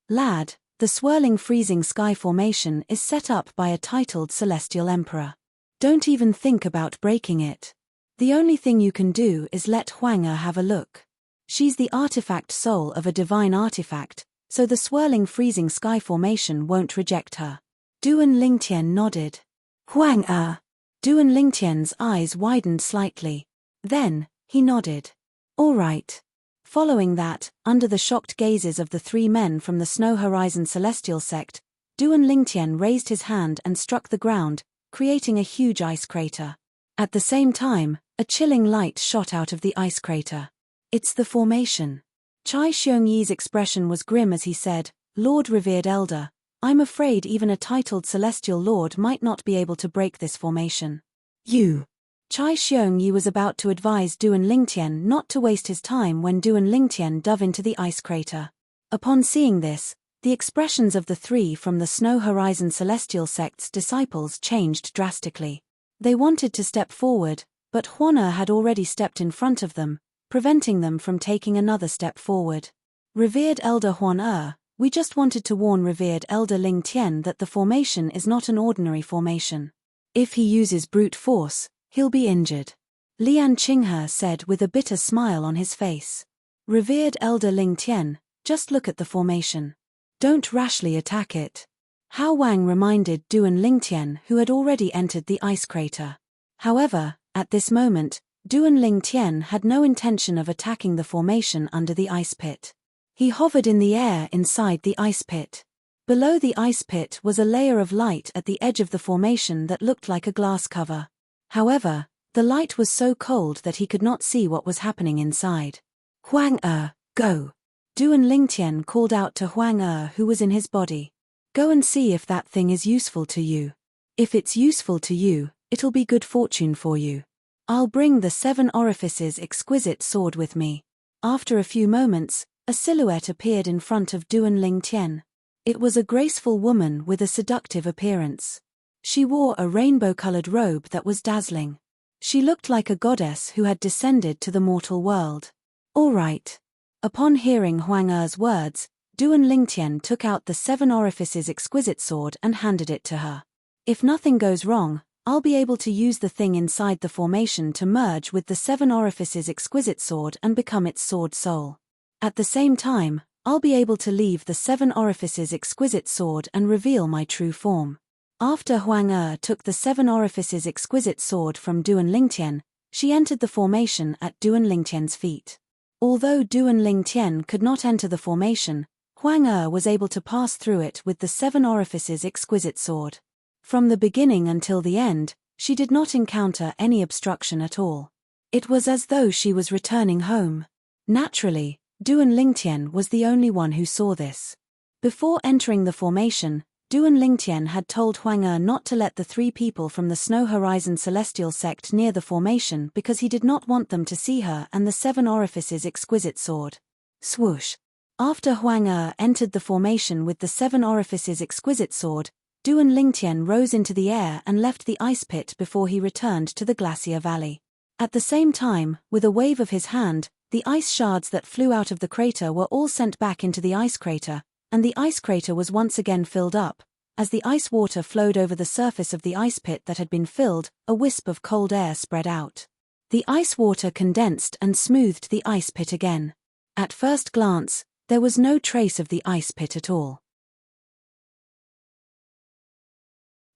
Lad, the swirling freezing sky formation is set up by a titled celestial emperor. Don't even think about breaking it. The only thing you can do is let Huan Er have a look. She's the artifact soul of a divine artifact, so the swirling freezing sky formation won't reject her. Duan Lingtian nodded. Huan Er. Duan Lingtian's eyes widened slightly. Then, he nodded. All right. Following that, under the shocked gazes of the 3 men from the Snow Horizon Celestial sect, Duan Lingtian raised his hand and struck the ground, creating a huge ice crater. At the same time, a chilling light shot out of the ice crater. It's the formation. Chai Xiongyi's expression was grim as he said, "Lord Revered Elder, I'm afraid even a titled Celestial Lord might not be able to break this formation." You. Chai Xiongyi was about to advise Duan Lingtian not to waste his time when Duan Lingtian dove into the ice crater. Upon seeing this, the expressions of the 3 from the Snow Horizon Celestial sect's disciples changed drastically. They wanted to step forward, but Huan Er had already stepped in front of them, preventing them from taking another step forward. Revered Elder Huan Er, we just wanted to warn Revered Elder Lingtian that the formation is not an ordinary formation. If he uses brute force, he'll be injured. Lian Qinghe said with a bitter smile on his face. Revered Elder Lingtian, just look at the formation. Don't rashly attack it. Hao Wang reminded Duan Lingtian, who had already entered the ice crater. However, at this moment, Duan Lingtian had no intention of attacking the formation under the ice pit. He hovered in the air inside the ice pit. Below the ice pit was a layer of light at the edge of the formation that looked like a glass cover. However, the light was so cold that he could not see what was happening inside. Huan Er, go! Duan Lingtian called out to Huan Er, who was in his body. Go and see if that thing is useful to you. If it's useful to you, it'll be good fortune for you. I'll bring the 7 orifices exquisite sword with me. After a few moments, a silhouette appeared in front of Duan Lingtian. It was a graceful woman with a seductive appearance. She wore a rainbow-colored robe that was dazzling. She looked like a goddess who had descended to the mortal world. All right. Upon hearing Huang Er's words, Duan Lingtian took out the 7 orifices exquisite sword and handed it to her. If nothing goes wrong, I'll be able to use the thing inside the formation to merge with the 7 orifices exquisite sword and become its sword soul. At the same time, I'll be able to leave the 7 orifices exquisite sword and reveal my true form. After Huang Er took the 7 orifices exquisite sword from Duan Lingtian, she entered the formation at Duan Lingtian's feet. Although Duan Lingtian could not enter the formation, Huang Er was able to pass through it with the 7 orifices exquisite sword. From the beginning until the end, she did not encounter any obstruction at all. It was as though she was returning home. Naturally, Duan Lingtian was the only one who saw this. Before entering the formation, Duan Lingtian had told Huang Er not to let the 3 people from the Snow Horizon Celestial sect near the formation because he did not want them to see her and the 7 orifices exquisite sword. Swoosh! After Huang Er entered the formation with the 7 orifices exquisite sword, Duan Lingtian rose into the air and left the ice pit before he returned to the glacier valley. At the same time, with a wave of his hand, the ice shards that flew out of the crater were all sent back into the ice crater, and the ice crater was once again filled up. As the ice water flowed over the surface of the ice pit that had been filled, a wisp of cold air spread out. The ice water condensed and smoothed the ice pit again. At first glance, there was no trace of the ice pit at all.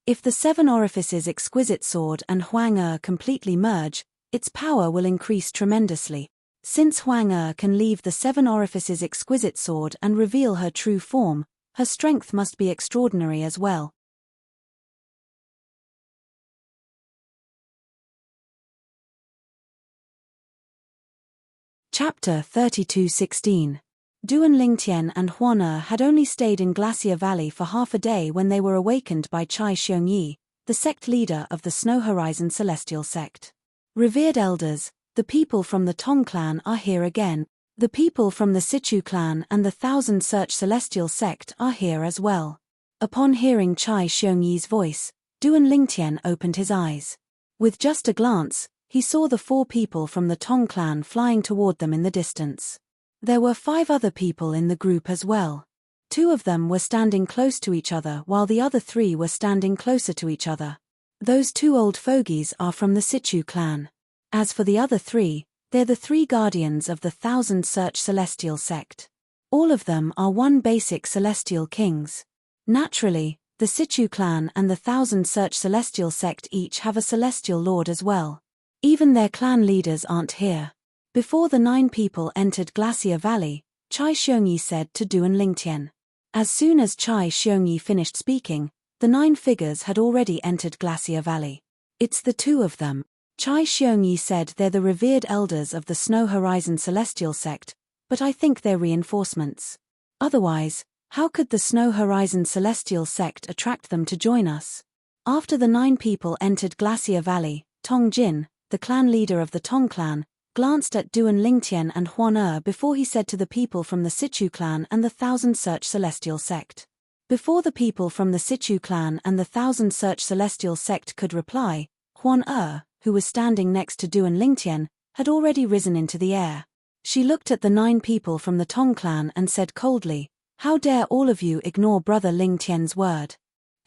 If the 7 orifices exquisite sword and Huang Er completely merge, its power will increase tremendously. Since Huang Er can leave the 7 orifices exquisite sword and reveal her true form, her strength must be extraordinary as well. Chapter 32:16. Duan Lingtian and Huan Er had only stayed in Glacier Valley for half a day when they were awakened by Chai Xiongyi, the sect leader of the Snow Horizon Celestial sect. Revered elders, the people from the Tong clan are here again. The people from the Sichu clan and the Thousand Search Celestial sect are here as well. Upon hearing Chai Xiongyi's voice, Duan Lingtian opened his eyes. With just a glance, he saw the 4 people from the Tong clan flying toward them in the distance. There were 5 other people in the group as well. 2 of them were standing close to each other while the other 3 were standing closer to each other. Those 2 old fogies are from the Sichu clan. As for the other 3, they're the 3 guardians of the Thousand Search Celestial sect. All of them are one basic celestial kings. Naturally, the Sichu clan and the Thousand Search Celestial sect each have a celestial lord as well. Even their clan leaders aren't here. Before the 9 people entered Glacier Valley, Chai Xiongyi said to Duan Lingtian. As soon as Chai Xiongyi finished speaking, the 9 figures had already entered Glacier Valley. It's the 2 of them. Chai Xiongyi said they're the revered elders of the Snow Horizon Celestial sect, but I think they're reinforcements. Otherwise, how could the Snow Horizon Celestial sect attract them to join us? After the 9 people entered Glacier Valley, Tong Jin, the clan leader of the Tong clan, glanced at Duan Lingtian and Huan Er before he said to the people from the Sichu clan and the Thousand Search Celestial sect. Before the people from the Sichu clan and the Thousand Search Celestial sect could reply, Huan Er, who was standing next to Duan Lingtian, had already risen into the air. She looked at the 9 people from the Tong clan and said coldly, "How dare all of you ignore Brother Lingtian's word?"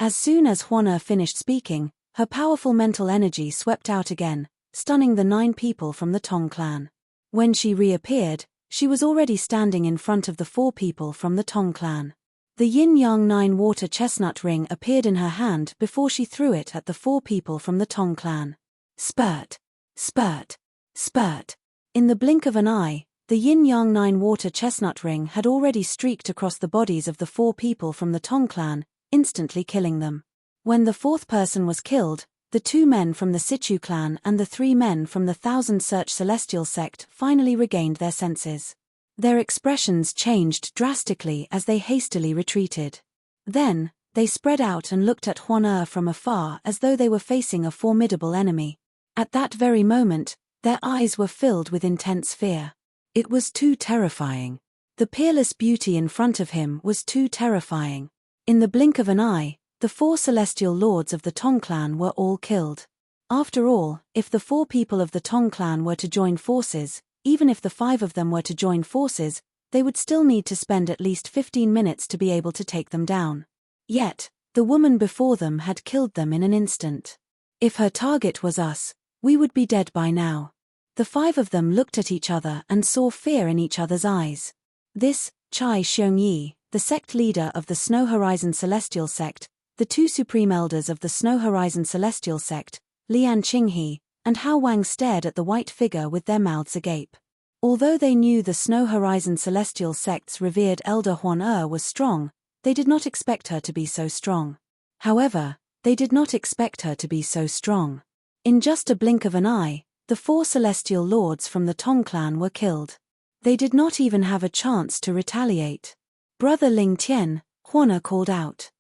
As soon as Huan Er finished speaking, her powerful mental energy swept out again, stunning the 9 people from the Tong clan. When she reappeared, she was already standing in front of the 4 people from the Tong clan. The yin-yang 9 water chestnut ring appeared in her hand before she threw it at the 4 people from the Tong clan. Spurt! Spurt! Spurt! In the blink of an eye, the yin-yang 9 water chestnut ring had already streaked across the bodies of the 4 people from the Tong clan, instantly killing them. When the 4th person was killed, the 2 men from the Sichu clan and the 3 men from the Thousand Search Celestial sect finally regained their senses. Their expressions changed drastically as they hastily retreated. Then, they spread out and looked at Huan Er from afar as though they were facing a formidable enemy. At that very moment, their eyes were filled with intense fear. It was too terrifying. The peerless beauty in front of him was too terrifying. In the blink of an eye, the 4 celestial lords of the Tong clan were all killed. After all, if the 4 people of the Tong clan were to join forces, even if the 5 of them were to join forces, they would still need to spend at least 15 minutes to be able to take them down. Yet, the woman before them had killed them in an instant. If her target was us, we would be dead by now. The 5 of them looked at each other and saw fear in each other's eyes. This, Chai Xiongyi, the sect leader of the Snow Horizon Celestial Sect, the 2 supreme elders of the Snow Horizon Celestial Sect, Lian Qinghe, and Hao Wang stared at the white figure with their mouths agape. Although they knew the Snow Horizon Celestial Sect's revered elder Huan was strong, they did not expect her to be so strong. However, they did not expect her to be so strong. In just a blink of an eye, the 4 celestial lords from the Tong clan were killed. They did not even have a chance to retaliate. Brother Ling Tian, Huan called out.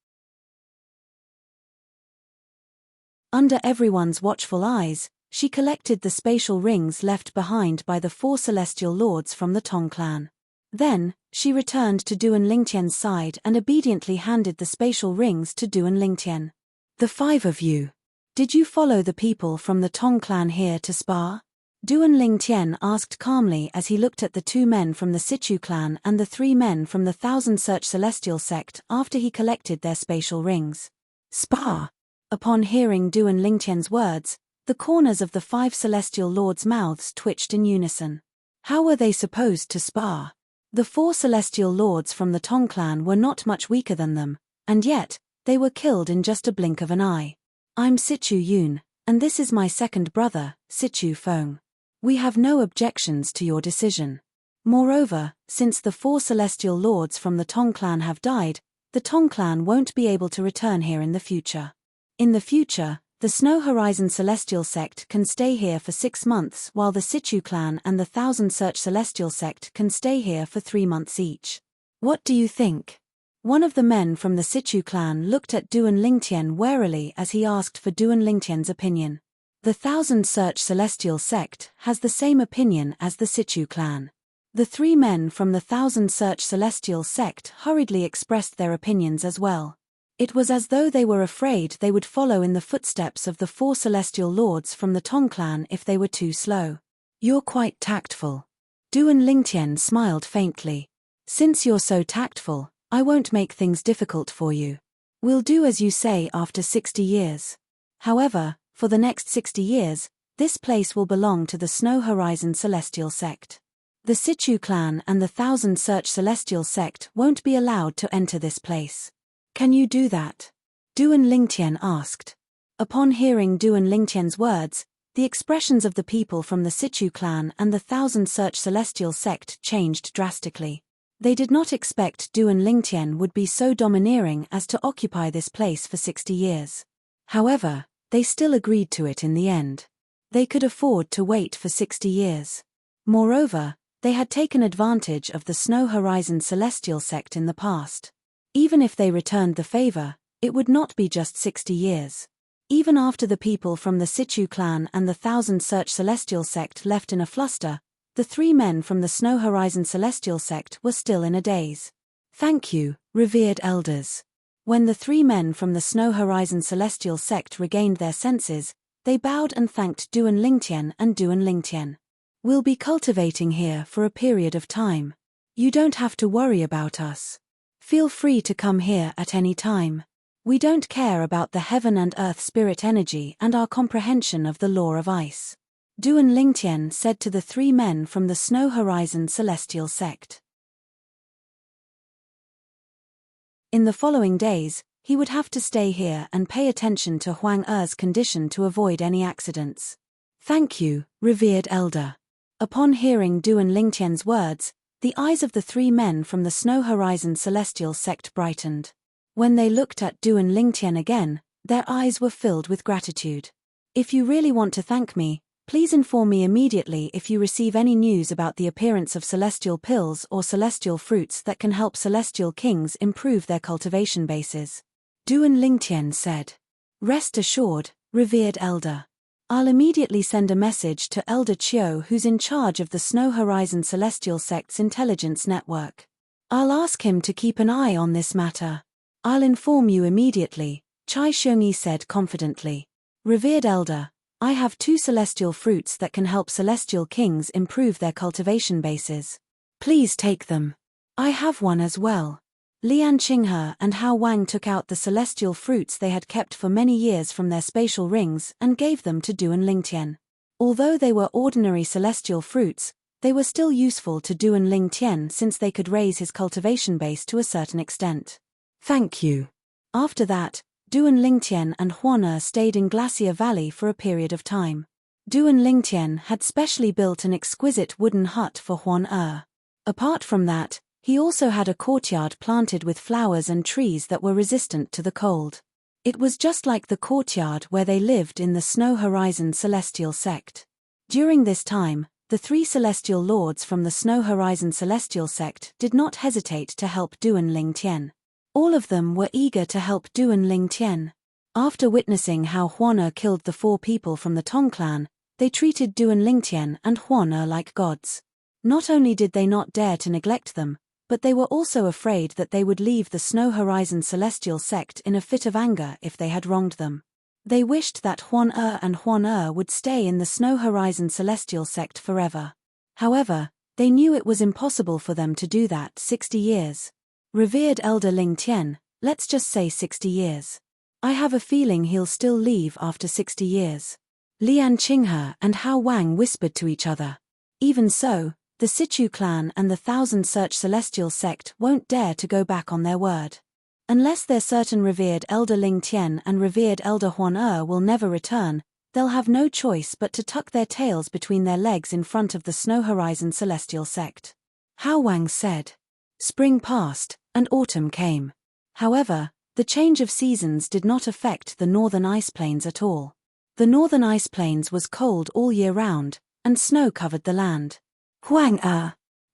Under everyone's watchful eyes, she collected the spatial rings left behind by the 4 celestial lords from the Tong clan. Then, she returned to Duan Lingtian's side and obediently handed the spatial rings to Duan Lingtian. The 5 of you. Did you follow the people from the Tong clan here to spar? Duan Lingtian asked calmly as he looked at the 2 men from the Sichu clan and the 3 men from the Thousand Search Celestial Sect after he collected their spatial rings. Spar! Upon hearing Duan Lingtian's words, the corners of the 5 celestial lords' mouths twitched in unison. How were they supposed to spar? The 4 celestial lords from the Tong clan were not much weaker than them, and yet, they were killed in just a blink of an eye. I'm Sichu Yun, and this is my second brother, Sichu Feng. We have no objections to your decision. Moreover, since the 4 celestial lords from the Tong clan have died, the Tong clan won't be able to return here in the future. In the future, the Snow Horizon Celestial Sect can stay here for 6 months while the Sichu clan and the Thousand Search Celestial Sect can stay here for 3 months each. What do you think? One of the men from the Sichu clan looked at Duan Lingtian warily as he asked for Duan Lingtian's opinion. The Thousand Search Celestial Sect has the same opinion as the Sichu clan. The 3 men from the Thousand Search Celestial Sect hurriedly expressed their opinions as well. It was as though they were afraid they would follow in the footsteps of the 4 celestial lords from the Tong clan if they were too slow. You're quite tactful. Duan Lingtian smiled faintly. Since you're so tactful, I won't make things difficult for you. We'll do as you say after 60 years. However, for the next 60 years, this place will belong to the Snow Horizon Celestial Sect. The Sichu clan and the Thousand Search Celestial Sect won't be allowed to enter this place. Can you do that? Duan Lingtian asked. Upon hearing Duan Lingtian's words, the expressions of the people from the Sichu clan and the Thousand Search Celestial Sect changed drastically. They did not expect Duan Lingtian would be so domineering as to occupy this place for 60 years. However, they still agreed to it in the end. They could afford to wait for 60 years. Moreover, they had taken advantage of the Snow Horizon Celestial Sect in the past. Even if they returned the favor, it would not be just 60 years. Even after the people from the Sichu clan and the Thousand Search Celestial Sect left in a fluster, the 3 men from the Snow Horizon Celestial Sect were still in a daze. Thank you, revered elders. When the 3 men from the Snow Horizon Celestial Sect regained their senses, they bowed and thanked Duan Lingtian and Duan Lingtian. We'll be cultivating here for a period of time. You don't have to worry about us. Feel free to come here at any time. We don't care about the heaven and earth spirit energy and our comprehension of the law of ice. Duan Lingtian said to the 3 men from the Snow Horizon Celestial Sect. In the following days, he would have to stay here and pay attention to Huang Er's condition to avoid any accidents. Thank you, revered elder. Upon hearing Duan Lingtian's words, the eyes of the 3 men from the Snow Horizon Celestial Sect brightened. When they looked at Duan Lingtian again, their eyes were filled with gratitude. If you really want to thank me, please inform me immediately if you receive any news about the appearance of celestial pills or celestial fruits that can help celestial kings improve their cultivation bases. Duan Lingtian said. Rest assured, revered elder. I'll immediately send a message to Elder Chiu, who's in charge of the Snow Horizon Celestial Sect's intelligence network. I'll ask him to keep an eye on this matter. I'll inform you immediately, Chai Xiongyi said confidently. Revered elder, I have 2 celestial fruits that can help celestial kings improve their cultivation bases. Please take them. I have one as well. Lian Qinghe and Hao Wang took out the celestial fruits they had kept for many years from their spatial rings and gave them to Duan Lingtian. Although they were ordinary celestial fruits, they were still useful to Duan Lingtian since they could raise his cultivation base to a certain extent. Thank you. After that, Duan Lingtian and Huan stayed in Glacier Valley for a period of time. Duan Lingtian had specially built an exquisite wooden hut for Huan. Apart from that, he also had a courtyard planted with flowers and trees that were resistant to the cold. It was just like the courtyard where they lived in the Snow Horizon Celestial Sect. During this time, the 3 celestial lords from the Snow Horizon Celestial Sect did not hesitate to help Duan Lingtian. All of them were eager to help Duan Lingtian. After witnessing how Huan killed the 4 people from the Tong clan, they treated Duan Lingtian and Huan like gods. Not only did they not dare to neglect them, but they were also afraid that they would leave the Snow Horizon Celestial Sect in a fit of anger if they had wronged them. They wished that Huan and Huan would stay in the Snow Horizon Celestial Sect forever. However, they knew it was impossible for them to do that 60 years. Revered Elder Lingtian, let's just say 60 years. I have a feeling he'll still leave after 60 years. Lian Qinghe and Hao Wang whispered to each other. Even so, the Sichu clan and the Thousand Search Celestial Sect won't dare to go back on their word. Unless they're certain Revered Elder Lingtian and Revered Elder Huan will never return, they'll have no choice but to tuck their tails between their legs in front of the Snow Horizon Celestial Sect. Hao Wang said. Spring passed, and autumn came. However, the change of seasons did not affect the northern ice plains at all. The northern ice plains was cold all year round, and snow covered the land. Huang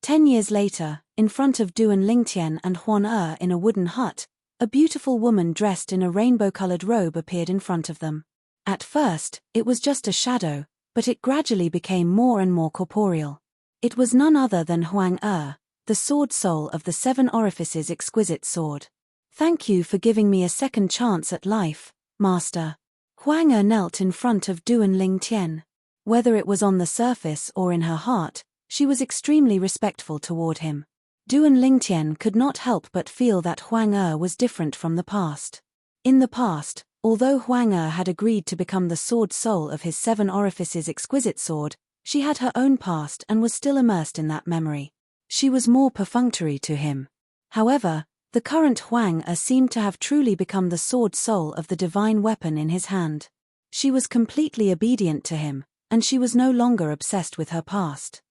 10 years later, in front of Duan Lingtian and Huan in a wooden hut, a beautiful woman dressed in a rainbow-colored robe appeared in front of them. At first, it was just a shadow, but it gradually became more and more corporeal. It was none other than Huang, the sword soul of the 7 Orifices exquisite sword. Thank you for giving me a second chance at life, Master. Huang knelt in front of Duan Lingtian. Whether it was on the surface or in her heart, she was extremely respectful toward him. Duan Lingtian could not help but feel that Huang was different from the past. In the past, although Huang had agreed to become the sword soul of his 7 Orifices exquisite sword, she had her own past and was still immersed in that memory. She was more perfunctory to him. However, the current Huang seemed to have truly become the sword soul of the divine weapon in his hand. She was completely obedient to him, and she was no longer obsessed with her past.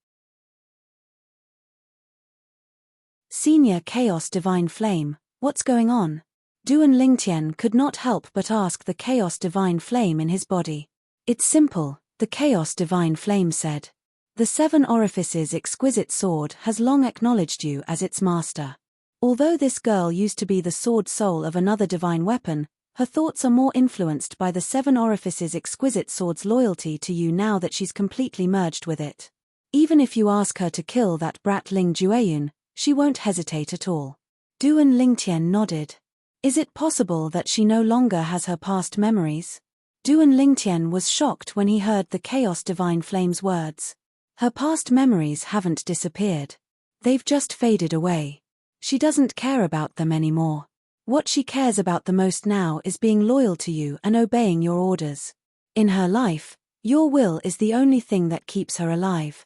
Senior Chaos Divine Flame, what's going on? Duan Lingtian could not help but ask the Chaos Divine Flame in his body. It's simple, the Chaos Divine Flame said. The 7 Orifices exquisite sword has long acknowledged you as its master. Although this girl used to be the sword soul of another divine weapon, her thoughts are more influenced by the 7 Orifices exquisite sword's loyalty to you now that she's completely merged with it. Even if you ask her to kill that brat Ling Jueyun, she won't hesitate at all. Duan Lingtian nodded. Is it possible that she no longer has her past memories? Duan Lingtian was shocked when he heard the Chaos Divine Flame's words. Her past memories haven't disappeared. They've just faded away. She doesn't care about them anymore. What she cares about the most now is being loyal to you and obeying your orders. In her life, your will is the only thing that keeps her alive.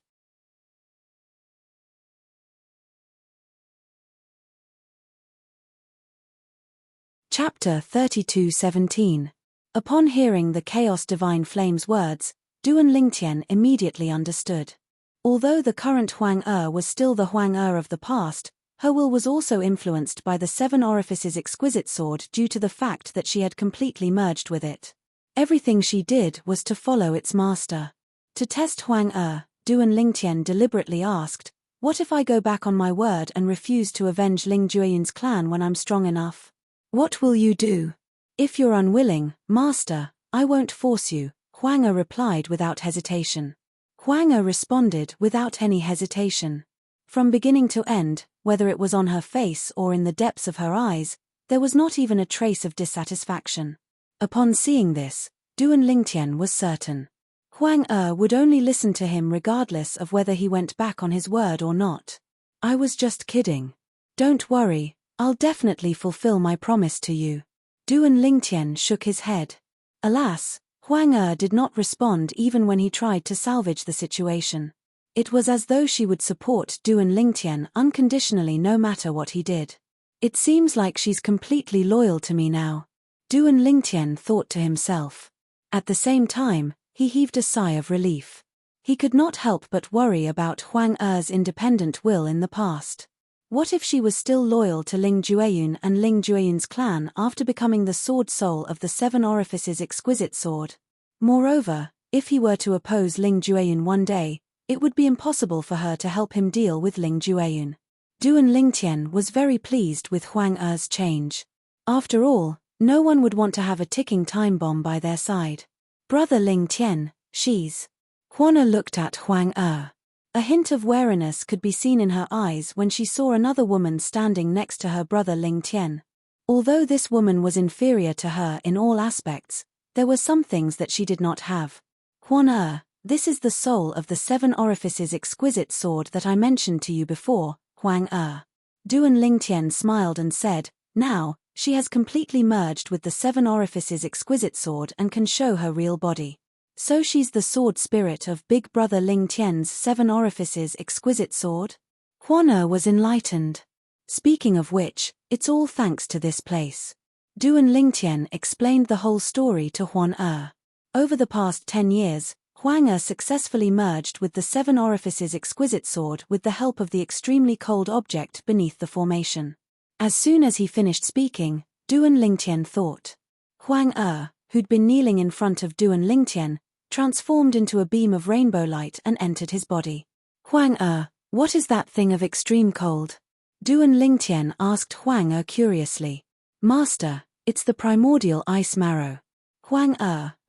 Chapter 32:17. Upon hearing the Chaos Divine Flame's words, Duan Lingtian immediately understood. Although the current Huang was still the Huang of the past, her will was also influenced by the 7 Orifices exquisite sword due to the fact that she had completely merged with it. Everything she did was to follow its master. To test Huang, Duan Lingtian deliberately asked, what if I go back on my word and refuse to avenge Ling Jueyun's clan when I'm strong enough? What will you do? If you're unwilling, master, I won't force you, Huang replied without hesitation. Huang responded without any hesitation. From beginning to end, whether it was on her face or in the depths of her eyes, there was not even a trace of dissatisfaction. Upon seeing this, Duan Lingtian was certain. Huang would only listen to him regardless of whether he went back on his word or not. I was just kidding. Don't worry, I'll definitely fulfill my promise to you. Duan Lingtian shook his head. Alas, Huang did not respond even when he tried to salvage the situation. It was as though she would support Duan Lingtian unconditionally no matter what he did. It seems like she's completely loyal to me now. Duan Lingtian thought to himself. At the same time, he heaved a sigh of relief. He could not help but worry about Huang independent will in the past. What if she was still loyal to Ling Jueyun and Ling Jueyun's clan after becoming the sword soul of the Seven Orifices' exquisite sword? Moreover, if he were to oppose Ling Jueyun one day, it would be impossible for her to help him deal with Ling Jueyun. Duan Lingtian was very pleased with Huang change. After all, no one would want to have a ticking time bomb by their side. Brother Lingtian, she's... Huana looked at Huang A hint of wariness could be seen in her eyes when she saw another woman standing next to her brother Lingtian. Although this woman was inferior to her in all aspects, there were some things that she did not have. Huan this is the soul of the Seven Orifices' exquisite sword that I mentioned to you before, Huang Duan Lingtian smiled and said, now, she has completely merged with the Seven Orifices' exquisite sword and can show her real body. So she's the sword spirit of Big Brother Lingtian's Seven Orifices' exquisite sword? Huan was enlightened. Speaking of which, it's all thanks to this place. Duan Lingtian explained the whole story to Huan Over the past 10 years, Huang successfully merged with the Seven Orifices' exquisite sword with the help of the extremely cold object beneath the formation. As soon as he finished speaking, Duan Lingtian thought. Huang who'd been kneeling in front of Duan Lingtian, transformed into a beam of rainbow light and entered his body. Huang what is that thing of extreme cold? Duan Lingtian asked Huang curiously. Master, it's the primordial ice marrow. Huang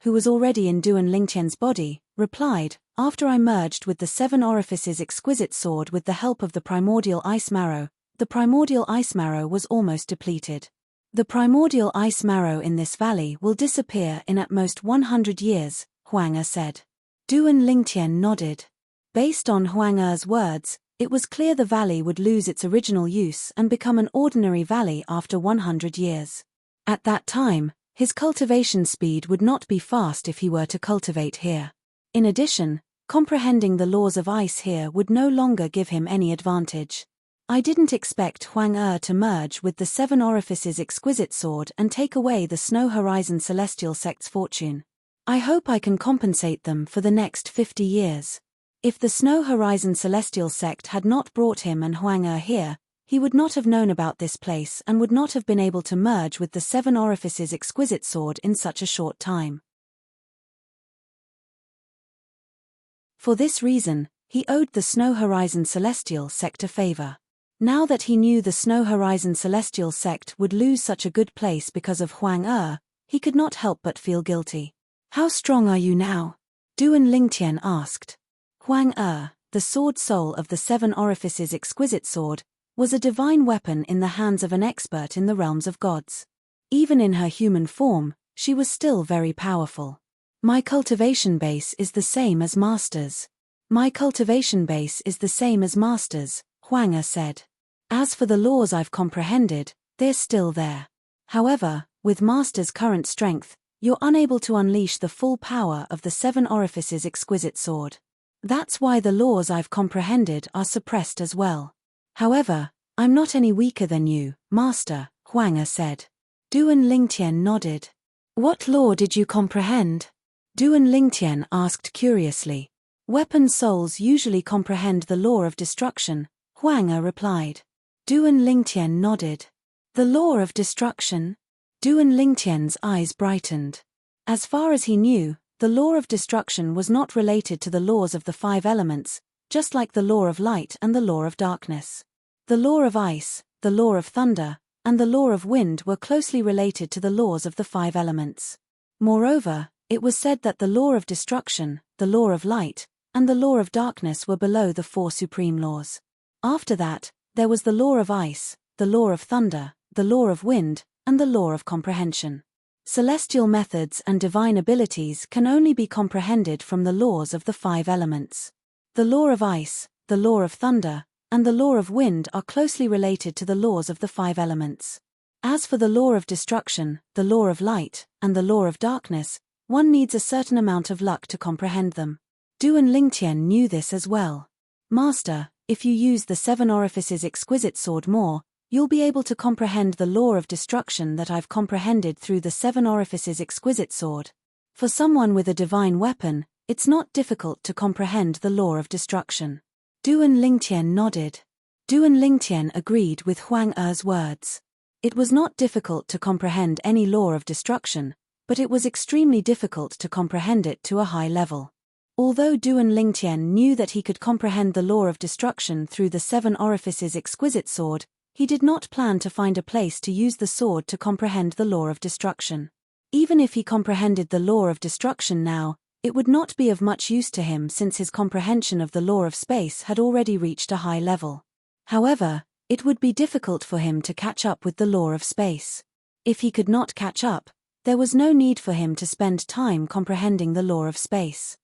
who was already in Duan Lingtian's body, replied, after I merged with the Seven Orifices' exquisite sword with the help of the primordial ice marrow, the primordial ice marrow was almost depleted. The primordial ice marrow in this valley will disappear in at most 100 years, Huang said. Duan Lingtian nodded. Based on Huang words, it was clear the valley would lose its original use and become an ordinary valley after 100 years. At that time, his cultivation speed would not be fast if he were to cultivate here. In addition, comprehending the laws of ice here would no longer give him any advantage. I didn't expect Huang to merge with the Seven Orifices' exquisite sword and take away the Snow Horizon Celestial Sect's fortune. I hope I can compensate them for the next 50 years. If the Snow Horizon Celestial Sect had not brought him and Huang here, he would not have known about this place and would not have been able to merge with the Seven Orifices' exquisite sword in such a short time. For this reason, he owed the Snow Horizon Celestial Sect a favor. Now that he knew the Snow Horizon Celestial Sect would lose such a good place because of Huang he could not help but feel guilty. How strong are you now? Duan Lingtian asked. Huang the sword soul of the Seven Orifices' exquisite sword, was a divine weapon in the hands of an expert in the realms of gods. Even in her human form, she was still very powerful. My cultivation base is the same as Master's. My cultivation base is the same as Master's, Huang said. As for the laws I've comprehended, they're still there. However, with Master's current strength, you're unable to unleash the full power of the Seven Orifices' exquisite sword. That's why the laws I've comprehended are suppressed as well. However, I'm not any weaker than you, Master, Huang said. Duan Lingtian nodded. What law did you comprehend? Duan Lingtian asked curiously. Weapon souls usually comprehend the law of destruction, Huang replied. Duan Lingtian nodded. The law of destruction? Duan Lingtian's eyes brightened. As far as he knew, the law of destruction was not related to the laws of the 5 elements, just like the law of light and the law of darkness. The law of ice, the law of thunder, and the law of wind were closely related to the laws of the 5 elements. Moreover, it was said that the law of destruction, the law of light, and the law of darkness were below the 4 supreme laws. After that, there was the law of ice, the law of thunder, the law of wind, and the law of comprehension. Celestial methods and divine abilities can only be comprehended from the laws of the 5 elements. The law of ice, the law of thunder, and the law of wind are closely related to the laws of the 5 elements. As for the law of destruction, the law of light, and the law of darkness, one needs a certain amount of luck to comprehend them. Du and Lingtian knew this as well. Master, if you use the 7 orifices exquisite sword more, you'll be able to comprehend the law of destruction that I've comprehended through the 7 orifices exquisite sword. For someone with a divine weapon, it's not difficult to comprehend the law of destruction. Du and Lingtian nodded. Du and Lingtian agreed with Huang Er's words. It was not difficult to comprehend any law of destruction, but it was extremely difficult to comprehend it to a high level. Although Du and Lingtian knew that he could comprehend the law of destruction through the 7 orifices exquisite sword, he did not plan to find a place to use the sword to comprehend the law of destruction. Even if he comprehended the law of destruction now, it would not be of much use to him since his comprehension of the law of space had already reached a high level. However, it would be difficult for him to catch up with the law of space. If he could not catch up, there was no need for him to spend time comprehending the law of space.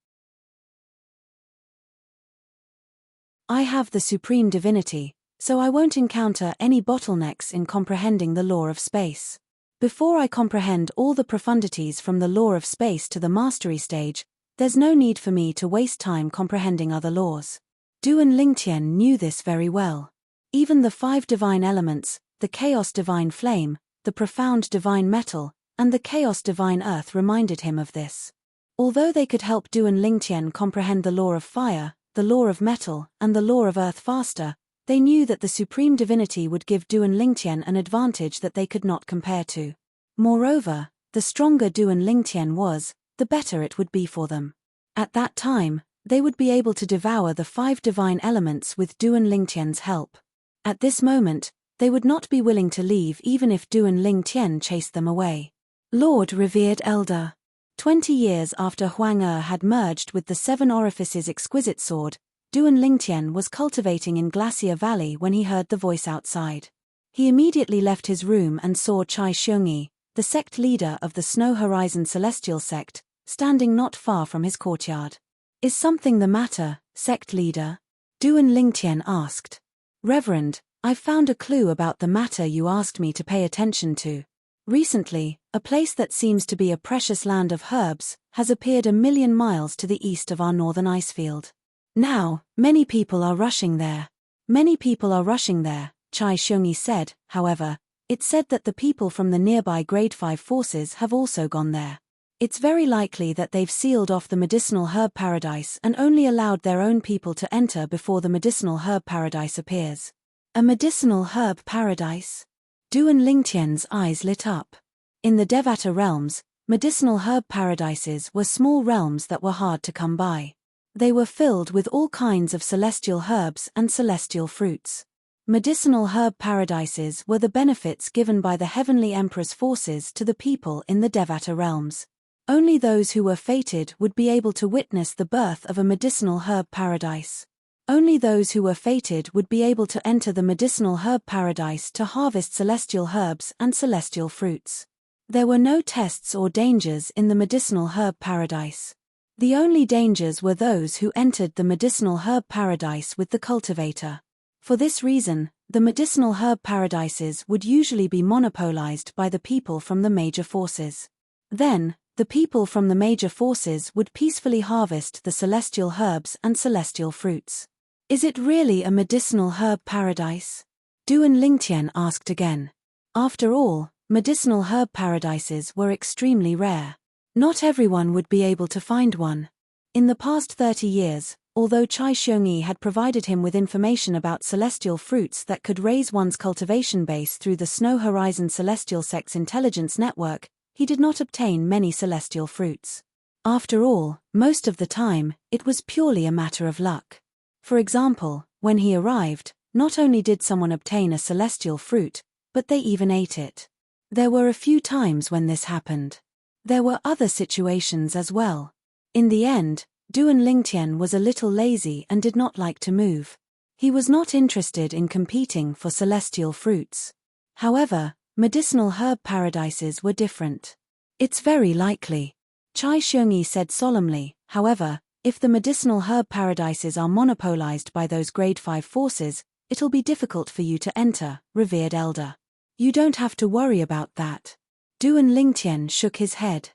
I have the supreme divinity, so I won't encounter any bottlenecks in comprehending the law of space. Before I comprehend all the profundities from the law of space to the mastery stage, there's no need for me to waste time comprehending other laws. Du and Lingtian knew this very well. Even the 5 divine elements, the chaos divine flame, the profound divine metal, and the chaos divine earth reminded him of this. Although they could help Du and Lingtian comprehend the law of fire, the law of metal, and the law of earth faster, they knew that the supreme divinity would give Du and Lingtian an advantage that they could not compare to. Moreover, the stronger Du and Lingtian was, the better it would be for them. At that time, they would be able to devour the 5 divine elements with Du and Lingtian's help. At this moment, they would not be willing to leave even if Du and Lingtian chased them away. Lord revered elder. 20 years after Huang Er had merged with the 7 orifices exquisite sword, Du and Lingtian was cultivating in Glacier Valley when he heard the voice outside. He immediately left his room and saw Chai Xiongyi, the sect leader of the Snow Horizon Celestial sect, standing not far from his courtyard. Is something the matter, sect leader? Du and Lingtian asked. Reverend, I've found a clue about the matter you asked me to pay attention to. Recently, a place that seems to be a precious land of herbs has appeared 1,000,000 miles to the east of our northern icefield. Now, many people are rushing there. Many people are rushing there, Chai Xiongyi said. However, it's said that the people from the nearby Grade 5 forces have also gone there. It's very likely that they've sealed off the medicinal herb paradise and only allowed their own people to enter before the medicinal herb paradise appears. A medicinal herb paradise? Du and Lingtian's eyes lit up. In the Devata realms, medicinal herb paradises were small realms that were hard to come by. They were filled with all kinds of celestial herbs and celestial fruits. Medicinal herb paradises were the benefits given by the Heavenly Emperor's forces to the people in the Devata realms. Only those who were fated would be able to witness the birth of a medicinal herb paradise. Only those who were fated would be able to enter the medicinal herb paradise to harvest celestial herbs and celestial fruits. There were no tests or dangers in the medicinal herb paradise. The only dangers were those who entered the medicinal herb paradise with the cultivator. For this reason, the medicinal herb paradises would usually be monopolized by the people from the major forces. Then, the people from the major forces would peacefully harvest the celestial herbs and celestial fruits. Is it really a medicinal herb paradise? Du and Lingtian asked again. After all, medicinal herb paradises were extremely rare. Not everyone would be able to find one. In the past 30 years, although Chai Xiongyi had provided him with information about celestial fruits that could raise one's cultivation base through the Snow Horizon Celestial Sect's intelligence network, he did not obtain many celestial fruits. After all, most of the time, it was purely a matter of luck. For example, when he arrived, not only did someone obtain a celestial fruit, but they even ate it. There were a few times when this happened. There were other situations as well. In the end, Du and Lingtian was a little lazy and did not like to move. He was not interested in competing for celestial fruits. However, medicinal herb paradises were different. It's very likely. Chai Xiongyi said solemnly. However, if the medicinal herb paradises are monopolized by those grade 5 forces, it'll be difficult for you to enter, revered elder. You don't have to worry about that. Duan Lingtian shook his head.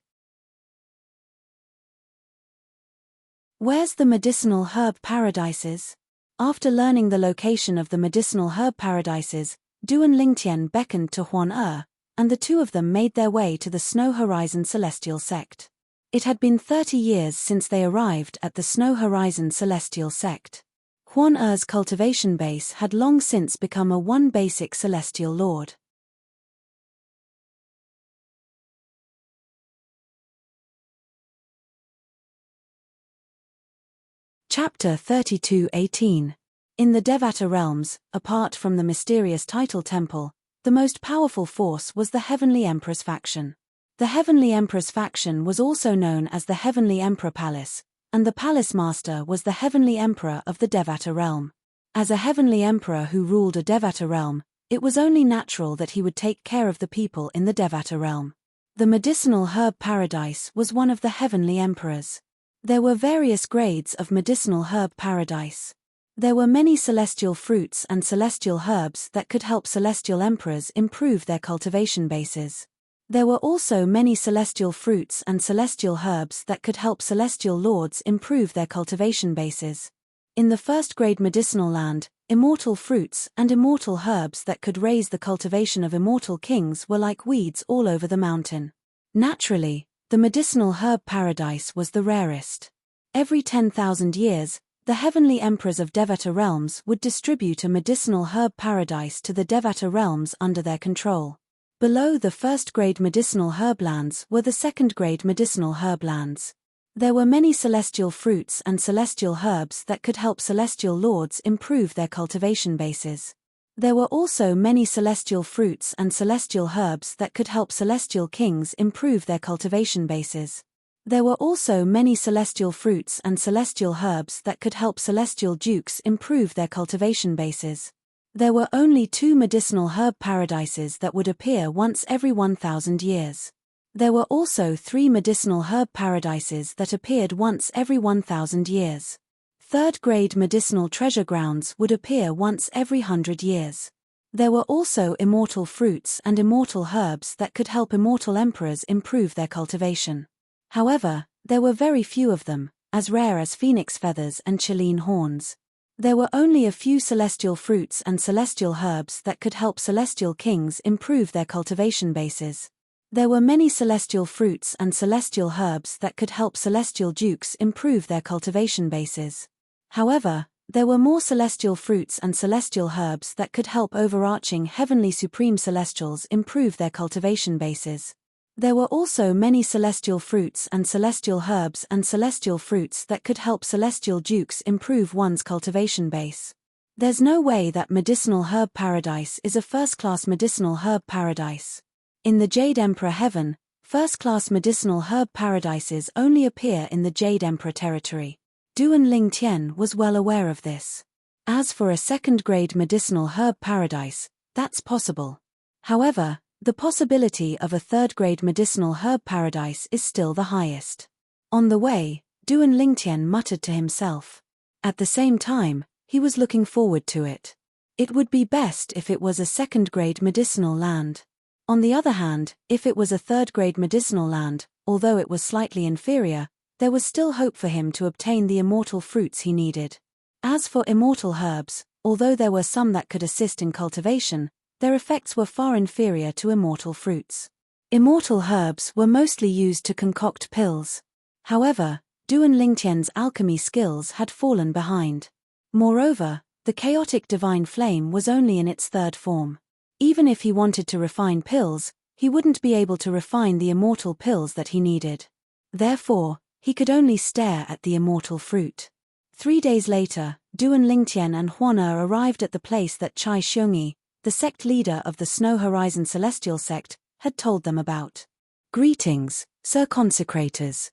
Where's the medicinal herb paradises? After learning the location of the medicinal herb paradises, Duan Lingtian beckoned to Huan and the two of them made their way to the Snow Horizon Celestial Sect. It had been 30 years since they arrived at the Snow Horizon Celestial Sect. Huan Er's cultivation base had long since become a one basic celestial lord. Chapter 32:18. In the Devata realms, apart from the mysterious title temple, the most powerful force was the Heavenly Emperor's faction. The Heavenly Emperor's faction was also known as the Heavenly Emperor Palace, and the Palace Master was the Heavenly Emperor of the Devata realm. As a Heavenly Emperor who ruled a Devata realm, it was only natural that he would take care of the people in the Devata realm. The medicinal herb paradise was one of the Heavenly Emperors. There were various grades of medicinal herb paradise. There were many celestial fruits and celestial herbs that could help celestial emperors improve their cultivation bases. There were also many celestial fruits and celestial herbs that could help celestial lords improve their cultivation bases. In the first-grade medicinal land, immortal fruits and immortal herbs that could raise the cultivation of immortal kings were like weeds all over the mountain. Naturally, the medicinal herb paradise was the rarest. Every 10,000 years, the heavenly emperors of Devata realms would distribute a medicinal herb paradise to the Devata realms under their control. Below the first-grade medicinal herb lands were the second-grade medicinal herb lands. There were many celestial fruits and celestial herbs that could help celestial lords improve their cultivation bases. There were also many celestial fruits and celestial herbs that could help celestial kings improve their cultivation bases. There were also many celestial fruits and celestial herbs that could help celestial dukes improve their cultivation bases. There were only 2 medicinal herb paradises that would appear once every 1,000 years. There were also 3 medicinal herb paradises that appeared once every 1,000 years. Third-grade medicinal treasure grounds would appear once every 100 years. There were also immortal fruits and immortal herbs that could help immortal emperors improve their cultivation. However, there were very few of them, as rare as phoenix feathers and Chiline horns. There were only a few celestial fruits and celestial herbs that could help celestial kings improve their cultivation bases. There were many celestial fruits and celestial herbs that could help celestial dukes improve their cultivation bases. However, there were more celestial fruits and celestial herbs that could help overarching heavenly supreme celestials improve their cultivation bases. There were also many celestial fruits and celestial herbs and celestial fruits that could help celestial dukes improve one's cultivation base. There's no way that medicinal herb paradise is a first-class medicinal herb paradise. In the Jade Emperor heaven, first-class medicinal herb paradises only appear in the Jade Emperor territory. Duan Lingtian was well aware of this. As for a second-grade medicinal herb paradise, that's possible. However, the possibility of a third-grade medicinal herb paradise is still the highest. On the way, Duan Lingtian muttered to himself. At the same time, he was looking forward to it. It would be best if it was a second-grade medicinal land. On the other hand, if it was a third-grade medicinal land, although it was slightly inferior, there was still hope for him to obtain the immortal fruits he needed. As for immortal herbs, although there were some that could assist in cultivation, their effects were far inferior to immortal fruits. Immortal herbs were mostly used to concoct pills. However, Duan Lingtian's alchemy skills had fallen behind. Moreover, the chaotic divine flame was only in its 3rd form. Even if he wanted to refine pills, he wouldn't be able to refine the immortal pills that he needed. Therefore, he could only stare at the immortal fruit. 3 days later, Duan Lingtian and Huan arrived at the place that Chai Xiongyi, the sect leader of the Snow Horizon Celestial Sect, had told them about. Greetings, Sir Consecrators.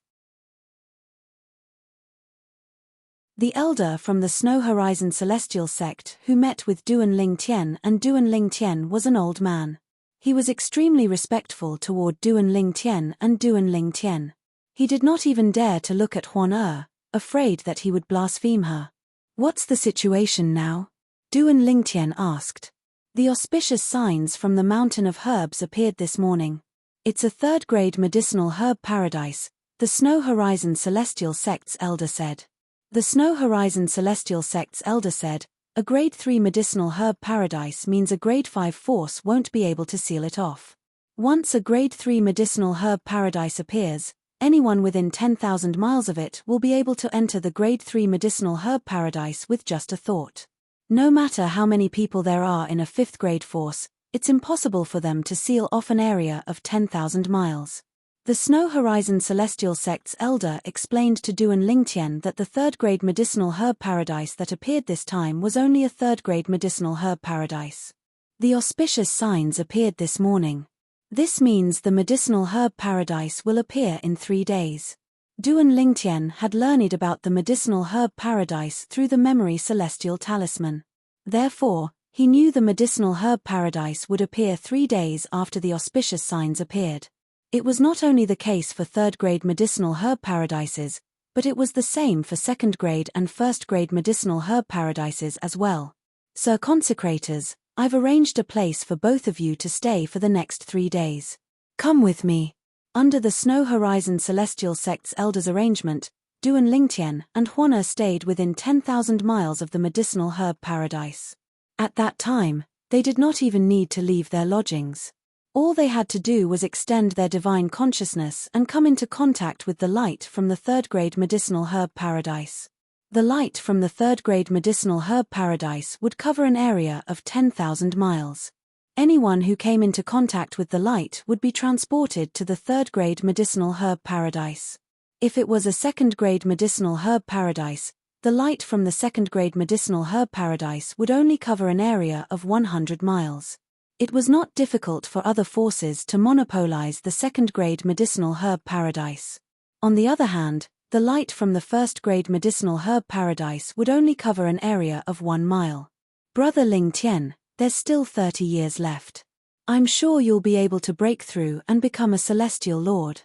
The elder from the Snow Horizon Celestial Sect who met with Duan Lingtian was an old man. He was extremely respectful toward Duan Lingtian and Duan Lingtian. He did not even dare to look at Huan, afraid that he would blaspheme her. "What's the situation now?" Duan Lingtian asked. "The auspicious signs from the Mountain of Herbs appeared this morning. It's a third-grade medicinal herb paradise," the Snow Horizon Celestial Sect's elder said. The Snow Horizon Celestial Sect's elder said, "A grade 3 medicinal herb paradise means a grade 5 force won't be able to seal it off. Once a grade 3 medicinal herb paradise appears, anyone within 10,000 miles of it will be able to enter the grade 3 medicinal herb paradise with just a thought. No matter how many people there are in a 5th grade force, it's impossible for them to seal off an area of 10,000 miles. The Snow Horizon Celestial Sect's elder explained to Duan Lingtian that the 3rd grade medicinal herb paradise that appeared this time was only a 3rd grade medicinal herb paradise. The auspicious signs appeared this morning. This means the medicinal herb paradise will appear in 3 days. Duan Lingtian had learned about the medicinal herb paradise through the memory celestial talisman. Therefore, he knew the medicinal herb paradise would appear 3 days after the auspicious signs appeared. It was not only the case for 3rd grade medicinal herb paradises, but it was the same for 2nd grade and 1st grade medicinal herb paradises as well. "Sir Consecrators, I've arranged a place for both of you to stay for the next 3 days. Come with me." Under the Snow Horizon Celestial Sect's elders' arrangement, Duan Lingtian and Huan stayed within 10,000 miles of the medicinal herb paradise. At that time, they did not even need to leave their lodgings. All they had to do was extend their divine consciousness and come into contact with the light from the 3rd grade medicinal herb paradise. The light from the 3rd grade medicinal herb paradise would cover an area of 10,000 miles. Anyone who came into contact with the light would be transported to the 3rd grade medicinal herb paradise. If it was a 2nd grade medicinal herb paradise, the light from the 2nd grade medicinal herb paradise would only cover an area of 100 miles. It was not difficult for other forces to monopolize the 2nd grade medicinal herb paradise. On the other hand, the light from the 1st grade medicinal herb paradise would only cover an area of 1 mile. "Brother Lingtian, there's still 30 years left. I'm sure you'll be able to break through and become a celestial lord."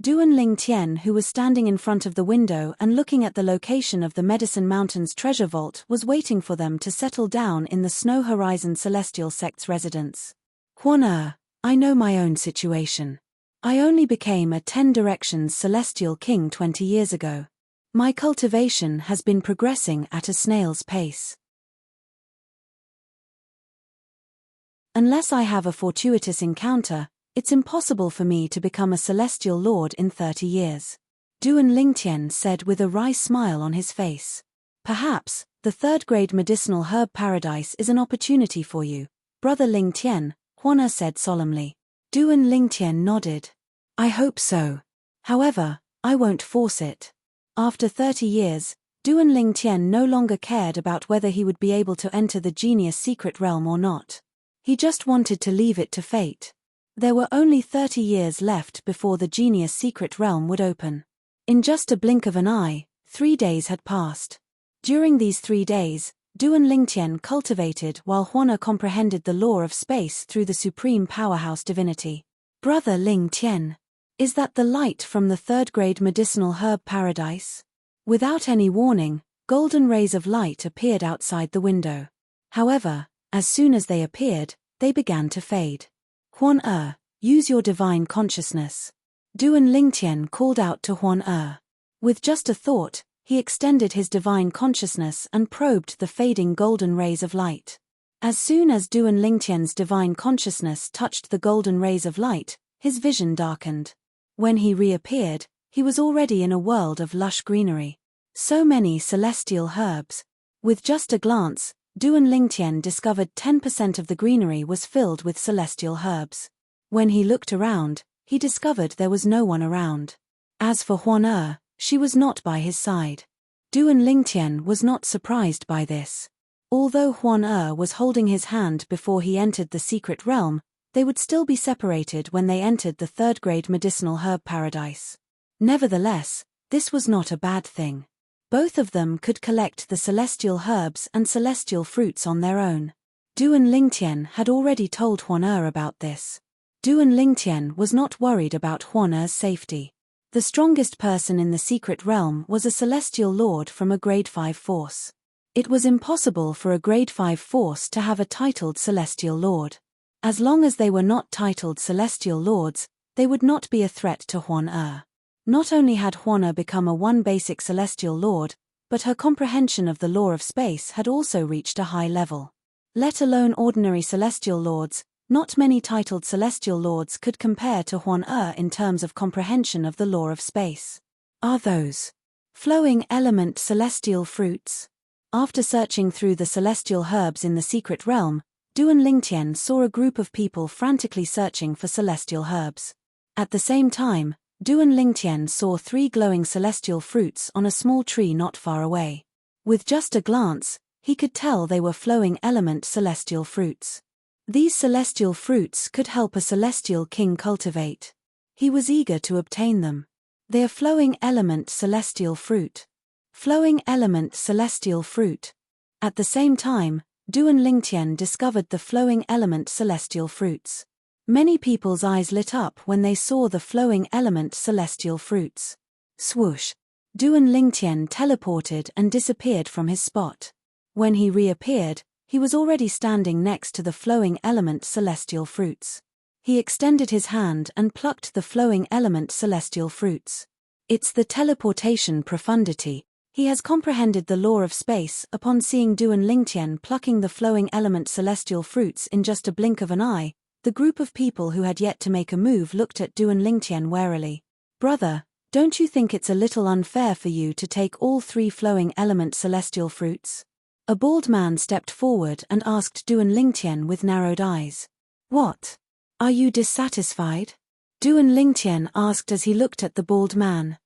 Duan Lingtian, who was standing in front of the window and looking at the location of the Medicine Mountain's treasure vault, was waiting for them to settle down in the Snow Horizon Celestial Sect's residence. "Huan, I know my own situation. I only became a 10 Directions Celestial King 20 years ago. My cultivation has been progressing at a snail's pace. Unless I have a fortuitous encounter, it's impossible for me to become a celestial lord in 30 years. Duan Lingtian said with a wry smile on his face. "Perhaps, the 3rd grade medicinal herb paradise is an opportunity for you, Brother Lingtian," Huan said solemnly. Duan Lingtian nodded. "I hope so. However, I won't force it." After 30 years, Duan Lingtian no longer cared about whether he would be able to enter the genius secret realm or not. He just wanted to leave it to fate. There were only 30 years left before the genius secret realm would open. In just a blink of an eye, 3 days had passed. During these 3 days, Duan Lingtian cultivated while Huan comprehended the law of space through the supreme powerhouse divinity. "Brother Lingtian, is that the light from the 3rd grade medicinal herb paradise?" Without any warning, golden rays of light appeared outside the window. However, as soon as they appeared, they began to fade. "Huan, use your divine consciousness." Duan Lingtian called out to Huan. With just a thought, he extended his divine consciousness and probed the fading golden rays of light. As soon as Duan Lingtian's divine consciousness touched the golden rays of light, his vision darkened. When he reappeared, he was already in a world of lush greenery. So many celestial herbs. With just a glance, Duan Lingtian discovered 10% of the greenery was filled with celestial herbs. When he looked around, he discovered there was no one around. As for Huan, she was not by his side. Duan Lingtian was not surprised by this. Although Huan was holding his hand before he entered the secret realm, they would still be separated when they entered the 3rd grade medicinal herb paradise. Nevertheless, this was not a bad thing. Both of them could collect the celestial herbs and celestial fruits on their own. Duan Lingtian had already told Huan Er about this. Duan Lingtian was not worried about Huan Er's safety. The strongest person in the secret realm was a celestial lord from a grade 5 force. It was impossible for a grade 5 force to have a titled celestial lord. As long as they were not titled celestial lords, they would not be a threat to Huan Er. Not only had Huan Er become a one basic celestial lord, but her comprehension of the law of space had also reached a high level. Let alone ordinary celestial lords, not many titled celestial lords could compare to Huan Er in terms of comprehension of the law of space. Are those flowing element celestial fruits? After searching through the celestial herbs in the secret realm, Duan Lingtian saw a group of people frantically searching for celestial herbs. At the same time, Duan Lingtian saw 3 glowing celestial fruits on a small tree not far away. With just a glance, he could tell they were flowing element celestial fruits. These celestial fruits could help a celestial king cultivate. He was eager to obtain them. They are flowing element celestial fruit. Flowing element celestial fruit. At the same time, Duan Lingtian discovered the flowing element celestial fruits. Many people's eyes lit up when they saw the flowing element celestial fruits. Swoosh! Duan Lingtian teleported and disappeared from his spot. When he reappeared, he was already standing next to the flowing element celestial fruits. He extended his hand and plucked the flowing element celestial fruits. It's the teleportation profundity. He has comprehended the law of space upon seeing Duan Lingtian plucking the flowing element celestial fruits in just a blink of an eye. The group of people who had yet to make a move looked at Duan Lingtian warily. Brother, don't you think it's a little unfair for you to take all 3 flowing element celestial fruits? A bald man stepped forward and asked Duan Lingtian with narrowed eyes. What? Are you dissatisfied? Duan Lingtian asked as he looked at the bald man.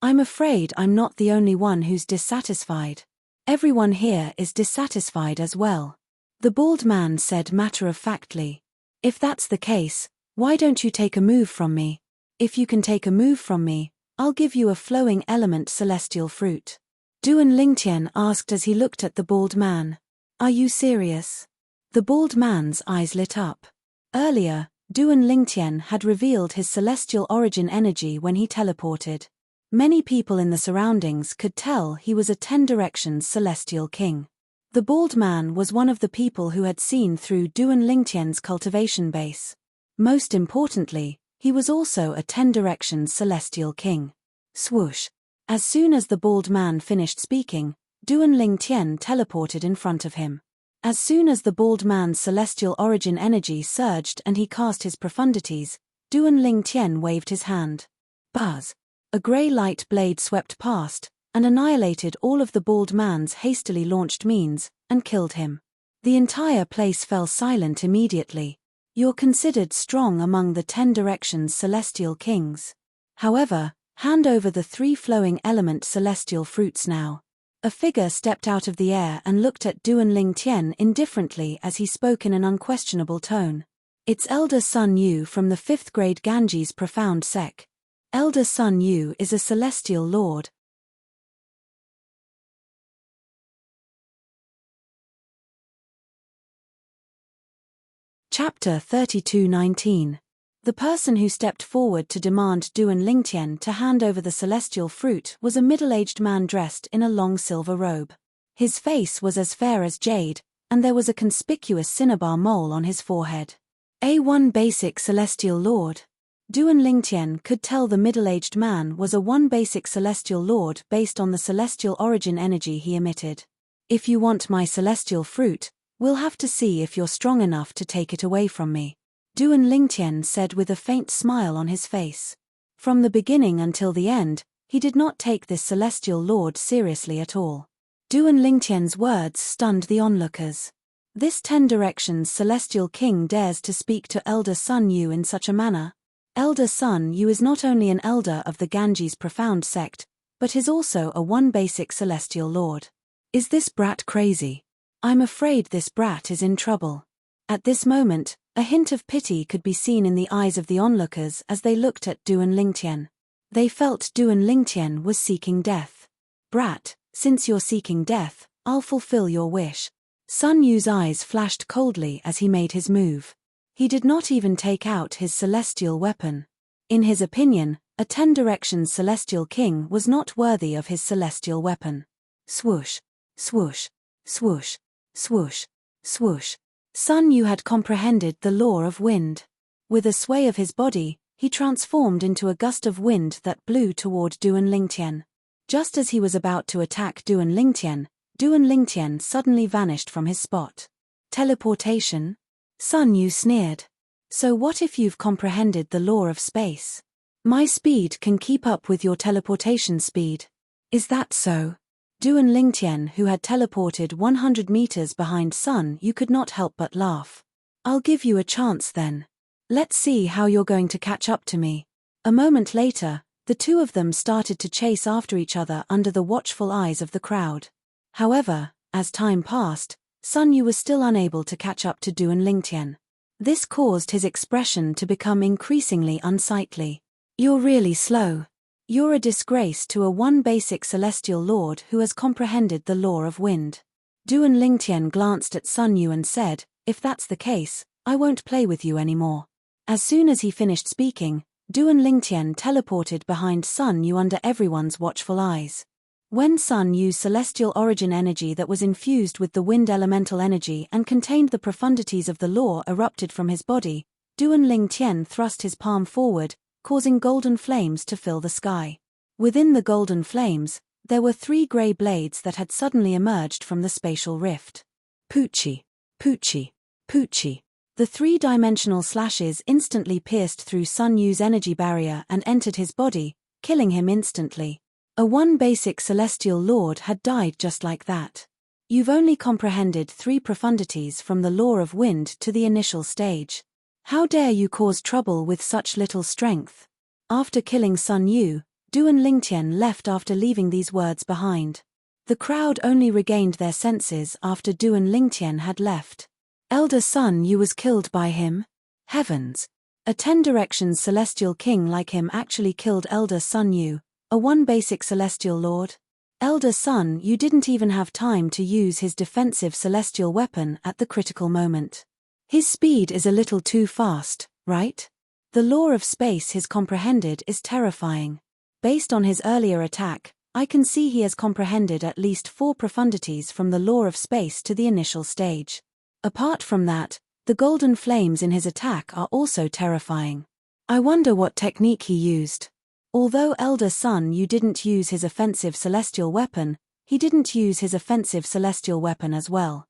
I'm afraid I'm not the only one who's dissatisfied. Everyone here is dissatisfied as well. The bald man said matter-of-factly. If that's the case, why don't you take a move from me? If you can take a move from me, I'll give you a flowing element celestial fruit. Duan Lingtian asked as he looked at the bald man. Are you serious? The bald man's eyes lit up. Earlier, Duan Lingtian had revealed his celestial origin energy when he teleported. Many people in the surroundings could tell he was a 10 Directions celestial king. The bald man was one of the people who had seen through Duan Lingtian's cultivation base. Most importantly, he was also a 10 Directions celestial king. Swoosh! As soon as the bald man finished speaking, Duan Lingtian teleported in front of him. As soon as the bald man's celestial origin energy surged and he cast his profundities, Duan Lingtian waved his hand. Buzz! A grey light blade swept past, and annihilated all of the bald man's hastily launched means, and killed him. The entire place fell silent immediately. You're considered strong among the 10 Directions celestial kings. However, hand over the 3 flowing element celestial fruits now. A figure stepped out of the air and looked at Duan Lingtian indifferently as he spoke in an unquestionable tone. It's Elder Sun Yu from the 5th grade Ganges Profound Sec. Elder Sun Yu is a celestial lord. Chapter 32:19. The person who stepped forward to demand Duan Lingtian to hand over the celestial fruit was a middle-aged man dressed in a long silver robe. His face was as fair as jade, and there was a conspicuous cinnabar mole on his forehead. A1 basic celestial lord. Duan Lingtian could tell the middle-aged man was a 1 basic celestial lord based on the celestial origin energy he emitted. If you want my celestial fruit, we'll have to see if you're strong enough to take it away from me. Duan Lingtian said with a faint smile on his face. From the beginning until the end, he did not take this celestial lord seriously at all. Duan Lingtian's words stunned the onlookers. This 10 Directions celestial king dares to speak to Elder Sun Yu in such a manner. Elder Sun Yu is not only an elder of the Ganges Profound sect, but is also a 1 basic celestial lord. Is this brat crazy? I'm afraid this brat is in trouble. At this moment, a hint of pity could be seen in the eyes of the onlookers as they looked at Duan Lingtian. They felt Duan Lingtian was seeking death. Brat, since you're seeking death, I'll fulfill your wish. Sun Yu's eyes flashed coldly as he made his move. He did not even take out his celestial weapon. In his opinion, a 10 Directions celestial king was not worthy of his celestial weapon. Swoosh, swoosh, swoosh, swoosh, swoosh. Sun Yu had comprehended the law of wind. With a sway of his body, he transformed into a gust of wind that blew toward Duan Lingtian. Just as he was about to attack Duan Lingtian suddenly vanished from his spot. Teleportation? Sun Yu sneered. So what if you've comprehended the law of space? My speed can keep up with your teleportation speed. Is that so? Duan Lingtian, who had teleported 100 meters behind Sun Yu, could not help but laugh. I'll give you a chance then. Let's see how you're going to catch up to me. A moment later, the two of them started to chase after each other under the watchful eyes of the crowd. However, as time passed, Sun Yu was still unable to catch up to Duan Lingtian. This caused his expression to become increasingly unsightly. You're really slow. You're a disgrace to a one basic celestial lord who has comprehended the law of wind. Duan Lingtian glanced at Sun Yu and said, if that's the case, I won't play with you anymore. As soon as he finished speaking, Duan Lingtian teleported behind Sun Yu under everyone's watchful eyes. When Sun Yu's celestial origin energy that was infused with the wind elemental energy and contained the profundities of the law erupted from his body, Duan Lingtian thrust his palm forward, causing golden flames to fill the sky. Within the golden flames, there were 3 grey blades that had suddenly emerged from the spatial rift. Poochie, Poochie, Poochie. The 3-dimensional slashes instantly pierced through Sun Yu's energy barrier and entered his body, killing him instantly. A one basic celestial lord had died just like that. You've only comprehended 3 profundities from the law of wind to the initial stage. How dare you cause trouble with such little strength? After killing Sun Yu, Duan Lingtian left after leaving these words behind. The crowd only regained their senses after Duan Lingtian had left. Elder Sun Yu was killed by him? Heavens! A 10 Directions celestial king like him actually killed Elder Sun Yu, a one basic celestial lord? Elder Sun Yu didn't even have time to use his defensive celestial weapon at the critical moment. His speed is a little too fast, right? The law of space he's comprehended is terrifying. Based on his earlier attack, I can see he has comprehended at least 4 profundities from the law of space to the initial stage. Apart from that, the golden flames in his attack are also terrifying. I wonder what technique he used. Although Elder Sun Yu didn't use his offensive celestial weapon, he didn't use his offensive celestial weapon as well.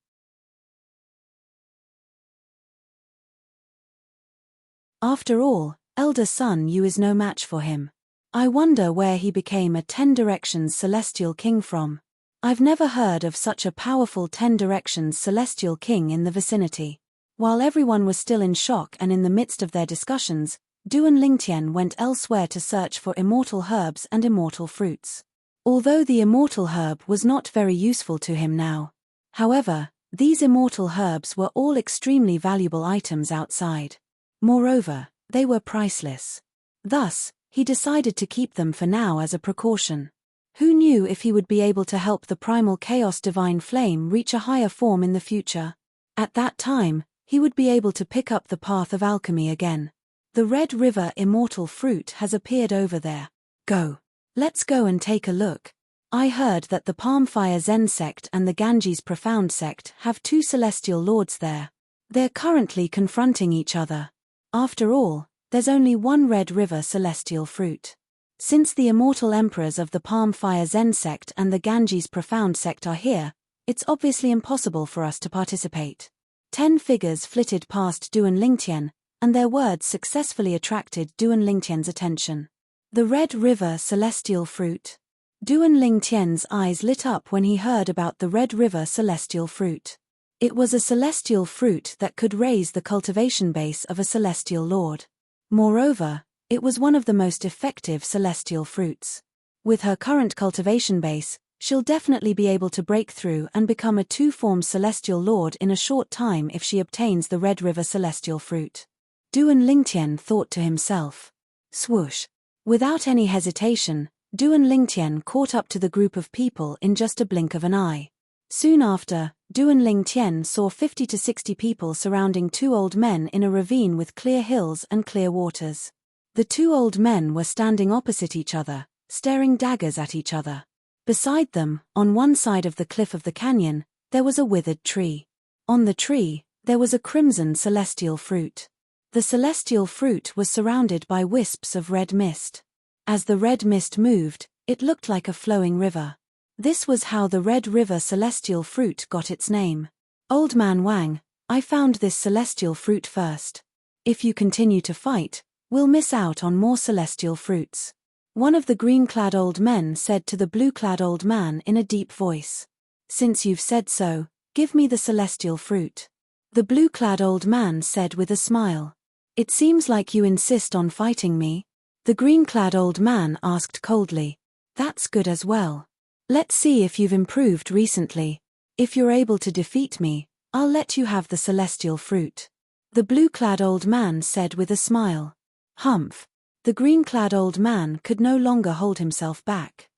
After all, Elder Sun Yu is no match for him. I wonder where he became a 10 Directions celestial king from. I've never heard of such a powerful 10 Directions celestial king in the vicinity. While everyone was still in shock and in the midst of their discussions, Duan Lingtian went elsewhere to search for immortal herbs and immortal fruits. Although the immortal herb was not very useful to him now. However, these immortal herbs were all extremely valuable items outside. Moreover, they were priceless. Thus, he decided to keep them for now as a precaution. Who knew if he would be able to help the primal chaos divine flame reach a higher form in the future? At that time, he would be able to pick up the path of alchemy again. The Red River immortal fruit has appeared over there. Go. Let's go and take a look. I heard that the Palmfire Zen sect and the Ganges Profound sect have 2 celestial lords there. They're currently confronting each other. After all, there's only one Red River celestial fruit. Since the immortal emperors of the Palmfire Zen sect and the Ganges Profound sect are here, it's obviously impossible for us to participate. 10 figures flitted past Duan Lingtian, and their words successfully attracted Duan Lingtian's attention. The Red River celestial fruit. Duan Lingtian's eyes lit up when he heard about the Red River celestial fruit. It was a celestial fruit that could raise the cultivation base of a celestial lord. Moreover, it was one of the most effective celestial fruits. With her current cultivation base, she'll definitely be able to break through and become a 2-form celestial lord in a short time if she obtains the Red River celestial fruit. Duan Lingtian thought to himself. Swoosh. Without any hesitation, Duan Lingtian caught up to the group of people in just a blink of an eye. Soon after, Duan Ling Tian saw 50 to 60 people surrounding two old men in a ravine with clear hills and clear waters. The two old men were standing opposite each other, staring daggers at each other. Beside them, on one side of the cliff of the canyon, there was a withered tree. On the tree, there was a crimson celestial fruit. The celestial fruit was surrounded by wisps of red mist. As the red mist moved, it looked like a flowing river. This was how the Red River celestial fruit got its name. Old Man Wang, I found this celestial fruit first. If you continue to fight, we'll miss out on more celestial fruits. One of the green-clad old men said to the blue-clad old man in a deep voice. Since you've said so, give me the celestial fruit. The blue-clad old man said with a smile. It seems like you insist on fighting me. The green-clad old man asked coldly. That's good as well. Let's see if you've improved recently. If you're able to defeat me, I'll let you have the celestial fruit. The blue-clad old man said with a smile. Humph. The green-clad old man could no longer hold himself back.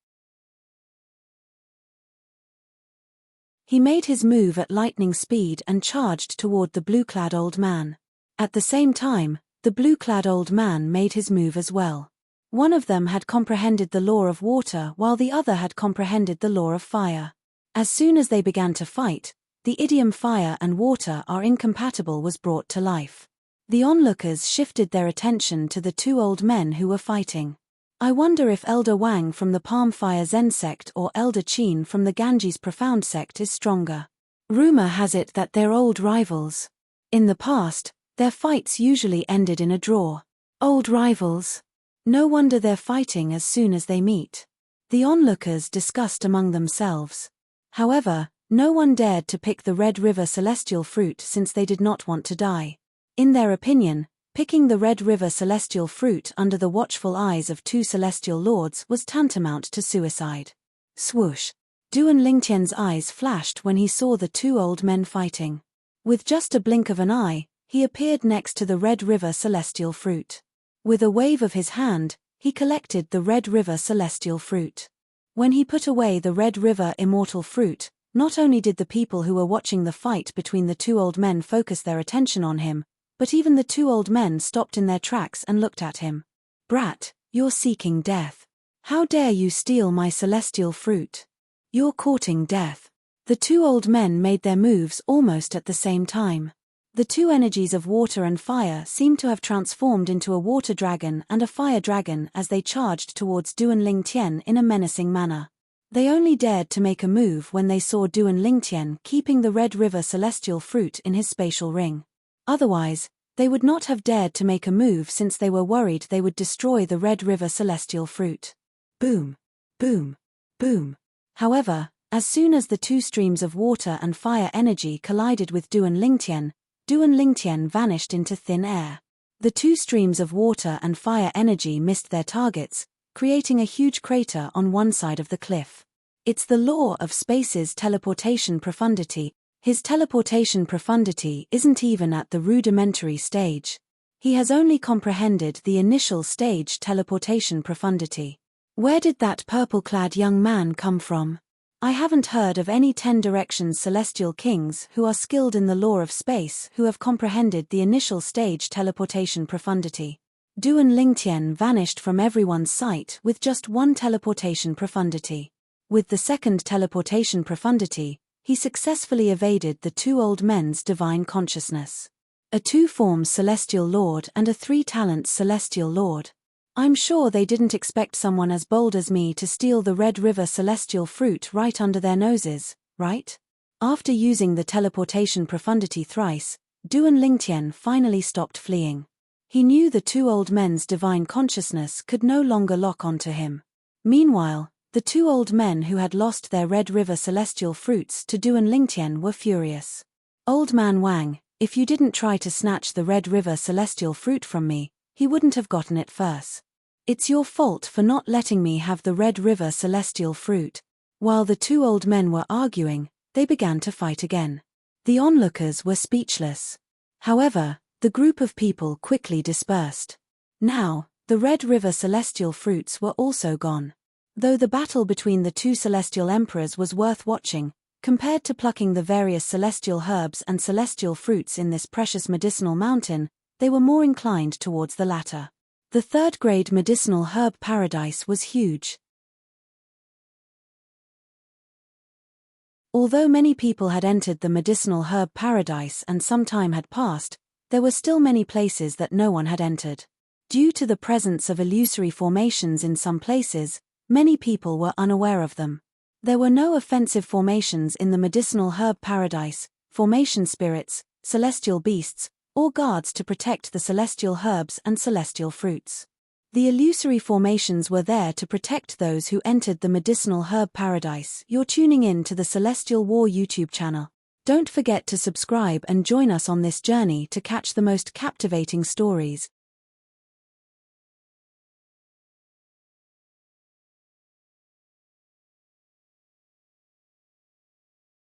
He made his move at lightning speed and charged toward the blue-clad old man. At the same time, the blue-clad old man made his move as well. One of them had comprehended the law of water while the other had comprehended the law of fire. As soon as they began to fight, the idiom fire and water are incompatible was brought to life. The onlookers shifted their attention to the two old men who were fighting. I wonder if Elder Wang from the Palm Fire Zen sect or Elder Qin from the Ganges Profound sect is stronger. Rumor has it that they're old rivals. In the past, their fights usually ended in a draw. Old rivals. No wonder they're fighting as soon as they meet. The onlookers discussed among themselves. However, no one dared to pick the Red River celestial fruit since they did not want to die. In their opinion, picking the Red River celestial fruit under the watchful eyes of two celestial lords was tantamount to suicide. Swoosh! Duan Lingtian's eyes flashed when he saw the two old men fighting. With just a blink of an eye, he appeared next to the Red River celestial fruit. With a wave of his hand, he collected the Red River celestial fruit. When he put away the Red River immortal fruit, not only did the people who were watching the fight between the two old men focus their attention on him, but even the two old men stopped in their tracks and looked at him. Brat, you're seeking death. How dare you steal my celestial fruit? You're courting death. The two old men made their moves almost at the same time. The two energies of water and fire seemed to have transformed into a water dragon and a fire dragon as they charged towards Duan Lingtian in a menacing manner. They only dared to make a move when they saw Duan Lingtian keeping the Red River celestial fruit in his spatial ring. Otherwise, they would not have dared to make a move since they were worried they would destroy the Red River celestial fruit. Boom! Boom! Boom! However, as soon as the two streams of water and fire energy collided with Duan Lingtian vanished into thin air. The two streams of water and fire energy missed their targets, creating a huge crater on one side of the cliff. It's the law of space's teleportation profundity. His teleportation profundity isn't even at the rudimentary stage. He has only comprehended the initial stage teleportation profundity. Where did that purple-clad young man come from? I haven't heard of any 10 Directions celestial kings who are skilled in the law of space who have comprehended the initial stage teleportation profundity. Duan Lingtian vanished from everyone's sight with just one teleportation profundity. With the second teleportation profundity, he successfully evaded the two old men's divine consciousness. A 2-form celestial lord and a 3-talent celestial lord. I'm sure they didn't expect someone as bold as me to steal the Red River celestial fruit right under their noses, right? After using the teleportation profundity thrice, Duan Lingtian finally stopped fleeing. He knew the two old men's divine consciousness could no longer lock onto him. Meanwhile, the two old men who had lost their Red River celestial fruits to Duan Lingtian were furious. Old Man Wang, if you didn't try to snatch the Red River celestial fruit from me, he wouldn't have gotten it first. It's your fault for not letting me have the Red River celestial fruit. While the two old men were arguing, they began to fight again. The onlookers were speechless. However, the group of people quickly dispersed. Now, the Red River celestial fruits were also gone. Though the battle between the two celestial emperors was worth watching, Compared to plucking the various celestial herbs and celestial fruits in this precious medicinal mountain, they were more inclined towards the latter. The third-grade medicinal herb paradise was huge. Although many people had entered the medicinal herb paradise and some time had passed, there were still many places that no one had entered. Due to the presence of illusory formations in some places, many people were unaware of them. There were no offensive formations in the medicinal herb paradise, formation spirits, celestial beasts, or guards to protect the celestial herbs and celestial fruits. The illusory formations were there to protect those who entered the medicinal herb paradise. You're tuning in to the Celestial War YouTube channel. Don't forget to subscribe and join us on this journey to catch the most captivating stories.